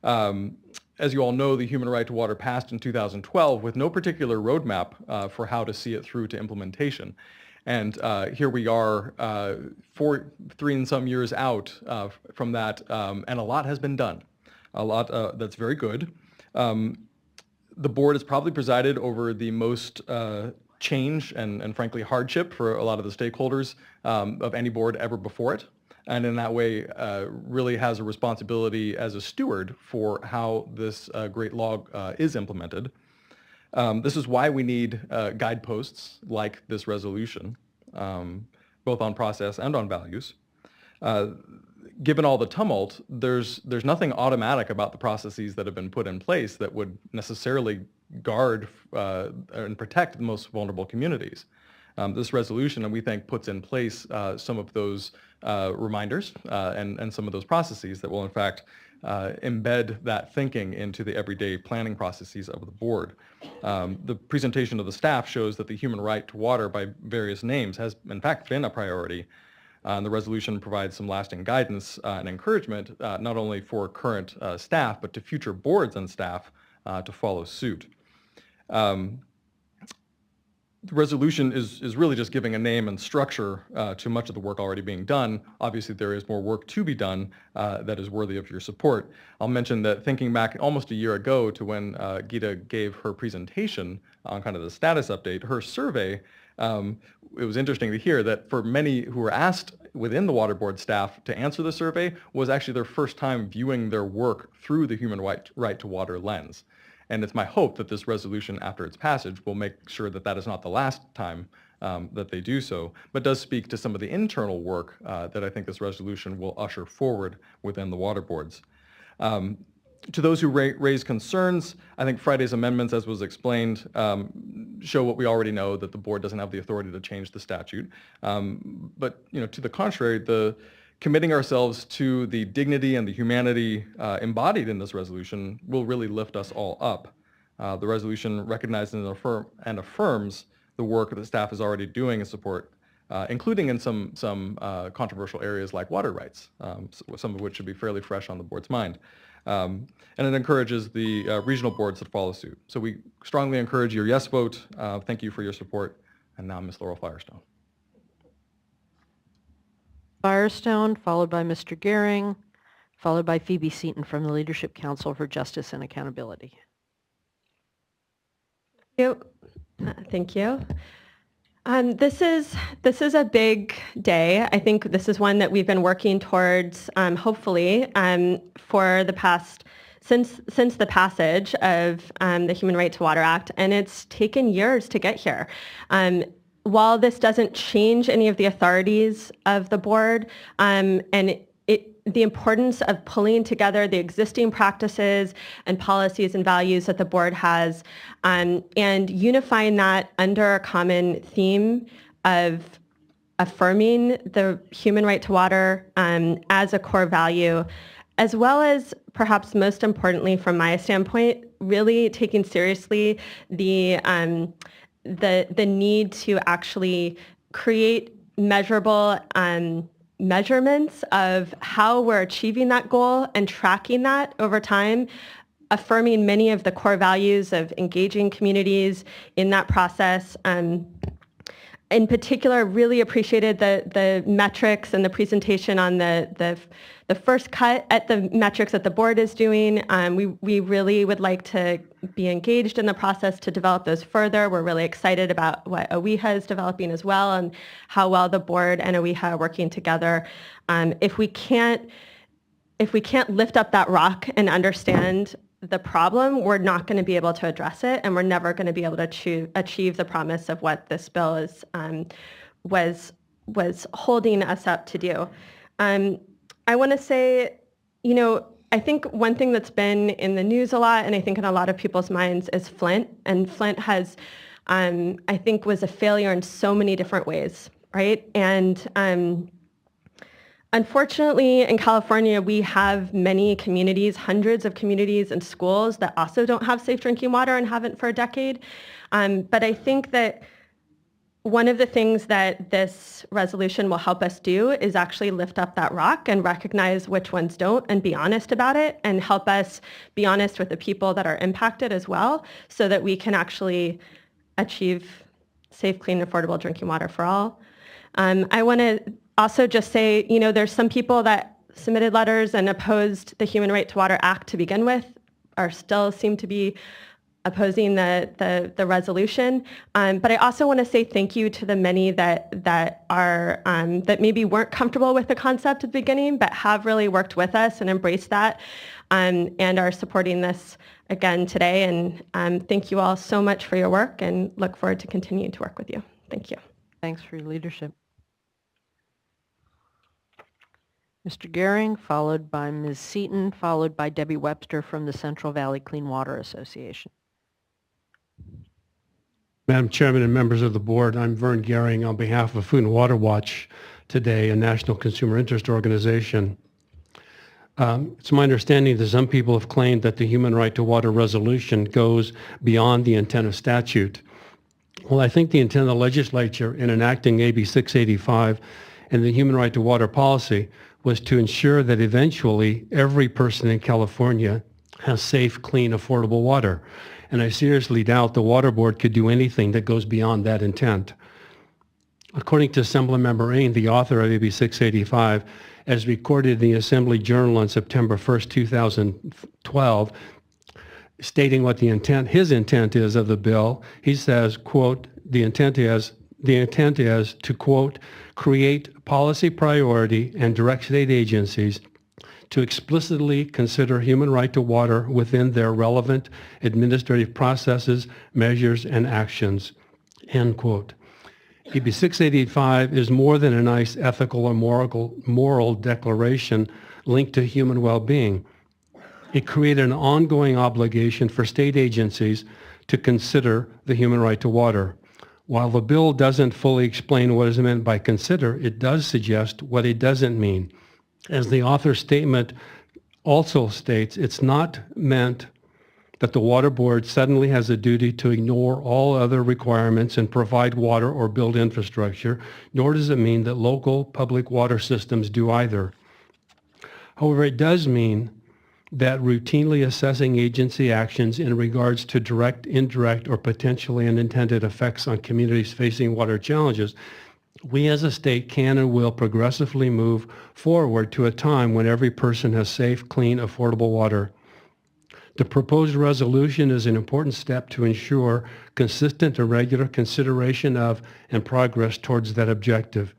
As you all know, the human right to water passed in 2012 with no particular roadmap for how to see it through to implementation. And here we are 3 and some years out from that, and a lot has been done. A lot that's very good. The board has probably presided over the most change and frankly hardship for a lot of the stakeholders of any board ever before it. And in that way really has a responsibility as a steward for how this great law is implemented. This is why we need guideposts like this resolution, both on process and on values. Given all the tumult, there's nothing automatic about the processes that have been put in place that would necessarily guard and protect the most vulnerable communities. This resolution, and we think, puts in place some of those reminders and some of those processes that will, in fact, embed that thinking into the everyday planning processes of the board. The presentation of the staff shows that the human right to water by various names has, in fact, been a priority. And the resolution provides some lasting guidance and encouragement, not only for current staff, but to future boards and staff to follow suit. the resolution is really just giving a name and structure to much of the work already being done. Obviously, there is more work to be done that is worthy of your support. I'll mention that thinking back almost a year ago to when Gita gave her presentation on kind of the status update, her survey, it was interesting to hear that for many who were asked within the water board staff to answer the survey was actually their first time viewing their work through the human right to water lens. And it's my hope that this resolution, after its passage, will make sure that that is not the last time that they do so, but does speak to some of the internal work that I think this resolution will usher forward within the water boards. To those who raise concerns, I think Friday's amendments, as was explained, show what we already know, that the board doesn't have the authority to change the statute. But to the contrary, committing ourselves to the dignity and the humanity embodied in this resolution will really lift us all up. The resolution recognizes and affirms the work that the staff is already doing in support, including in some controversial areas like water rights, some of which should be fairly fresh on the board's mind. And it encourages the regional boards to follow suit. So we strongly encourage your yes vote. Thank you for your support. And now Ms. Laurel Firestone. Firestone, followed by Mr. Gehring, followed by Phoebe Seaton from the Leadership Council for Justice and Accountability. Thank you. This is a big day. I think this is one that we've been working towards, hopefully, for the past since the passage of the Human Right to Water Act, and it's taken years to get here. While this doesn't change any of the authorities of the board, and the importance of pulling together the existing practices and policies and values that the board has, and unifying that under a common theme of affirming the human right to water as a core value, as well as, perhaps most importantly from my standpoint, really taking seriously the need to actually create measurable measurements of how we're achieving that goal and tracking that over time, affirming many of the core values of engaging communities in that process. In particular, really appreciated the metrics and the presentation on the first cut at the metrics that the board is doing. We really would like to be engaged in the process to develop those further. We're really excited about what OEHA is developing as well and how well the board and OEHA are working together. If we can't lift up that rock and understand the problem, we're not going to be able to address it, and we're never going to be able to achieve the promise of what this bill is was holding us up to do. I want to say, I think one thing that's been in the news a lot, and I think in a lot of people's minds, is Flint. And Flint has, I think, was a failure in so many different ways, right? And unfortunately, in California, we have many communities, hundreds of communities and schools that also don't have safe drinking water and haven't for a decade. But I think that one of the things that this resolution will help us do is actually lift up that rock and recognize which ones don't and be honest about it, and help us be honest with the people that are impacted as well, so that we can actually achieve safe, clean, affordable drinking water for all. I want to also just say, there's some people that submitted letters and opposed the Human Right to Water Act to begin with, or still seem to be opposing the resolution. But I also want to say thank you to the many that maybe weren't comfortable with the concept at the beginning, but have really worked with us and embraced that, and are supporting this again today. And thank you all so much for your work, and look forward to continuing to work with you. Thank you. Thanks for your leadership. Mr. Gehring, followed by Ms. Seaton, followed by Debbie Webster from the Central Valley Clean Water Association. Madam Chairman and members of the board, I'm Vern Gehring on behalf of Food and Water Watch today, a national consumer interest organization. It's my understanding that some people have claimed that the Human Right to Water resolution goes beyond the intent of statute. Well, I think the intent of the legislature in enacting AB 685 and the Human Right to Water policy was to ensure that eventually every person in California has safe, clean, affordable water. and I seriously doubt the Water Board could do anything that goes beyond that intent. According to Assemblymember Ain, the author of AB 685, as recorded in the Assembly Journal on September 1st, 2012, stating what his intent is of the bill, he says, quote, the intent is to, quote, create policy priority and direct state agencies to explicitly consider human right to water within their relevant administrative processes, measures, and actions, end quote. AB 685 is more than a nice ethical or moral declaration linked to human well-being. It created an ongoing obligation for state agencies to consider the human right to water. While the bill doesn't fully explain what is meant by consider, it does suggest what it doesn't mean. As the author's statement also states, it's not meant that the Water Board suddenly has a duty to ignore all other requirements and provide water or build infrastructure, nor does it mean that local public water systems do either. However, it does mean that routinely assessing agency actions in regards to direct, indirect, or potentially unintended effects on communities facing water challenges, we as a state can and will progressively move forward to a time when every person has safe, clean, affordable water. The proposed resolution is an important step to ensure consistent and regular consideration of and progress towards that objective.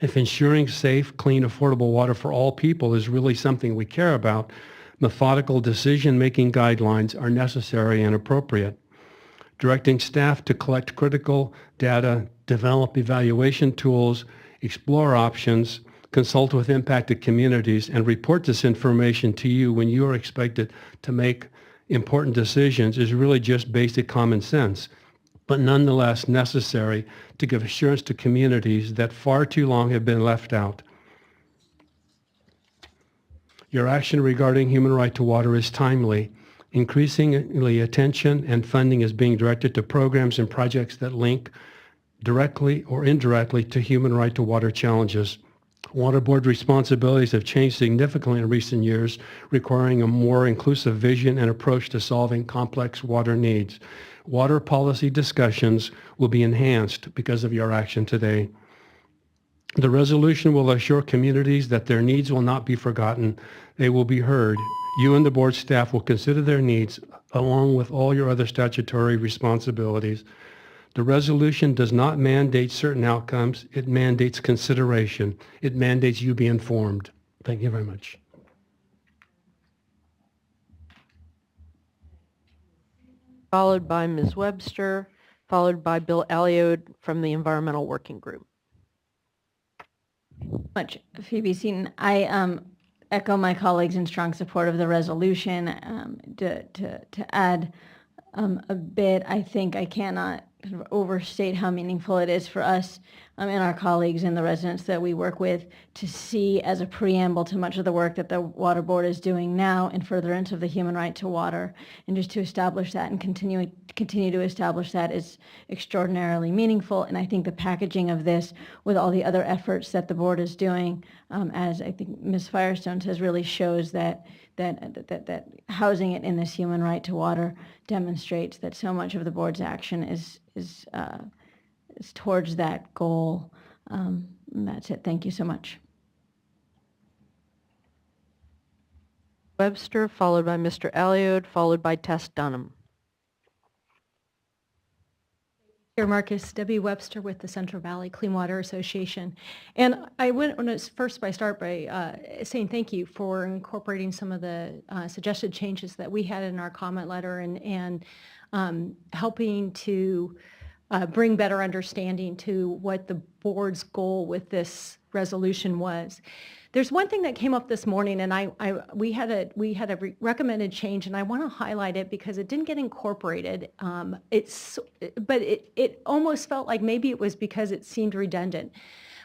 If ensuring safe, clean, affordable water for all people is really something we care about, methodical decision-making guidelines are necessary and appropriate. Directing staff to collect critical data, develop evaluation tools, explore options, consult with impacted communities, and report this information to you when you are expected to make important decisions is really just basic common sense, but nonetheless necessary to give assurance to communities that far too long have been left out. Your action regarding human right to water is timely. Increasingly, attention and funding is being directed to programs and projects that link directly or indirectly to human right to water challenges. Water Board responsibilities have changed significantly in recent years, requiring a more inclusive vision and approach to solving complex water needs. Water policy discussions will be enhanced because of your action today. The resolution will assure communities that their needs will not be forgotten. They will be heard. You and the board staff will consider their needs along with all your other statutory responsibilities. The resolution does not mandate certain outcomes. It mandates consideration. It mandates you be informed. Thank you very much. Followed by Ms. Webster, followed by Bill Alliode from the Environmental Working Group. Much, Phoebe Seaton. I echo my colleagues in strong support of the resolution. To add a bit, I think I cannot overstate how meaningful it is for us and our colleagues and the residents that we work with to see as a preamble to much of the work that the Water Board is doing now in furtherance of the human right to water, and just to establish that and continue to establish that is extraordinarily meaningful. And I think the packaging of this with all the other efforts that the board is doing, as I think Ms. Firestone says, really shows that housing it in this human right to water demonstrates that so much of the board's action is towards that goal. And that's it. Thank you so much. Webster, followed by Mr. Alliode, followed by Tess Dunham. Chair Marcus, Debbie Webster with the Central Valley Clean Water Association. And I want to start by saying thank you for incorporating some of the suggested changes that we had in our comment letter and helping to bring better understanding to what the board's goal with this resolution was. There's one thing that came up this morning, and we had a recommended change, and I want to highlight it because it didn't get incorporated. But it almost felt like maybe it was because it seemed redundant.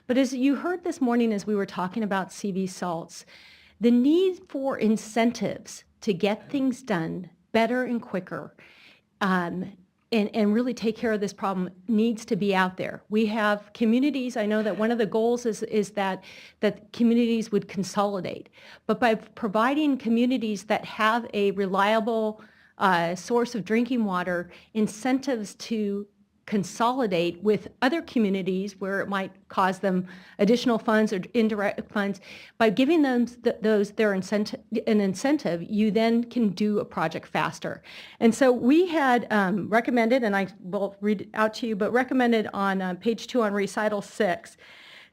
But as you heard this morning, as we were talking about CV salts, the need for incentives to get things done better and quicker, and really take care of this problem needs to be out there. We have communities, I know that one of the goals is that communities would consolidate. But by providing communities that have a reliable source of drinking water, incentives to consolidate with other communities where it might cause them additional funds or indirect funds. By giving them an incentive, you then can do a project faster. And so we had recommended, and I will read it out to you, but recommended on page 2 on recital 6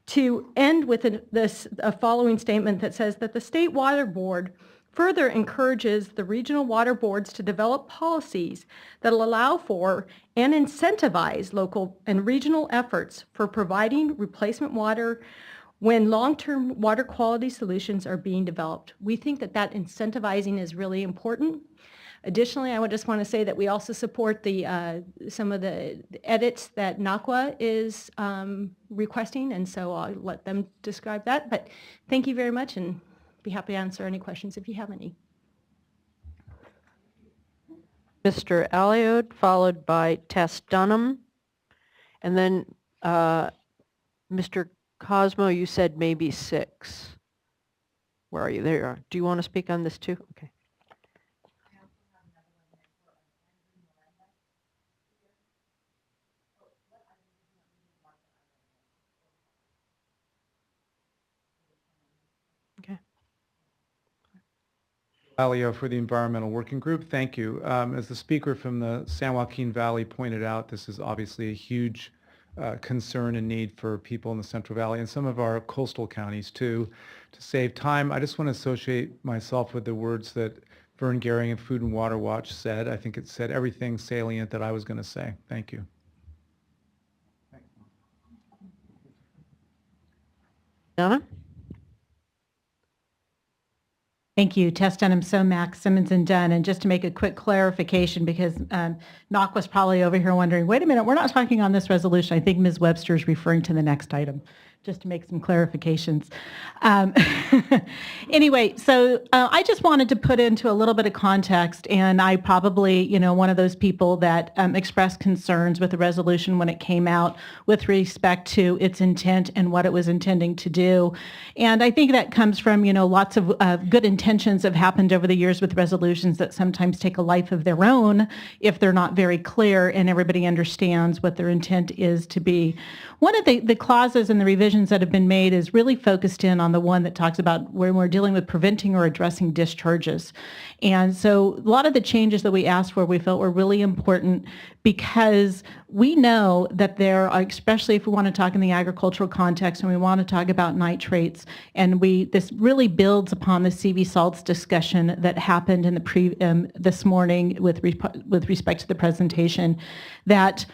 to end with a following statement that says that the State Water Board further encourages the regional water boards to develop policies that will allow for and incentivize local and regional efforts for providing replacement water when long-term water quality solutions are being developed. We think that incentivizing is really important. Additionally, I would just want to say that we also support some of the edits that NACWA is requesting, and so I'll let them describe that. But thank you very much, and be happy to answer any questions if you have any. Mr. Aliod, followed by Tess Dunham. And then Mr. Cosmo, you said maybe 6. Where are you? There you are. Do you want to speak on this too? Okay. Alio for the Environmental Working Group. Thank you. As the speaker from the San Joaquin Valley pointed out, this is obviously a huge concern and need for people in the Central Valley and some of our coastal counties too. To save time, I just want to associate myself with the words that Vern Gehring of Food and Water Watch said. I think it said everything salient that I was going to say. Thank you. Donna? Thank you. Tess Dunham, SOMAC, Simmons and Dunn. And just to make a quick clarification, because NOC was probably over here wondering, wait a minute, we're not talking on this resolution. I think Ms. Webster is referring to the next item, just to make some clarifications. Anyway, so I just wanted to put into a little bit of context, and I probably, one of those people that expressed concerns with the resolution when it came out with respect to its intent and what it was intending to do. And I think that comes from, lots of good intentions have happened over the years with resolutions that sometimes take a life of their own if they're not very clear and everybody understands what their intent is to be. One of the clauses in the revisions that have been made is really focused in on the one that talks about when we're dealing with preventing or addressing discharges. And so a lot of the changes that we asked for, we felt were really important because we know that there are, especially if we want to talk in the agricultural context and we want to talk about nitrates, and this really builds upon the CV salts discussion that happened in this morning with respect to the presentation, that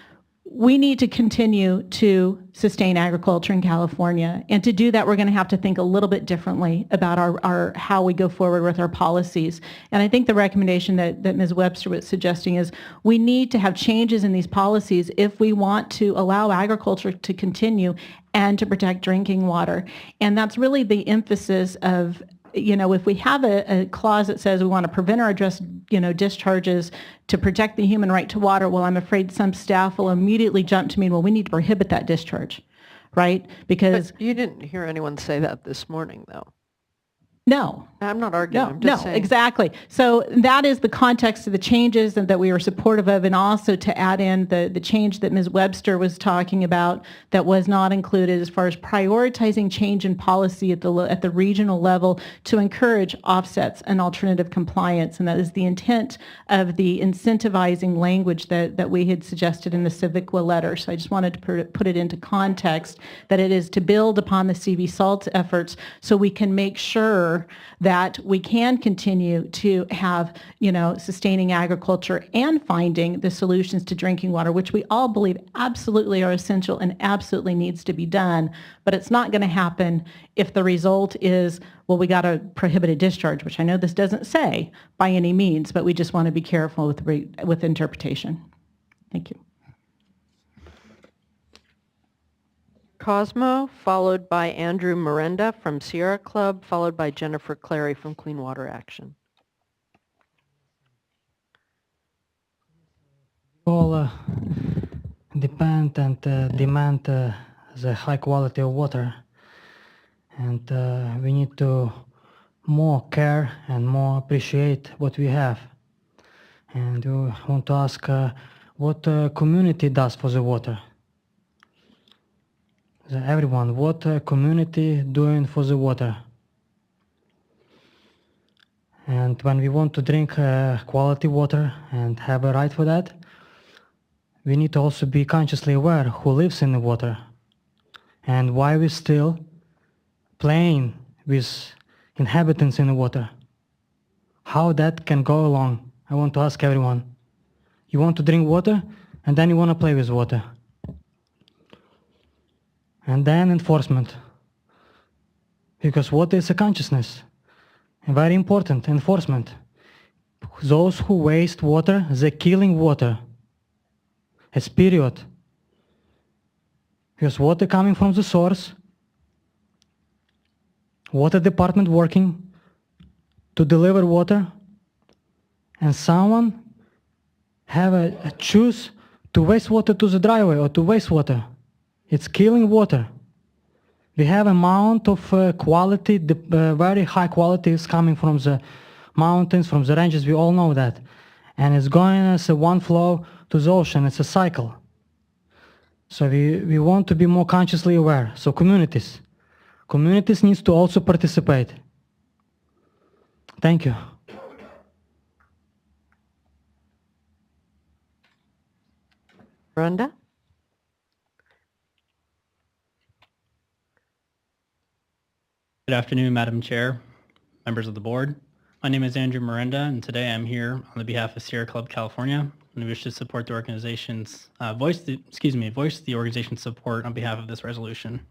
we need to continue to sustain agriculture in California. And to do that, we're going to have to think a little bit differently about our how we go forward with our policies. And I think the recommendation that Ms. Webster was suggesting is we need to have changes in these policies if we want to allow agriculture to continue and to protect drinking water. And that's really the emphasis of, if we have a clause that says we want to prevent or address, discharges to protect the human right to water, well, I'm afraid some staff will immediately jump to me, well, we need to prohibit that discharge, right? Because But you didn't hear anyone say that this morning, though. no. I'm not arguing. I'm just saying. Exactly. So that is the context of the changes and that we were supportive of, and also to add in the change that Ms. Webster was talking about that was not included as far as prioritizing change in policy at the regional level to encourage offsets and alternative compliance. And that is the intent of the incentivizing language that we had suggested in the Civicwa letter. So I just wanted to put it into context that it is to build upon the CV SALT efforts so we can make sure that we can continue to have, sustaining agriculture and finding the solutions to drinking water, which we all believe absolutely are essential and absolutely needs to be done. But it's not going to happen if the result is, well, we got to prohibit a discharge, which I know this doesn't say by any means, but we just want to be careful with interpretation. Thank you. Cosmo, followed by Andrew Miranda from Sierra Club, followed by Jennifer Clary from Clean Water Action. All depend and demand the high quality of water, and we need to more care and more appreciate what we have. And I want to ask what community does for the water? Everyone, what community doing for the water? And when we want to drink quality water and have a right for that, we need to also be consciously aware who lives in the water and why we're still playing with inhabitants in the water. How that can go along. I want to ask everyone. You want to drink water and then you want to play with water. And then enforcement. Because water is a consciousness. And very important, enforcement. Those who waste water, they're killing water. It's period. Because water coming from the source, water department working to deliver water, and someone have a choose to waste water to the driveway or to waste water. It's killing water. We have amount of quality, very high quality is coming from the mountains, from the ranges, we all know that. And it's going as a one flow to the ocean, it's a cycle. So we want to be more consciously aware. So communities needs to also participate. Thank you. Rhonda? Good afternoon, Madam Chair, members of the board. My name is Andrew Miranda, and today I'm here on the behalf of Sierra Club California, and we wish to support the organization's voice the organization's support on behalf of this resolution.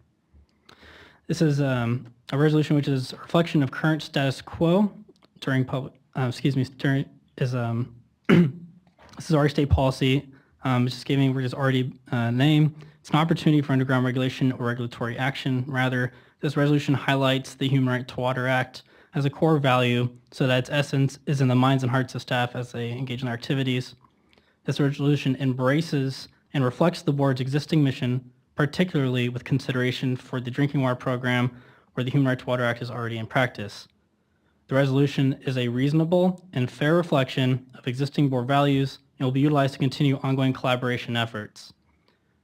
This is a resolution which is a reflection of current status quo during this is our state policy. Just giving we're just already name. It's an opportunity for underground regulation or regulatory action. Rather, this resolution highlights the Human Right to Water Act as a core value so that its essence is in the minds and hearts of staff as they engage in their activities. This resolution embraces and reflects the board's existing mission, particularly with consideration for the drinking water program where the Human Right to Water Act is already in practice. The resolution is a reasonable and fair reflection of existing board values and will be utilized to continue ongoing collaboration efforts.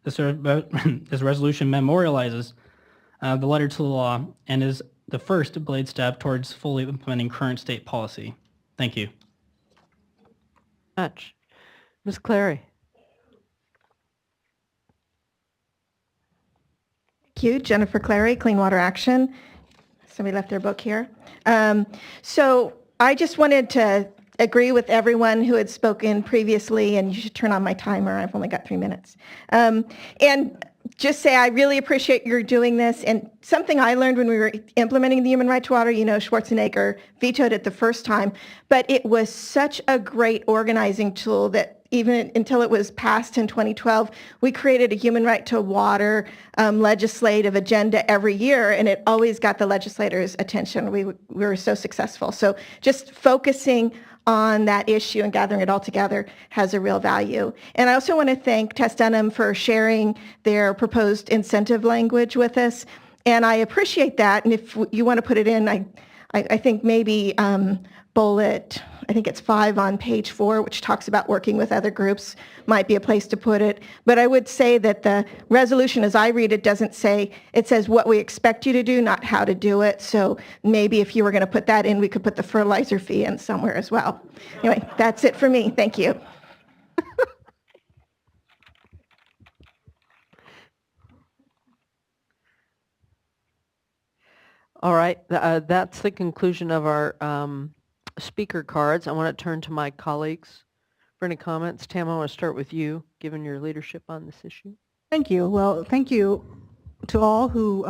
This resolution memorializes the letter to the law and is the first blade step towards fully implementing current state policy. Thank you. Much. Ms. Clary. Thank you. Jennifer Clary, Clean Water Action. Somebody left their book here. So I just wanted to agree with everyone who had spoken previously, and you should turn on my timer. I've only got 3 minutes. And just say I really appreciate your doing this. And something I learned when we were implementing the Human Right to Water, Schwarzenegger vetoed it the first time, but it was such a great organizing tool that even until it was passed in 2012, we created a Human Right to Water legislative agenda every year, and it always got the legislators' attention. We were so successful. So just focusing on that issue and gathering it all together has a real value. And I also want to thank Tess Dunham for sharing their proposed incentive language with us. And I appreciate that. And if you want to put it in, I think maybe bullet, I think it's 5 on page 4, which talks about working with other groups, might be a place to put it. But I would say that the resolution, as I read it, doesn't say, it says what we expect you to do, not how to do it. So maybe if you were going to put that in, we could put the fertilizer fee in somewhere as well. Anyway, that's it for me. Thank you. All right, that's the conclusion of our speaker cards. I want to turn to my colleagues for any comments. Tam, I want to start with you, given your leadership on this issue. Thank you. Well, thank you to all who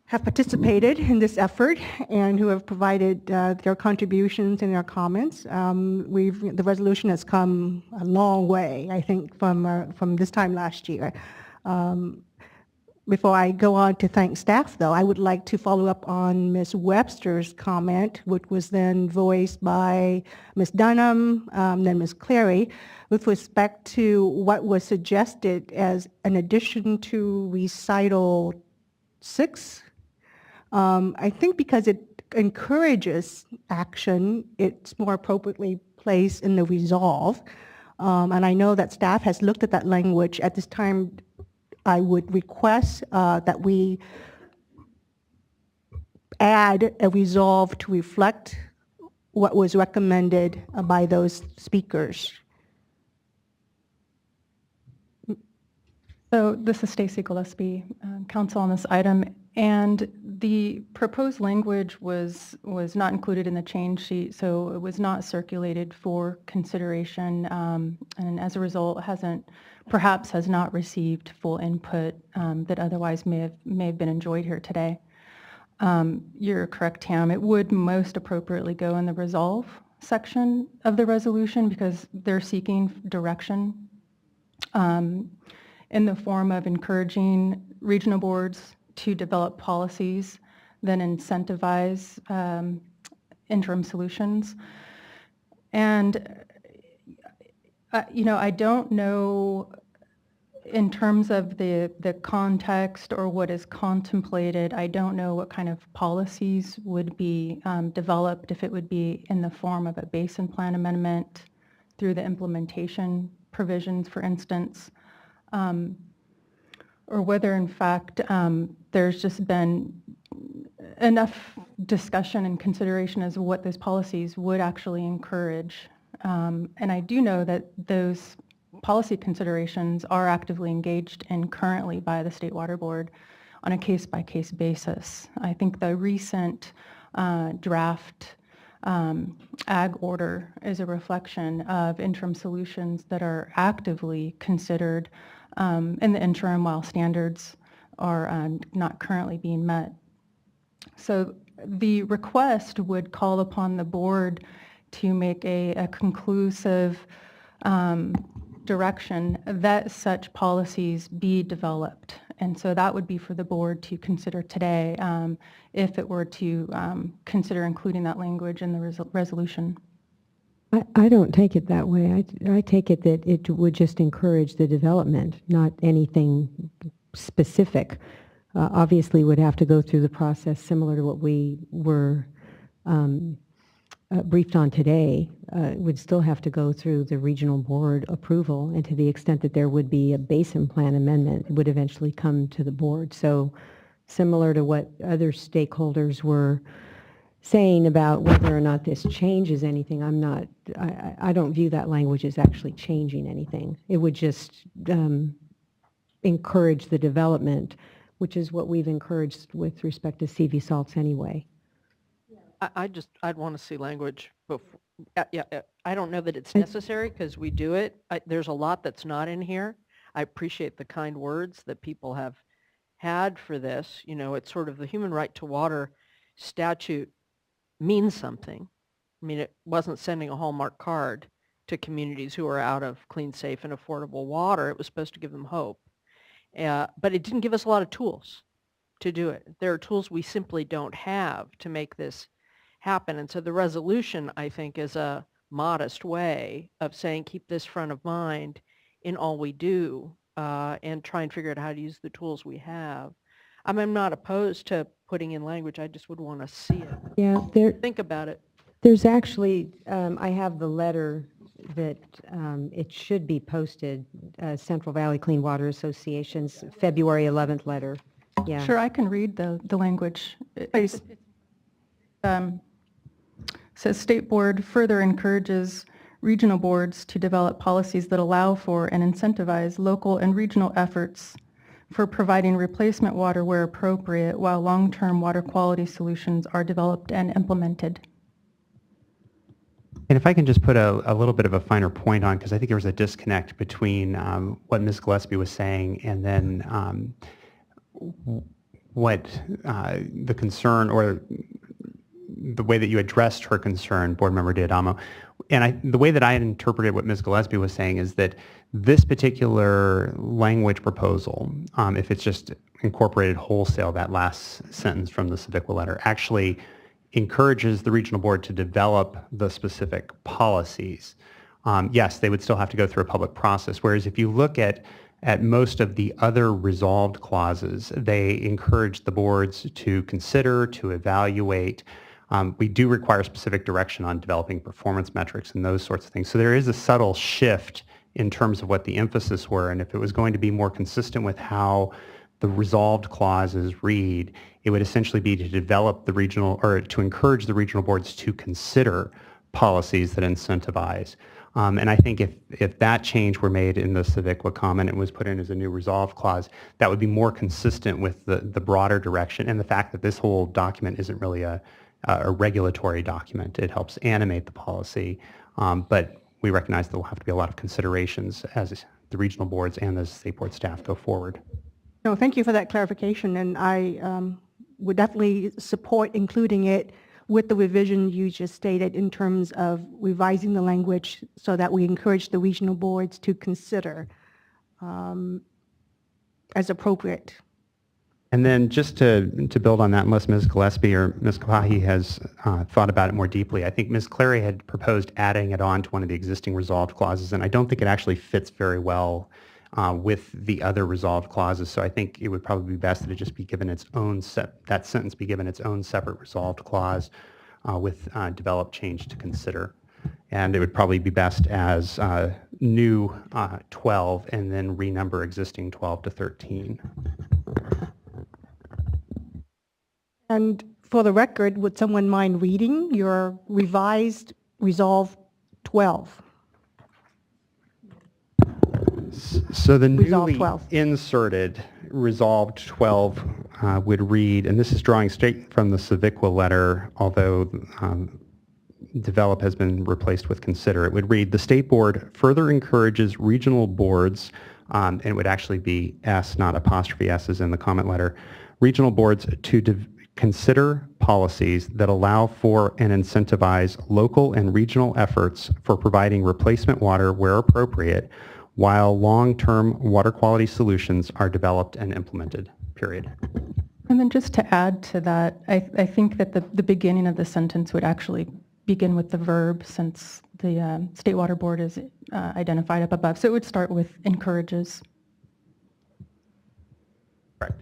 have participated in this effort and who have provided their contributions and their comments. The resolution has come a long way, I think, from this time last year. Before I go on to thank staff, though, I would like to follow up on Ms. Webster's comment, which was then voiced by Ms. Dunham, then Ms. Clary, with respect to what was suggested as an addition to recital 6. I think because it encourages action, it's more appropriately place in the resolve. And I know that staff has looked at that language. At this time, I would request that we add a resolve to reflect what was recommended by those speakers. So this is Stacy Gillespie, counsel on this item, and the proposed language was not included in the change sheet, so it was not circulated for consideration, and as a result perhaps has not received full input that otherwise may have been enjoyed here today. You're correct, Tam. It would most appropriately go in the resolve section of the resolution because they're seeking direction in the form of encouraging regional boards to develop policies that incentivize interim solutions. And, I don't know in terms of the context or what is contemplated, I don't know what kind of policies would be developed, if it would be in the form of a basin plan amendment through the implementation provisions, for instance, or whether in fact there's just been enough discussion and consideration as to what those policies would actually encourage. And I do know that those policy considerations are actively engaged in currently by the State Water Board on a case-by-case basis. I think the recent draft ag order is a reflection of interim solutions that are actively considered in the interim while standards are not currently being met. So the request would call upon the board to make a conclusive direction that such policies be developed. And so that would be for the board to consider today if it were to consider including that language in the resolution. I don't take it that way. I take it that it would just encourage the development, not anything specific. Obviously, would have to go through the process similar to what we were briefed on today. Would still have to go through the regional board approval, and to the extent that there would be a basin plan amendment, it would eventually come to the board. So similar to what other stakeholders were saying about whether or not this changes anything, I don't view that language as actually changing anything. It would just encourage the development, which is what we've encouraged with respect to CV salts anyway. I'd want to see language before. I don't know that it's necessary because we do it. There's a lot that's not in here. I appreciate the kind words that people have had for this. It's sort of the human right to water statute means something. I mean, it wasn't sending a Hallmark card to communities who are out of clean, safe, and affordable water. It was supposed to give them hope. But it didn't give us a lot of tools to do it. There are tools we simply don't have to make this happen. And so the resolution, I think, is a modest way of saying keep this front of mind in all we do and try and figure out how to use the tools we have. I'm not opposed to putting in language. I just would want to see it. Yeah, Think about it. There's actually, I have the letter that it should be posted, Central Valley Clean Water Association's February 11th letter. Yeah. Sure, I can read the language. Please. Says State Board further encourages regional boards to develop policies that allow for and incentivize local and regional efforts for providing replacement water where appropriate while long-term water quality solutions are developed and implemented. And if I can just put a little bit of a finer point on, because I think there was a disconnect between what Ms. Gillespie was saying and then what the concern or the way that you addressed her concern, Board Member D'Adamo. And the way that I interpreted what Ms. Gillespie was saying is that this particular language proposal, if it's just incorporated wholesale, that last sentence from the CEVICWA letter, actually encourages the regional board to develop the specific policies. Yes, they would still have to go through a public process, whereas if you look at most of the other resolved clauses, they encourage the boards to consider, to evaluate, We do require specific direction on developing performance metrics and those sorts of things. So there is a subtle shift in terms of what the emphasis were, and if it was going to be more consistent with how the resolved clauses read, it would essentially be to develop the regional, or to encourage the regional boards to consider policies that incentivize. And I think if that change were made in the CIVICWA comment and was put in as a new resolve clause, that would be more consistent with the broader direction and the fact that this whole document isn't really a regulatory document. It helps animate the policy, but we recognize there will have to be a lot of considerations as the regional boards and the state board staff go forward. No, thank you for that clarification, and I would definitely support including it with the revision you just stated in terms of revising the language so that we encourage the regional boards to consider as appropriate. And then just to build on that, unless Ms. Gillespie or Ms. Kapahi has thought about it more deeply, I think Ms. Clary had proposed adding it on to one of the existing resolved clauses, and I don't think it actually fits very well with the other resolved clauses. So I think it would probably be best that it just be given its own that sentence be given its own separate resolved clause with developed change to consider. And it would probably be best as new 12 and then renumber existing 12 to 13. And for the record, would someone mind reading your revised Resolve 12? So the Resolve newly 12. inserted Resolved 12 would read, and this is drawing straight from the CIVICWA letter, although develop has been replaced with consider. It would read, the state board further encourages regional boards, and it would actually be S, not apostrophe S as in the comment letter, regional boards to consider policies that allow for and incentivize local and regional efforts for providing replacement water where appropriate, while long-term water quality solutions are developed and implemented, period. And then just to add to that, I think that the beginning of the sentence would actually begin with the verb, since the State Water Board is identified up above. So it would start with encourages. Correct.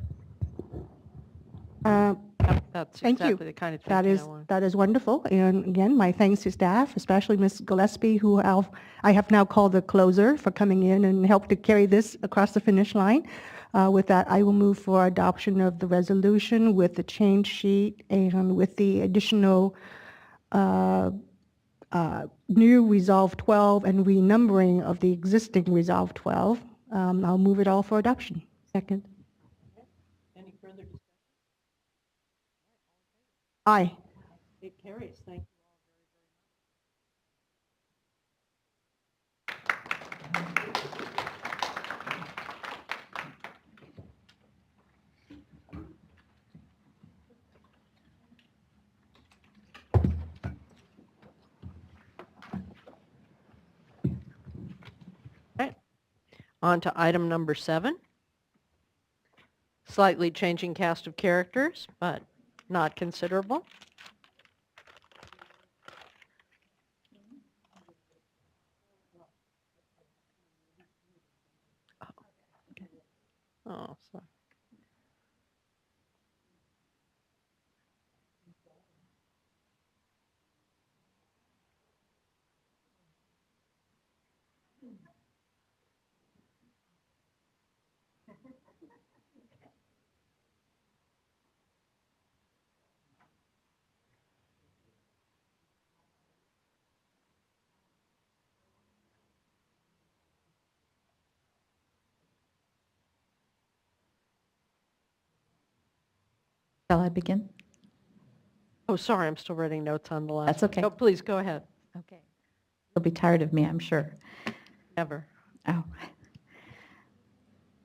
That's Thank you. exactly the kind of thing That is wonderful. And again, my thanks to staff, especially Ms. Gillespie, who I have now called the closer, for coming in and helped to carry this across the finish line. With that, I will move for adoption of the resolution with the change sheet and with the additional new Resolve 12 and renumbering of the existing Resolve 12. I'll move it all for adoption. Second. Any further discussion? Aye. It carries. Thank you all very much. Okay. On to item number 7. Slightly changing cast of characters, but not considerable. Oh, sorry. Shall I begin? Oh, sorry, I'm still writing notes on the last. That's okay. Oh, please go ahead. Okay. You'll be tired of me, I'm sure. Never. Oh.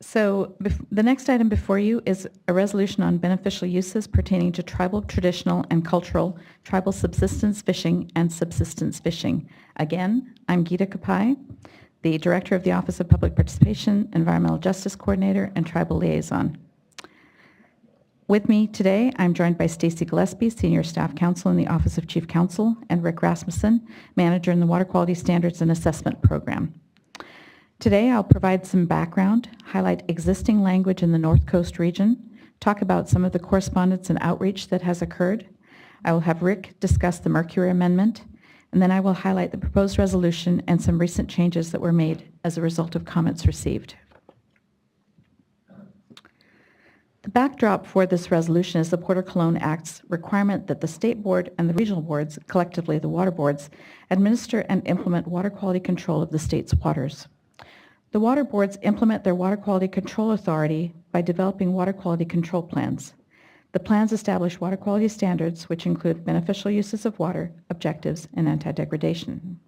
So the next item before you is a resolution on beneficial uses pertaining to tribal, traditional, and cultural tribal subsistence fishing and subsistence fishing. Again, I'm Gita Kapai, the Director of the Office of Public Participation, Environmental Justice Coordinator, and Tribal Liaison. With me today, I'm joined by Stacy Gillespie, Senior Staff Counsel in the Office of Chief Counsel, and Rick Rasmussen, Manager in the Water Quality Standards and Assessment Program. Today, I'll provide some background, highlight existing language in the North Coast region, talk about some of the correspondence and outreach that has occurred, I will have Rick discuss the Mercury Amendment, and then I will highlight the proposed resolution and some recent changes that were made as a result of comments received. The backdrop for this resolution is the Porter-Cologne Act's requirement that the state board and the regional boards, collectively the water boards, administer and implement water quality control of the state's waters. The water boards implement their water quality control authority by developing water quality control plans. The plans establish water quality standards, which include beneficial uses of water, objectives, and anti-degradation.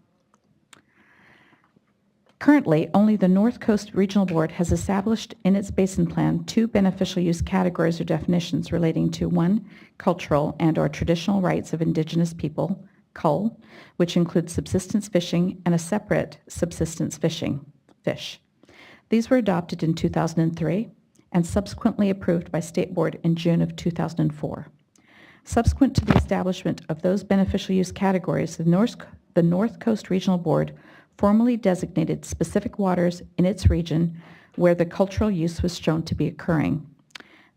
Currently, only the North Coast Regional Board has established in its basin plan 2 beneficial use categories or definitions relating to 1, cultural and/or traditional rights of indigenous people, CUL, which includes subsistence fishing, and a separate subsistence fishing, fish. These were adopted in 2003 and subsequently approved by State Board in June of 2004. Subsequent to the establishment of those beneficial use categories, the North Coast Regional Board formally designated specific waters in its region where the cultural use was shown to be occurring.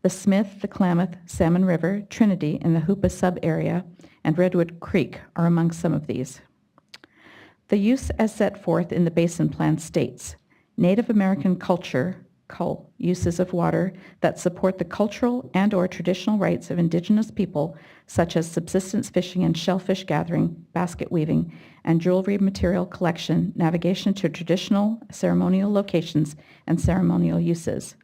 The Smith, the Klamath, Salmon River, Trinity, and the Hoopa sub-area, and Redwood Creek are among some of these. The use as set forth in the Basin Plan states, Native American culture, CUL, uses of water that support the cultural and/or traditional rights of indigenous people, such as subsistence fishing and shellfish gathering, basket weaving, and jewelry material collection, navigation to traditional ceremonial locations, and ceremonial uses.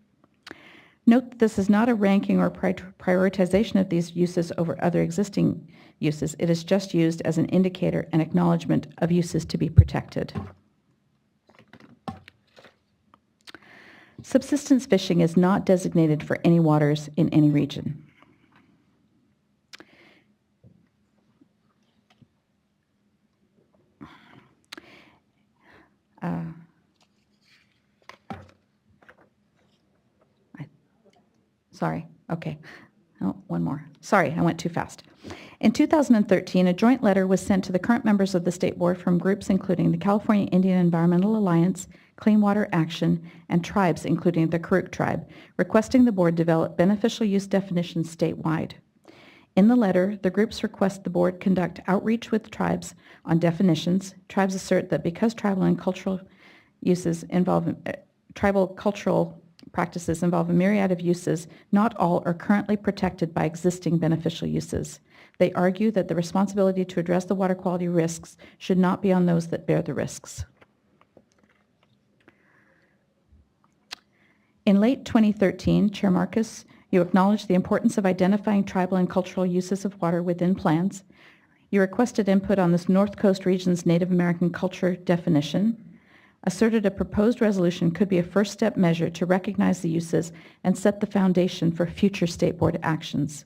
Note that this is not a ranking or prioritization of these uses over other existing uses. It is just used as an indicator and acknowledgement of uses to be protected. Subsistence fishing is not designated for any waters in any region. Sorry, okay. Oh, one more. Sorry, I went too fast. In 2013, a joint letter was sent to the current members of the State Board from groups including the California Indian Environmental Alliance, Clean Water Action, and tribes including the Karuk tribe, requesting the board develop beneficial use definitions statewide. In the letter, the groups request the board conduct outreach with tribes on definitions. Tribes assert that because tribal and cultural uses involve tribal cultural practices involve a myriad of uses, not all are currently protected by existing beneficial uses. They argue that the responsibility to address the water quality risks should not be on those that bear the risks. In late 2013, Chair Marcus, you acknowledged the importance of identifying tribal and cultural uses of water within plans. You requested input on this North Coast region's Native American culture definition, asserted a proposed resolution could be a first step measure to recognize the uses and set the foundation for future State Board actions.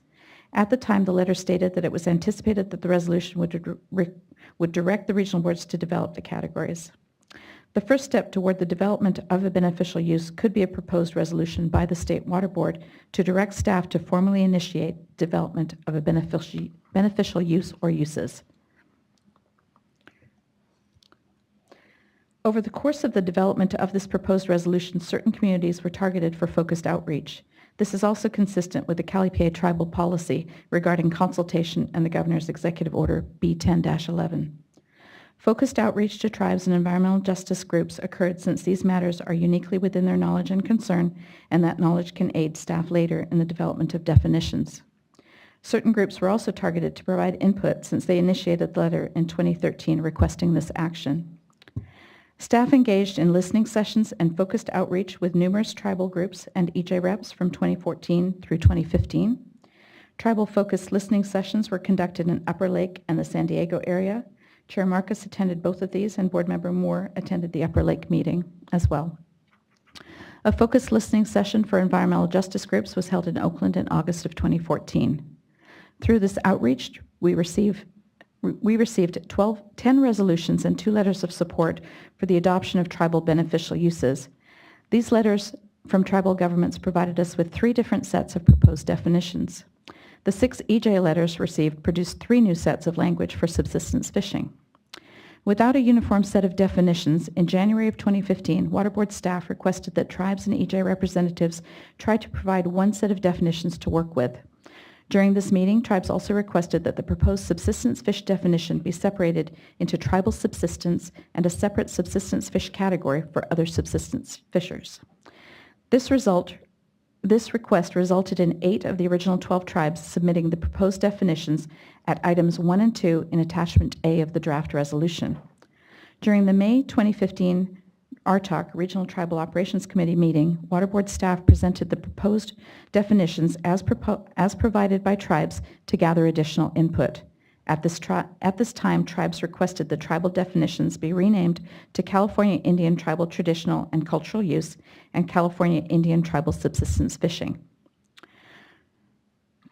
At the time, the letter stated that it was anticipated that the resolution would direct the regional boards to develop the categories. The first step toward the development of a beneficial use could be a proposed resolution by the State Water Board to direct staff to formally initiate development of a beneficial use or uses. Over the course of the development of this proposed resolution, certain communities were targeted for focused outreach. This is also consistent with the Kalispel tribal policy regarding consultation and the Governor's Executive Order B10-11. Focused outreach to tribes and environmental justice groups occurred since these matters are uniquely within their knowledge and concern, and that knowledge can aid staff later in the development of definitions. Certain groups were also targeted to provide input since they initiated the letter in 2013 requesting this action. Staff engaged in listening sessions and focused outreach with numerous tribal groups and EJ reps from 2014 through 2015. Tribal-focused listening sessions were conducted in Upper Lake and the San Diego area. Chair Marcus attended both of these, and Board Member Moore attended the Upper Lake meeting as well. A focused listening session for environmental justice groups was held in Oakland in August of 2014. Through this outreach, we received 10 resolutions and 2 letters of support for the adoption of tribal beneficial uses. These letters from tribal governments provided us with 3 different sets of proposed definitions. The 6 EJ letters received produced 3 new sets of language for subsistence fishing. Without a uniform set of definitions, in January of 2015, Water Board staff requested that tribes and EJ representatives try to provide one set of definitions to work with. During this meeting, tribes also requested that the proposed subsistence fish definition be separated into tribal subsistence and a separate subsistence fish category for other subsistence fishers. This request resulted in 8 of the original 12 tribes submitting the proposed definitions at items 1 and 2 in attachment A of the draft resolution. During the May 2015 RTOC, Regional Tribal Operations Committee meeting, Water Board staff presented the proposed definitions as provided by tribes to gather additional input. At this time, tribes requested the tribal definitions be renamed to California Indian Tribal Traditional and Cultural Use and California Indian Tribal Subsistence Fishing.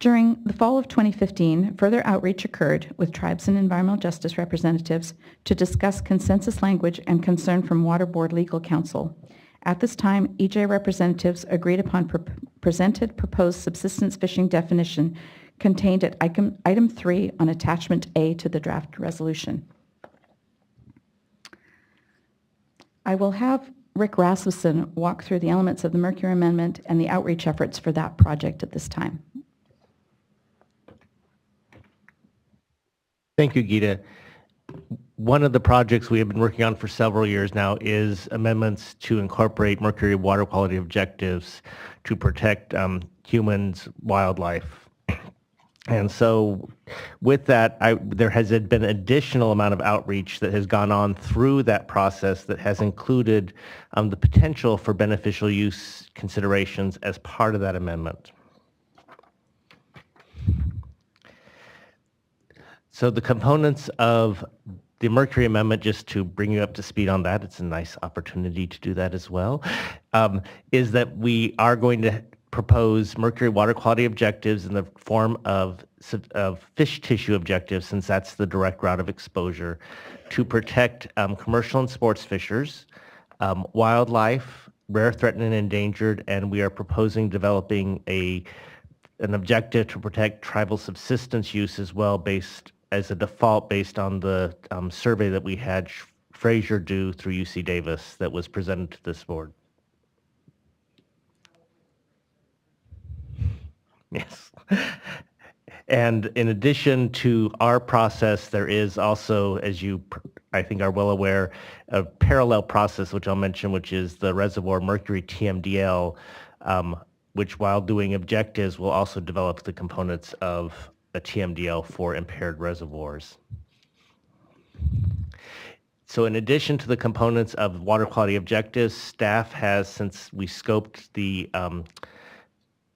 During the fall of 2015, further outreach occurred with tribes and environmental justice representatives to discuss consensus language and concern from Water Board Legal Counsel. At this time, EJ representatives agreed upon presented proposed subsistence fishing definition contained at item 3 on attachment A to the draft resolution. I will have Rick Rasmussen walk through the elements of the Mercury Amendment and the outreach efforts for that project at this time. Thank you, Geeta. One of the projects we have been working on for several years now is amendments to incorporate mercury water quality objectives to protect humans, wildlife. And so with that, there has been additional amount of outreach that has gone on through that process that has included the potential for beneficial use considerations as part of that amendment. So the components of the Mercury Amendment, just to bring you up to speed on that, it's a nice opportunity to do that as well, is that we are going to propose mercury water quality objectives in the form of fish tissue objectives, since that's the direct route of exposure, to protect commercial and sports fishers, wildlife, rare, threatened, and endangered, and we are proposing developing an objective to protect tribal subsistence use as well, based as a default based on the survey that we had Fraser do through UC Davis that was presented to this board. Yes. And in addition to our process, there is also, as you I think are well aware, a parallel process, which I'll mention, which is the reservoir mercury TMDL, which while doing objectives will also develop the components of a TMDL for impaired reservoirs. So in addition to the components of water quality objectives, staff has, since we scoped the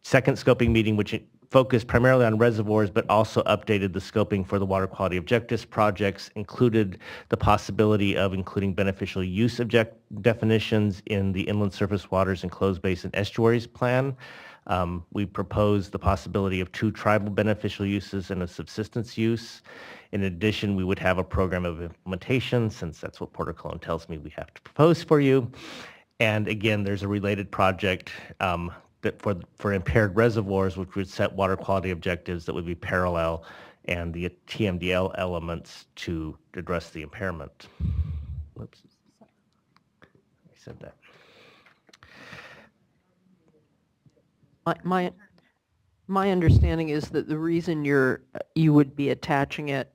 second scoping meeting, which focused primarily on reservoirs, but also updated the scoping for the water quality objectives projects, included the possibility of including beneficial use definitions in the inland surface waters and closed basin estuaries plan. We proposed the possibility of 2 tribal beneficial uses and a subsistence use. In addition, we would have a program of implementation, since that's what Porter Cologne tells me we have to propose for you. And again, there's a related project that for impaired reservoirs, which would set water quality objectives that would be parallel, and the TMDL elements to address the impairment. Whoops. I said that. My understanding is that the reason you would be attaching it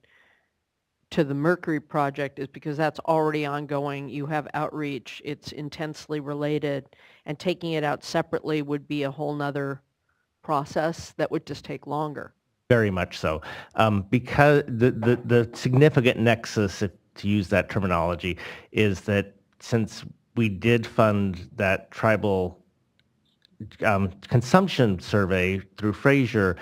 to the Mercury project is because that's already ongoing. You have outreach. It's intensely related, and taking it out separately would be a whole nother process that would just take longer. Very much so, because the significant nexus, to use that terminology, is that since we did fund that tribal consumption survey through Fraser,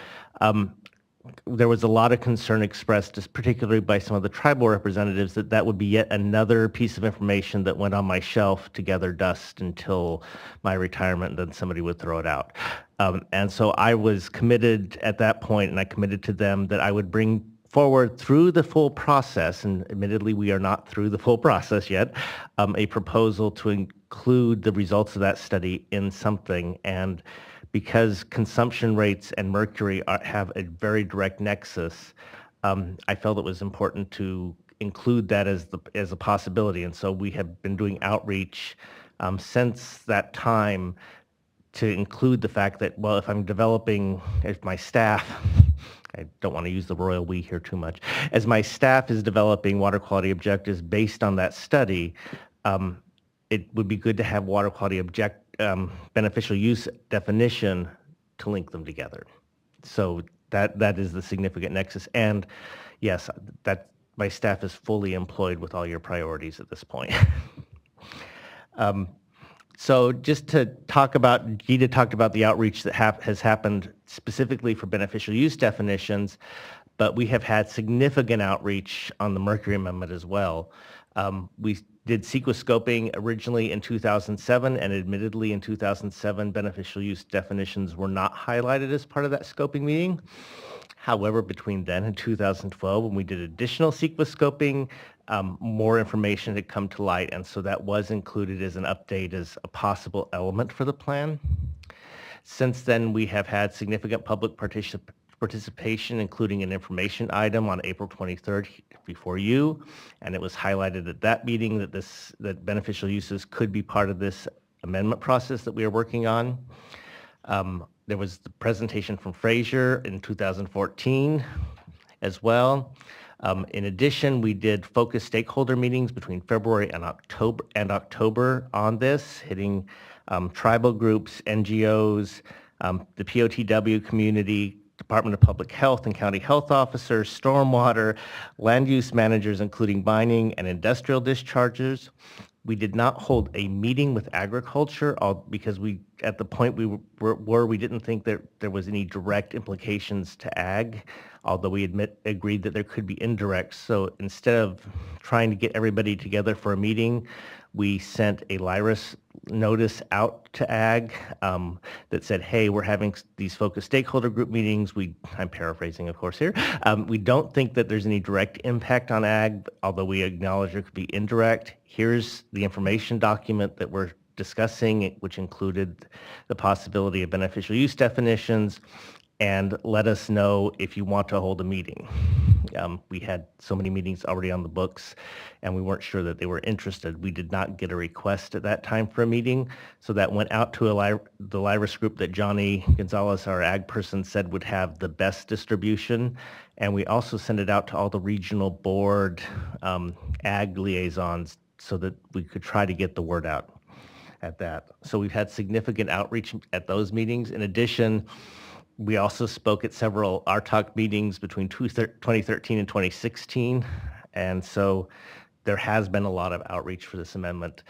there was a lot of concern expressed, just particularly by some of the tribal representatives, that would be yet another piece of information that went on my shelf to gather dust until my retirement, and then somebody would throw it out. And so I was committed at that point, and I committed to them that I would bring forward through the full process, and admittedly we are not through the full process yet, a proposal to include the results of that study in something. And because consumption rates and mercury have a very direct nexus, I felt it was important to include that as a possibility. And so we have been doing outreach since that time to include the fact that, well, if my staff I don't want to use the royal we here too much. As my staff is developing water quality objectives based on that study, it would be good to have water quality beneficial use definition to link them together. So that is the significant nexus. And yes, that my staff is fully employed with all your priorities at this point. So just to talk about, Gita talked about the outreach that has happened specifically for beneficial use definitions, but we have had significant outreach on the Mercury Amendment as well. We did sequescoping originally in 2007, and admittedly in 2007, beneficial use definitions were not highlighted as part of that scoping meeting. However, between then and 2012, when we did additional sequescoping, more information had come to light, and so that was included as an update as a possible element for the plan. Since then, we have had significant public participation, including an information item on April 23rd before you, and it was highlighted at that meeting that beneficial uses could be part of this amendment process that we are working on. There was the presentation from Fraser in 2014 as well. In addition, we did focus stakeholder meetings between February and October on this, hitting tribal groups, NGOs, the POTW community, Department of Public Health and county health officers, stormwater, land use managers, including mining and industrial dischargers. We did not hold a meeting with agriculture because at the point we were, we didn't think that there was any direct implications to ag, although we agreed that there could be indirect. So instead of trying to get everybody together for a meeting, we sent a LIRIS notice out to ag that said, hey, we're having these focused stakeholder group meetings. I'm paraphrasing, of course, here. We don't think that there's any direct impact on ag, although we acknowledge there could be indirect. Here's the information document that we're discussing, which included the possibility of beneficial use definitions, and let us know if you want to hold a meeting. We had so many meetings already on the books, and we weren't sure that they were interested. We did not get a request at that time for a meeting, so that went out to the LIRIS group that Johnny Gonzalez, our ag person, said would have the best distribution, and we also sent it out to all the regional board ag liaisons so that we could try to get the word out at that. So we've had significant outreach at those meetings. In addition, we also spoke at several RTAC meetings between 2013 and 2016, and so there has been a lot of outreach for this amendment,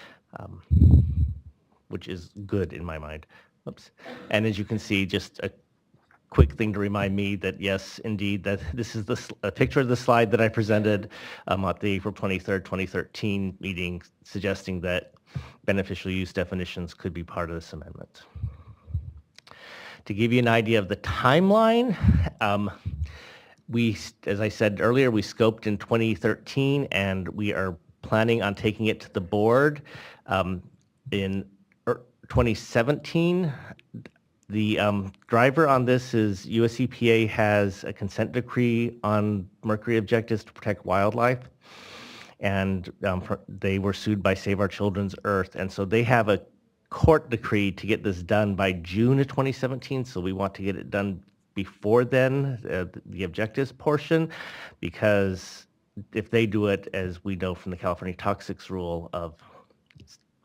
which is good in my mind. Oops. And as you can see, just a quick thing to remind me that yes, indeed, that this is a picture of the slide that I presented at the April 23rd, 2013 meeting, suggesting that beneficial use definitions could be part of this amendment. To give you an idea of the timeline, as I said earlier, we scoped in 2013, and we are planning on taking it to the board in 2017. The driver on this is US EPA has a consent decree on mercury objectives to protect wildlife, and they were sued by Save Our Children's Earth, and so they have a court decree to get this done by June of 2017, so we want to get it done before then, the objectives portion, because if they do it, as we know from the California Toxics Rule of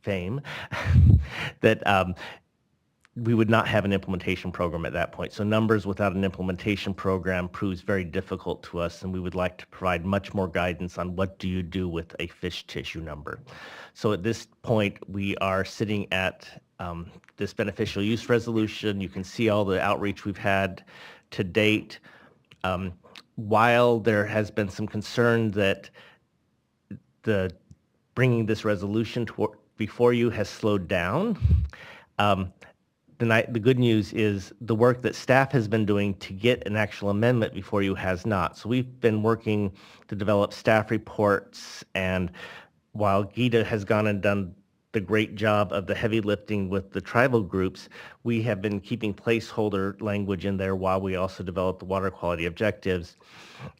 fame, that we would not have an implementation program at that point. So numbers without an implementation program proves very difficult to us, and we would like to provide much more guidance on what do you do with a fish tissue number. So at this point, we are sitting at this beneficial use resolution. You can see all the outreach we've had to date. While there has been some concern that the bringing this resolution before you has slowed down, the good news is the work that staff has been doing to get an actual amendment before you has not. So we've been working to develop staff reports, and while Gita has gone and done the great job of the heavy lifting with the tribal groups, we have been keeping placeholder language in there while we also develop the water quality objectives,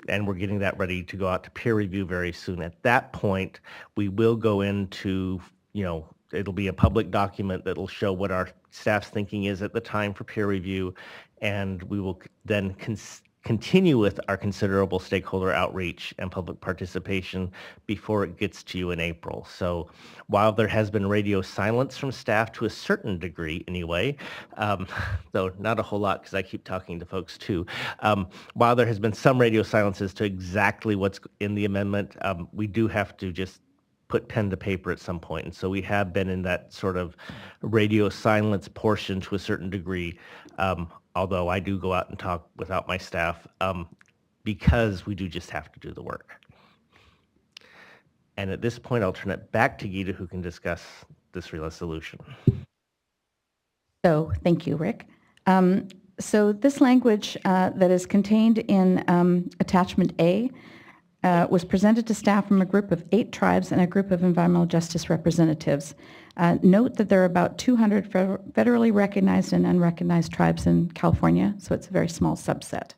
and we're getting that ready to go out to peer review very soon. At that point, we will go into, it'll be a public document that'll show what our staff's thinking is at the time for peer review, and we will then continue with our considerable stakeholder outreach and public participation before it gets to you in April. So while there has been radio silence from staff to a certain degree anyway, though not a whole lot because I keep talking to folks too, while there has been some radio silences to exactly what's in the amendment, we do have to just put pen to paper at some point. And so we have been in that sort of radio silence portion to a certain degree, although I do go out and talk without my staff because we do just have to do the work. And at this point, I'll turn it back to Gita, who can discuss this resolution. So thank you, Rick. So this language that is contained in attachment A was presented to staff from a group of 8 tribes and a group of environmental justice representatives. Note that there are about 200 federally recognized and unrecognized tribes in California, so it's a very small subset.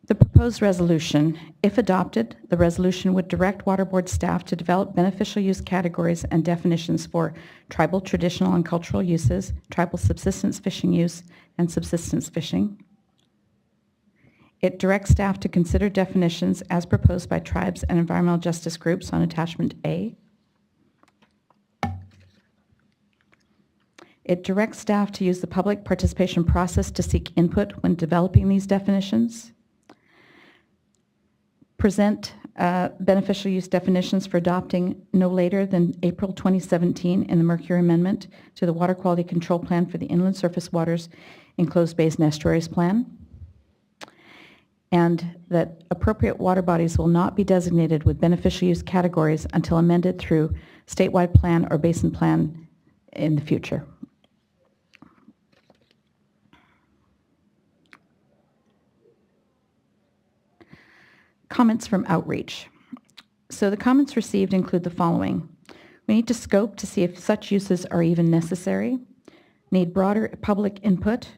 The proposed resolution, if adopted, the resolution would direct Water Board staff to develop beneficial use categories and definitions for tribal, traditional, and cultural uses, tribal subsistence fishing use, and subsistence fishing. It directs staff to consider definitions as proposed by tribes and environmental justice groups on attachment A. It directs staff to use the public participation process to seek input when developing these definitions. Present beneficial use definitions for adopting no later than April 2017 in the Mercury Amendment to the Water Quality Control Plan for the Inland Surface Waters Enclosed Bays and Estuaries Plan. And that appropriate water bodies will not be designated with beneficial use categories until amended through statewide plan or basin plan in the future. Comments from outreach. So the comments received include the following. We need to scope to see if such uses are even necessary. Need broader public input.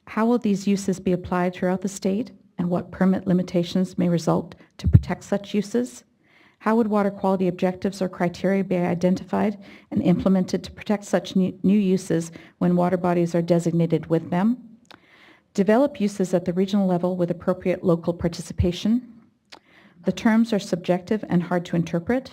How will these uses be applied throughout the state? And what permit limitations may result to protect such uses? How would water quality objectives or criteria be identified and implemented to protect such new uses when water bodies are designated with them? Develop uses at the regional level with appropriate local participation. The terms are subjective and hard to interpret.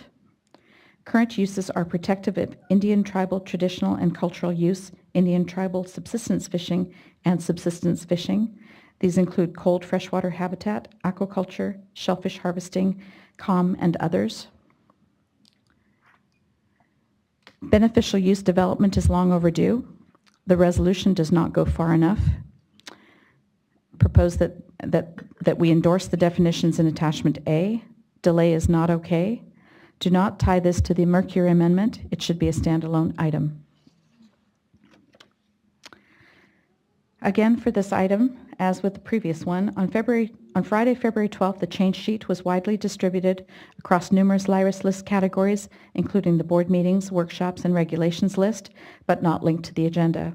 Current uses are protective of Indian tribal traditional and cultural use, Indian tribal subsistence fishing, and subsistence fishing. These include cold freshwater habitat, aquaculture, shellfish harvesting, COM, and others. Beneficial use development is long overdue. The resolution does not go far enough. Propose that we endorse the definitions in attachment A. Delay is not okay. Do not tie this to the Mercury Amendment. It should be a standalone item. Again, for this item, as with the previous one, on Friday, February 12th, the change sheet was widely distributed across numerous LIRIS list categories, including the board meetings, workshops, and regulations list, but not linked to the agenda.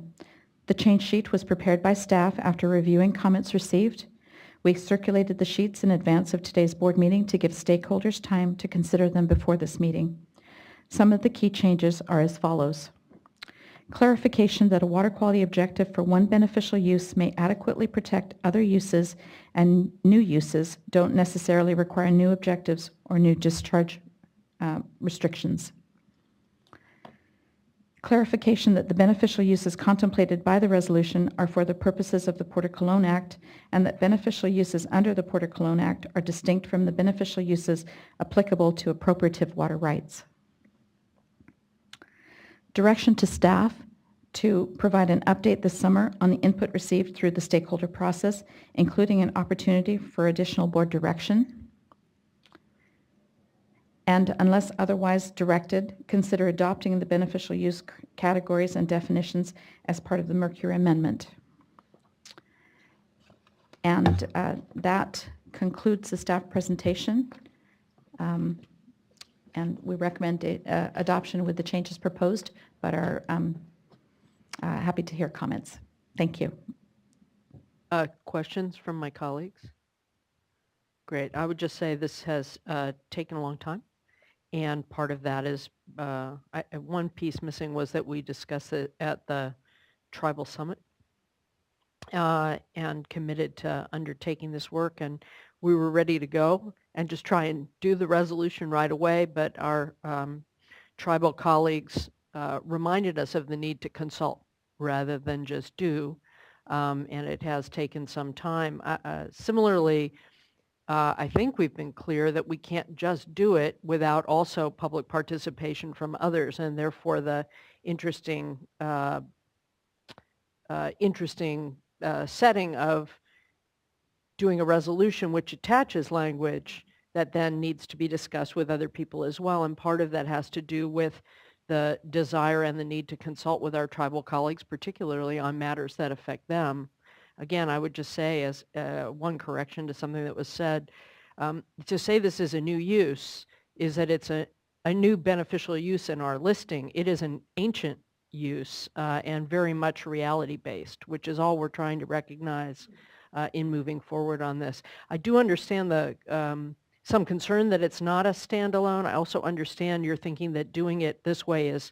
The change sheet was prepared by staff after reviewing comments received. We circulated the sheets in advance of today's board meeting to give stakeholders time to consider them before this meeting. Some of the key changes are as follows. Clarification that a water quality objective for one beneficial use may adequately protect other uses, and new uses don't necessarily require new objectives or new discharge restrictions. Clarification that the beneficial uses contemplated by the resolution are for the purposes of the Port of Cologne Act, and that beneficial uses under the Port of Cologne Act are distinct from the beneficial uses applicable to appropriative water rights. Direction to staff to provide an update this summer on the input received through the stakeholder process, including an opportunity for additional board direction. And unless otherwise directed, consider adopting the beneficial use categories and definitions as part of the Mercury Amendment. And that concludes the staff presentation. And we recommend adoption with the changes proposed, but are happy to hear comments. Thank you. Questions from my colleagues? Great. I would just say this has taken a long time, and part of that is one piece missing was that we discussed it at the Tribal Summit, and committed to undertaking this work, and we were ready to go and just try and do the resolution right away, but our tribal colleagues reminded us of the need to consult rather than just do, and it has taken some time. Similarly, I think we've been clear that we can't just do it without also public participation from others, and therefore the interesting setting of doing a resolution which attaches language that then needs to be discussed with other people as well. And part of that has to do with the desire and the need to consult with our tribal colleagues, particularly on matters that affect them. Again, I would just say as one correction to something that was said, to say this is a new use is that it's a new beneficial use in our listing. It is an ancient use and very much reality-based, which is all we're trying to recognize in moving forward on this. I do understand the some concern that it's not a standalone. I also understand you're thinking that doing it this way is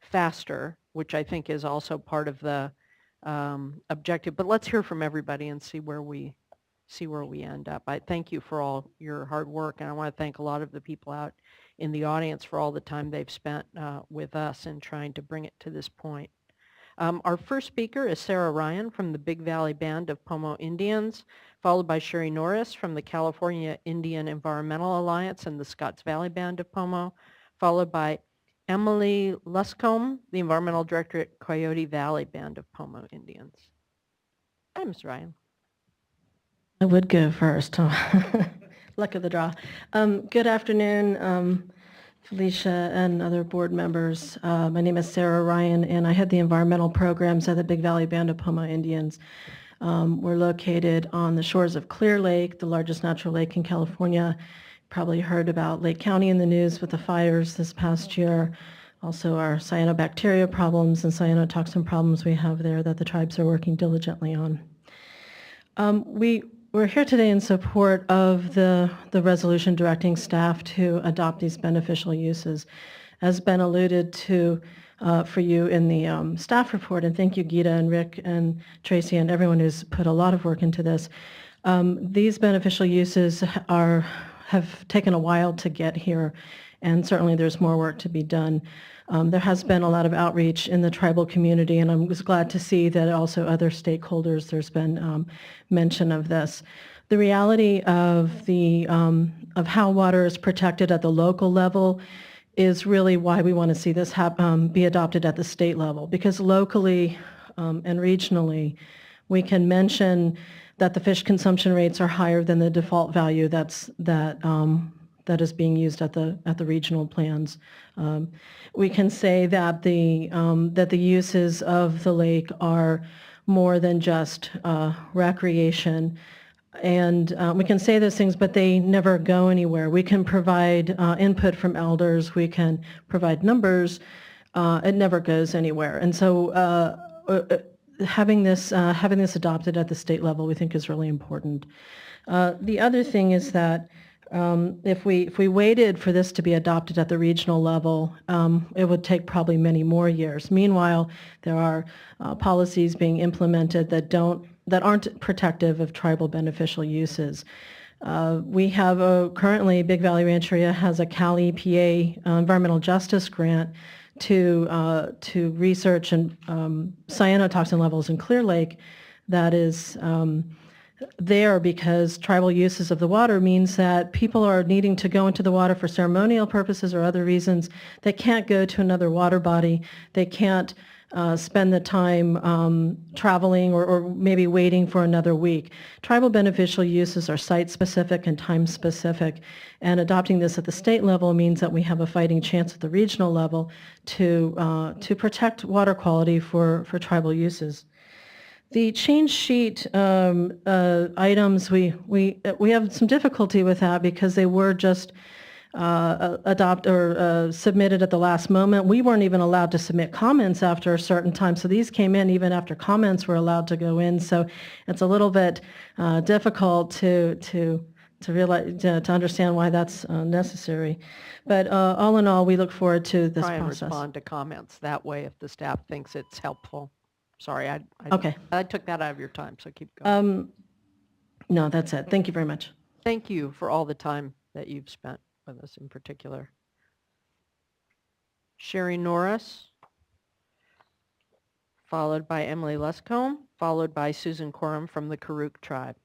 faster, which I think is also part of the objective. But let's hear from everybody and see where we end up. I thank you for all your hard work, and I want to thank a lot of the people out in the audience for all the time they've spent with us in trying to bring it to this point. Our first speaker is Sarah Ryan from the Big Valley Band of Pomo Indians, followed by Sherry Norris from the California Indian Environmental Alliance and the Scotts Valley Band of Pomo, followed by Emily Luscombe, the Environmental Director at Coyote Valley Band of Pomo Indians. Hi, Ms. Ryan. I would go first. Luck of the draw. Good afternoon, Felicia and other board members. My name is Sarah Ryan, and I head the environmental programs at the Big Valley Band of Pomo Indians. We're located on the shores of Clear Lake, the largest natural lake in California. Probably heard about Lake County in the news with the fires this past year. Also our cyanobacteria problems and cyanotoxin problems we have there that the tribes are working diligently on. We're here today in support of the resolution directing staff to adopt these beneficial uses. As been alluded to for you in the staff report, and thank you Gita and Rick and Tracy and everyone who's put a lot of work into this. These beneficial uses have taken a while to get here, and certainly there's more work to be done. There has been a lot of outreach in the tribal community, and I was glad to see that also other stakeholders, there's been mention of this. The reality of how water is protected at the local level is really why we want to see this be adopted at the state level, because locally and regionally, we can mention that the fish consumption rates are higher than the default value that is being used at the regional plans. We can say that the uses of the lake are more than just recreation, and we can say those things, but they never go anywhere. We can provide input from elders. We can provide numbers. It never goes anywhere, and so having this adopted at the state level, we think is really important. The other thing is that if we waited for this to be adopted at the regional level, it would take probably many more years. Meanwhile, there are policies being implemented that aren't protective of tribal beneficial uses. We have currently Big Valley Rancheria has a Cal EPA environmental justice grant to research and cyanotoxin levels in Clear Lake that is there because tribal uses of the water means that people are needing to go into the water for ceremonial purposes or other reasons. They can't go to another water body. They can't spend the time traveling or maybe waiting for another week. Tribal beneficial uses are site-specific and time-specific, and adopting this at the state level means that we have a fighting chance at the regional level to protect water quality for tribal uses. The change sheet items, we have some difficulty with that because they were just submitted at the last moment. We weren't even allowed to submit comments after a certain time, so these came in even after comments were allowed to go in. So it's a little bit difficult to realize to understand why that's necessary. But all in all, we look forward to this Try and process. respond to comments that way if the staff thinks it's helpful. Sorry, Okay. I took that out of your time, so keep going. No, that's it. Thank you very much. Thank you for all the time that you've spent with us in particular. Sherry Norris, followed by Emily Luscombe, followed by Susan Coram from the Karuk tribe.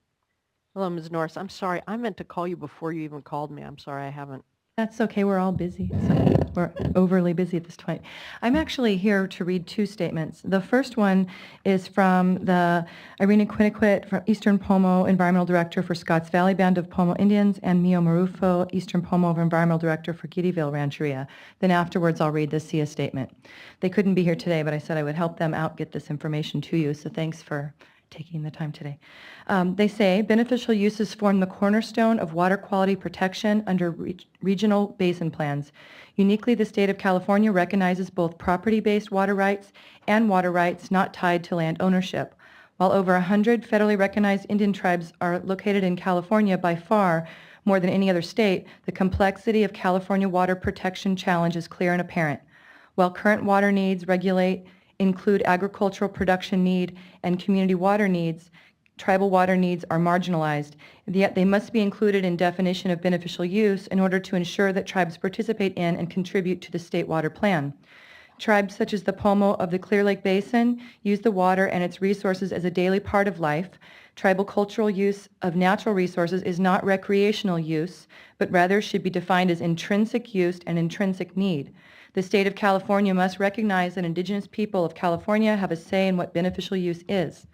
Hello, Ms. Norris. I'm sorry. I meant to call you before you even called me. I'm sorry I haven't. That's okay. We're all busy. So we're overly busy at this point. I'm actually here to read two statements. The first one is from the Irina Quiniquit, from Eastern Pomo, Environmental Director for Scotts Valley Band of Pomo Indians, and Mio Marufo, Eastern Pomo, Environmental Director for Giddyville Rancheria. Then afterwards, I'll read the SIA statement. They couldn't be here today, but I said I would help them out get this information to you, so thanks for taking the time today. They say beneficial uses form the cornerstone of water quality protection under regional basin plans. Uniquely, the state of California recognizes both property-based water rights and water rights not tied to land ownership. While over 100 federally recognized Indian tribes are located in California, by far more than any other state, the complexity of California water protection challenge is clear and apparent. While current water needs include agricultural production need and community water needs, tribal water needs are marginalized, yet they must be included in definition of beneficial use in order to ensure that tribes participate in and contribute to the state water plan. Tribes such as the Pomo of the Clear Lake Basin use the water and its resources as a daily part of life. Tribal cultural use of natural resources is not recreational use, but rather should be defined as intrinsic use and intrinsic need. The state of California must recognize that Indigenous people of California have a say in what beneficial use is.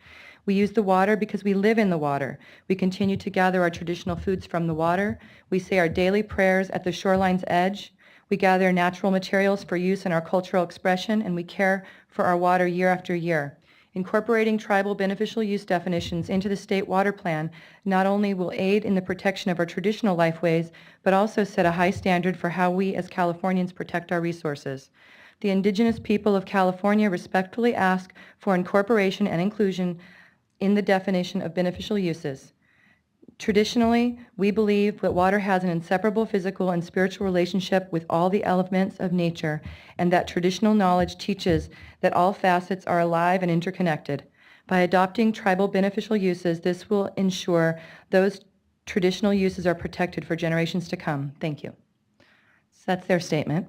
We use the water because we live in the water. We continue to gather our traditional foods from the water. We say our daily prayers at the shoreline's edge. We gather natural materials for use in our cultural expression, and we care for our water year after year. Incorporating tribal beneficial use definitions into the state water plan not only will aid in the protection of our traditional lifeways, but also set a high standard for how we as Californians protect our resources. The Indigenous people of California respectfully ask for incorporation and inclusion in the definition of beneficial uses. Traditionally, we believe that water has an inseparable physical and spiritual relationship with all the elements of nature, and that traditional knowledge teaches that all facets are alive and interconnected. By adopting tribal beneficial uses, this will ensure those traditional uses are protected for generations to come. Thank you. So that's their statement.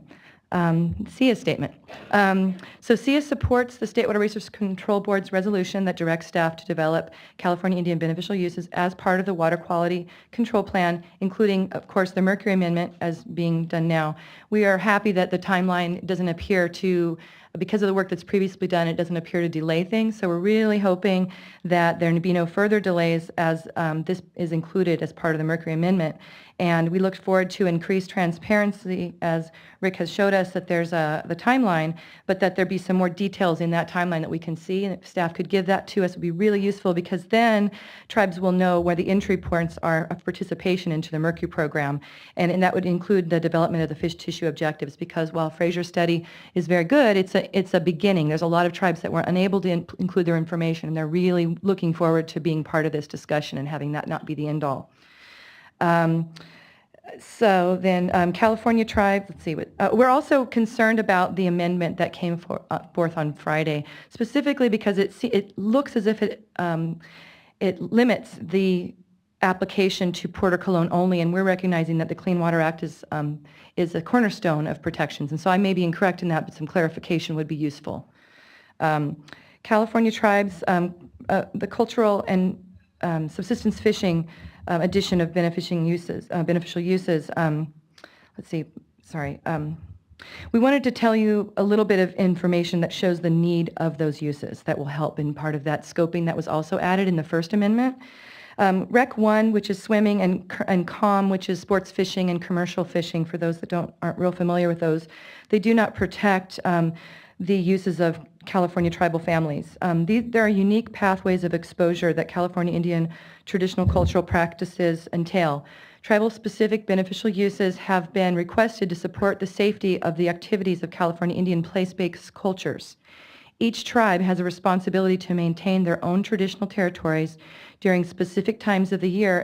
SIA's statement. So SIA supports the State Water Resource Control Board's resolution that directs staff to develop California Indian beneficial uses as part of the Water Quality Control Plan, including, of course, the Mercury Amendment as being done now. We are happy that the timeline doesn't appear to, because of the work that's previously done, it doesn't appear to delay things. So we're really hoping that there be no further delays as this is included as part of the Mercury Amendment. And we look forward to increased transparency, as Rick has showed us that there's the timeline, but that there be some more details in that timeline that we can see. And if staff could give that to us, it would be really useful, because then tribes will know where the entry points are of participation into the Mercury program. And that would include the development of the fish tissue objectives, because while Fraser's study is very good, it's a beginning. There's a lot of tribes that were unable to include their information, and they're really looking forward to being part of this discussion and having that not be the end all. So then California tribes, let's see, we're also concerned about the amendment that came forth on Friday, specifically because it looks as if it limits the application to Port or Cologne only, and we're recognizing that the Clean Water Act is a cornerstone of protections. And so I may be incorrect in that, but some clarification would be useful. California tribes, the cultural and subsistence fishing addition of beneficial uses. Let's see, sorry. We wanted to tell you a little bit of information that shows the need of those uses that will help in part of that scoping that was also added in the First Amendment. Rec 1, which is swimming, and COM, which is sports fishing and commercial fishing, for those that aren't real familiar with those, they do not protect the uses of California tribal families. There are unique pathways of exposure that California Indian traditional cultural practices entail. Tribal-specific beneficial uses have been requested to support the safety of the activities of California Indian place-based cultures. Each tribe has a responsibility to maintain their own traditional territories during specific times of the year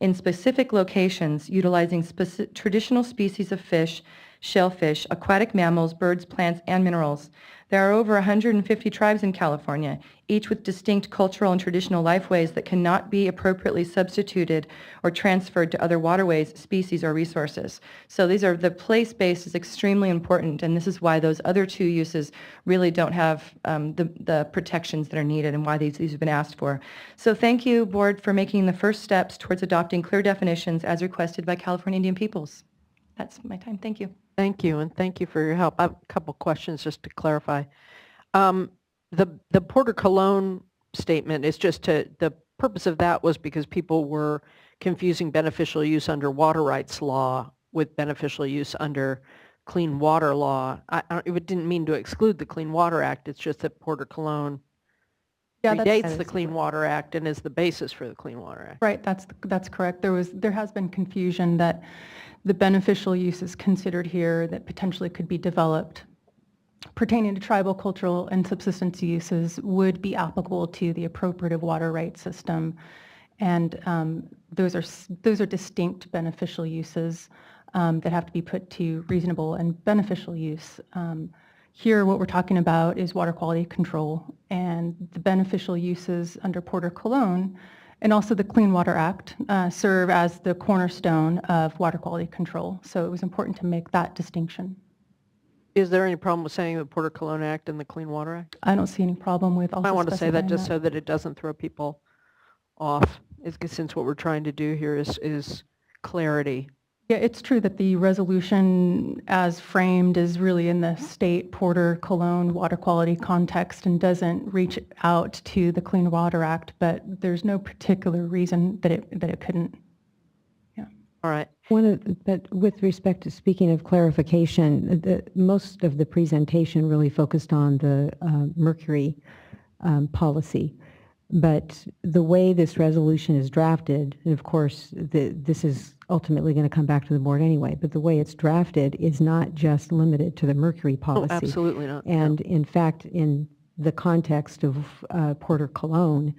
in specific locations, utilizing traditional species of fish shellfish, aquatic mammals, birds, plants, and minerals. There are over 150 tribes in California, each with distinct cultural and traditional lifeways that cannot be appropriately substituted or transferred to other waterways, species, or resources. So the place-based is extremely important, and this is why those other two uses really don't have the protections that are needed and why these have been asked for. So thank you, Board, for making the first steps towards adopting clear definitions as requested by California Indian peoples. That's my time. Thank you. Thank you, and thank you for your help. I have a couple questions just to clarify. The Porter Cologne statement is just the purpose of that was because people were confusing beneficial use under water rights law with beneficial use under clean water law. It didn't mean to exclude the Clean Water Act. It's just that Porter Cologne predates the Clean Water Act and is the basis for the Clean Water Act. Right, that's correct. There has been confusion that the beneficial uses considered here that potentially could be developed pertaining to tribal, cultural, and subsistence uses would be applicable to the appropriative water rights system. And those are distinct beneficial uses that have to be put to reasonable and beneficial use. Here, what we're talking about is water quality control, and the beneficial uses under Porter Cologne and also the Clean Water Act serve as the cornerstone of water quality control. So it was important to make that distinction. Is there any problem with saying the Porter Cologne Act and the Clean Water Act? I don't see any problem with also I want to say that specifying just so that it doesn't throw people off, since what we're trying to do here is clarity. Yeah, it's true that the resolution as framed is really in the state Porter Cologne water quality context and doesn't reach out to the Clean Water Act, but there's no particular reason that it couldn't. Yeah. All right. But with respect to speaking of clarification, most of the presentation really focused on the mercury policy. But the way this resolution is drafted, and of course this is ultimately going to come back to the board anyway, but the way it's drafted is not just limited to the mercury policy. Oh, absolutely not. And in fact, in the context of Porter Cologne,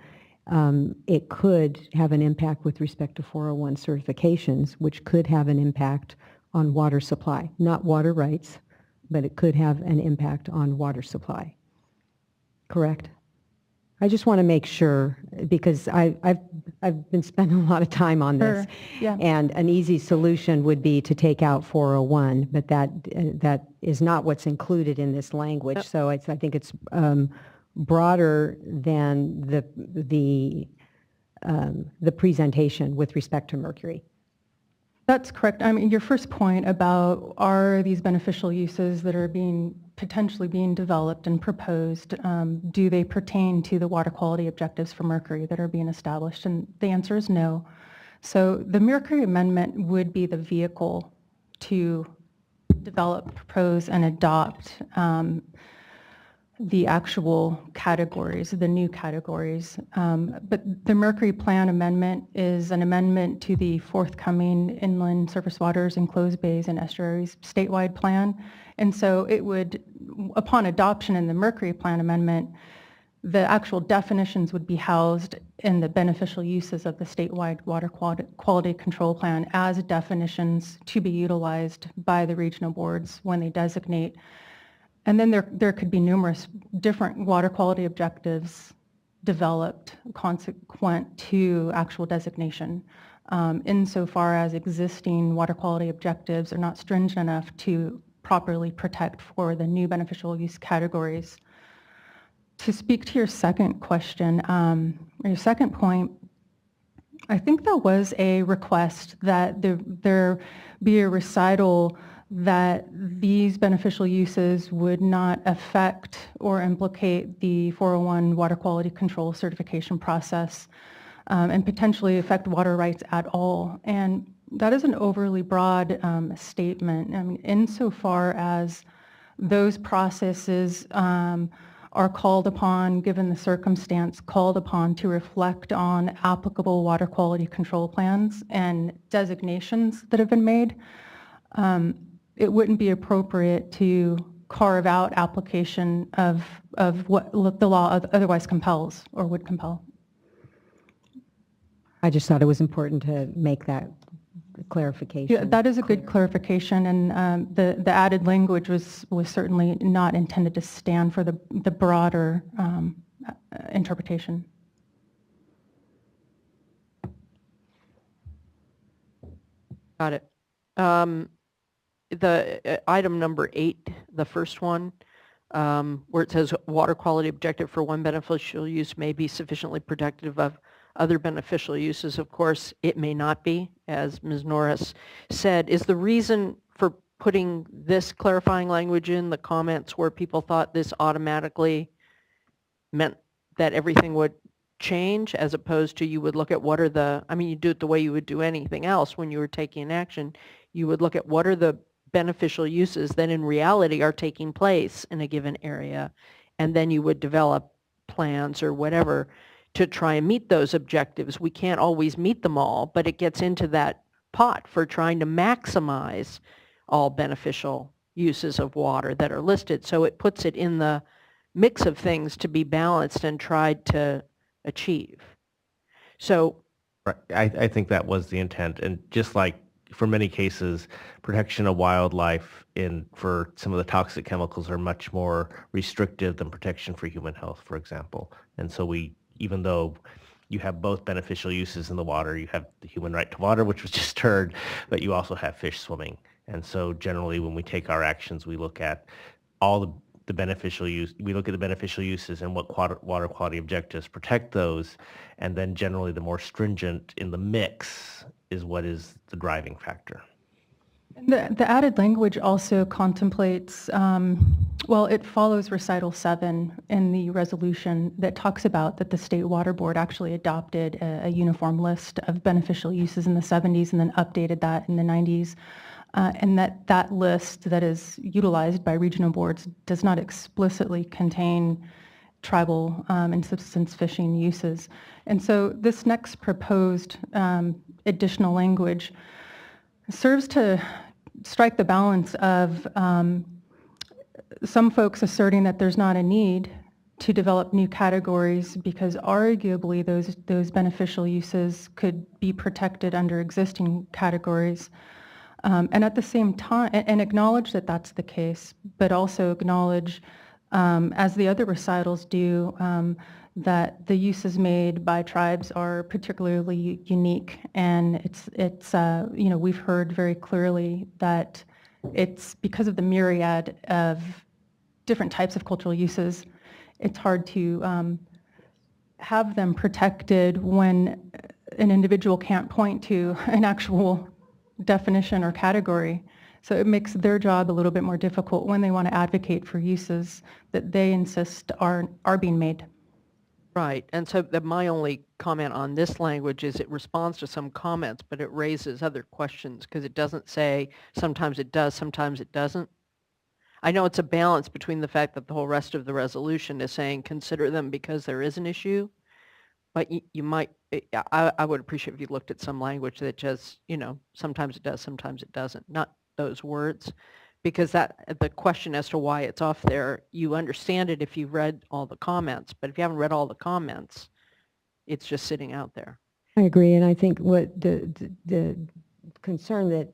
it could have an impact with respect to 401 certifications, which could have an impact on water supply. Not water rights, but it could have an impact on water supply. Correct? I just want to make sure, because I've been spending a lot of time on this, yeah. And an easy solution would be to take out 401, but that is not what's included in this language. So I think it's broader than the presentation with respect to mercury. That's correct. I mean, your first point about are these beneficial uses that are potentially being developed and proposed, do they pertain to the water quality objectives for mercury that are being established? And the answer is no. So the Mercury Amendment would be the vehicle to develop, propose, and adopt the actual categories, the new categories. But the Mercury Plan Amendment is an amendment to the forthcoming inland surface waters, enclosed bays, and estuaries statewide plan. And so it would, upon adoption in the Mercury Plan Amendment, the actual definitions would be housed in the beneficial uses of the statewide water quality control plan as definitions to be utilized by the regional boards when they designate. And then there could be numerous different water quality objectives developed consequent to actual designation. Insofar as existing water quality objectives are not stringent enough to properly protect for the new beneficial use categories. To speak to your second question, or your second point, I think there was a request that there be a recital that these beneficial uses would not affect or implicate the 401 water quality control certification process and potentially affect water rights at all. And that is an overly broad statement. I mean, insofar as those processes are called upon, given the circumstance, called upon to reflect on applicable water quality control plans and designations that have been made, it wouldn't be appropriate to carve out application of what the law otherwise compels or would compel. I just thought it was important to make that clarification. Yeah, that is a good clarification, and the added language was certainly not intended to stand for the broader interpretation. Got it. The item number 8, the first one, where it says water quality objective for one beneficial use may be sufficiently protective of other beneficial uses. Of course, it may not be, as Ms. Norris said. Is the reason for putting this clarifying language in the comments where people thought this automatically meant that everything would change, as opposed to you would look at what are the, I mean, you do it the way you would do anything else when you were taking action. You would look at what are the beneficial uses that in reality are taking place in a given area, and then you would develop plans or whatever to try and meet those objectives. We can't always meet them all, but it gets into that pot for trying to maximize all beneficial uses of water that are listed. So it puts it in the mix of things to be balanced and tried to achieve. So Right. I think that was the intent. And just like for many cases, protection of wildlife for some of the toxic chemicals are much more restrictive than protection for human health, for example. And so even though you have both beneficial uses in the water, you have the human right to water, which was just heard, but you also have fish swimming. And so generally when we take our actions, we look at all the beneficial use, we look at the beneficial uses and what water quality objectives protect those, and then generally the more stringent in the mix is what is the driving factor. The added language also contemplates, well, it follows recital 7 in the resolution that talks about that the State Water Board actually adopted a uniform list of beneficial uses in the 70s and then updated that in the 90s. And that list that is utilized by regional boards does not explicitly contain tribal and subsistence fishing uses. And so this next proposed additional language serves to strike the balance of some folks asserting that there's not a need to develop new categories because arguably those beneficial uses could be protected under existing categories. And at the same time, and acknowledge that that's the case, but also acknowledge, as the other recitals do, that the uses made by tribes are particularly unique. And we've heard very clearly that it's because of the myriad of different types of cultural uses, it's hard to have them protected when an individual can't point to an actual definition or category. So it makes their job a little bit more difficult when they want to advocate for uses that they insist are being made. right, and so my only comment on this language is it responds to some comments, but it raises other questions because it doesn't say sometimes it does, sometimes it doesn't. I know it's a balance between the fact that the whole rest of the resolution is saying consider them because there is an issue, but you might, I would appreciate if you looked at some language that just, sometimes it does, sometimes it doesn't, not those words, because the question as to why it's off there, you understand it if you've read all the comments, but if you haven't read all the comments, it's just sitting out there. I agree, and I think what the concern that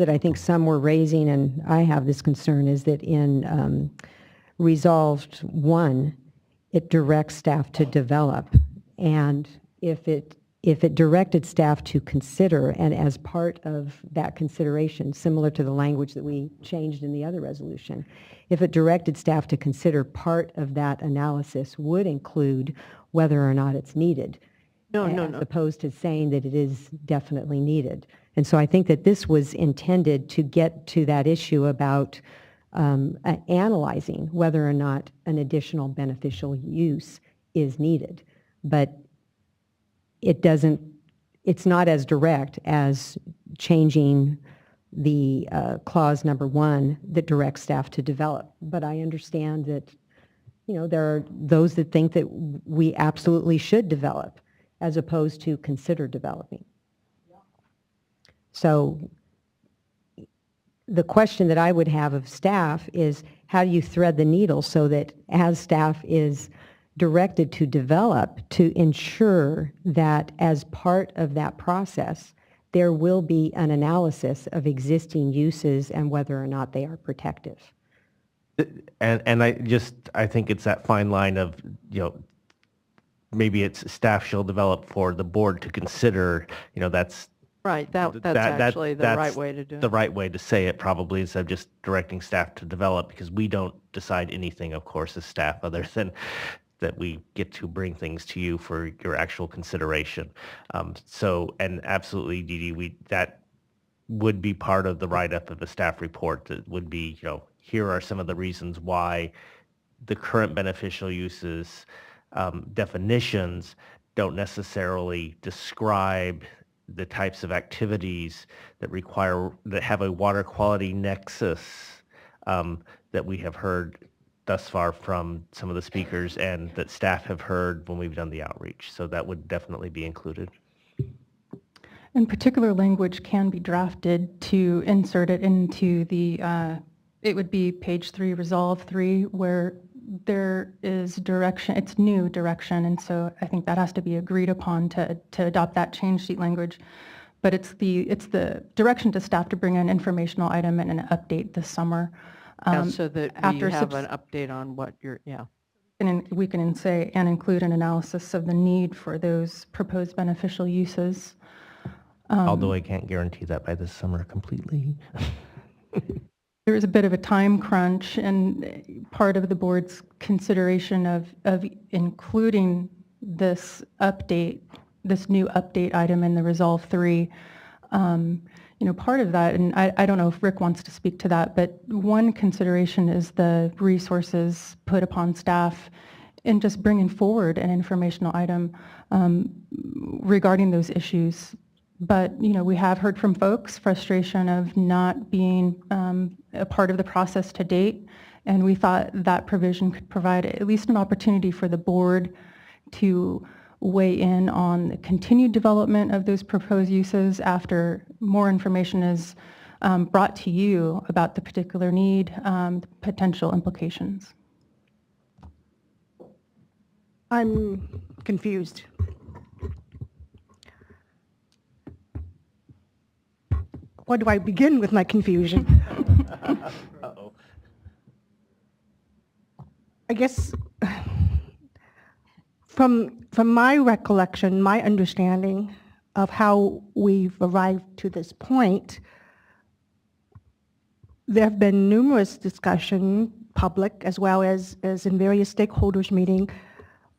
I think some were raising, and I have this concern, is that in Resolved 1, it directs staff to develop, and if it directed staff to consider, and as part of that consideration, similar to the language that we changed in the other resolution, if it directed staff to consider, part of that analysis would include whether or not it's needed. No. As opposed to saying that it is definitely needed. And so I think that this was intended to get to that issue about analyzing whether or not an additional beneficial use is needed. But it's not as direct as changing the clause number 1 that directs staff to develop. But I understand that, there are those that think that we absolutely should develop as opposed to consider developing. So the question that I would have of staff is, how do you thread the needle so that as staff is directed to develop to ensure that as part of that process, there will be an analysis of existing uses and whether or not they are protective. And I think it's that fine line of, maybe it's staff shall develop for the board to consider, that's Right, that's actually the right way to do it. the right way to say it probably, instead of just directing staff to develop, because we don't decide anything, of course, as staff, other than that we get to bring things to you for your actual consideration. And absolutely, Dee Dee, that would be part of the write-up of the staff report. That would be, here are some of the reasons why the current beneficial uses definitions don't necessarily describe the types of activities that have a water quality nexus that we have heard thus far from some of the speakers and that staff have heard when we've done the outreach. So that would definitely be included. And particular language can be drafted to insert it into the, it would be page 3, Resolve 3, where there is direction, it's new direction, and so I think that has to be agreed upon to adopt that change sheet language. But it's the direction to staff to bring an informational item and an update this summer. So that we have an update on what you're, And we can say, and include an analysis of the need for those proposed beneficial uses. Although I can't guarantee that by this summer completely. There is a bit of a time crunch, and part of the board's consideration of including this update, this new update item in the Resolve 3, part of that, and I don't know if Rick wants to speak to that, but one consideration is the resources put upon staff in just bringing forward an informational item regarding those issues. But, we have heard from folks frustration of not being a part of the process to date, and we thought that provision could provide at least an opportunity for the board to weigh in on the continued development of those proposed uses after more information is brought to you about the particular need, potential implications. I'm confused. Where do I begin with my confusion? Uh-oh. I guess from my recollection, my understanding of how we've arrived to this point, there have been numerous discussion, public as well as in various stakeholders meeting,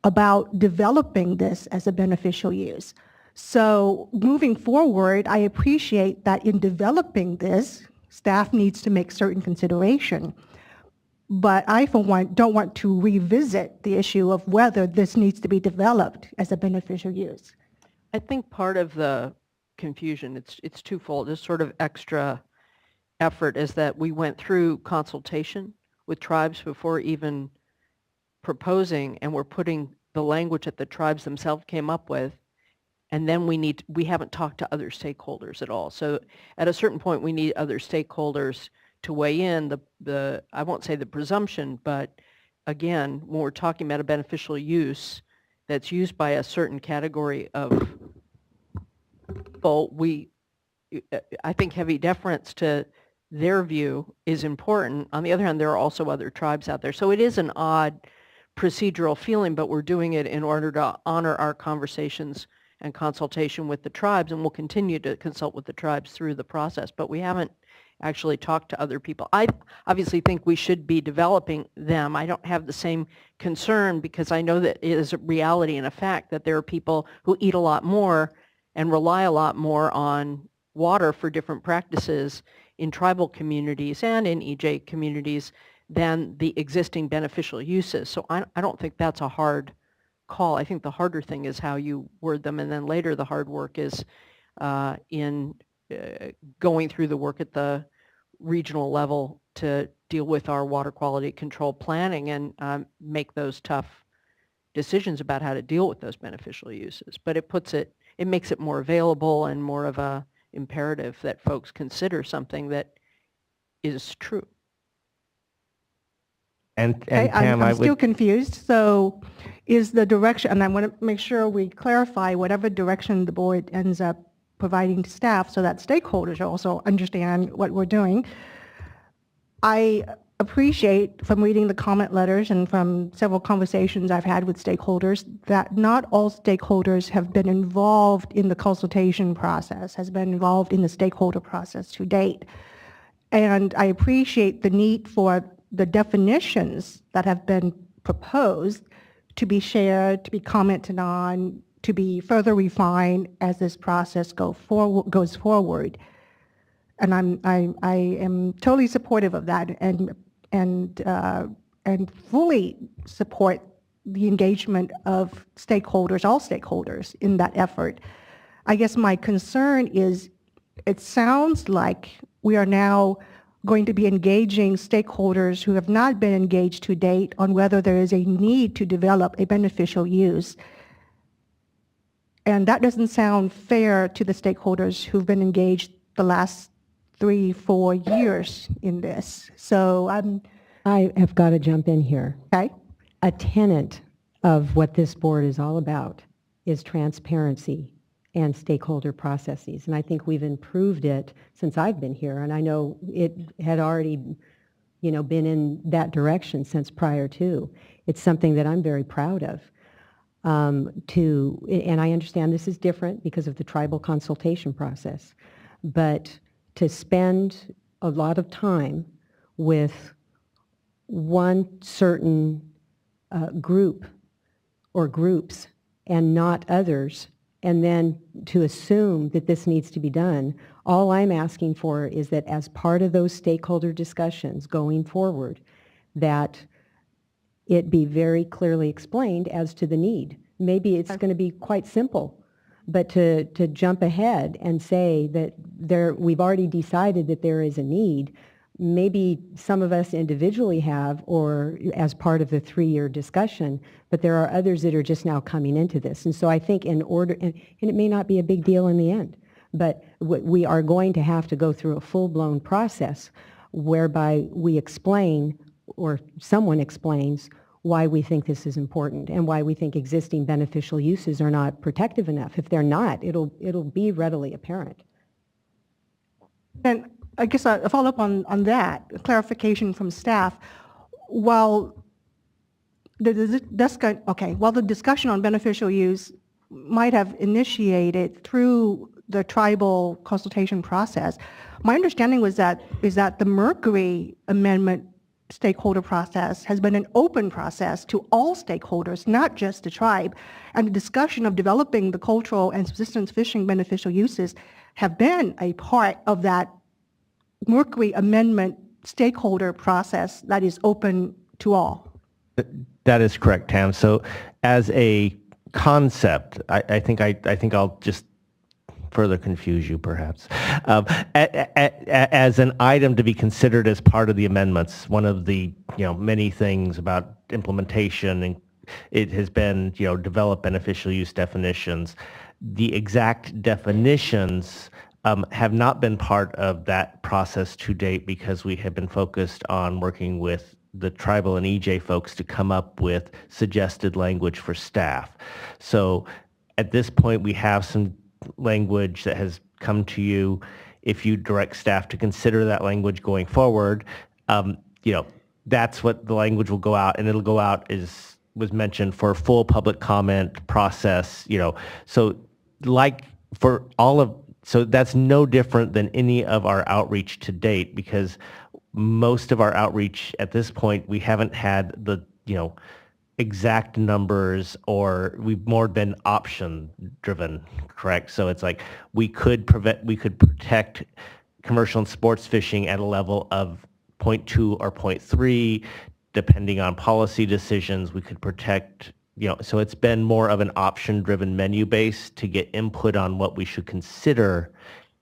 about developing this as a beneficial use. So moving forward, I appreciate that in developing this, staff needs to make certain consideration. But I, for one, don't want to revisit the issue of whether this needs to be developed as a beneficial use. I think part of the confusion, it's twofold, this sort of extra effort is that we went through consultation with tribes before even proposing, and we're putting the language that the tribes themselves came up with, and then we haven't talked to other stakeholders at all. So at a certain point, we need other stakeholders to weigh in. I won't say the presumption, but again, when we're talking about a beneficial use that's used by a certain category of people, I think heavy deference to their view is important. On the other hand, there are also other tribes out there. So it is an odd procedural feeling, but we're doing it in order to honor our conversations and consultation with the tribes, and we'll continue to consult with the tribes through the process, but we haven't actually talked to other people. I obviously think we should be developing them. I don't have the same concern because I know that it is a reality and a fact that there are people who eat a lot more and rely a lot more on water for different practices in tribal communities and in EJ communities than the existing beneficial uses. So I don't think that's a hard call. I think the harder thing is how you word them, and then later the hard work is in going through the work at the regional level to deal with our water quality control planning and make those tough decisions about how to deal with those beneficial uses. But it makes it more available and more of a imperative that folks consider something that is true. And Okay, Tam, I'm still confused. So is the direction, and I want to make sure we clarify whatever direction the board ends up providing to staff so that stakeholders also understand what we're doing. I appreciate from reading the comment letters and from several conversations I've had with stakeholders that not all stakeholders have been involved in the consultation process, has been involved in the stakeholder process to date. And I appreciate the need for the definitions that have been proposed to be shared, to be commented on, to be further refined as this process goes forward. And I am totally supportive of that and fully support the engagement of stakeholders, all stakeholders in that effort. I guess my concern is it sounds like we are now going to be engaging stakeholders who have not been engaged to date on whether there is a need to develop a beneficial use. And that doesn't sound fair to the stakeholders who've been engaged the last 3-4 years in this. So I have got to jump in here. Okay. A tenet of what this board is all about is transparency and stakeholder processes. And I think we've improved it since I've been here. And I know it had already, been in that direction since prior to. It's something that I'm very proud of. And I understand this is different because of the tribal consultation process, but to spend a lot of time with one certain group or groups and not others, and then to assume that this needs to be done, all I'm asking for is that as part of those stakeholder discussions going forward, that it be very clearly explained as to the need. Maybe it's going to be quite simple, but to jump ahead and say that we've already decided that there is a need, maybe some of us individually have or as part of the 3-year discussion, but there are others that are just now coming into this. And so I think in order, and it may not be a big deal in the end, but we are going to have to go through a full-blown process whereby we explain, or someone explains, why we think this is important and why we think existing beneficial uses are not protective enough. If they're not, it'll be readily apparent. And I guess a follow-up on that, a clarification from staff. While the discussion on beneficial use might have initiated through the tribal consultation process, my understanding is that the Mercury Amendment stakeholder process has been an open process to all stakeholders, not just the tribe. And the discussion of developing the cultural and subsistence fishing beneficial uses have been a part of that Mercury Amendment stakeholder process that is open to all. That is correct, Tam. So as a concept, I think I'll just further confuse you perhaps. As an item to be considered as part of the amendments, one of the many things about implementation, and it has been develop beneficial use definitions. The exact definitions have not been part of that process to date because we have been focused on working with the tribal and EJ folks to come up with suggested language for staff. So at this point, we have some language that has come to you. If you direct staff to consider that language going forward, that's what the language will go out, and it'll go out, as was mentioned, for full public comment process. So that's no different than any of our outreach to date, because most of our outreach at this point, we haven't had the exact numbers, or we've more been option driven, correct? So it's like we could protect commercial and sports fishing at a level of 0.2 or 0.3, depending on policy decisions. We could protect, so it's been more of an option driven menu base to get input on what we should consider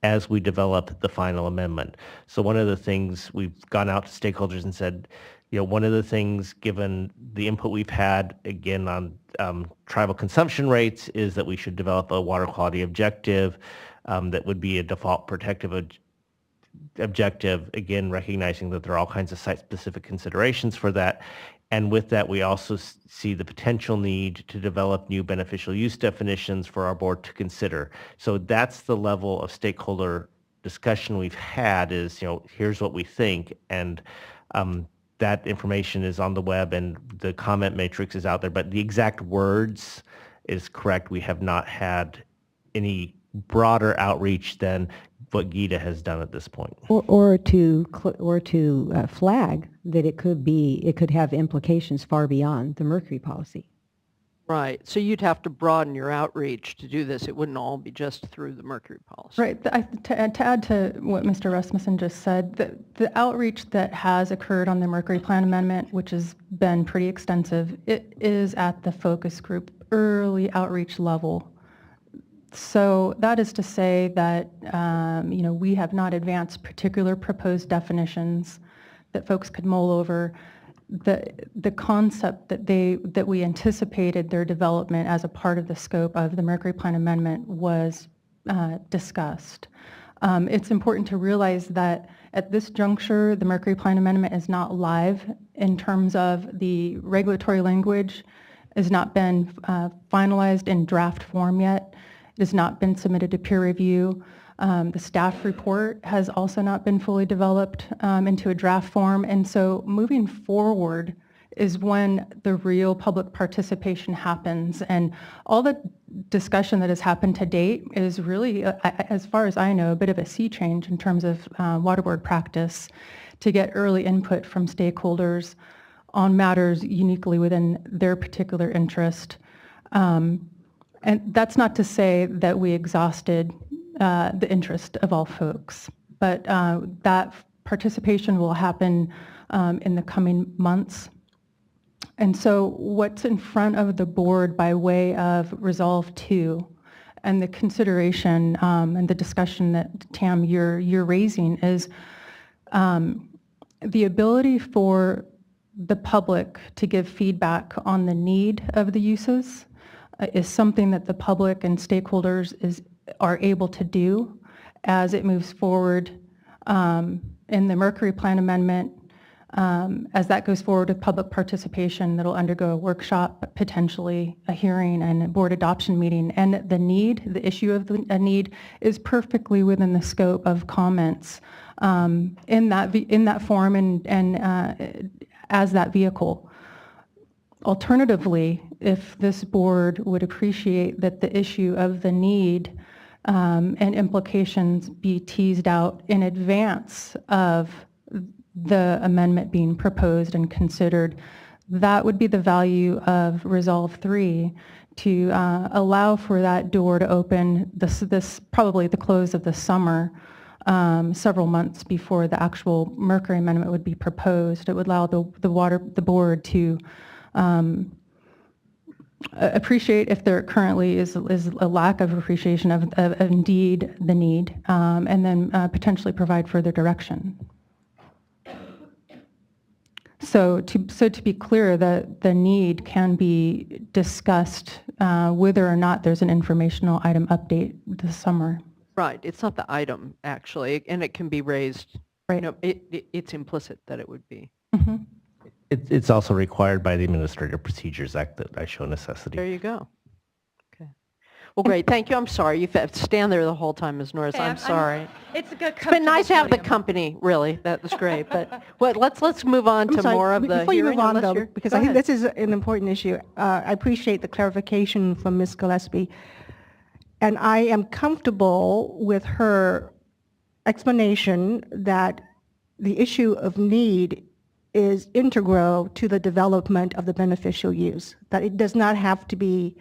as we develop the final amendment. So one of the things we've gone out to stakeholders and said, one of the things, given the input we've had, again, on tribal consumption rates, is that we should develop a water quality objective that would be a default protective objective, again, recognizing that there are all kinds of site-specific considerations for that. And with that, we also see the potential need to develop new beneficial use definitions for our board to consider. So that's the level of stakeholder discussion we've had is, here's what we think. And that information is on the web and the comment matrix is out there. But the exact words is correct. We have not had any broader outreach than what Gita has done at this point. Or to flag that it could have implications far beyond the mercury policy. Right. So you'd have to broaden your outreach to do this. It wouldn't all be just through the mercury policy. Right. To add to what Mr. Rasmussen just said, the outreach that has occurred on the Mercury Plan Amendment, which has been pretty extensive, it is at the focus group early outreach level. So that is to say that we have not advanced particular proposed definitions that folks could mull over. The concept that we anticipated their development as a part of the scope of the Mercury Plan Amendment was discussed. It's important to realize that at this juncture, the Mercury Plan Amendment is not live in terms of the regulatory language has not been finalized in draft form yet. It has not been submitted to peer review. The staff report has also not been fully developed into a draft form. And so moving forward is when the real public participation happens. And all the discussion that has happened to date is really, as far as I know, a bit of a sea change in terms of water board practice to get early input from stakeholders on matters uniquely within their particular interest. And that's not to say that we exhausted the interest of all folks, but that participation will happen in the coming months. And so what's in front of the board by way of Resolve 2 and the consideration and the discussion that, Tam, you're raising is the ability for the public to give feedback on the need of the uses is something that the public and stakeholders are able to do as it moves forward in the Mercury Plan Amendment. As that goes forward with public participation, that'll undergo a workshop, potentially a hearing and a board adoption meeting. And the issue of a need is perfectly within the scope of comments in that forum and as that vehicle. Alternatively, if this board would appreciate that the issue of the need and implications be teased out in advance of the amendment being proposed and considered, that would be the value of Resolve 3 to allow for that door to open this probably the close of the summer, several months before the actual Mercury Amendment would be proposed. It would allow the board to appreciate if there currently is a lack of appreciation of indeed the need, and then potentially provide further direction. So to be clear, the need can be discussed whether or not there's an informational item update this summer. Right. It's not the item, actually, and it can be raised. Right. It's implicit that it would be. Mm-hmm. It's also required by the Administrative Procedures Act that I show necessity. There you go. Okay. Well, great. Thank you. I'm sorry. You've had to stand there the whole time, Ms. Norris. I'm sorry. It's a good. It's been nice to have the company, really. That was great. But let's move on to more of the Before you hearing. move on, though, because Go I think ahead. this is an important issue, I appreciate the clarification from Ms. Gillespie. And I am comfortable with her explanation that the issue of need is integral to the development of the beneficial use, that it does not have to be,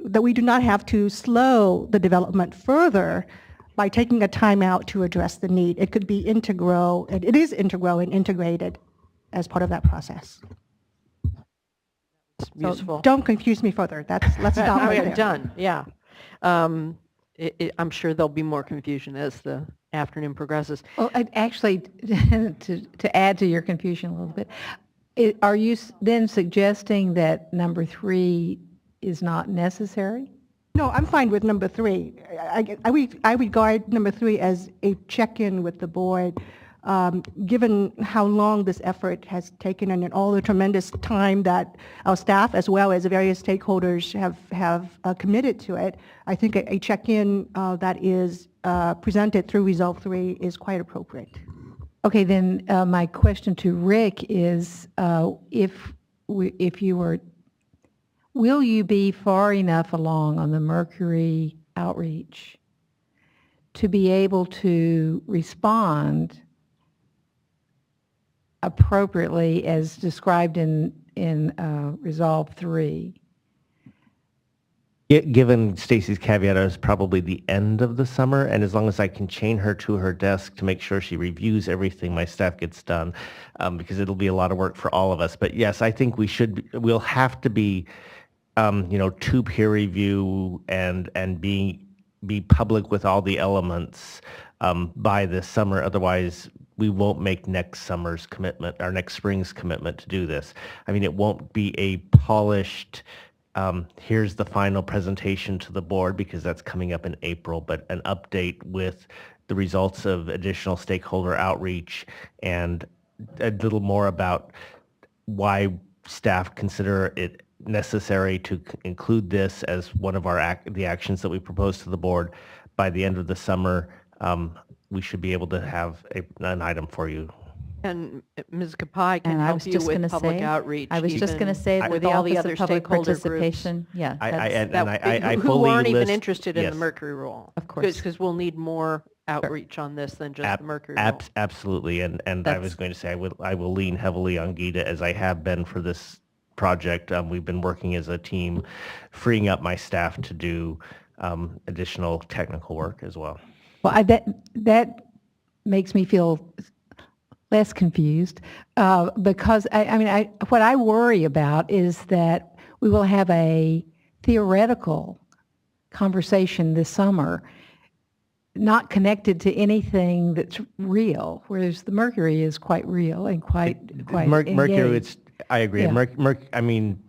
that we do not have to slow the development further by taking a time out to address the need. It could be integral, and it is integral and integrated as part of that process. It's useful. So don't confuse me further. Let's stop right there. Done. Yeah. I'm sure there'll be more confusion as the afternoon progresses. Well, actually, to add to your confusion a little bit, are you then suggesting that number 3 is not necessary? No, I'm fine with number 3. I regard number 3 as a check-in with the board, given how long this effort has taken and all the tremendous time that our staff as well as the various stakeholders have committed to it. I think a check-in that is presented through Resolve 3 is quite appropriate. Okay, then my question to Rick is, if you were, will you be far enough along on the Mercury outreach to be able to respond appropriately as described in Resolve 3? Given Stacy's caveat, it's probably the end of the summer, and as long as I can chain her to her desk to make sure she reviews everything my staff gets done, because it'll be a lot of work for all of us. But yes, I think we'll have to be, to peer review and be public with all the elements by this summer. Otherwise, we won't make next summer's commitment, or next spring's commitment to do this. I mean, it won't be a polished, here's the final presentation to the board, because that's coming up in April, but an update with the results of additional stakeholder outreach and a little more about why staff consider it necessary to include this as one of the actions that we propose to the board. By the end of the summer, we should be able to have an item for you. And Ms. Kapai can And I help was you just with going to public say, outreach. I was just going to say that with the all the Office other of Public stakeholder groups. Participation, yeah, Who weren't even list- interested in yes. the Mercury rule. Of course. Because we'll need more outreach on this than just the Mercury rule. Absolutely, and I was going to say I will lean heavily on Geeta, as I have been for this project. We've been working as a team, freeing up my staff to do additional technical work as well. Well, that makes me feel less confused, because what I worry about is that we will have a theoretical conversation this summer, not connected to anything that's real, whereas the Mercury is quite real and quite Mercury, engaged. I agree. Yeah. I mean,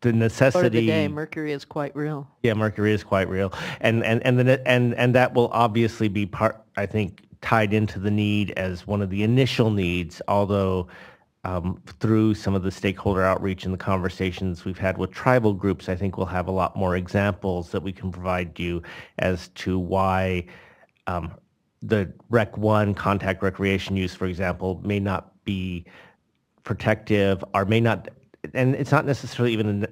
the necessity. Part of the day, Mercury is quite real. Yeah, Mercury is quite real, and that will obviously be part, I think, tied into the need as one of the initial needs, although through some of the stakeholder outreach and the conversations we've had with tribal groups, I think we'll have a lot more examples that we can provide you as to why the Rec 1 contact recreation use, for example, may not be protective, or may not, and it's not necessarily even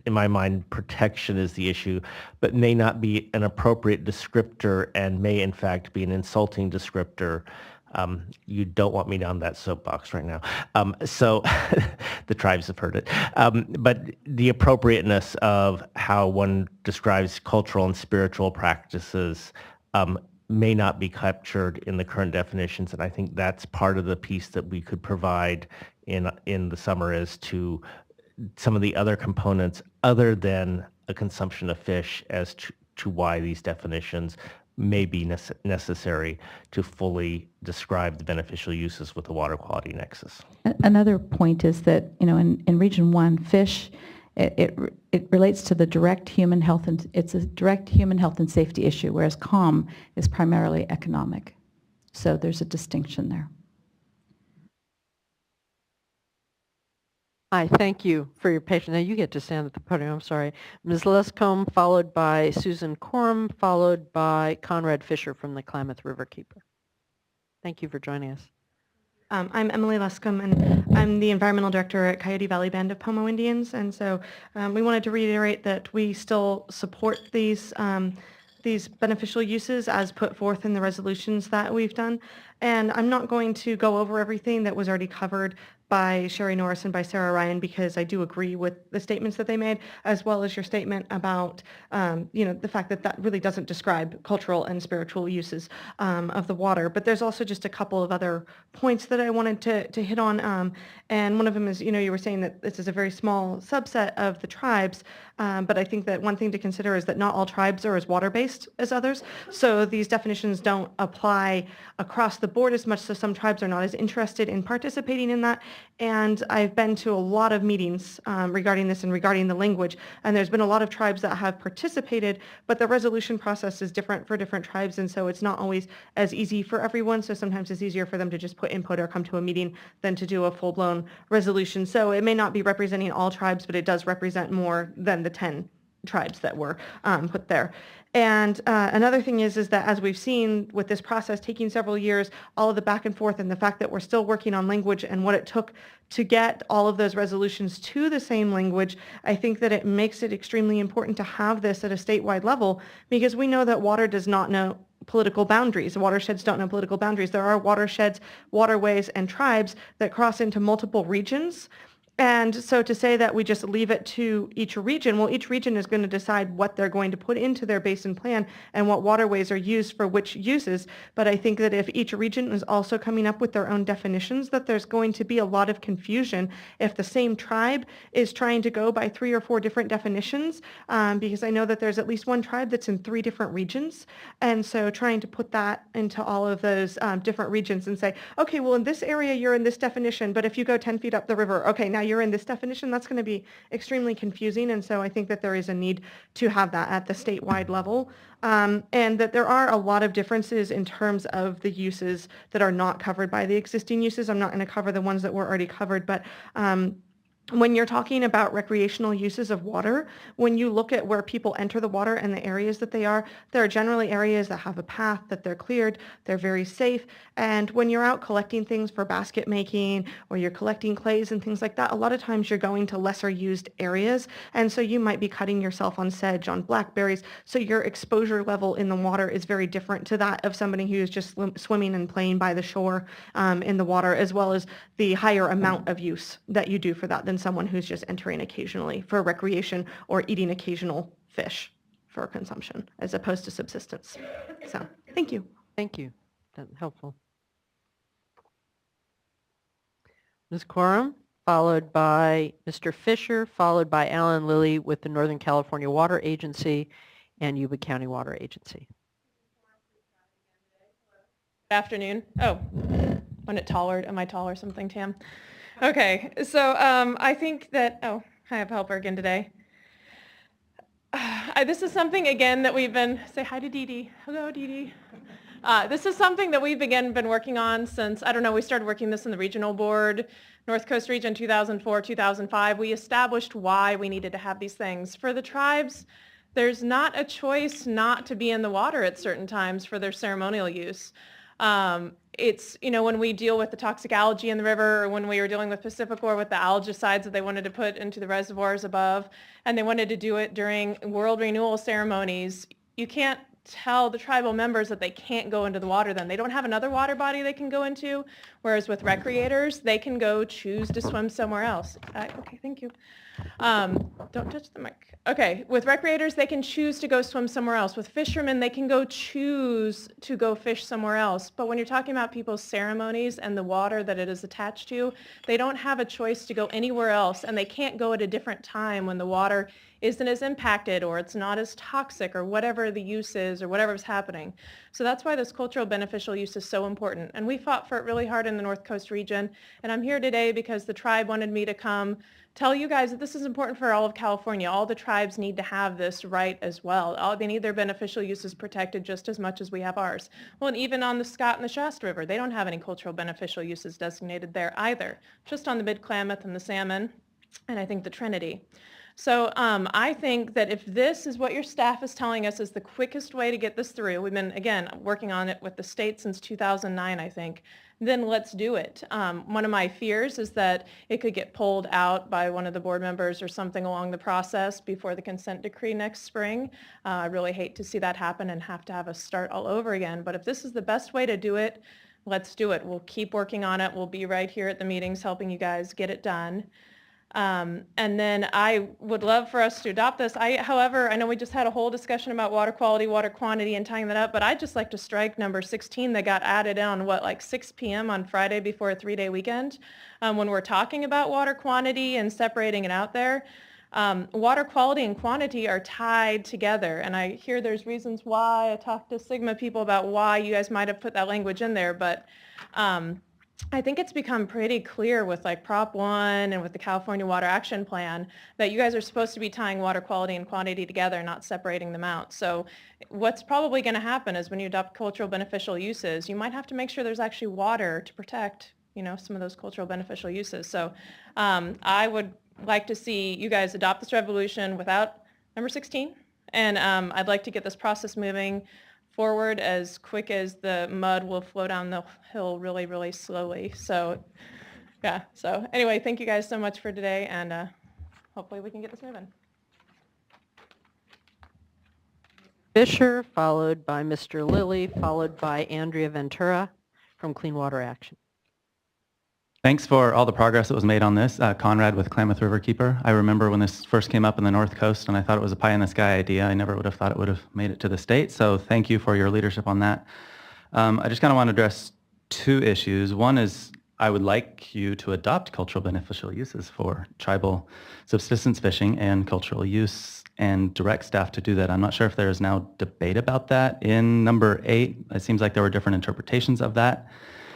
in my mind protection is the issue, but may not be an appropriate descriptor and may in fact be an insulting descriptor. You don't want me on that soapbox right now. So the tribes have heard it. But the appropriateness of how one describes cultural and spiritual practices may not be captured in the current definitions. And I think that's part of the piece that we could provide in the summer as to some of the other components other than a consumption of fish as to why these definitions may be necessary to fully describe the beneficial uses with the water quality nexus. Another point is that, in Region 1, fish, it relates to the direct human health, and it's a direct human health and safety issue, whereas COM is primarily economic. So there's a distinction there. Hi, thank you for your patience. Now you get to stand at the podium, I'm sorry. Ms. Luscombe, followed by Susan Coram, followed by Conrad Fisher from the Klamath River Keeper. Thank you for joining us. I'm Emily Luscombe, and I'm the Environmental Director at Coyote Valley Band of Pomo Indians, and so we wanted to reiterate that we still support these beneficial uses as put forth in the resolutions that we've done. And I'm not going to go over everything that was already covered by Sherry Norris and by Sarah Ryan, because I do agree with the statements that they made, as well as your statement about, the fact that that really doesn't describe cultural and spiritual uses of the water. But there's also just a couple of other points that I wanted to hit on. And one of them is, you were saying that this is a very small subset of the tribes, but I think that one thing to consider is that not all tribes are as water-based as others. So these definitions don't apply across the board as much, so some tribes are not as interested in participating in that. and I've been to a lot of meetings regarding this and regarding the language, and there's been a lot of tribes that have participated, but the resolution process is different for different tribes, and so it's not always as easy for everyone, so sometimes it's easier for them to just put input or come to a meeting than to do a full-blown resolution. So it may not be representing all tribes, but it does represent more than the 10 tribes that were put there. And another thing is that as we've seen with this process taking several years, all of the back and forth and the fact that we're still working on language and what it took to get all of those resolutions to the same language, I think that it makes it extremely important to have this at a statewide level, because we know that water does not know political boundaries. Watersheds don't know political boundaries. There are watersheds, waterways, and tribes that cross into multiple regions. And so to say that we just leave it to each region, well, each region is going to decide what they're going to put into their basin plan and what waterways are used for which uses. But I think that if each region is also coming up with their own definitions, that there's going to be a lot of confusion if the same tribe is trying to go by 3 or 4 different definitions, because I know that there's at least one tribe that's in 3 different regions. And so trying to put that into all of those different regions and say, okay, well, in this area, you're in this definition, but if you go 10 feet up the river, okay, now you're in this definition, that's going to be extremely confusing. And so I think that there is a need to have that at the statewide level, and that there are a lot of differences in terms of the uses that are not covered by the existing uses. I'm not going to cover the ones that were already covered, but when you're talking about recreational uses of water, when you look at where people enter the water and the areas that they are, there are generally areas that have a path, that they're cleared, they're very safe. And when you're out collecting things for basket making, or you're collecting clays and things like that, a lot of times you're going to lesser used areas. And so you might be cutting yourself on sedge, on blackberries. So your exposure level in the water is very different to that of somebody who is just swimming and playing by the shore in the water, as well as the higher amount of use that you do for that than someone who's just entering occasionally for recreation or eating occasional fish for consumption as opposed to subsistence. So, thank you. Thank you. That's helpful. Ms. Quorum, followed by Mr. Fisher, followed by Alan Lilly with the Northern California Water Agency and Yuba County Water Agency. Good afternoon. Oh, am I taller? Am I tall or something, Tam? Okay, so I think that, I have helper again today. This is something, again, that we've been, say hi to Dee Dee. Hello, Dee Dee. This is something that we've, again, been working on since, I don't know, we started working this in the regional board, North Coast Region 2004, 2005. We established why we needed to have these things. For the tribes, there's not a choice not to be in the water at certain times for their ceremonial use. It's, when we deal with the toxic algae in the river, or when we were dealing with Pacificor with the algicides that they wanted to put into the reservoirs above, and they wanted to do it during world renewal ceremonies, you can't tell the tribal members that they can't go into the water then. They don't have another water body they can go into, whereas with recreators, they can go choose to swim somewhere else. Okay, thank you. Don't touch the mic. Okay, with recreators, they can choose to go swim somewhere else. With fishermen, they can go choose to go fish somewhere else. But when you're talking about people's ceremonies and the water that it is attached to, they don't have a choice to go anywhere else, and they can't go at a different time when the water isn't as impacted or it's not as toxic or whatever the use is or whatever's happening. So that's why this cultural beneficial use is so important. And we fought for it really hard in the North Coast region. And I'm here today because the tribe wanted me to come tell you guys that this is important for all of California. All the tribes need to have this right as well. They need their beneficial uses protected just as much as we have ours. Well, and even on the Scott and the Shasta River, they don't have any cultural beneficial uses designated there either, just on the Mid-Klamath and the Salmon, and I think the Trinity. So I think that if this is what your staff is telling us is the quickest way to get this through, we've been, again, working on it with the state since 2009, I think, then let's do it. One of my fears is that it could get pulled out by one of the board members or something along the process before the consent decree next spring. I really hate to see that happen and have to have us start all over again. But if this is the best way to do it, let's do it. We'll keep working on it. We'll be right here at the meetings helping you guys get it done. And then I would love for us to adopt this. However, I know we just had a whole discussion about water quality, water quantity, and tying that up, but I'd just like to strike number 16 that got added on, like 6 p.m. on Friday before a 3-day weekend. When we're talking about water quantity and separating it out there, water quality and quantity are tied together. And I hear there's reasons why. I talked to Sigma people about why you guys might have put that language in there, but I think it's become pretty clear with like Prop 1 and with the California Water Action Plan that you guys are supposed to be tying water quality and quantity together, not separating them out. So what's probably going to happen is when you adopt cultural beneficial uses, you might have to make sure there's actually water to protect, you know, some of those cultural beneficial uses. So I would like to see you guys adopt this resolution without number 16. And I'd like to get this process moving forward as quick as the mud will flow down the hill really, really slowly. So yeah, so anyway, thank you guys so much for today, and hopefully we can get this moving. Fisher, followed by Mr. Lilly, followed by Andrea Ventura from Clean Water Action. Thanks for all the progress that was made on this. Conrad with Klamath Riverkeeper. I remember when this first came up in the North Coast and I thought it was a pie-in-the-sky idea. I never would have thought it would have made it to the state, so thank you for your leadership on that. I just kind of want to address two issues. One is I would like you to adopt cultural beneficial uses for tribal subsistence fishing and cultural use and direct staff to do that. I'm not sure if there is now debate about that. In number 8, it seems like there were different interpretations of that.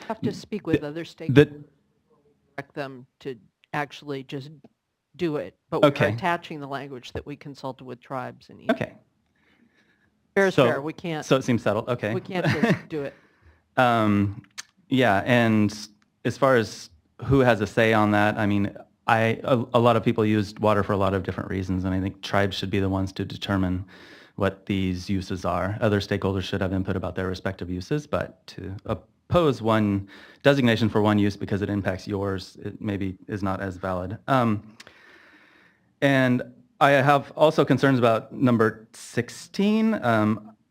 Have to speak with other stakeholders. Direct them to actually just do it, but we're attaching the language that we consulted with tribes in each. Okay. Fair is fair. We can't. So it seems settled. Okay. We can't just do it. Yeah, and as far as who has a say on that, I mean, a lot of people used water for a lot of different reasons, and I think tribes should be the ones to determine what these uses are. Other stakeholders should have input about their respective uses, but to oppose one designation for one use because it impacts yours, it maybe is not as valid. And I have also concerns about number 16.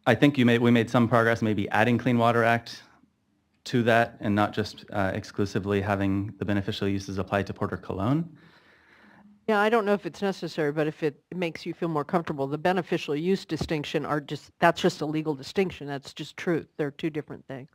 I think we made some progress, maybe adding Clean Water Act to that and not just exclusively having the beneficial uses apply to Port or Cologne. Yeah, I don't know if it's necessary, but if it makes you feel more comfortable, the beneficial use distinction that's just a legal distinction. That's just truth. They're two different things.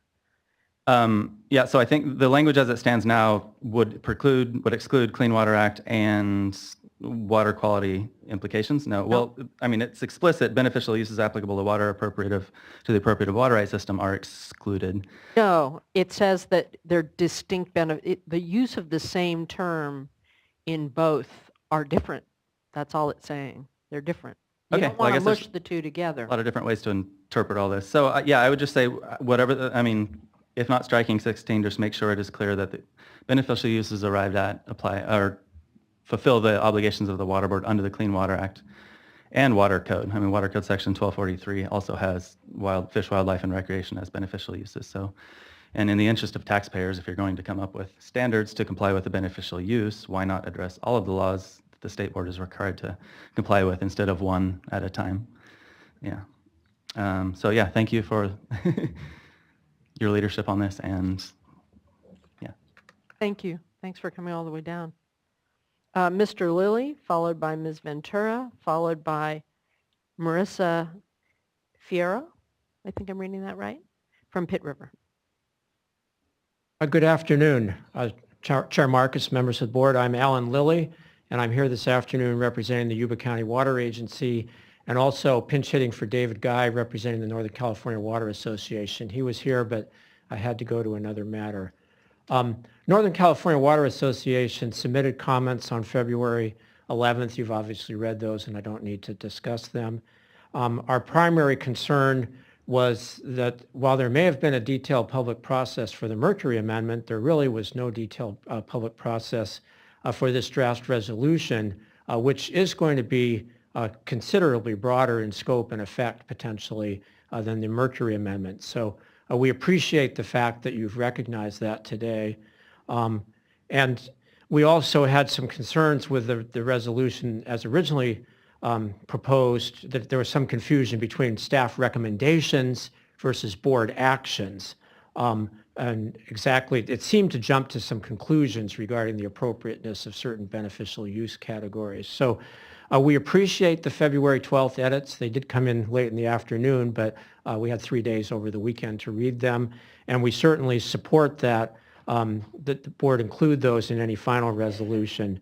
Yeah, so I think the language as it stands now would exclude Clean Water Act and water quality implications. No, well, I mean, it's explicit. Beneficial uses applicable to water to the appropriate water right system are excluded. No, it says that they're distinct the use of the same term in both are different. That's all it's saying. They're different. You don't want to mush the two together. A lot of different ways to interpret all this. So yeah, I would just say whatever, if not striking 16, just make sure it is clear that the beneficial uses arrived at apply or fulfill the obligations of the Water Board under the Clean Water Act and Water Code. I mean, Water Code Section 1243 also has fish, wildlife, and recreation as beneficial uses. So, and in the interest of taxpayers, if you're going to come up with standards to comply with the beneficial use, why not address all of the laws that the State Board is required to comply with instead of one at a time? Yeah. So yeah, thank you for your leadership on this, and yeah. Thank you. Thanks for coming all the way down. Mr. Lilly, followed by Ms. Ventura, followed by Marissa Fierro. I think I'm reading that right, from Pitt River. Good afternoon, Chair Marcus, members of the board. I'm Alan Lilly, and I'm here this afternoon representing the Yuba County Water Agency and also pinch hitting for David Guy, representing the Northern California Water Association. He was here, but I had to go to another matter. Northern California Water Association submitted comments on February 11th. You've obviously read those, and I don't need to discuss them. Our primary concern was that while there may have been a detailed public process for the Mercury Amendment, there really was no detailed public process for this draft resolution, which is going to be considerably broader in scope and effect potentially than the Mercury Amendment. So we appreciate the fact that you've recognized that today. And we also had some concerns with the resolution as originally proposed, that there was some confusion between staff recommendations versus board actions. And exactly, it seemed to jump to some conclusions regarding the appropriateness of certain beneficial use categories. So we appreciate the February 12th edits. They did come in late in the afternoon, but we had 3 days over the weekend to read them. And we certainly support that the board include those in any final resolution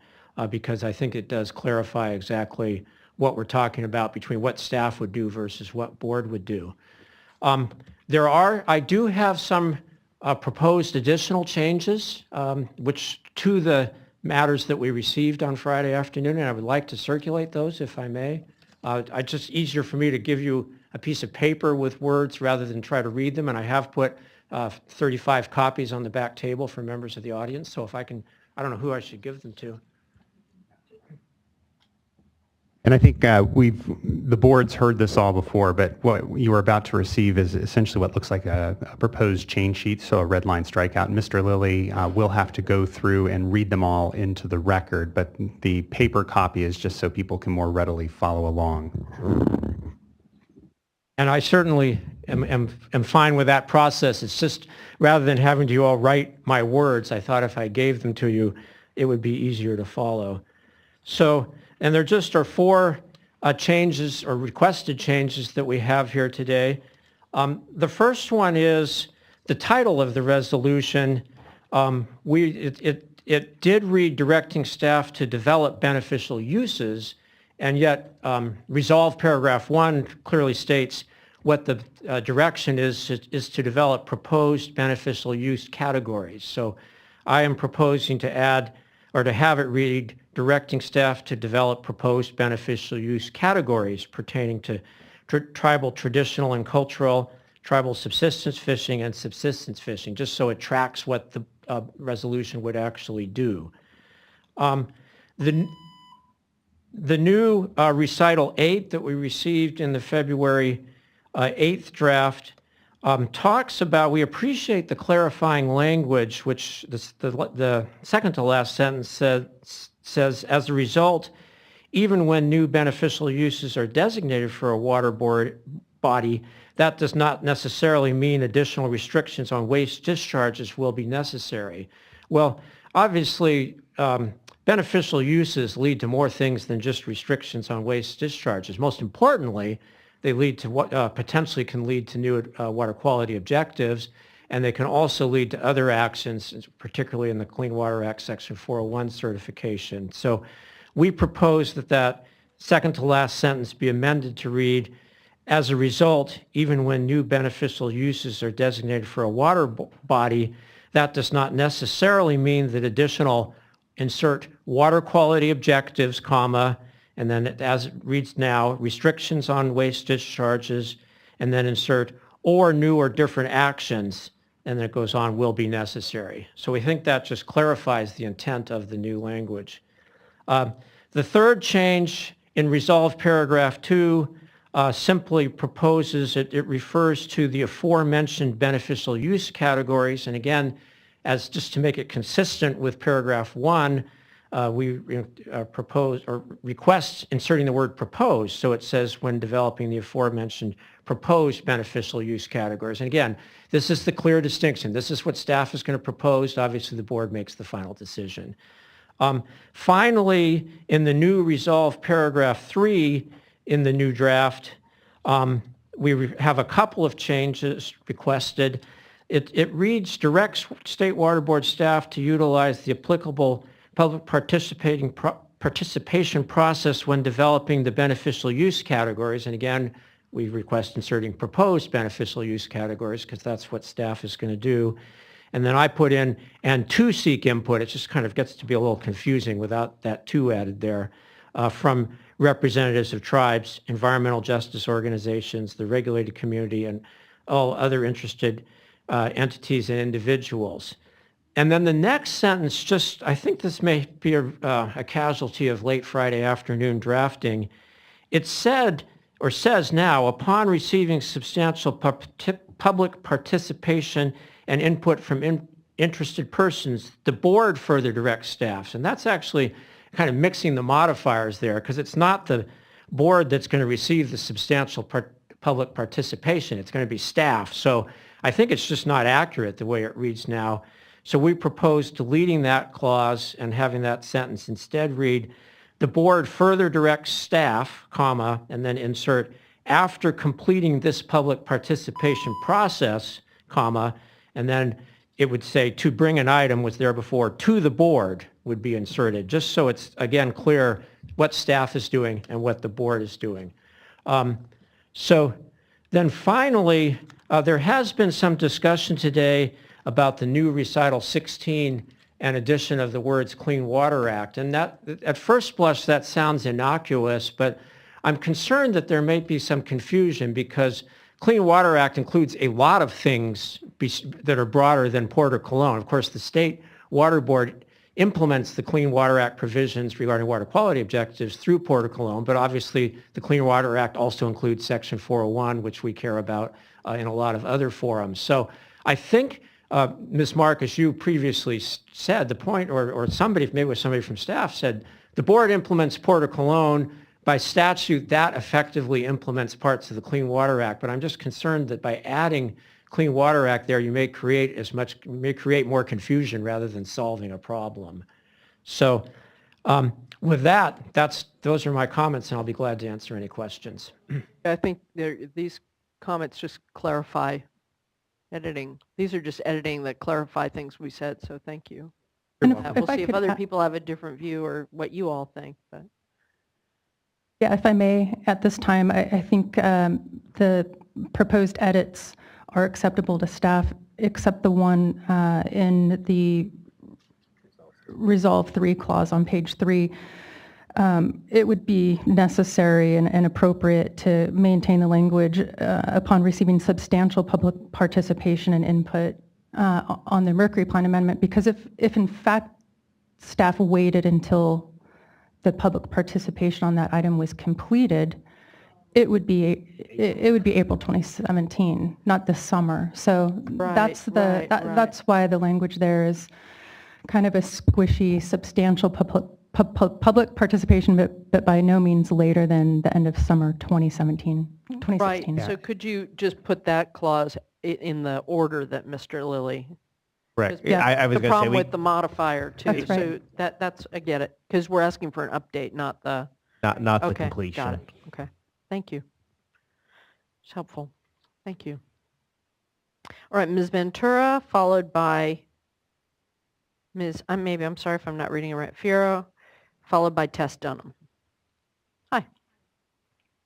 because I think it does clarify exactly what we're talking about between what staff would do versus what board would do. I do have some proposed additional changes, which to the matters that we received on Friday afternoon, and I would like to circulate those if I may. It's just easier for me to give you a piece of paper with words rather than try to read them, and I have put 35 copies on the back table for members of the audience, so if I can, I don't know who I should give them to. And I think the board's heard this all before, but what you are about to receive is essentially what looks like a proposed change sheet, so a red line strikeout. And Mr. Lilly will have to go through and read them all into the record, but the paper copy is just so people can more readily follow along. And I certainly am fine with that process. It's just rather than having you all write my words, I thought if I gave them to you, it would be easier to follow. So, and there just are 4 changes or requested changes that we have here today. The first one is the title of the resolution. It did read directing staff to develop beneficial uses, and yet resolve paragraph 1 clearly states what the direction is to develop proposed beneficial use categories. So I am proposing to add or to have it read directing staff to develop proposed beneficial use categories pertaining to tribal traditional and cultural, tribal subsistence fishing, and subsistence fishing, just so it tracks what the resolution would actually do. The new recital 8 that we received in the February 8th draft talks about, we appreciate the clarifying language, which the second to last sentence says, as a result, even when new beneficial uses are designated for a water body, that does not necessarily mean additional restrictions on waste discharges will be necessary. Well, obviously, beneficial uses lead to more things than just restrictions on waste discharges. Most importantly, they lead to what potentially can lead to new water quality objectives, and they can also lead to other actions, particularly in the Clean Water Act Section 401 certification. So we propose that second to last sentence be amended to read, as a result, even when new beneficial uses are designated for a water body, that does not necessarily mean that additional insert water quality objectives, comma, and then as it reads now, restrictions on waste discharges, and then insert or new or different actions, and then it goes on, will be necessary. So we think that just clarifies the intent of the new language. The third change in resolve paragraph 2 simply proposes, it refers to the aforementioned beneficial use categories, and again, as just to make it consistent with paragraph 1, we propose or request inserting the word propose. So it says when developing the aforementioned proposed beneficial use categories. And again, this is the clear distinction. This is what staff is going to propose. Obviously, the board makes the final decision. Finally, in the new resolve paragraph 3 in the new draft, we have a couple of changes requested. It reads, directs State Water Board staff to utilize the applicable public participation process when developing the beneficial use categories. And again, we request inserting proposed beneficial use categories because that's what staff is going to do. And then I put in, and to seek input. It just kind of gets to be a little confusing without that to added there, from representatives of tribes, environmental justice organizations, the regulated community, and all other interested entities and individuals. And then the next sentence, just, I think this may be a casualty of late Friday afternoon drafting. It said, or says now, upon receiving substantial public participation and input from interested persons, the board further directs staffs. And that's actually kind of mixing the modifiers there, because it's not the board that's going to receive the substantial public participation. It's going to be staff. So I think it's just not accurate the way it reads now. So we propose deleting that clause and having that sentence instead read, the board further directs staff, comma, and then insert, after completing this public participation process, comma, and then it would say to bring an item was there before, to the board would be inserted, just so it's, again, clear what staff is doing and what the board is doing. So then finally, there has been some discussion today about the new recital 16 and addition of the words Clean Water Act. And that, at first blush, that sounds innocuous, but I'm concerned that there may be some confusion because Clean Water Act includes a lot of things that are broader than Port or Cologne. Of course, the State Water Board implements the Clean Water Act provisions regarding water quality objectives through Port or Cologne, but obviously the Clean Water Act also includes Section 401, which we care about in a lot of other forums. So I think, Ms. Marcus, you previously said the point, or somebody, maybe it was somebody from staff, said the board implements Port or Cologne. By statute, that effectively implements parts of the Clean Water Act, but I'm just concerned that by adding Clean Water Act there, you may create more confusion rather than solving a problem. So with that, those are my comments, and I'll be glad to answer any questions. I think these comments just clarify editing. These are just editing that clarify things we said, so thank you. We'll see if other people have a different view or what you all think. But. Yeah, if I may, at this time, I think the proposed edits are acceptable to staff, except the one in the Resolve 3 clause on page 3. It would be necessary and appropriate to maintain the language upon receiving substantial public participation and input on the Mercury Plan Amendment, because if in fact staff waited until the public participation on that item was completed, it would be April 2017, not this summer. So that's why the language there is kind of a squishy, substantial public participation, but by no means later than the end of summer 2016. Right. So could you just put that clause in the order that Mr. Lilly? Correct. Yeah. I was the going to say problem with the modifier too. That's right. So that's I get it, because we're asking for an update, not the not the okay, completion. Got it. Okay. Thank you. It's helpful. Thank you. All right, Ms. Ventura, followed by Ms. I'm sorry if I'm not reading it right. Fierro, followed by Tess Dunham. Hi.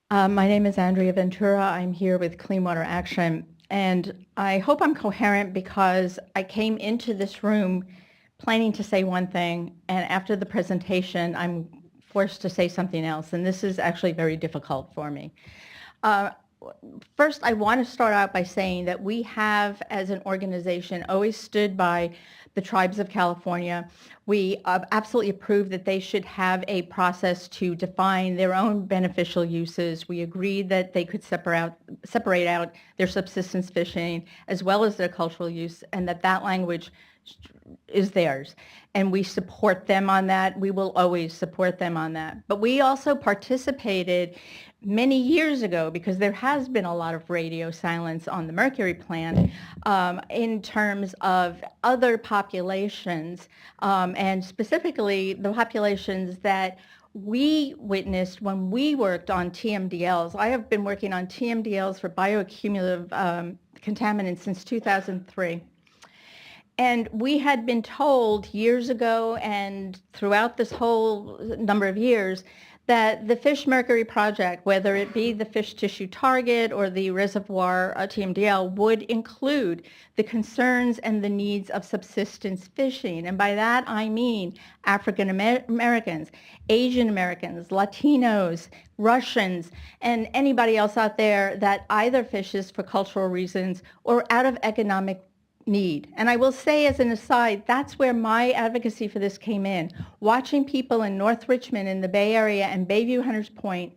My name is Andrea Ventura. I'm here with Clean Water Action. And I hope I'm coherent because I came into this room planning to say one thing, and after the presentation, I'm forced to say something else. And this is actually very difficult for me. First, I want to start out by saying that we have, as an organization, always stood by the tribes of California. We absolutely approve that they should have a process to define their own beneficial uses. We agreed that they could separate out their subsistence fishing as well as their cultural use, and that language is theirs. And we support them on that. We will always support them on that. But we also participated many years ago, because there has been a lot of radio silence on the Mercury Plan in terms of other populations, and specifically the populations that we witnessed when we worked on TMDLs. I have been working on TMDLs for bioaccumulative contaminants since 2003. And we had been told years ago and throughout this whole number of years that the Fish Mercury project, whether it be the fish tissue target or the reservoir TMDL, would include the concerns and the needs of subsistence fishing. And by that I mean African Americans, Asian Americans, Latinos, Russians, and anybody else out there that either fishes for cultural reasons or out of economic need. And I will say as an aside, that's where my advocacy for this came in. Watching people in North Richmond in the Bay Area and Bayview Hunters Point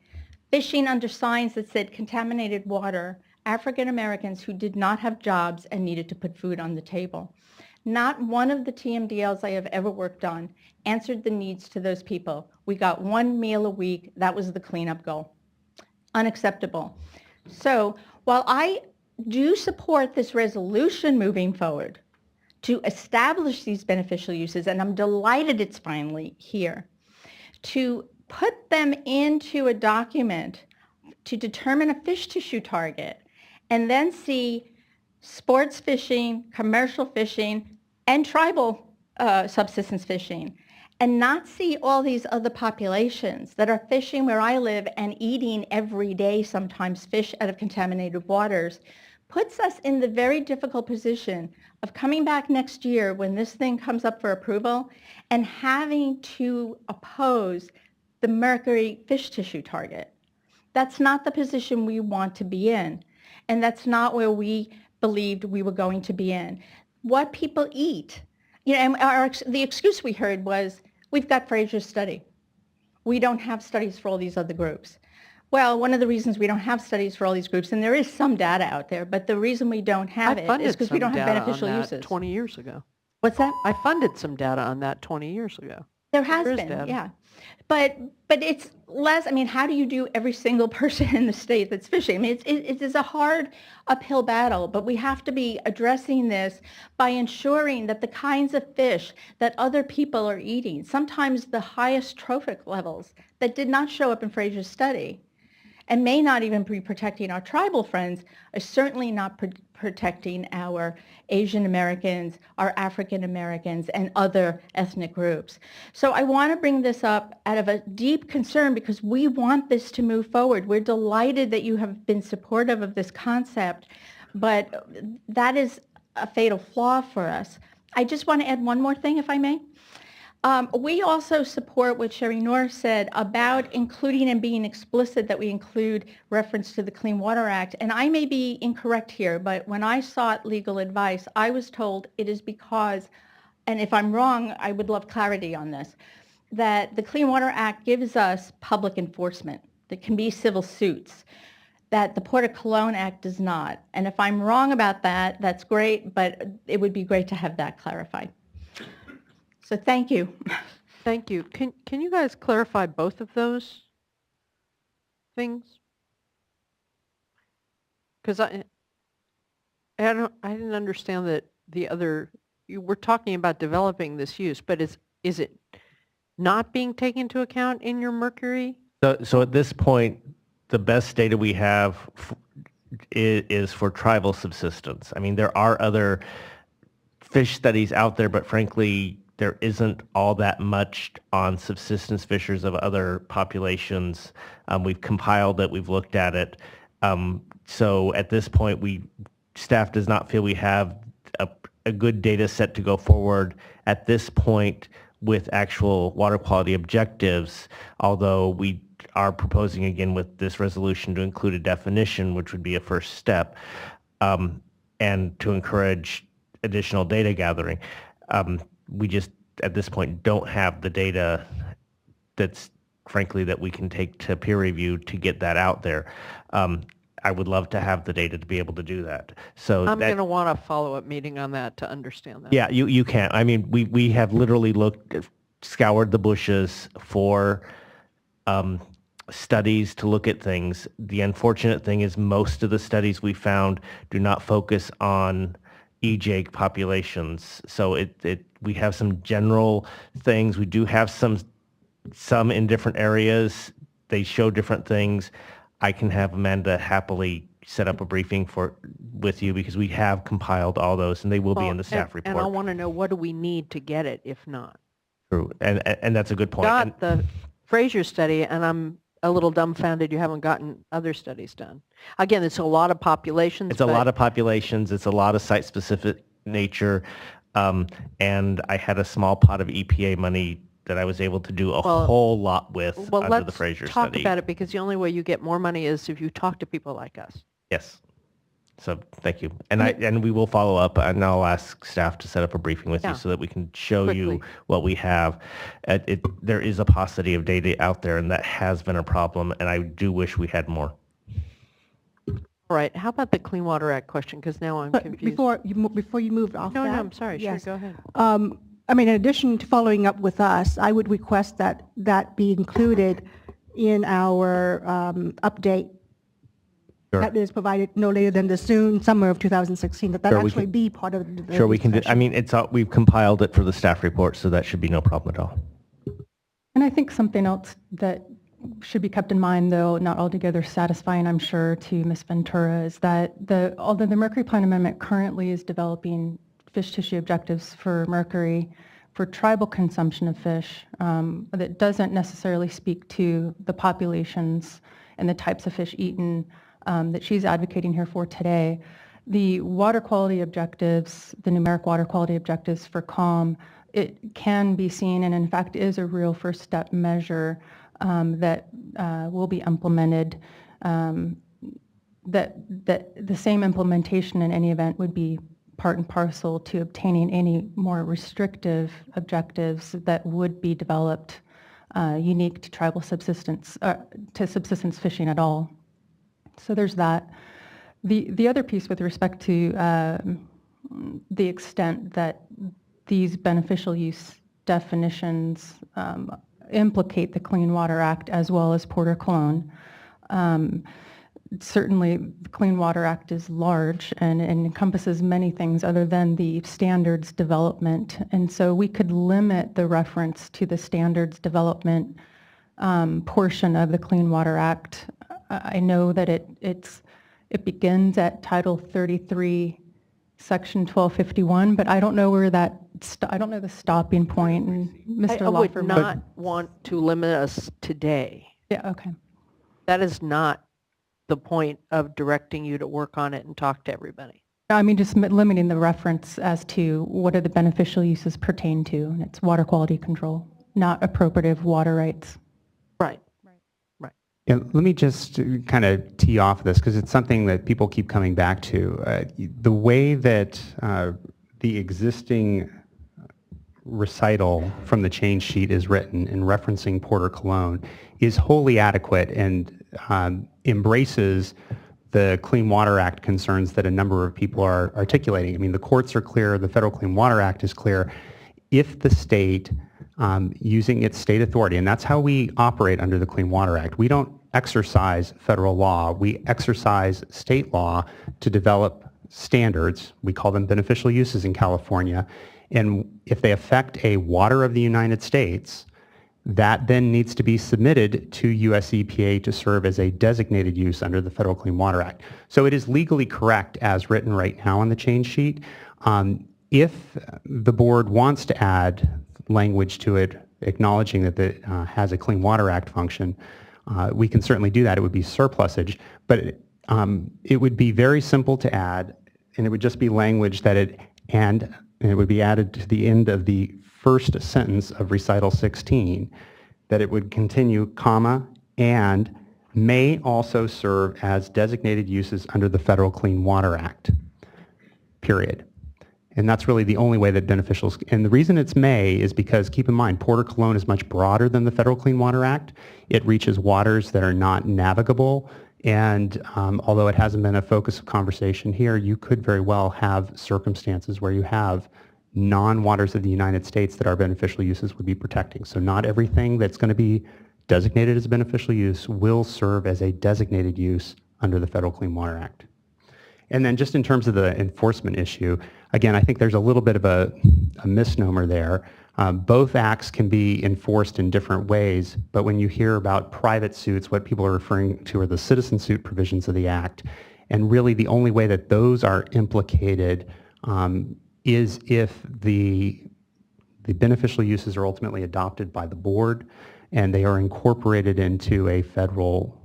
fishing under signs that said contaminated water, African Americans who did not have jobs and needed to put food on the table. Not one of the TMDLs I have ever worked on answered the needs to those people. We got one meal a week. That was the cleanup goal. Unacceptable. So while I do support this resolution moving forward to establish these beneficial uses, and I'm delighted it's finally here, to put them into a document to determine a fish tissue target, and then see sports fishing, commercial fishing, and tribal subsistence fishing, and not see all these other populations that are fishing where I live and eating every day sometimes fish out of contaminated waters, puts us in the very difficult position of coming back next year when this thing comes up for approval and having to oppose the mercury fish tissue target. That's not the position we want to be in, and that's not where we believed we were going to be in. What people eat, and the excuse we heard was, we've got Fraser's study. We don't have studies for all these other groups. Well, one of the reasons we don't have studies for all these groups, and there is some data out there, but the reason we don't have it is because we don't have beneficial uses. 20 years ago. What's that? I funded some data on that 20 years ago. There has is been, data. yeah. But it's less, how do you do every single person in the state that's fishing? It is a hard uphill battle, but we have to be addressing this by ensuring that the kinds of fish that other people are eating, sometimes the highest trophic levels that did not show up in Fraser's study, and may not even be protecting our tribal friends, are certainly not protecting our Asian Americans, our African Americans, and other ethnic groups. So I want to bring this up out of a deep concern because we want this to move forward. We're delighted that you have been supportive of this concept, but that is a fatal flaw for us. I just want to add one more thing, if I may. We also support what Sherry Norris said about including and being explicit that we include reference to the Clean Water Act. And I may be incorrect here, but when I sought legal advice, I was told it is because, and if I'm wrong, I would love clarity on this, that the Clean Water Act gives us public enforcement. There can be civil suits, that the Port of Cologne Act does not. And if I'm wrong about that, that's great, but it would be great to have that clarified. So thank you. Thank you. Can you guys clarify both of those things? Because I didn't understand that the other, you were talking about developing this use, but is it not being taken into account in your mercury? So at this point, the best data we have is for tribal subsistence. There are other fish studies out there, but frankly, there isn't all that much on subsistence fishers of other populations. We've compiled it, we've looked at it. So at this point, staff does not feel we have a good data set to go forward at this point with actual water quality objectives, although we are proposing again with this resolution to include a definition, which would be a first step, and to encourage additional data gathering. We just, at this point, don't have the data that's, frankly, that we can take to peer review to get that out there. I would love to have the data to be able to do that. So I'm going to want a follow-up meeting on that to understand that. Yeah, you can. We have literally scoured the bushes for studies to look at things. The unfortunate thing is most of the studies we found do not focus on EJAG populations. So we have some general things. We do have some in different areas. They show different things. I can have Amanda happily set up a briefing with you because we have compiled all those and they will be in the staff report. And I want to know, what do we need to get it if not? True, and that's a good point. Got the Fraser study, and I'm a little dumbfounded you haven't gotten other studies done. Again, it's a lot of populations. It's a lot of populations. It's a lot of site-specific nature. And I had a small pot of EPA money that I was able to do a whole lot with under the Fraser study. Well, let's talk about it, because the only way you get more money is if you talk to people like us. Yes. So thank you. And we will follow up, and I'll ask staff to set up a briefing with you so that we can show you what we have. There is a paucity of data out there, and that has been a problem, and I do wish we had more. All right. How about the Clean Water Act question? Because now I'm confused. Before you move off No, that. no, I'm sorry. Yes. Sure, go ahead. In addition to following up with us, I would request that be included in our update that is provided no later than the summer of 2016, that actually be part of the Sure, we can do. We've compiled it for the staff report, so that should be no problem at all. And I think something else that should be kept in mind, though not altogether satisfying, I'm sure, to Ms. Ventura, is that although the Mercury Plan Amendment currently is developing fish tissue objectives for mercury for tribal consumption of fish, that doesn't necessarily speak to the populations and the types of fish eaten that she's advocating here for today. The water quality objectives, the numeric water quality objectives for CALM, it can be seen and in fact is a real first step measure that will be implemented. That the same implementation in any event would be part and parcel to obtaining any more restrictive objectives that would be developed unique to tribal subsistence, to subsistence fishing at all. So there's that. The other piece with respect to the extent that these beneficial use definitions implicate the Clean Water Act as well as Port Cologne. Certainly, the Clean Water Act is large and encompasses many things other than the standards development. And so we could limit the reference to the standards development portion of the Clean Water Act. I know that it begins at Title 33, Section 1251, but I don't know where that, I don't know the stopping point. And Mr. I would Lawfer not want to limit us today. Yeah, okay. That is not the point of directing you to work on it and talk to everybody. I mean, just limiting the reference as to what are the beneficial uses pertain to, and it's water quality control, not appropriative water rights. Right. Yeah, let me just kind of tee off this because it's something that people keep coming back to. The way that the existing recital from the change sheet is written in referencing Port Cologne is wholly adequate and embraces the Clean Water Act concerns that a number of people are articulating. I mean, the courts are clear, the Federal Clean Water Act is clear. If the state, using its state authority, and that's how we operate under the Clean Water Act, we don't exercise federal law, we exercise state law to develop standards. We call them beneficial uses in California. And if they affect a water of the United States, that then needs to be submitted to US EPA to serve as a designated use under the Federal Clean Water Act. So it is legally correct as written right now on the change sheet. If the board wants to add language to it, acknowledging that it has a Clean Water Act function, we can certainly do that. It would be surplusage, but it would be very simple to add, and it would just be language that it would be added to the end of the first sentence of recital 16, that it would continue, comma, and may also serve as designated uses under the Federal Clean Water Act, period. And that's really the only way that beneficials, and the reason it's may is because, keep in mind, Port Cologne is much broader than the Federal Clean Water Act. It reaches waters that are not navigable, and although it hasn't been a focus of conversation here, you could very well have circumstances where you have non-waters of the United States that our beneficial uses would be protecting. So not everything that's going to be designated as a beneficial use will serve as a designated use under the Federal Clean Water Act. And then just in terms of the enforcement issue, again, I think there's a little bit of a misnomer there. Both acts can be enforced in different ways, but when you hear about private suits, what people are referring to are the citizen suit provisions of the act. And really the only way that those are implicated is if the beneficial uses are ultimately adopted by the board and they are incorporated into a federal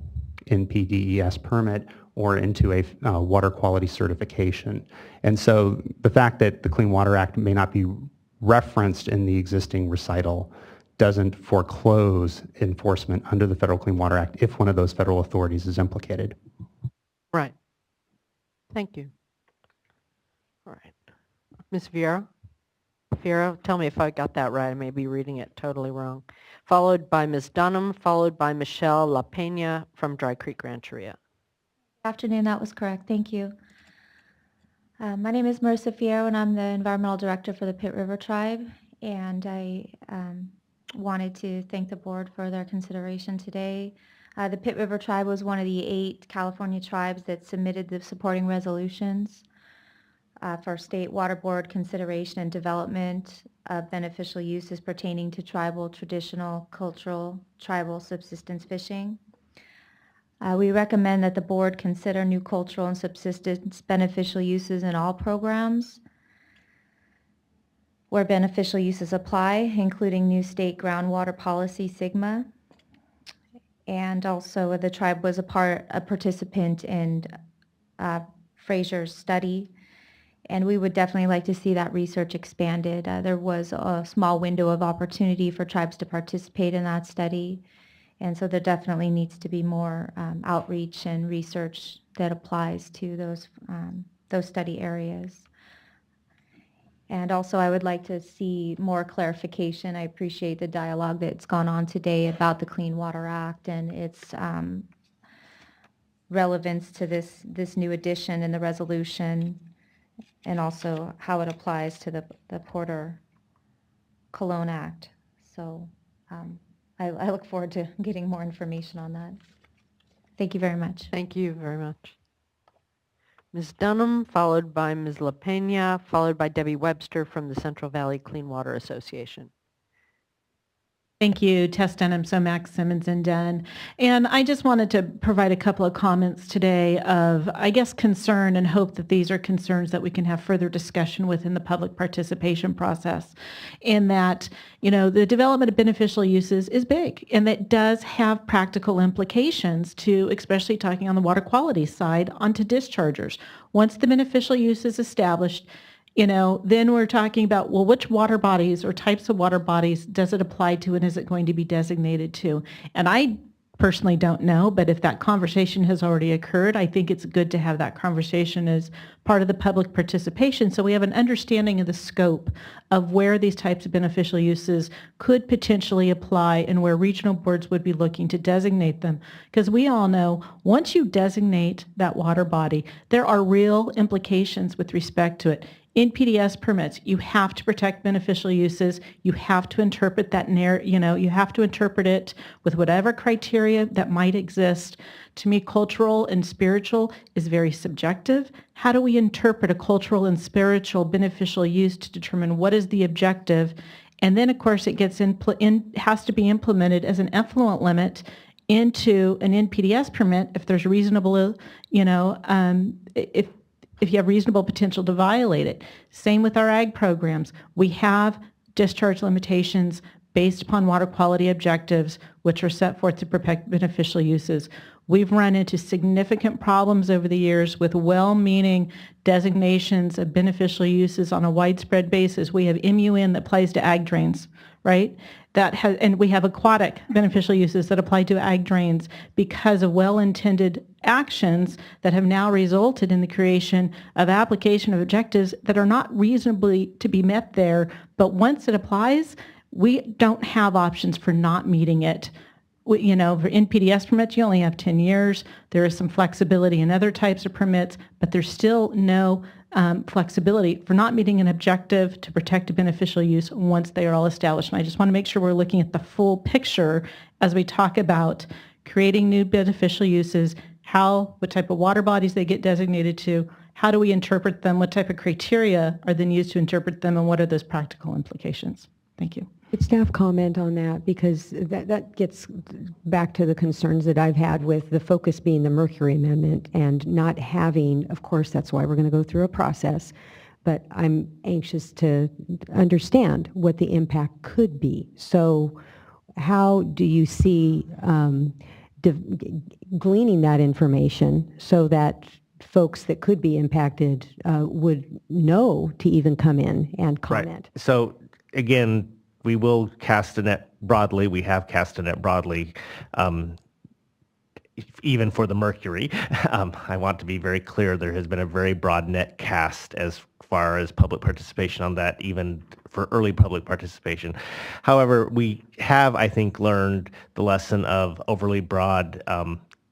NPDES permit or into a water quality certification. And so the fact that the Clean Water Act may not be referenced in the existing recital doesn't foreclose enforcement under the Federal Clean Water Act if one of those federal authorities is implicated. Right. Thank you. All right. Ms. Vieira? Vieira, tell me if I got that right. I may be reading it totally wrong. Followed by Ms. Dunham, followed by Michelle La Pena from Dry Creek Rancheria. Good afternoon, that was correct. Thank you. My name is Marissa Fierro, and I'm the Environmental Director for the Pitt River Tribe. And I wanted to thank the board for their consideration today. The Pitt River Tribe was one of the 8 California tribes that submitted the supporting resolutions for state water board consideration and development of beneficial uses pertaining to tribal, traditional, cultural, tribal subsistence fishing. We recommend that the board consider new cultural and subsistence beneficial uses in all programs where beneficial uses apply, including new state groundwater policy, SGMA. And also the tribe was a participant in Fraser's study, and we would definitely like to see that research expanded. There was a small window of opportunity for tribes to participate in that study, and so there definitely needs to be more outreach and research that applies to those study areas. And also, I would like to see more clarification. I appreciate the dialogue that's gone on today about the Clean Water Act and its relevance to this new addition in the resolution, and also how it applies to the Porter Cologne Act. So I look forward to getting more information on that. Thank you very much. Thank you very much. Ms. Dunham, followed by Ms. La Peña, followed by Debbie Webster from the Central Valley Clean Water Association. Thank you, Tess Dunham, Max Simmons and Dunn. And I just wanted to provide a couple of comments today of, I guess, concern and hope that these are concerns that we can have further discussion within the public participation process. In that, the development of beneficial uses is big, and that does have practical implications to, especially talking on the water quality side, onto dischargers. Once the beneficial use is established, then we're talking about, well, which water bodies or types of water bodies does it apply to, and is it going to be designated to? And I personally don't know, but if that conversation has already occurred, I think it's good to have that conversation as part of the public participation so we have an understanding of the scope of where these types of beneficial uses could potentially apply and where regional boards would be looking to designate them. Because we all know once you designate that water body, there are real implications with respect to it. In PDS permits, you have to protect beneficial uses. You have to interpret that you have to interpret it with whatever criteria that might exist. To me, cultural and spiritual is very subjective. How do we interpret a cultural and spiritual beneficial use to determine what is the objective? And then, of course, it gets has to be implemented as an effluent limit into an NPDS permit if there's reasonable, if you have reasonable potential to violate it. Same with our ag programs. We have discharge limitations based upon water quality objectives, which are set forth to protect beneficial uses. We've run into significant problems over the years with well-meaning designations of beneficial uses on a widespread basis. We have MUN that applies to ag drains, right? And we have aquatic beneficial uses that apply to ag drains because of well-intended actions that have now resulted in the creation of application of objectives that are not reasonably to be met there. But once it applies, we don't have options for not meeting it. For NPDS permits, you only have 10 years. There is some flexibility in other types of permits, but there's still no flexibility for not meeting an objective to protect a beneficial use once they are all established. And I just want to make sure we're looking at the full picture as we talk about creating new beneficial uses, what type of water bodies they get designated to, how do we interpret them, what type of criteria are then used to interpret them, and what are those practical implications? Thank you. Could staff comment on that? Because that gets back to the concerns that I've had with the focus being the Mercury Amendment and not having, of course, that's why we're going to go through a process, but I'm anxious to understand what the impact could be. So how do you see gleaning that information so that folks that could be impacted would know to even come in and comment? Right. So again, we will cast a net broadly. We have cast a net broadly, even for the Mercury. I want to be very clear, there has been a very broad net cast as far as public participation on that, even for early public participation. However, we have, I think, learned the lesson of overly broad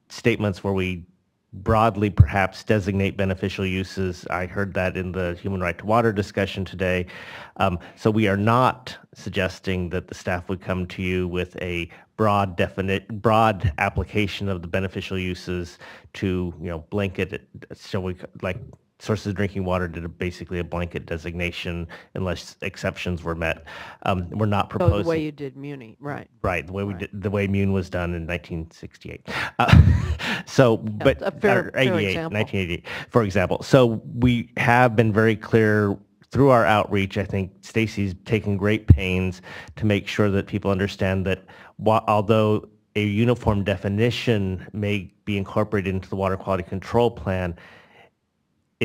statements where we broadly perhaps designate beneficial uses. I heard that in the human right to water discussion today. So we are not suggesting that the staff would come to you with a broad application of the beneficial uses to, blanket it. So we, like Sources of Drinking Water did basically a blanket designation unless exceptions were met. We're not proposing. The way you did Muni, right? Right, the way Mune was done in 1968. But a fair 1988, for example. So we have been very clear through our outreach. I think Stacy's taken great pains to make sure that people understand that although a uniform definition may be incorporated into the water quality control plan,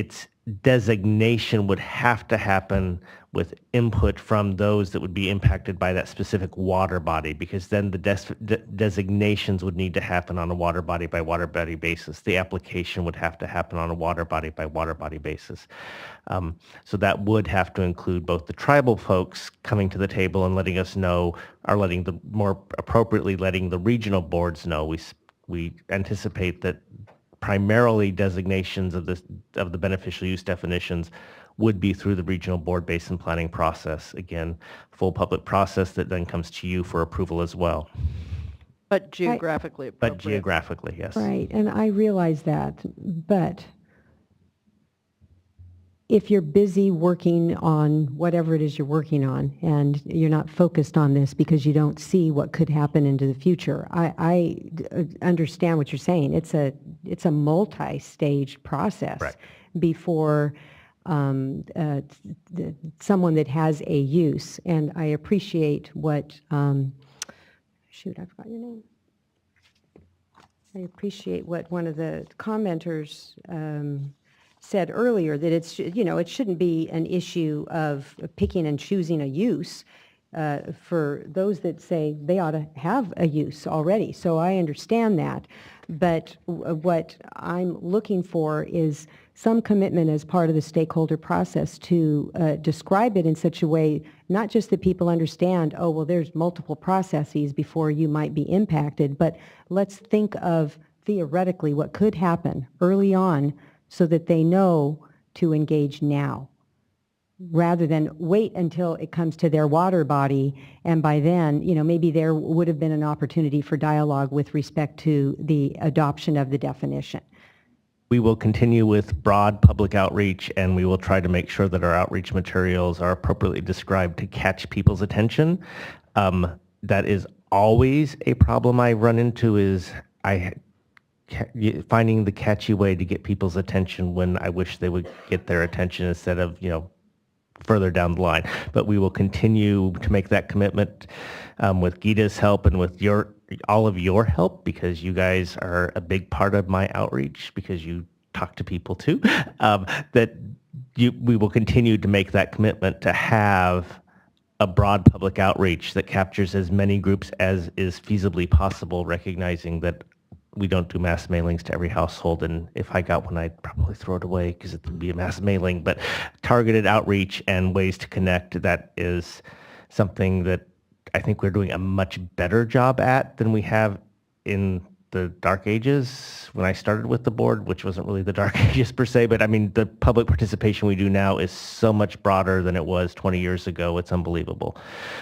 its designation would have to happen with input from those that would be impacted by that specific water body, because then the designations would need to happen on a water body by water body basis. The application would have to happen on a water body by water body basis. So that would have to include both the tribal folks coming to the table and letting us know, or letting the more appropriately letting the regional boards know. We anticipate that primarily designations of the beneficial use definitions would be through the regional board basin planning process. Again, full public process that then comes to you for approval as well. But geographically appropriate. But geographically, yes. Right, and I realize that, but if you're busy working on whatever it is you're working on and you're not focused on this because you don't see what could happen into the future, I understand what you're saying. It's a multi-stage process before someone that has a use, and I appreciate what, shoot, I forgot your name. I appreciate what one of the commenters said earlier, that it shouldn't be an issue of picking and choosing a use for those that say they ought to have a use already. So I understand that. But what I'm looking for is some commitment as part of the stakeholder process to describe it in such a way, not just that people understand, oh, well, there's multiple processes before you might be impacted, but let's think of theoretically what could happen early on so that they know to engage now, rather than wait until it comes to their water body, and by then, maybe there would have been an opportunity for dialogue with respect to the adoption of the definition. We will continue with broad public outreach, and we will try to make sure that our outreach materials are appropriately described to catch people's attention. That is always a problem I run into, is finding the catchy way to get people's attention when I wish they would get their attention instead of, further down the line. But we will continue to make that commitment with Gita's help and with all of your help, because you guys are a big part of my outreach, because you talk to people too, we will continue to make that commitment to have a broad public outreach that captures as many groups as is feasibly possible, recognizing that we don't do mass mailings to every household, and if I got one, I'd probably throw it away because it would be a mass mailing. But targeted outreach and ways to connect, that is something that I think we're doing a much better job at than we have in the dark ages when I started with the board, which wasn't really the dark ages per se, but I mean, the public participation we do now is so much broader than it was 20 years ago. It's unbelievable.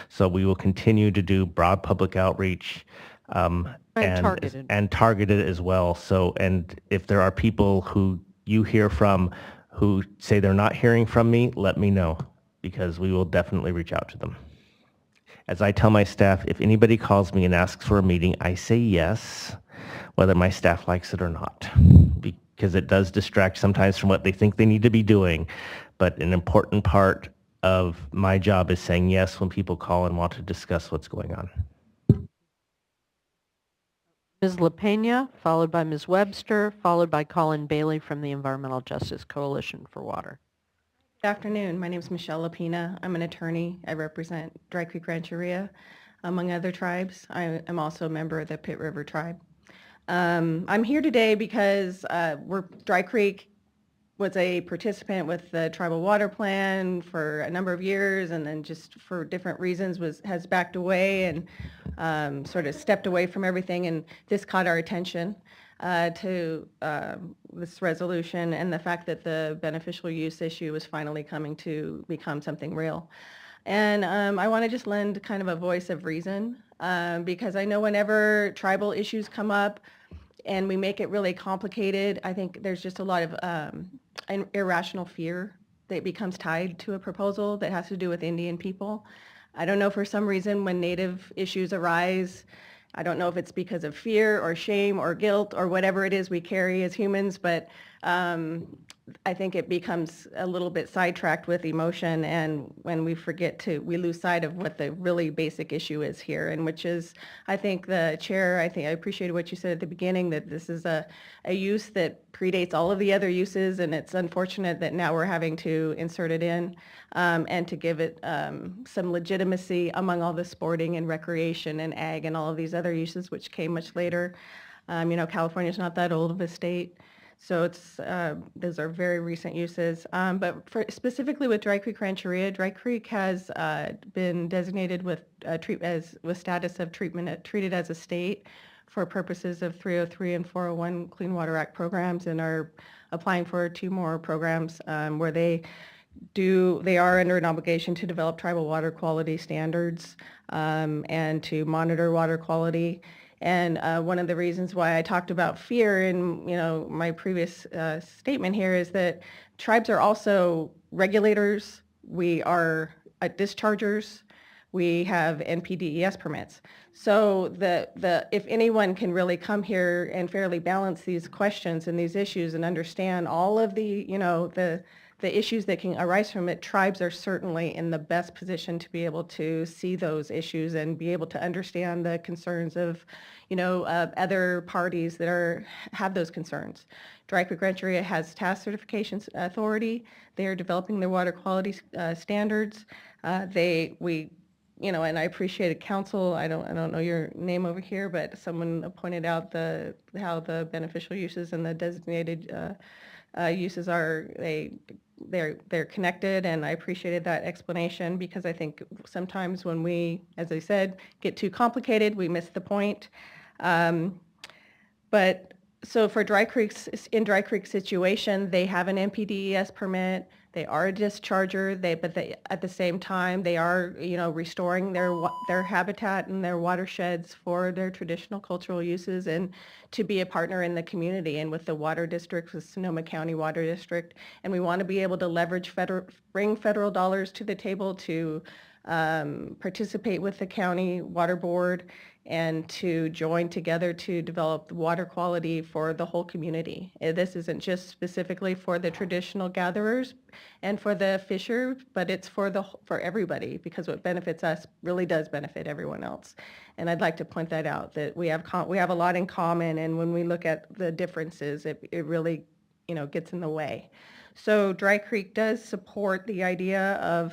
So we will continue to do broad public outreach, and targeted as well. So, and if there are people who you hear from who say they're not hearing from me, let me know, because we will definitely reach out to them. As I tell my staff, if anybody calls me and asks for a meeting, I say yes, whether my staff likes it or not, because it does distract sometimes from what they think they need to be doing. But an important part of my job is saying yes when people call and want to discuss what's going on. Ms. LaPena, followed by Ms. Webster, followed by Colin Bailey from the Environmental Justice Coalition for Water. Good afternoon. My name is Michelle LaPena. I'm an attorney. I represent Dry Creek Rancheria, among other tribes. I am also a member of the Pitt River Tribe. I'm here today because Dry Creek was a participant with the Tribal Water Plan for a number of years, and then just for different reasons has backed away and sort of stepped away from everything. And this caught our attention to this resolution, and the fact that the beneficial use issue was finally coming to become something real. And I want to just lend kind of a voice of reason, because I know whenever tribal issues come up and we make it really complicated, I think there's just a lot of irrational fear that becomes tied to a proposal that has to do with Indian people. I don't know, for some reason when Native issues arise, I don't know if it's because of fear or shame or guilt or whatever it is we carry as humans, but I think it becomes a little bit sidetracked with emotion, and when we lose sight of what the really basic issue is here, and which is, I think the chair, I appreciated what you said at the beginning, that this is a use that predates all of the other uses, and it's unfortunate that now we're having to insert it in and to give it some legitimacy among all the sporting and recreation and ag and all of these other uses which came much later. California's not that old of a state. So those are very recent uses. But specifically with Dry Creek Rancheria, Dry Creek has been designated with status of treated as a state for purposes of 303 and 401 Clean Water Act programs, and are applying for 2 more programs where they are under an obligation to develop tribal water quality standards and to monitor water quality. And one of the reasons why I talked about fear in my previous statement here is that tribes are also regulators. We are dischargers. We have NPDES permits. So if anyone can really come here and fairly balance these questions and these issues and understand all of the issues that can arise from it, tribes are certainly in the best position to be able to see those issues and be able to understand the concerns of, other parties that have those concerns. Dry Creek Rancheria has task certification authority. They are developing their water quality standards. And I appreciated council. I don't know your name over here, but someone pointed out how the beneficial uses and the designated uses they're connected, and I appreciated that explanation, because I think sometimes when we, as I said, get too complicated, we miss the point. But so for Dry Creek's situation, they have an NPDES permit. They are a discharger. But at the same time, they are restoring their habitat and their watersheds for their traditional cultural uses, and to be a partner in the community and with the water district, with Sonoma County Water District. And we want to be able to bring federal dollars to the table to participate with the county water board and to join together to develop water quality for the whole community. This isn't just specifically for the traditional gatherers and for the fishers, but it's for everybody, because what benefits us really does benefit everyone else. And I'd like to point that out, that we have a lot in common, and when we look at the differences, it really gets in the way. So Dry Creek does support the idea of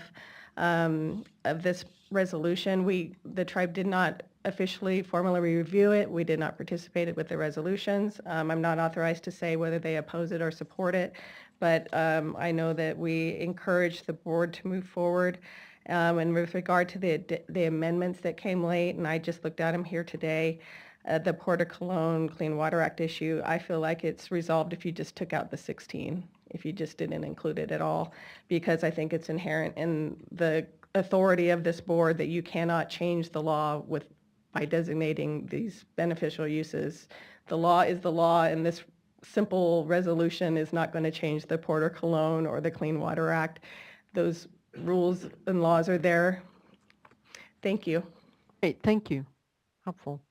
this resolution. The tribe did not officially, formally review it. We did not participate with the resolutions. I'm not authorized to say whether they oppose it or support it, but I know that we encourage the board to move forward. And with regard to the amendments that came late, and I just looked at them here today, the Port of Cologne Clean Water Act issue, I feel like it's resolved if you just took out the 16, if you just didn't include it at all, because I think it's inherent in the authority of this board that you cannot change the law by designating these beneficial uses. The law is the law, and this simple resolution is not going to change the Port of Cologne or the Clean Water Act. Those rules and laws are there. Thank you. Great, thank you. Helpful.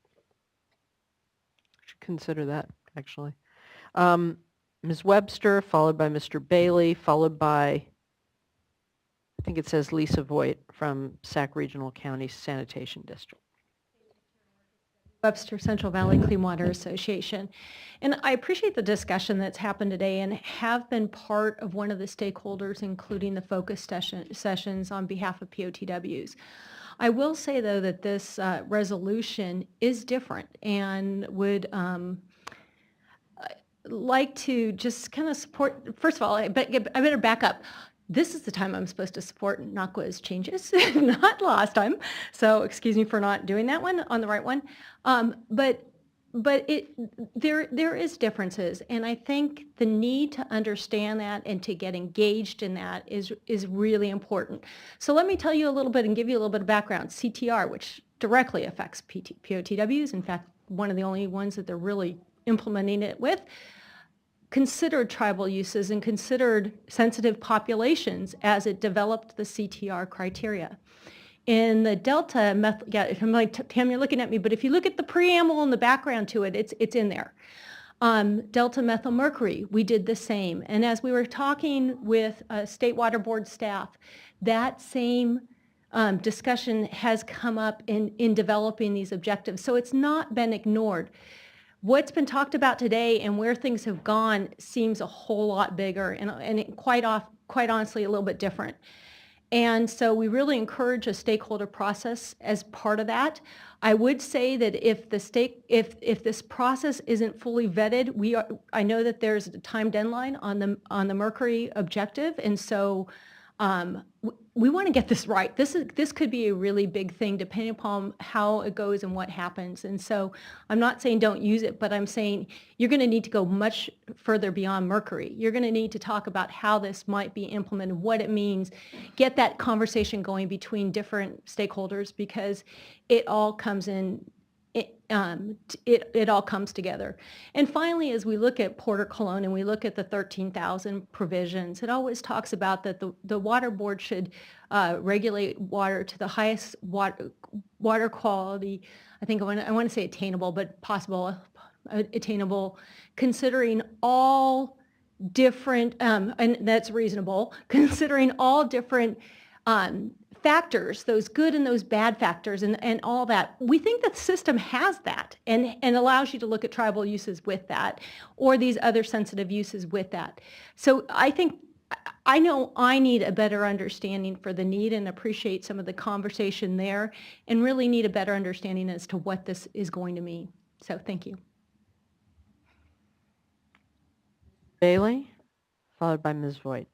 Should consider that, actually. Ms. Webster, followed by Mr. Bailey, followed by, I think it says Lisa Voigt from Sac Regional County Sanitation District. Webster Central Valley Clean Water Association. And I appreciate the discussion that's happened today, and have been part of one of the stakeholders, including the focus sessions on behalf of POTWs. I will say, though, that this resolution is different, and would like to just kind of support, first of all, I better back up. This is the time I'm supposed to support NACWA's changes, not last time. So excuse me for not doing that one on the right one. But there is differences, and I think the need to understand that and to get engaged in that is really important. So let me tell you a little bit and give you a little bit of background. CTR, which directly affects POTWs, in fact, one of the only ones that they're really implementing it with, considered tribal uses and considered sensitive populations as it developed the CTR criteria. In the Delta method, yeah, if I'm like, Tam, you're looking at me, but if you look at the preamble and the background to it, it's in there. Delta methyl mercury, we did the same. And as we were talking with State Water Board staff, that same discussion has come up in developing these objectives. So it's not been ignored. What's been talked about today and where things have gone seems a whole lot bigger and quite honestly a little bit different. And so we really encourage a stakeholder process as part of that. I would say that if this process isn't fully vetted, I know that there's a time deadline on the mercury objective, and so we want to get this right. This could be a really big thing depending upon how it goes and what happens. And so I'm not saying don't use it, but I'm saying you're going to need to go much further beyond mercury. You're going to need to talk about how this might be implemented, what it means, get that conversation going between different stakeholders, because it all comes in. It all comes together. And finally, as we look at Porter Cologne and we look at the 13,000 provisions, it always talks about that the water board should regulate water to the highest water quality. I think I want to say attainable, but possible attainable, considering all different, and that's reasonable, considering all different factors, those good and those bad factors and all that. We think that the system has that and allows you to look at tribal uses with that or these other sensitive uses with that. So I know I need a better understanding for the need and appreciate some of the conversation there and really need a better understanding as to what this is going to mean. So thank you. Bailey, followed by Ms. Voigt.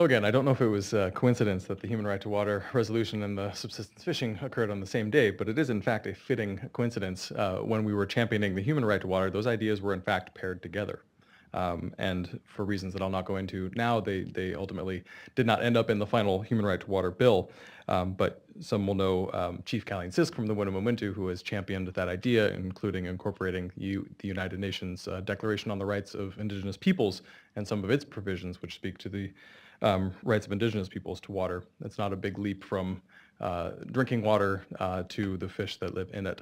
Again, I don't know if it was a coincidence that the Human Right to Water resolution and the subsistence fishing occurred on the same day, but it is in fact a fitting coincidence. When we were championing the human right to water, those ideas were in fact paired together. And for reasons that I'll not go into now, they ultimately did not end up in the final Human Right to Water bill. But some will know Chief Colleen Sisk from the Winnemem-Wintu, who has championed that idea, including incorporating the United Nations Declaration on the Rights of Indigenous Peoples and some of its provisions which speak to the rights of Indigenous peoples to water. It's not a big leap from drinking water to the fish that live in it.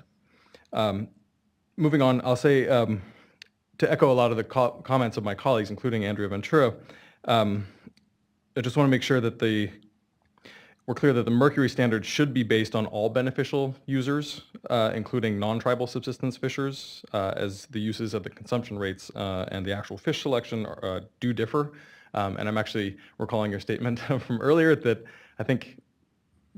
Moving on, I'll say, to echo a lot of the comments of my colleagues, including Andrea Ventura, I just want to make sure that we're clear that the mercury standard should be based on all beneficial users, including non-tribal subsistence fishers, as the uses of the consumption rates and the actual fish selection do differ. And I'm actually recalling your statement from earlier that I think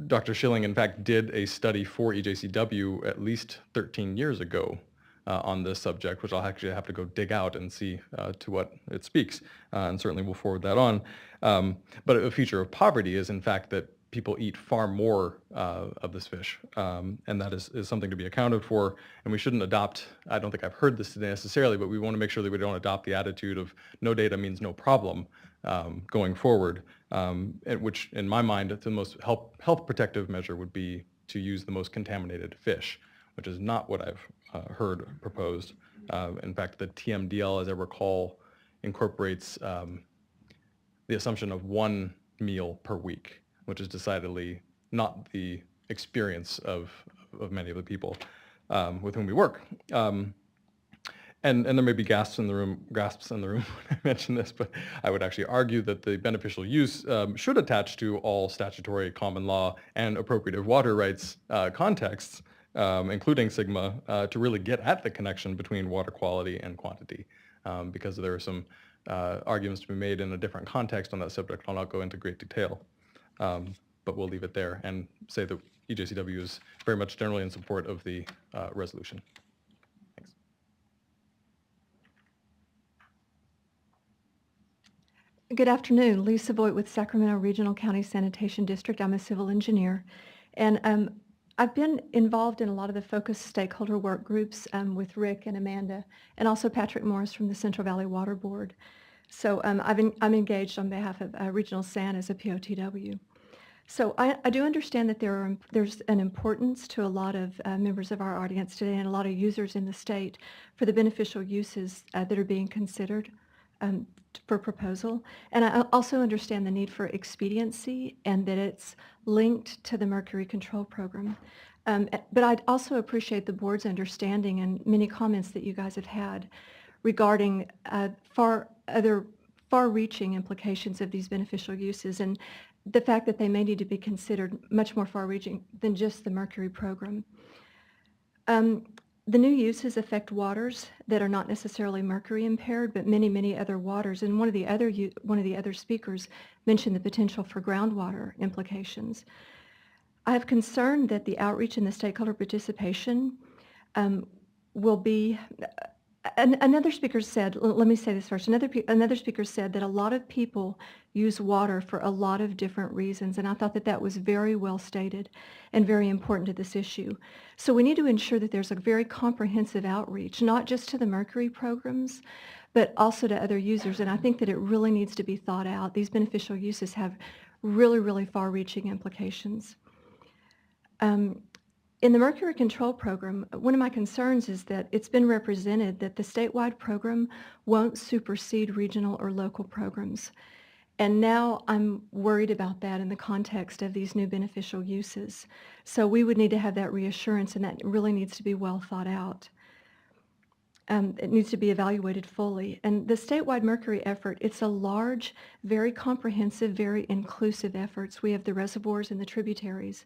Dr. Schilling, in fact, did a study for EJCW at least 13 years ago on this subject, which I'll actually have to go dig out and see to what it speaks, and certainly we'll forward that on. But a feature of poverty is, in fact, that people eat far more of this fish, and that is something to be accounted for. And we shouldn't adopt, I don't think I've heard this today necessarily, but we want to make sure that we don't adopt the attitude of no data means no problem going forward, which in my mind, the most health protective measure would be to use the most contaminated fish, which is not what I've heard proposed. In fact, the TMDL, as I recall, incorporates the assumption of one meal per week, which is decidedly not the experience of many of the people with whom we work. And there may be gasps in the room when I mention this, but I would actually argue that the beneficial use should attach to all statutory, common law, and appropriative water rights contexts, including SGMA, to really get at the connection between water quality and quantity, because there are some arguments to be made in a different context on that subject. I'll not go into great detail. But we'll leave it there and say that EJCW is very much generally in support of the resolution. Thanks. Good afternoon. Lisa Voigt with Sacramento Regional County Sanitation District. I'm a civil engineer. And I've been involved in a lot of the focused stakeholder work groups with Rick and Amanda, and also Patrick Morris from the Central Valley Water Board. So I'm engaged on behalf of Regional SAN as a POTW. So I do understand that there's an importance to a lot of members of our audience today and a lot of users in the state for the beneficial uses that are being considered for proposal. And I also understand the need for expediency and that it's linked to the mercury control program. But I'd also appreciate the board's understanding and many comments that you guys have had regarding far-reaching implications of these beneficial uses and the fact that they may need to be considered much more far-reaching than just the Mercury program. The new uses affect waters that are not necessarily mercury impaired, but many, many other waters. And one of the other speakers mentioned the potential for groundwater implications. I have concern that the outreach and the stakeholder participation will be. Another speaker said, let me say this first, another speaker said that a lot of people use water for a lot of different reasons, and I thought that that was very well stated and very important to this issue. So we need to ensure that there's a very comprehensive outreach, not just to the Mercury programs, but also to other users, and I think that it really needs to be thought out. These beneficial uses have really, really far-reaching implications. In the Mercury Control Program, one of my concerns is that it's been represented that the statewide program won't supersede regional or local programs. And now I'm worried about that in the context of these new beneficial uses. So we would need to have that reassurance, and that really needs to be well thought out. It needs to be evaluated fully. And the statewide Mercury effort, it's a large, very comprehensive, very inclusive effort. We have the reservoirs and the tributaries.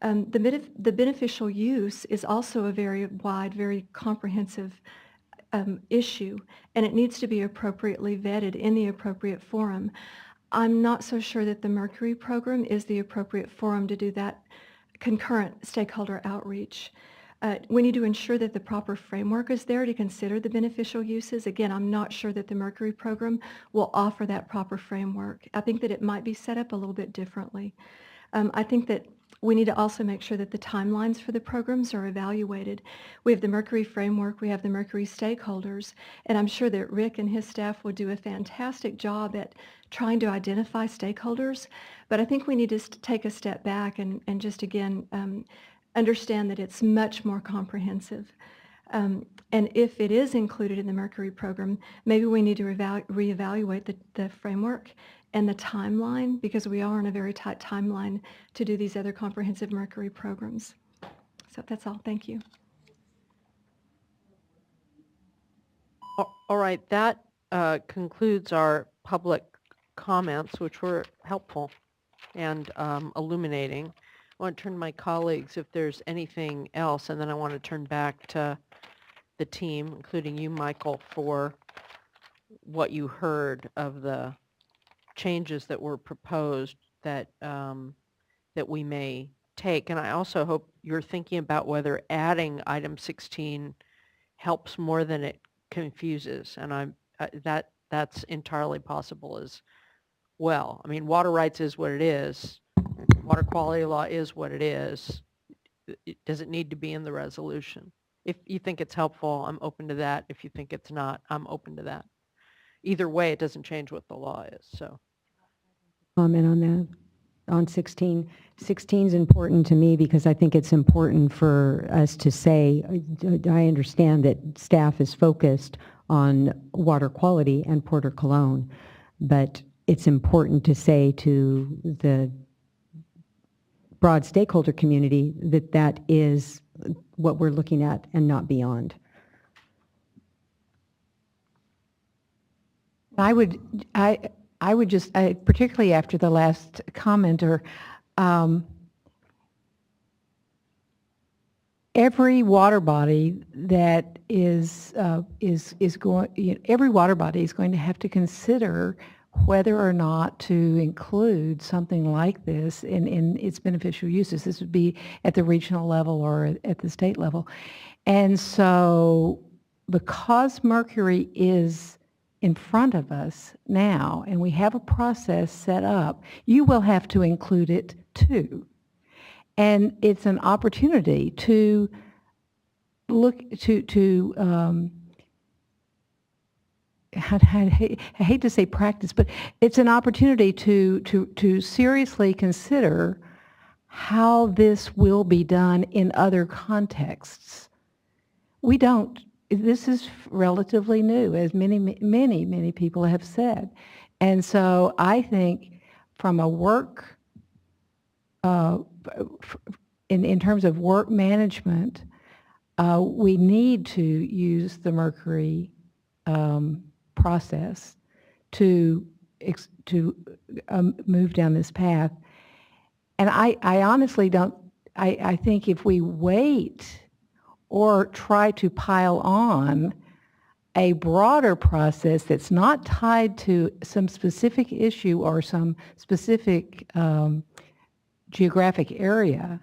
The beneficial use is also a very wide, very comprehensive issue, and it needs to be appropriately vetted in the appropriate forum. I'm not so sure that the Mercury program is the appropriate forum to do that concurrent stakeholder outreach. We need to ensure that the proper framework is there to consider the beneficial uses. Again, I'm not sure that the Mercury program will offer that proper framework. I think that it might be set up a little bit differently. I think that we need to also make sure that the timelines for the programs are evaluated. We have the Mercury framework, we have the Mercury stakeholders, and I'm sure that Rick and his staff will do a fantastic job at trying to identify stakeholders, but I think we need to take a step back and just again understand that it's much more comprehensive. And if it is included in the Mercury program, maybe we need to reevaluate the framework and the timeline, because we are on a very tight timeline to do these other comprehensive Mercury programs. So that's all. Thank you. All right, that concludes our public comments, which were helpful and illuminating. I want to turn to my colleagues if there's anything else, and then I want to turn back to the team, including you, Michael, for what you heard of the changes that were proposed that that we may take. And I also hope you're thinking about whether adding item 16 helps more than it confuses. And that's entirely possible as well. I mean, water rights is what it is. Water quality law is what it is. Does it need to be in the resolution? If you think it's helpful, I'm open to that. If you think it's not, I'm open to that. Either way, it doesn't change what the law is. So, comment on that, on 16. 16 is important to me because I think it's important for us to say, I understand that staff is focused on water quality and Porter Cologne, but it's important to say to the broad stakeholder community that that is what we're looking at and not beyond. I would just, particularly after the last commenter, every water body that is going, every water body is going to have to consider whether or not to include something like this in its beneficial uses. This would be at the regional level or at the state level. And so because Mercury is in front of us now, and we have a process set up, you will have to include it too. And it's an opportunity to look I hate to say practice, but it's an opportunity to seriously consider how this will be done in other contexts. We don't. This is relatively new, as many people have said. And so I think from a work in terms of work management, we need to use the mercury process to move down this path. And I honestly don't, I think if we wait or try to pile on a broader process that's not tied to some specific issue or some specific geographic area,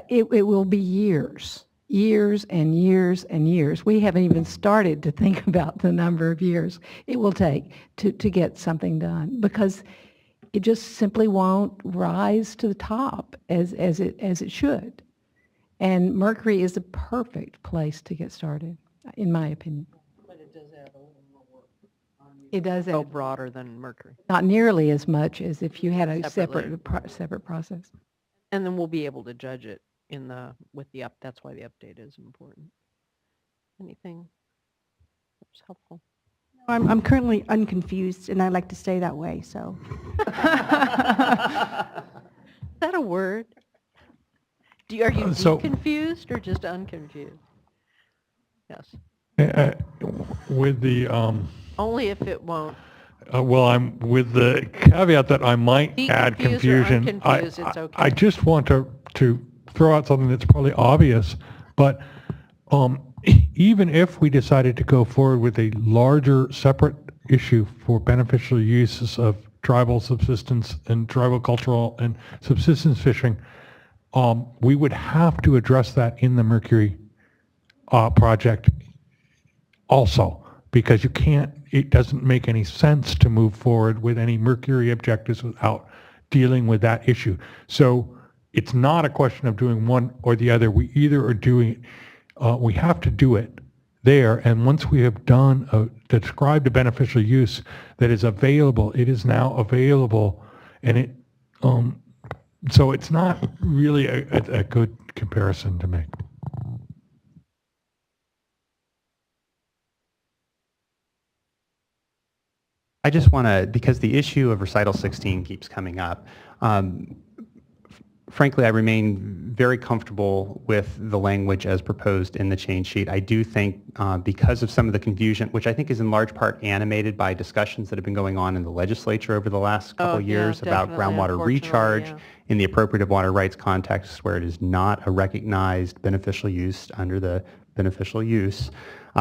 it will be years and years and years. We haven't even started to think about the number of years it will take to get something done, because it just simply won't rise to the top as it should. And mercury is the perfect place to get started, in my opinion. But it does add a little more work. It does Go add broader than mercury. not nearly as much as if you had a Separately. separate process. And then we'll be able to judge it with the that's why the update is important. Anything that's helpful? I'm currently unconfused, and I like to stay that way, so. Is that a word? Are you confused or just unconfused? Yes. With the, Only if it won't. well, I'm with the caveat that I might Be add confused or confusion. unconfused, it's okay. I just want to throw out something that's probably obvious, but even if we decided to go forward with a larger separate issue for beneficial uses of tribal subsistence and tribal cultural and subsistence fishing, we would have to address that in the Mercury project also, because it doesn't make any sense to move forward with any Mercury objectives without dealing with that issue. So it's not a question of doing one or the other. We either are doing, we have to do it there, and once we have described a beneficial use that is available, it is now available, and so it's not really a good comparison to make. I just want to, because the issue of recital 16 keeps coming up, frankly, I remain very comfortable with the language as proposed in the change sheet. I do think because of some of the confusion, which I think is in large part animated by discussions that have been going on in the legislature over the last couple of years about groundwater recharge in the appropriative water rights context, where it is not a recognized beneficial use under the beneficial use,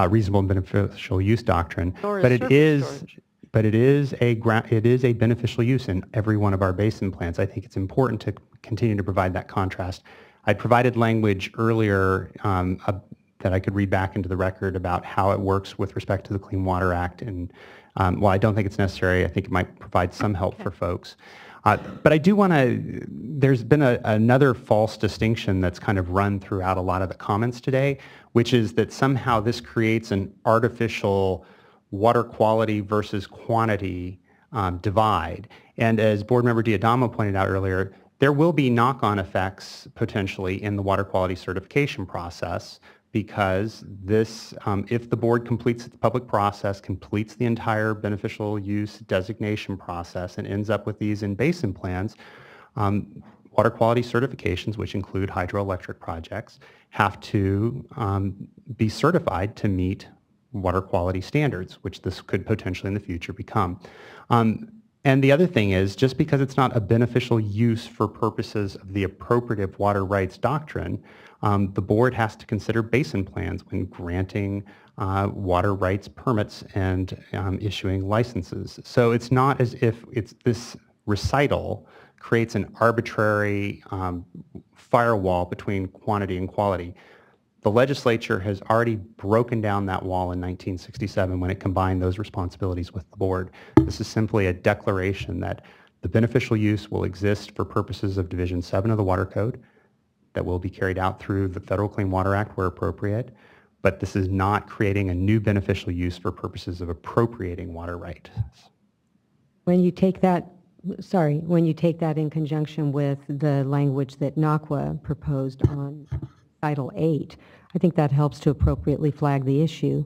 reasonable and beneficial use doctrine, but it is a beneficial use in every one of our basin plans. I think it's important to continue to provide that contrast. I provided language earlier that I could read back into the record about how it works with respect to the Clean Water Act, and while I don't think it's necessary, I think it might provide some help for folks. But I do want to, there's been another false distinction that's kind of run throughout a lot of the comments today, which is that somehow this creates an artificial water quality versus quantity divide. And as Board Member D'Adamo pointed out earlier, there will be knock-on effects potentially in the water quality certification process, because this, if the board completes its public process, completes the entire beneficial use designation process, and ends up with these in basin plans, water quality certifications, which include hydroelectric projects, have to be certified to meet water quality standards, which this could potentially in the future become. And the other thing is, just because it's not a beneficial use for purposes of the appropriative water rights doctrine, the board has to consider basin plans when granting water rights permits and issuing licenses. So it's not as if this recital creates an arbitrary firewall between quantity and quality. The legislature has already broken down that wall in 1967 when it combined those responsibilities with the board. This is simply a declaration that the beneficial use will exist for purposes of Division 7 of the Water Code, that will be carried out through the Federal Clean Water Act where appropriate, but this is not creating a new beneficial use for purposes of appropriating water rights. When you take that, when you take that in conjunction with the language that NACWA proposed on Title 8, I think that helps to appropriately flag the issue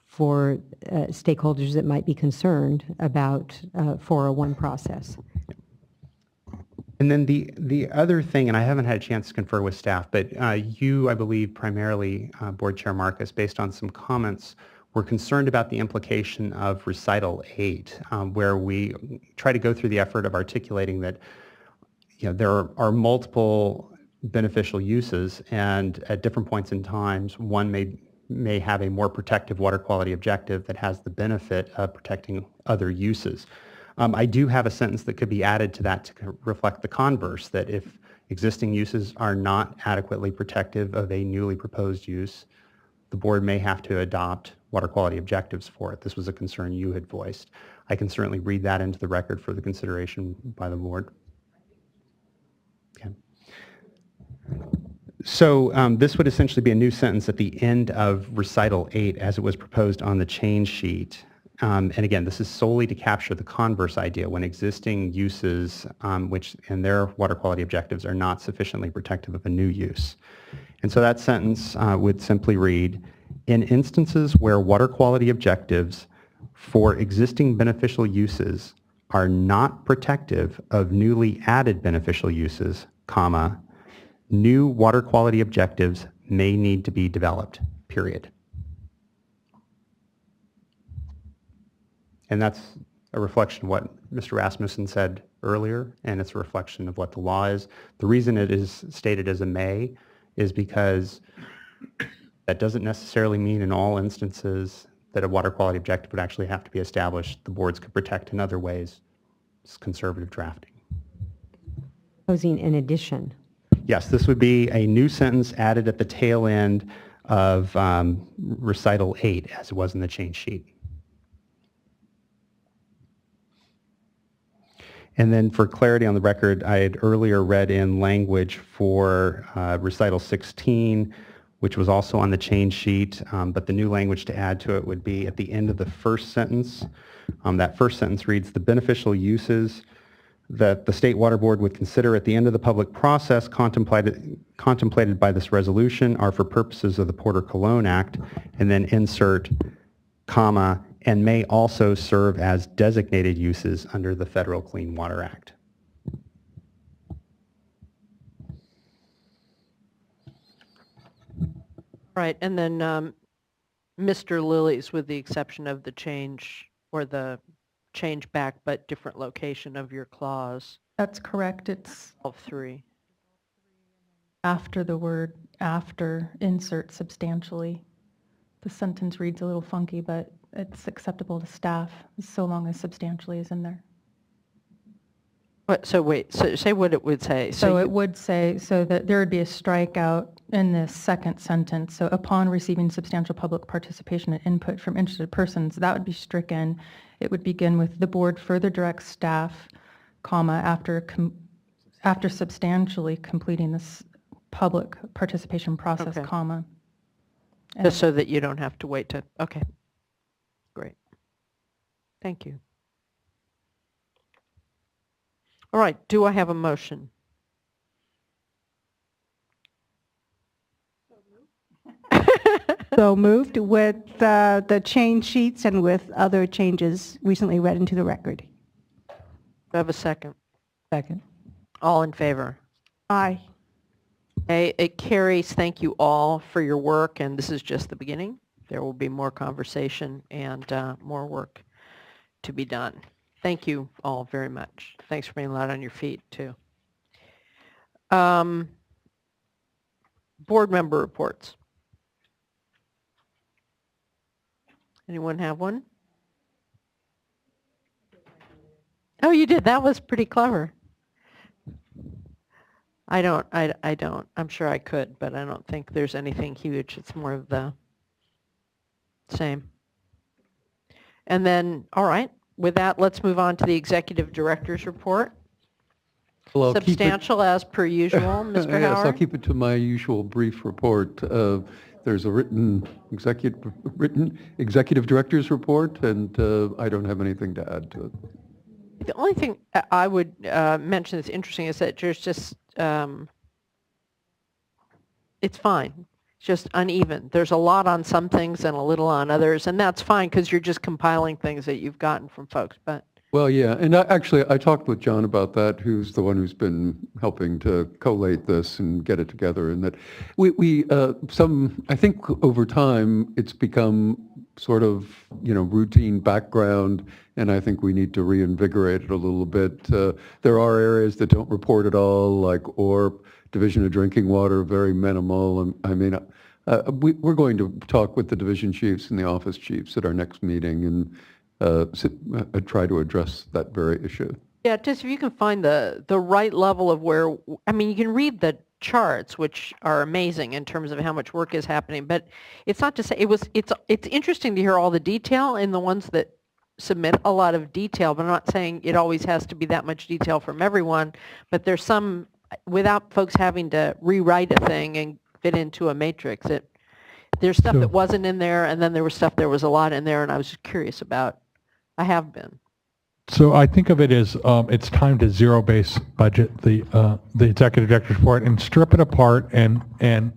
for stakeholders that might be concerned about 401 process. And then the other thing, and I haven't had a chance to confer with staff, but you, I believe, primarily, Board Chair Marcus, based on some comments, were concerned about the implication of Recital 8, where we try to go through the effort of articulating that there are multiple beneficial uses, and at different points in times, one may have a more protective water quality objective that has the benefit of protecting other uses. I do have a sentence that could be added to that to reflect the converse, that if existing uses are not adequately protective of a newly proposed use, the board may have to adopt water quality objectives for it. This was a concern you had voiced. I can certainly read that into the record for the consideration by the board. Okay. So this would essentially be a new sentence at the end of Recital 8 as it was proposed on the change sheet. And again, this is solely to capture the converse idea when existing uses, which in their water quality objectives are not sufficiently protective of a new use. And so that sentence would simply read, in instances where water quality objectives for existing beneficial uses are not protective of newly added beneficial uses, comma, new water quality objectives may need to be developed, period. And that's a reflection of what Mr. Rasmussen said earlier, and it's a reflection of what the law is. The reason it is stated as a may is because that doesn't necessarily mean in all instances that a water quality objective would actually have to be established. The boards could protect in other ways. It's conservative drafting. Proposing in addition. Yes, this would be a new sentence added at the tail end of Recital 8 as it was in the change sheet. And then for clarity on the record, I had earlier read in language for Recital 16, which was also on the change sheet, but the new language to add to it would be at the end of the first sentence. That first sentence reads, the beneficial uses that the State Water Board would consider at the end of the public process contemplated by this resolution are for purposes of the Porter-Cologne Act, and then insert, comma, and may also serve as designated uses under the Federal Clean Water Act. Right, and then Mr. Lilly's, with the exception of the change or the change back but different location of your clause. That's correct. It's All three. after the word after, insert substantially. The sentence reads a little funky, but it's acceptable to staff so long as substantially is in there. What, so wait, so say what it would say. So it would say, so that there would be a strikeout in this second sentence. So upon receiving substantial public participation and input from interested persons, that would be stricken. It would begin with the board further directs staff, comma, after substantially completing this public participation process, Okay. comma. Just so that you don't have to wait to, okay. Great. Thank you. All right, do I have a motion? So moved with the change sheets and with other changes recently read into the record. Do I have a second? Second. All in favor? Aye. Okay, it carries. Thank you all for your work, and this is just the beginning. There will be more conversation and more work to be done. Thank you all very much. Thanks for being light on your feet, too. Board member reports. Anyone have one? Oh, you did. That was pretty clever. I don't. I'm sure I could, but I don't think there's anything huge. It's more of the same. And then, all right, with that, let's move on to the executive director's report. Well, Substantial as per usual, Mr. Yes, I'll Howard. keep it to my usual brief report. There's a written executive director's report, and I don't have anything to add to it. The only thing I would mention that's interesting is that there's just, it's fine. It's just uneven. There's a lot on some things and a little on others, and that's fine because you're just compiling things that you've gotten from folks. But Well, yeah, and actually, I talked with John about that, who's the one who's been helping to collate this and get it together, and that I think over time, it's become sort of, routine background, and I think we need to reinvigorate it a little bit. There are areas that don't report at all, like ORP, Division of Drinking Water, very minimal, and I mean, we're going to talk with the division chiefs and the office chiefs at our next meeting, and try to address that very issue. Yeah, just if you can find the right level of where, I mean, you can read the charts, which are amazing in terms of how much work is happening, but it's not to say, it's interesting to hear all the detail in the ones that submit a lot of detail, but I'm not saying it always has to be that much detail from everyone, but there's some, without folks having to rewrite a thing and fit into a matrix, there's stuff that wasn't in there, and then there was stuff, there was a lot in there, and I was just curious about. I have been. So I think of it as it's time to zero-base budget the executive director's report and strip it apart and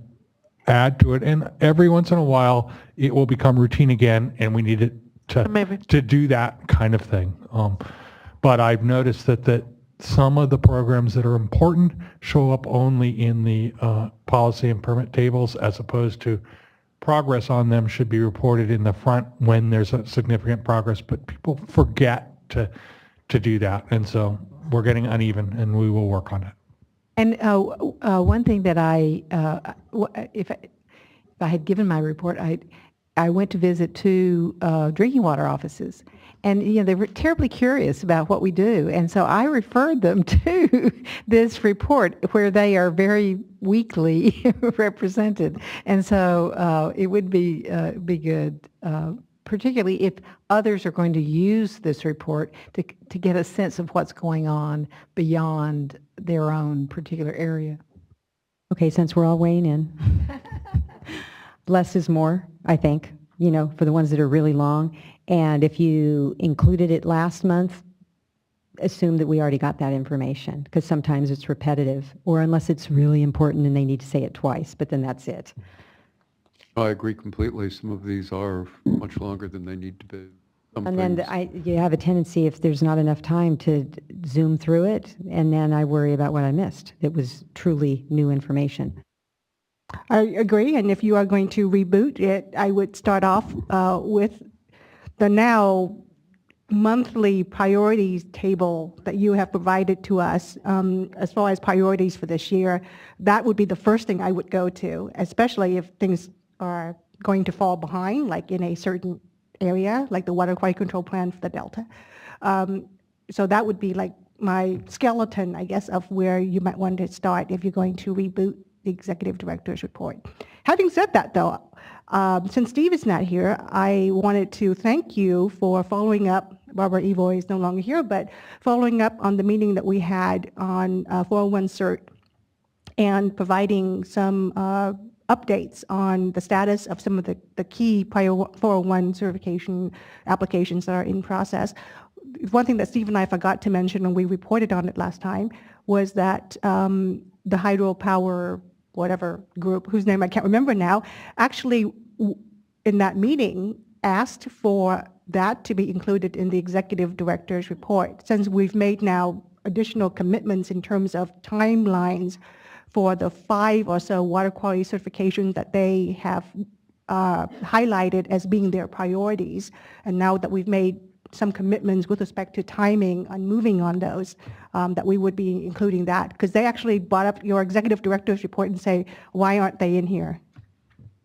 add to it. And every once in a while, it will become routine again, and we need it to do that kind of thing. But I've noticed that some of the programs that are important show up only in the policy and permit tables, as opposed to progress on them should be reported in the front when there's a significant progress, but people forget to do that. And so we're getting uneven, and we will work on it. And one thing that if I had given my report, I went to visit 2 drinking water offices. And they were terribly curious about what we do. And so I referred them to this report where they are very weakly represented. And so it would be good, particularly if others are going to use this report to get a sense of what's going on beyond their own particular area. Okay, since we're all weighing in, less is more, I think, for the ones that are really long. And if you included it last month, assume that we already got that information, because sometimes it's repetitive, or unless it's really important and they need to say it twice, but then that's it. I agree completely. Some of these are much longer than they need to be. And then you have a tendency, if there's not enough time, to zoom through it, and then I worry about what I missed. It was truly new information. I agree, and if you are going to reboot it, I would start off with the now monthly priorities table that you have provided to us as far as priorities for this year. That would be the first thing I would go to, especially if things are going to fall behind, like in a certain area, like the water quality control plan for the Delta. So that would be like my skeleton, I guess, of where you might want to start if you're going to reboot the executive director's report. Having said that, though, since Steve is not here, I wanted to thank you for following up. Barbara Evoy is no longer here, but following up on the meeting that we had on 401 CERT and providing some updates on the status of some of the key 401 certification applications that are in process. One thing that Steve and I forgot to mention, and we reported on it last time, was that the hydropower whatever group, whose name I can't remember now, actually in that meeting asked for that to be included in the executive director's report, since we've made now additional commitments in terms of timelines for the 5 or so water quality certifications that they have highlighted as being their priorities. And now that we've made some commitments with respect to timing on moving on those, that we would be including that, because they actually brought up your executive director's report and say, why aren't they in here?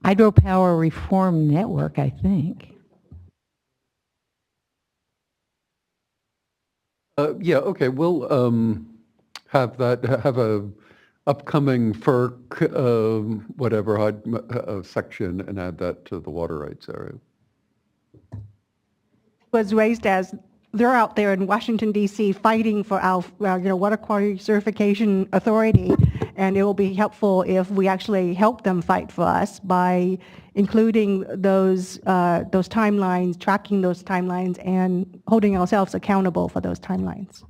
Hydropower Reform Network, I think. Yeah, okay, we'll have a upcoming FERC whatever section and add that to the water rights area. Was raised as they're out there in Washington, D.C. fighting for our water quality certification authority, and it will be helpful if we actually help them fight for us by including those timelines, tracking those timelines, and holding ourselves accountable for those timelines.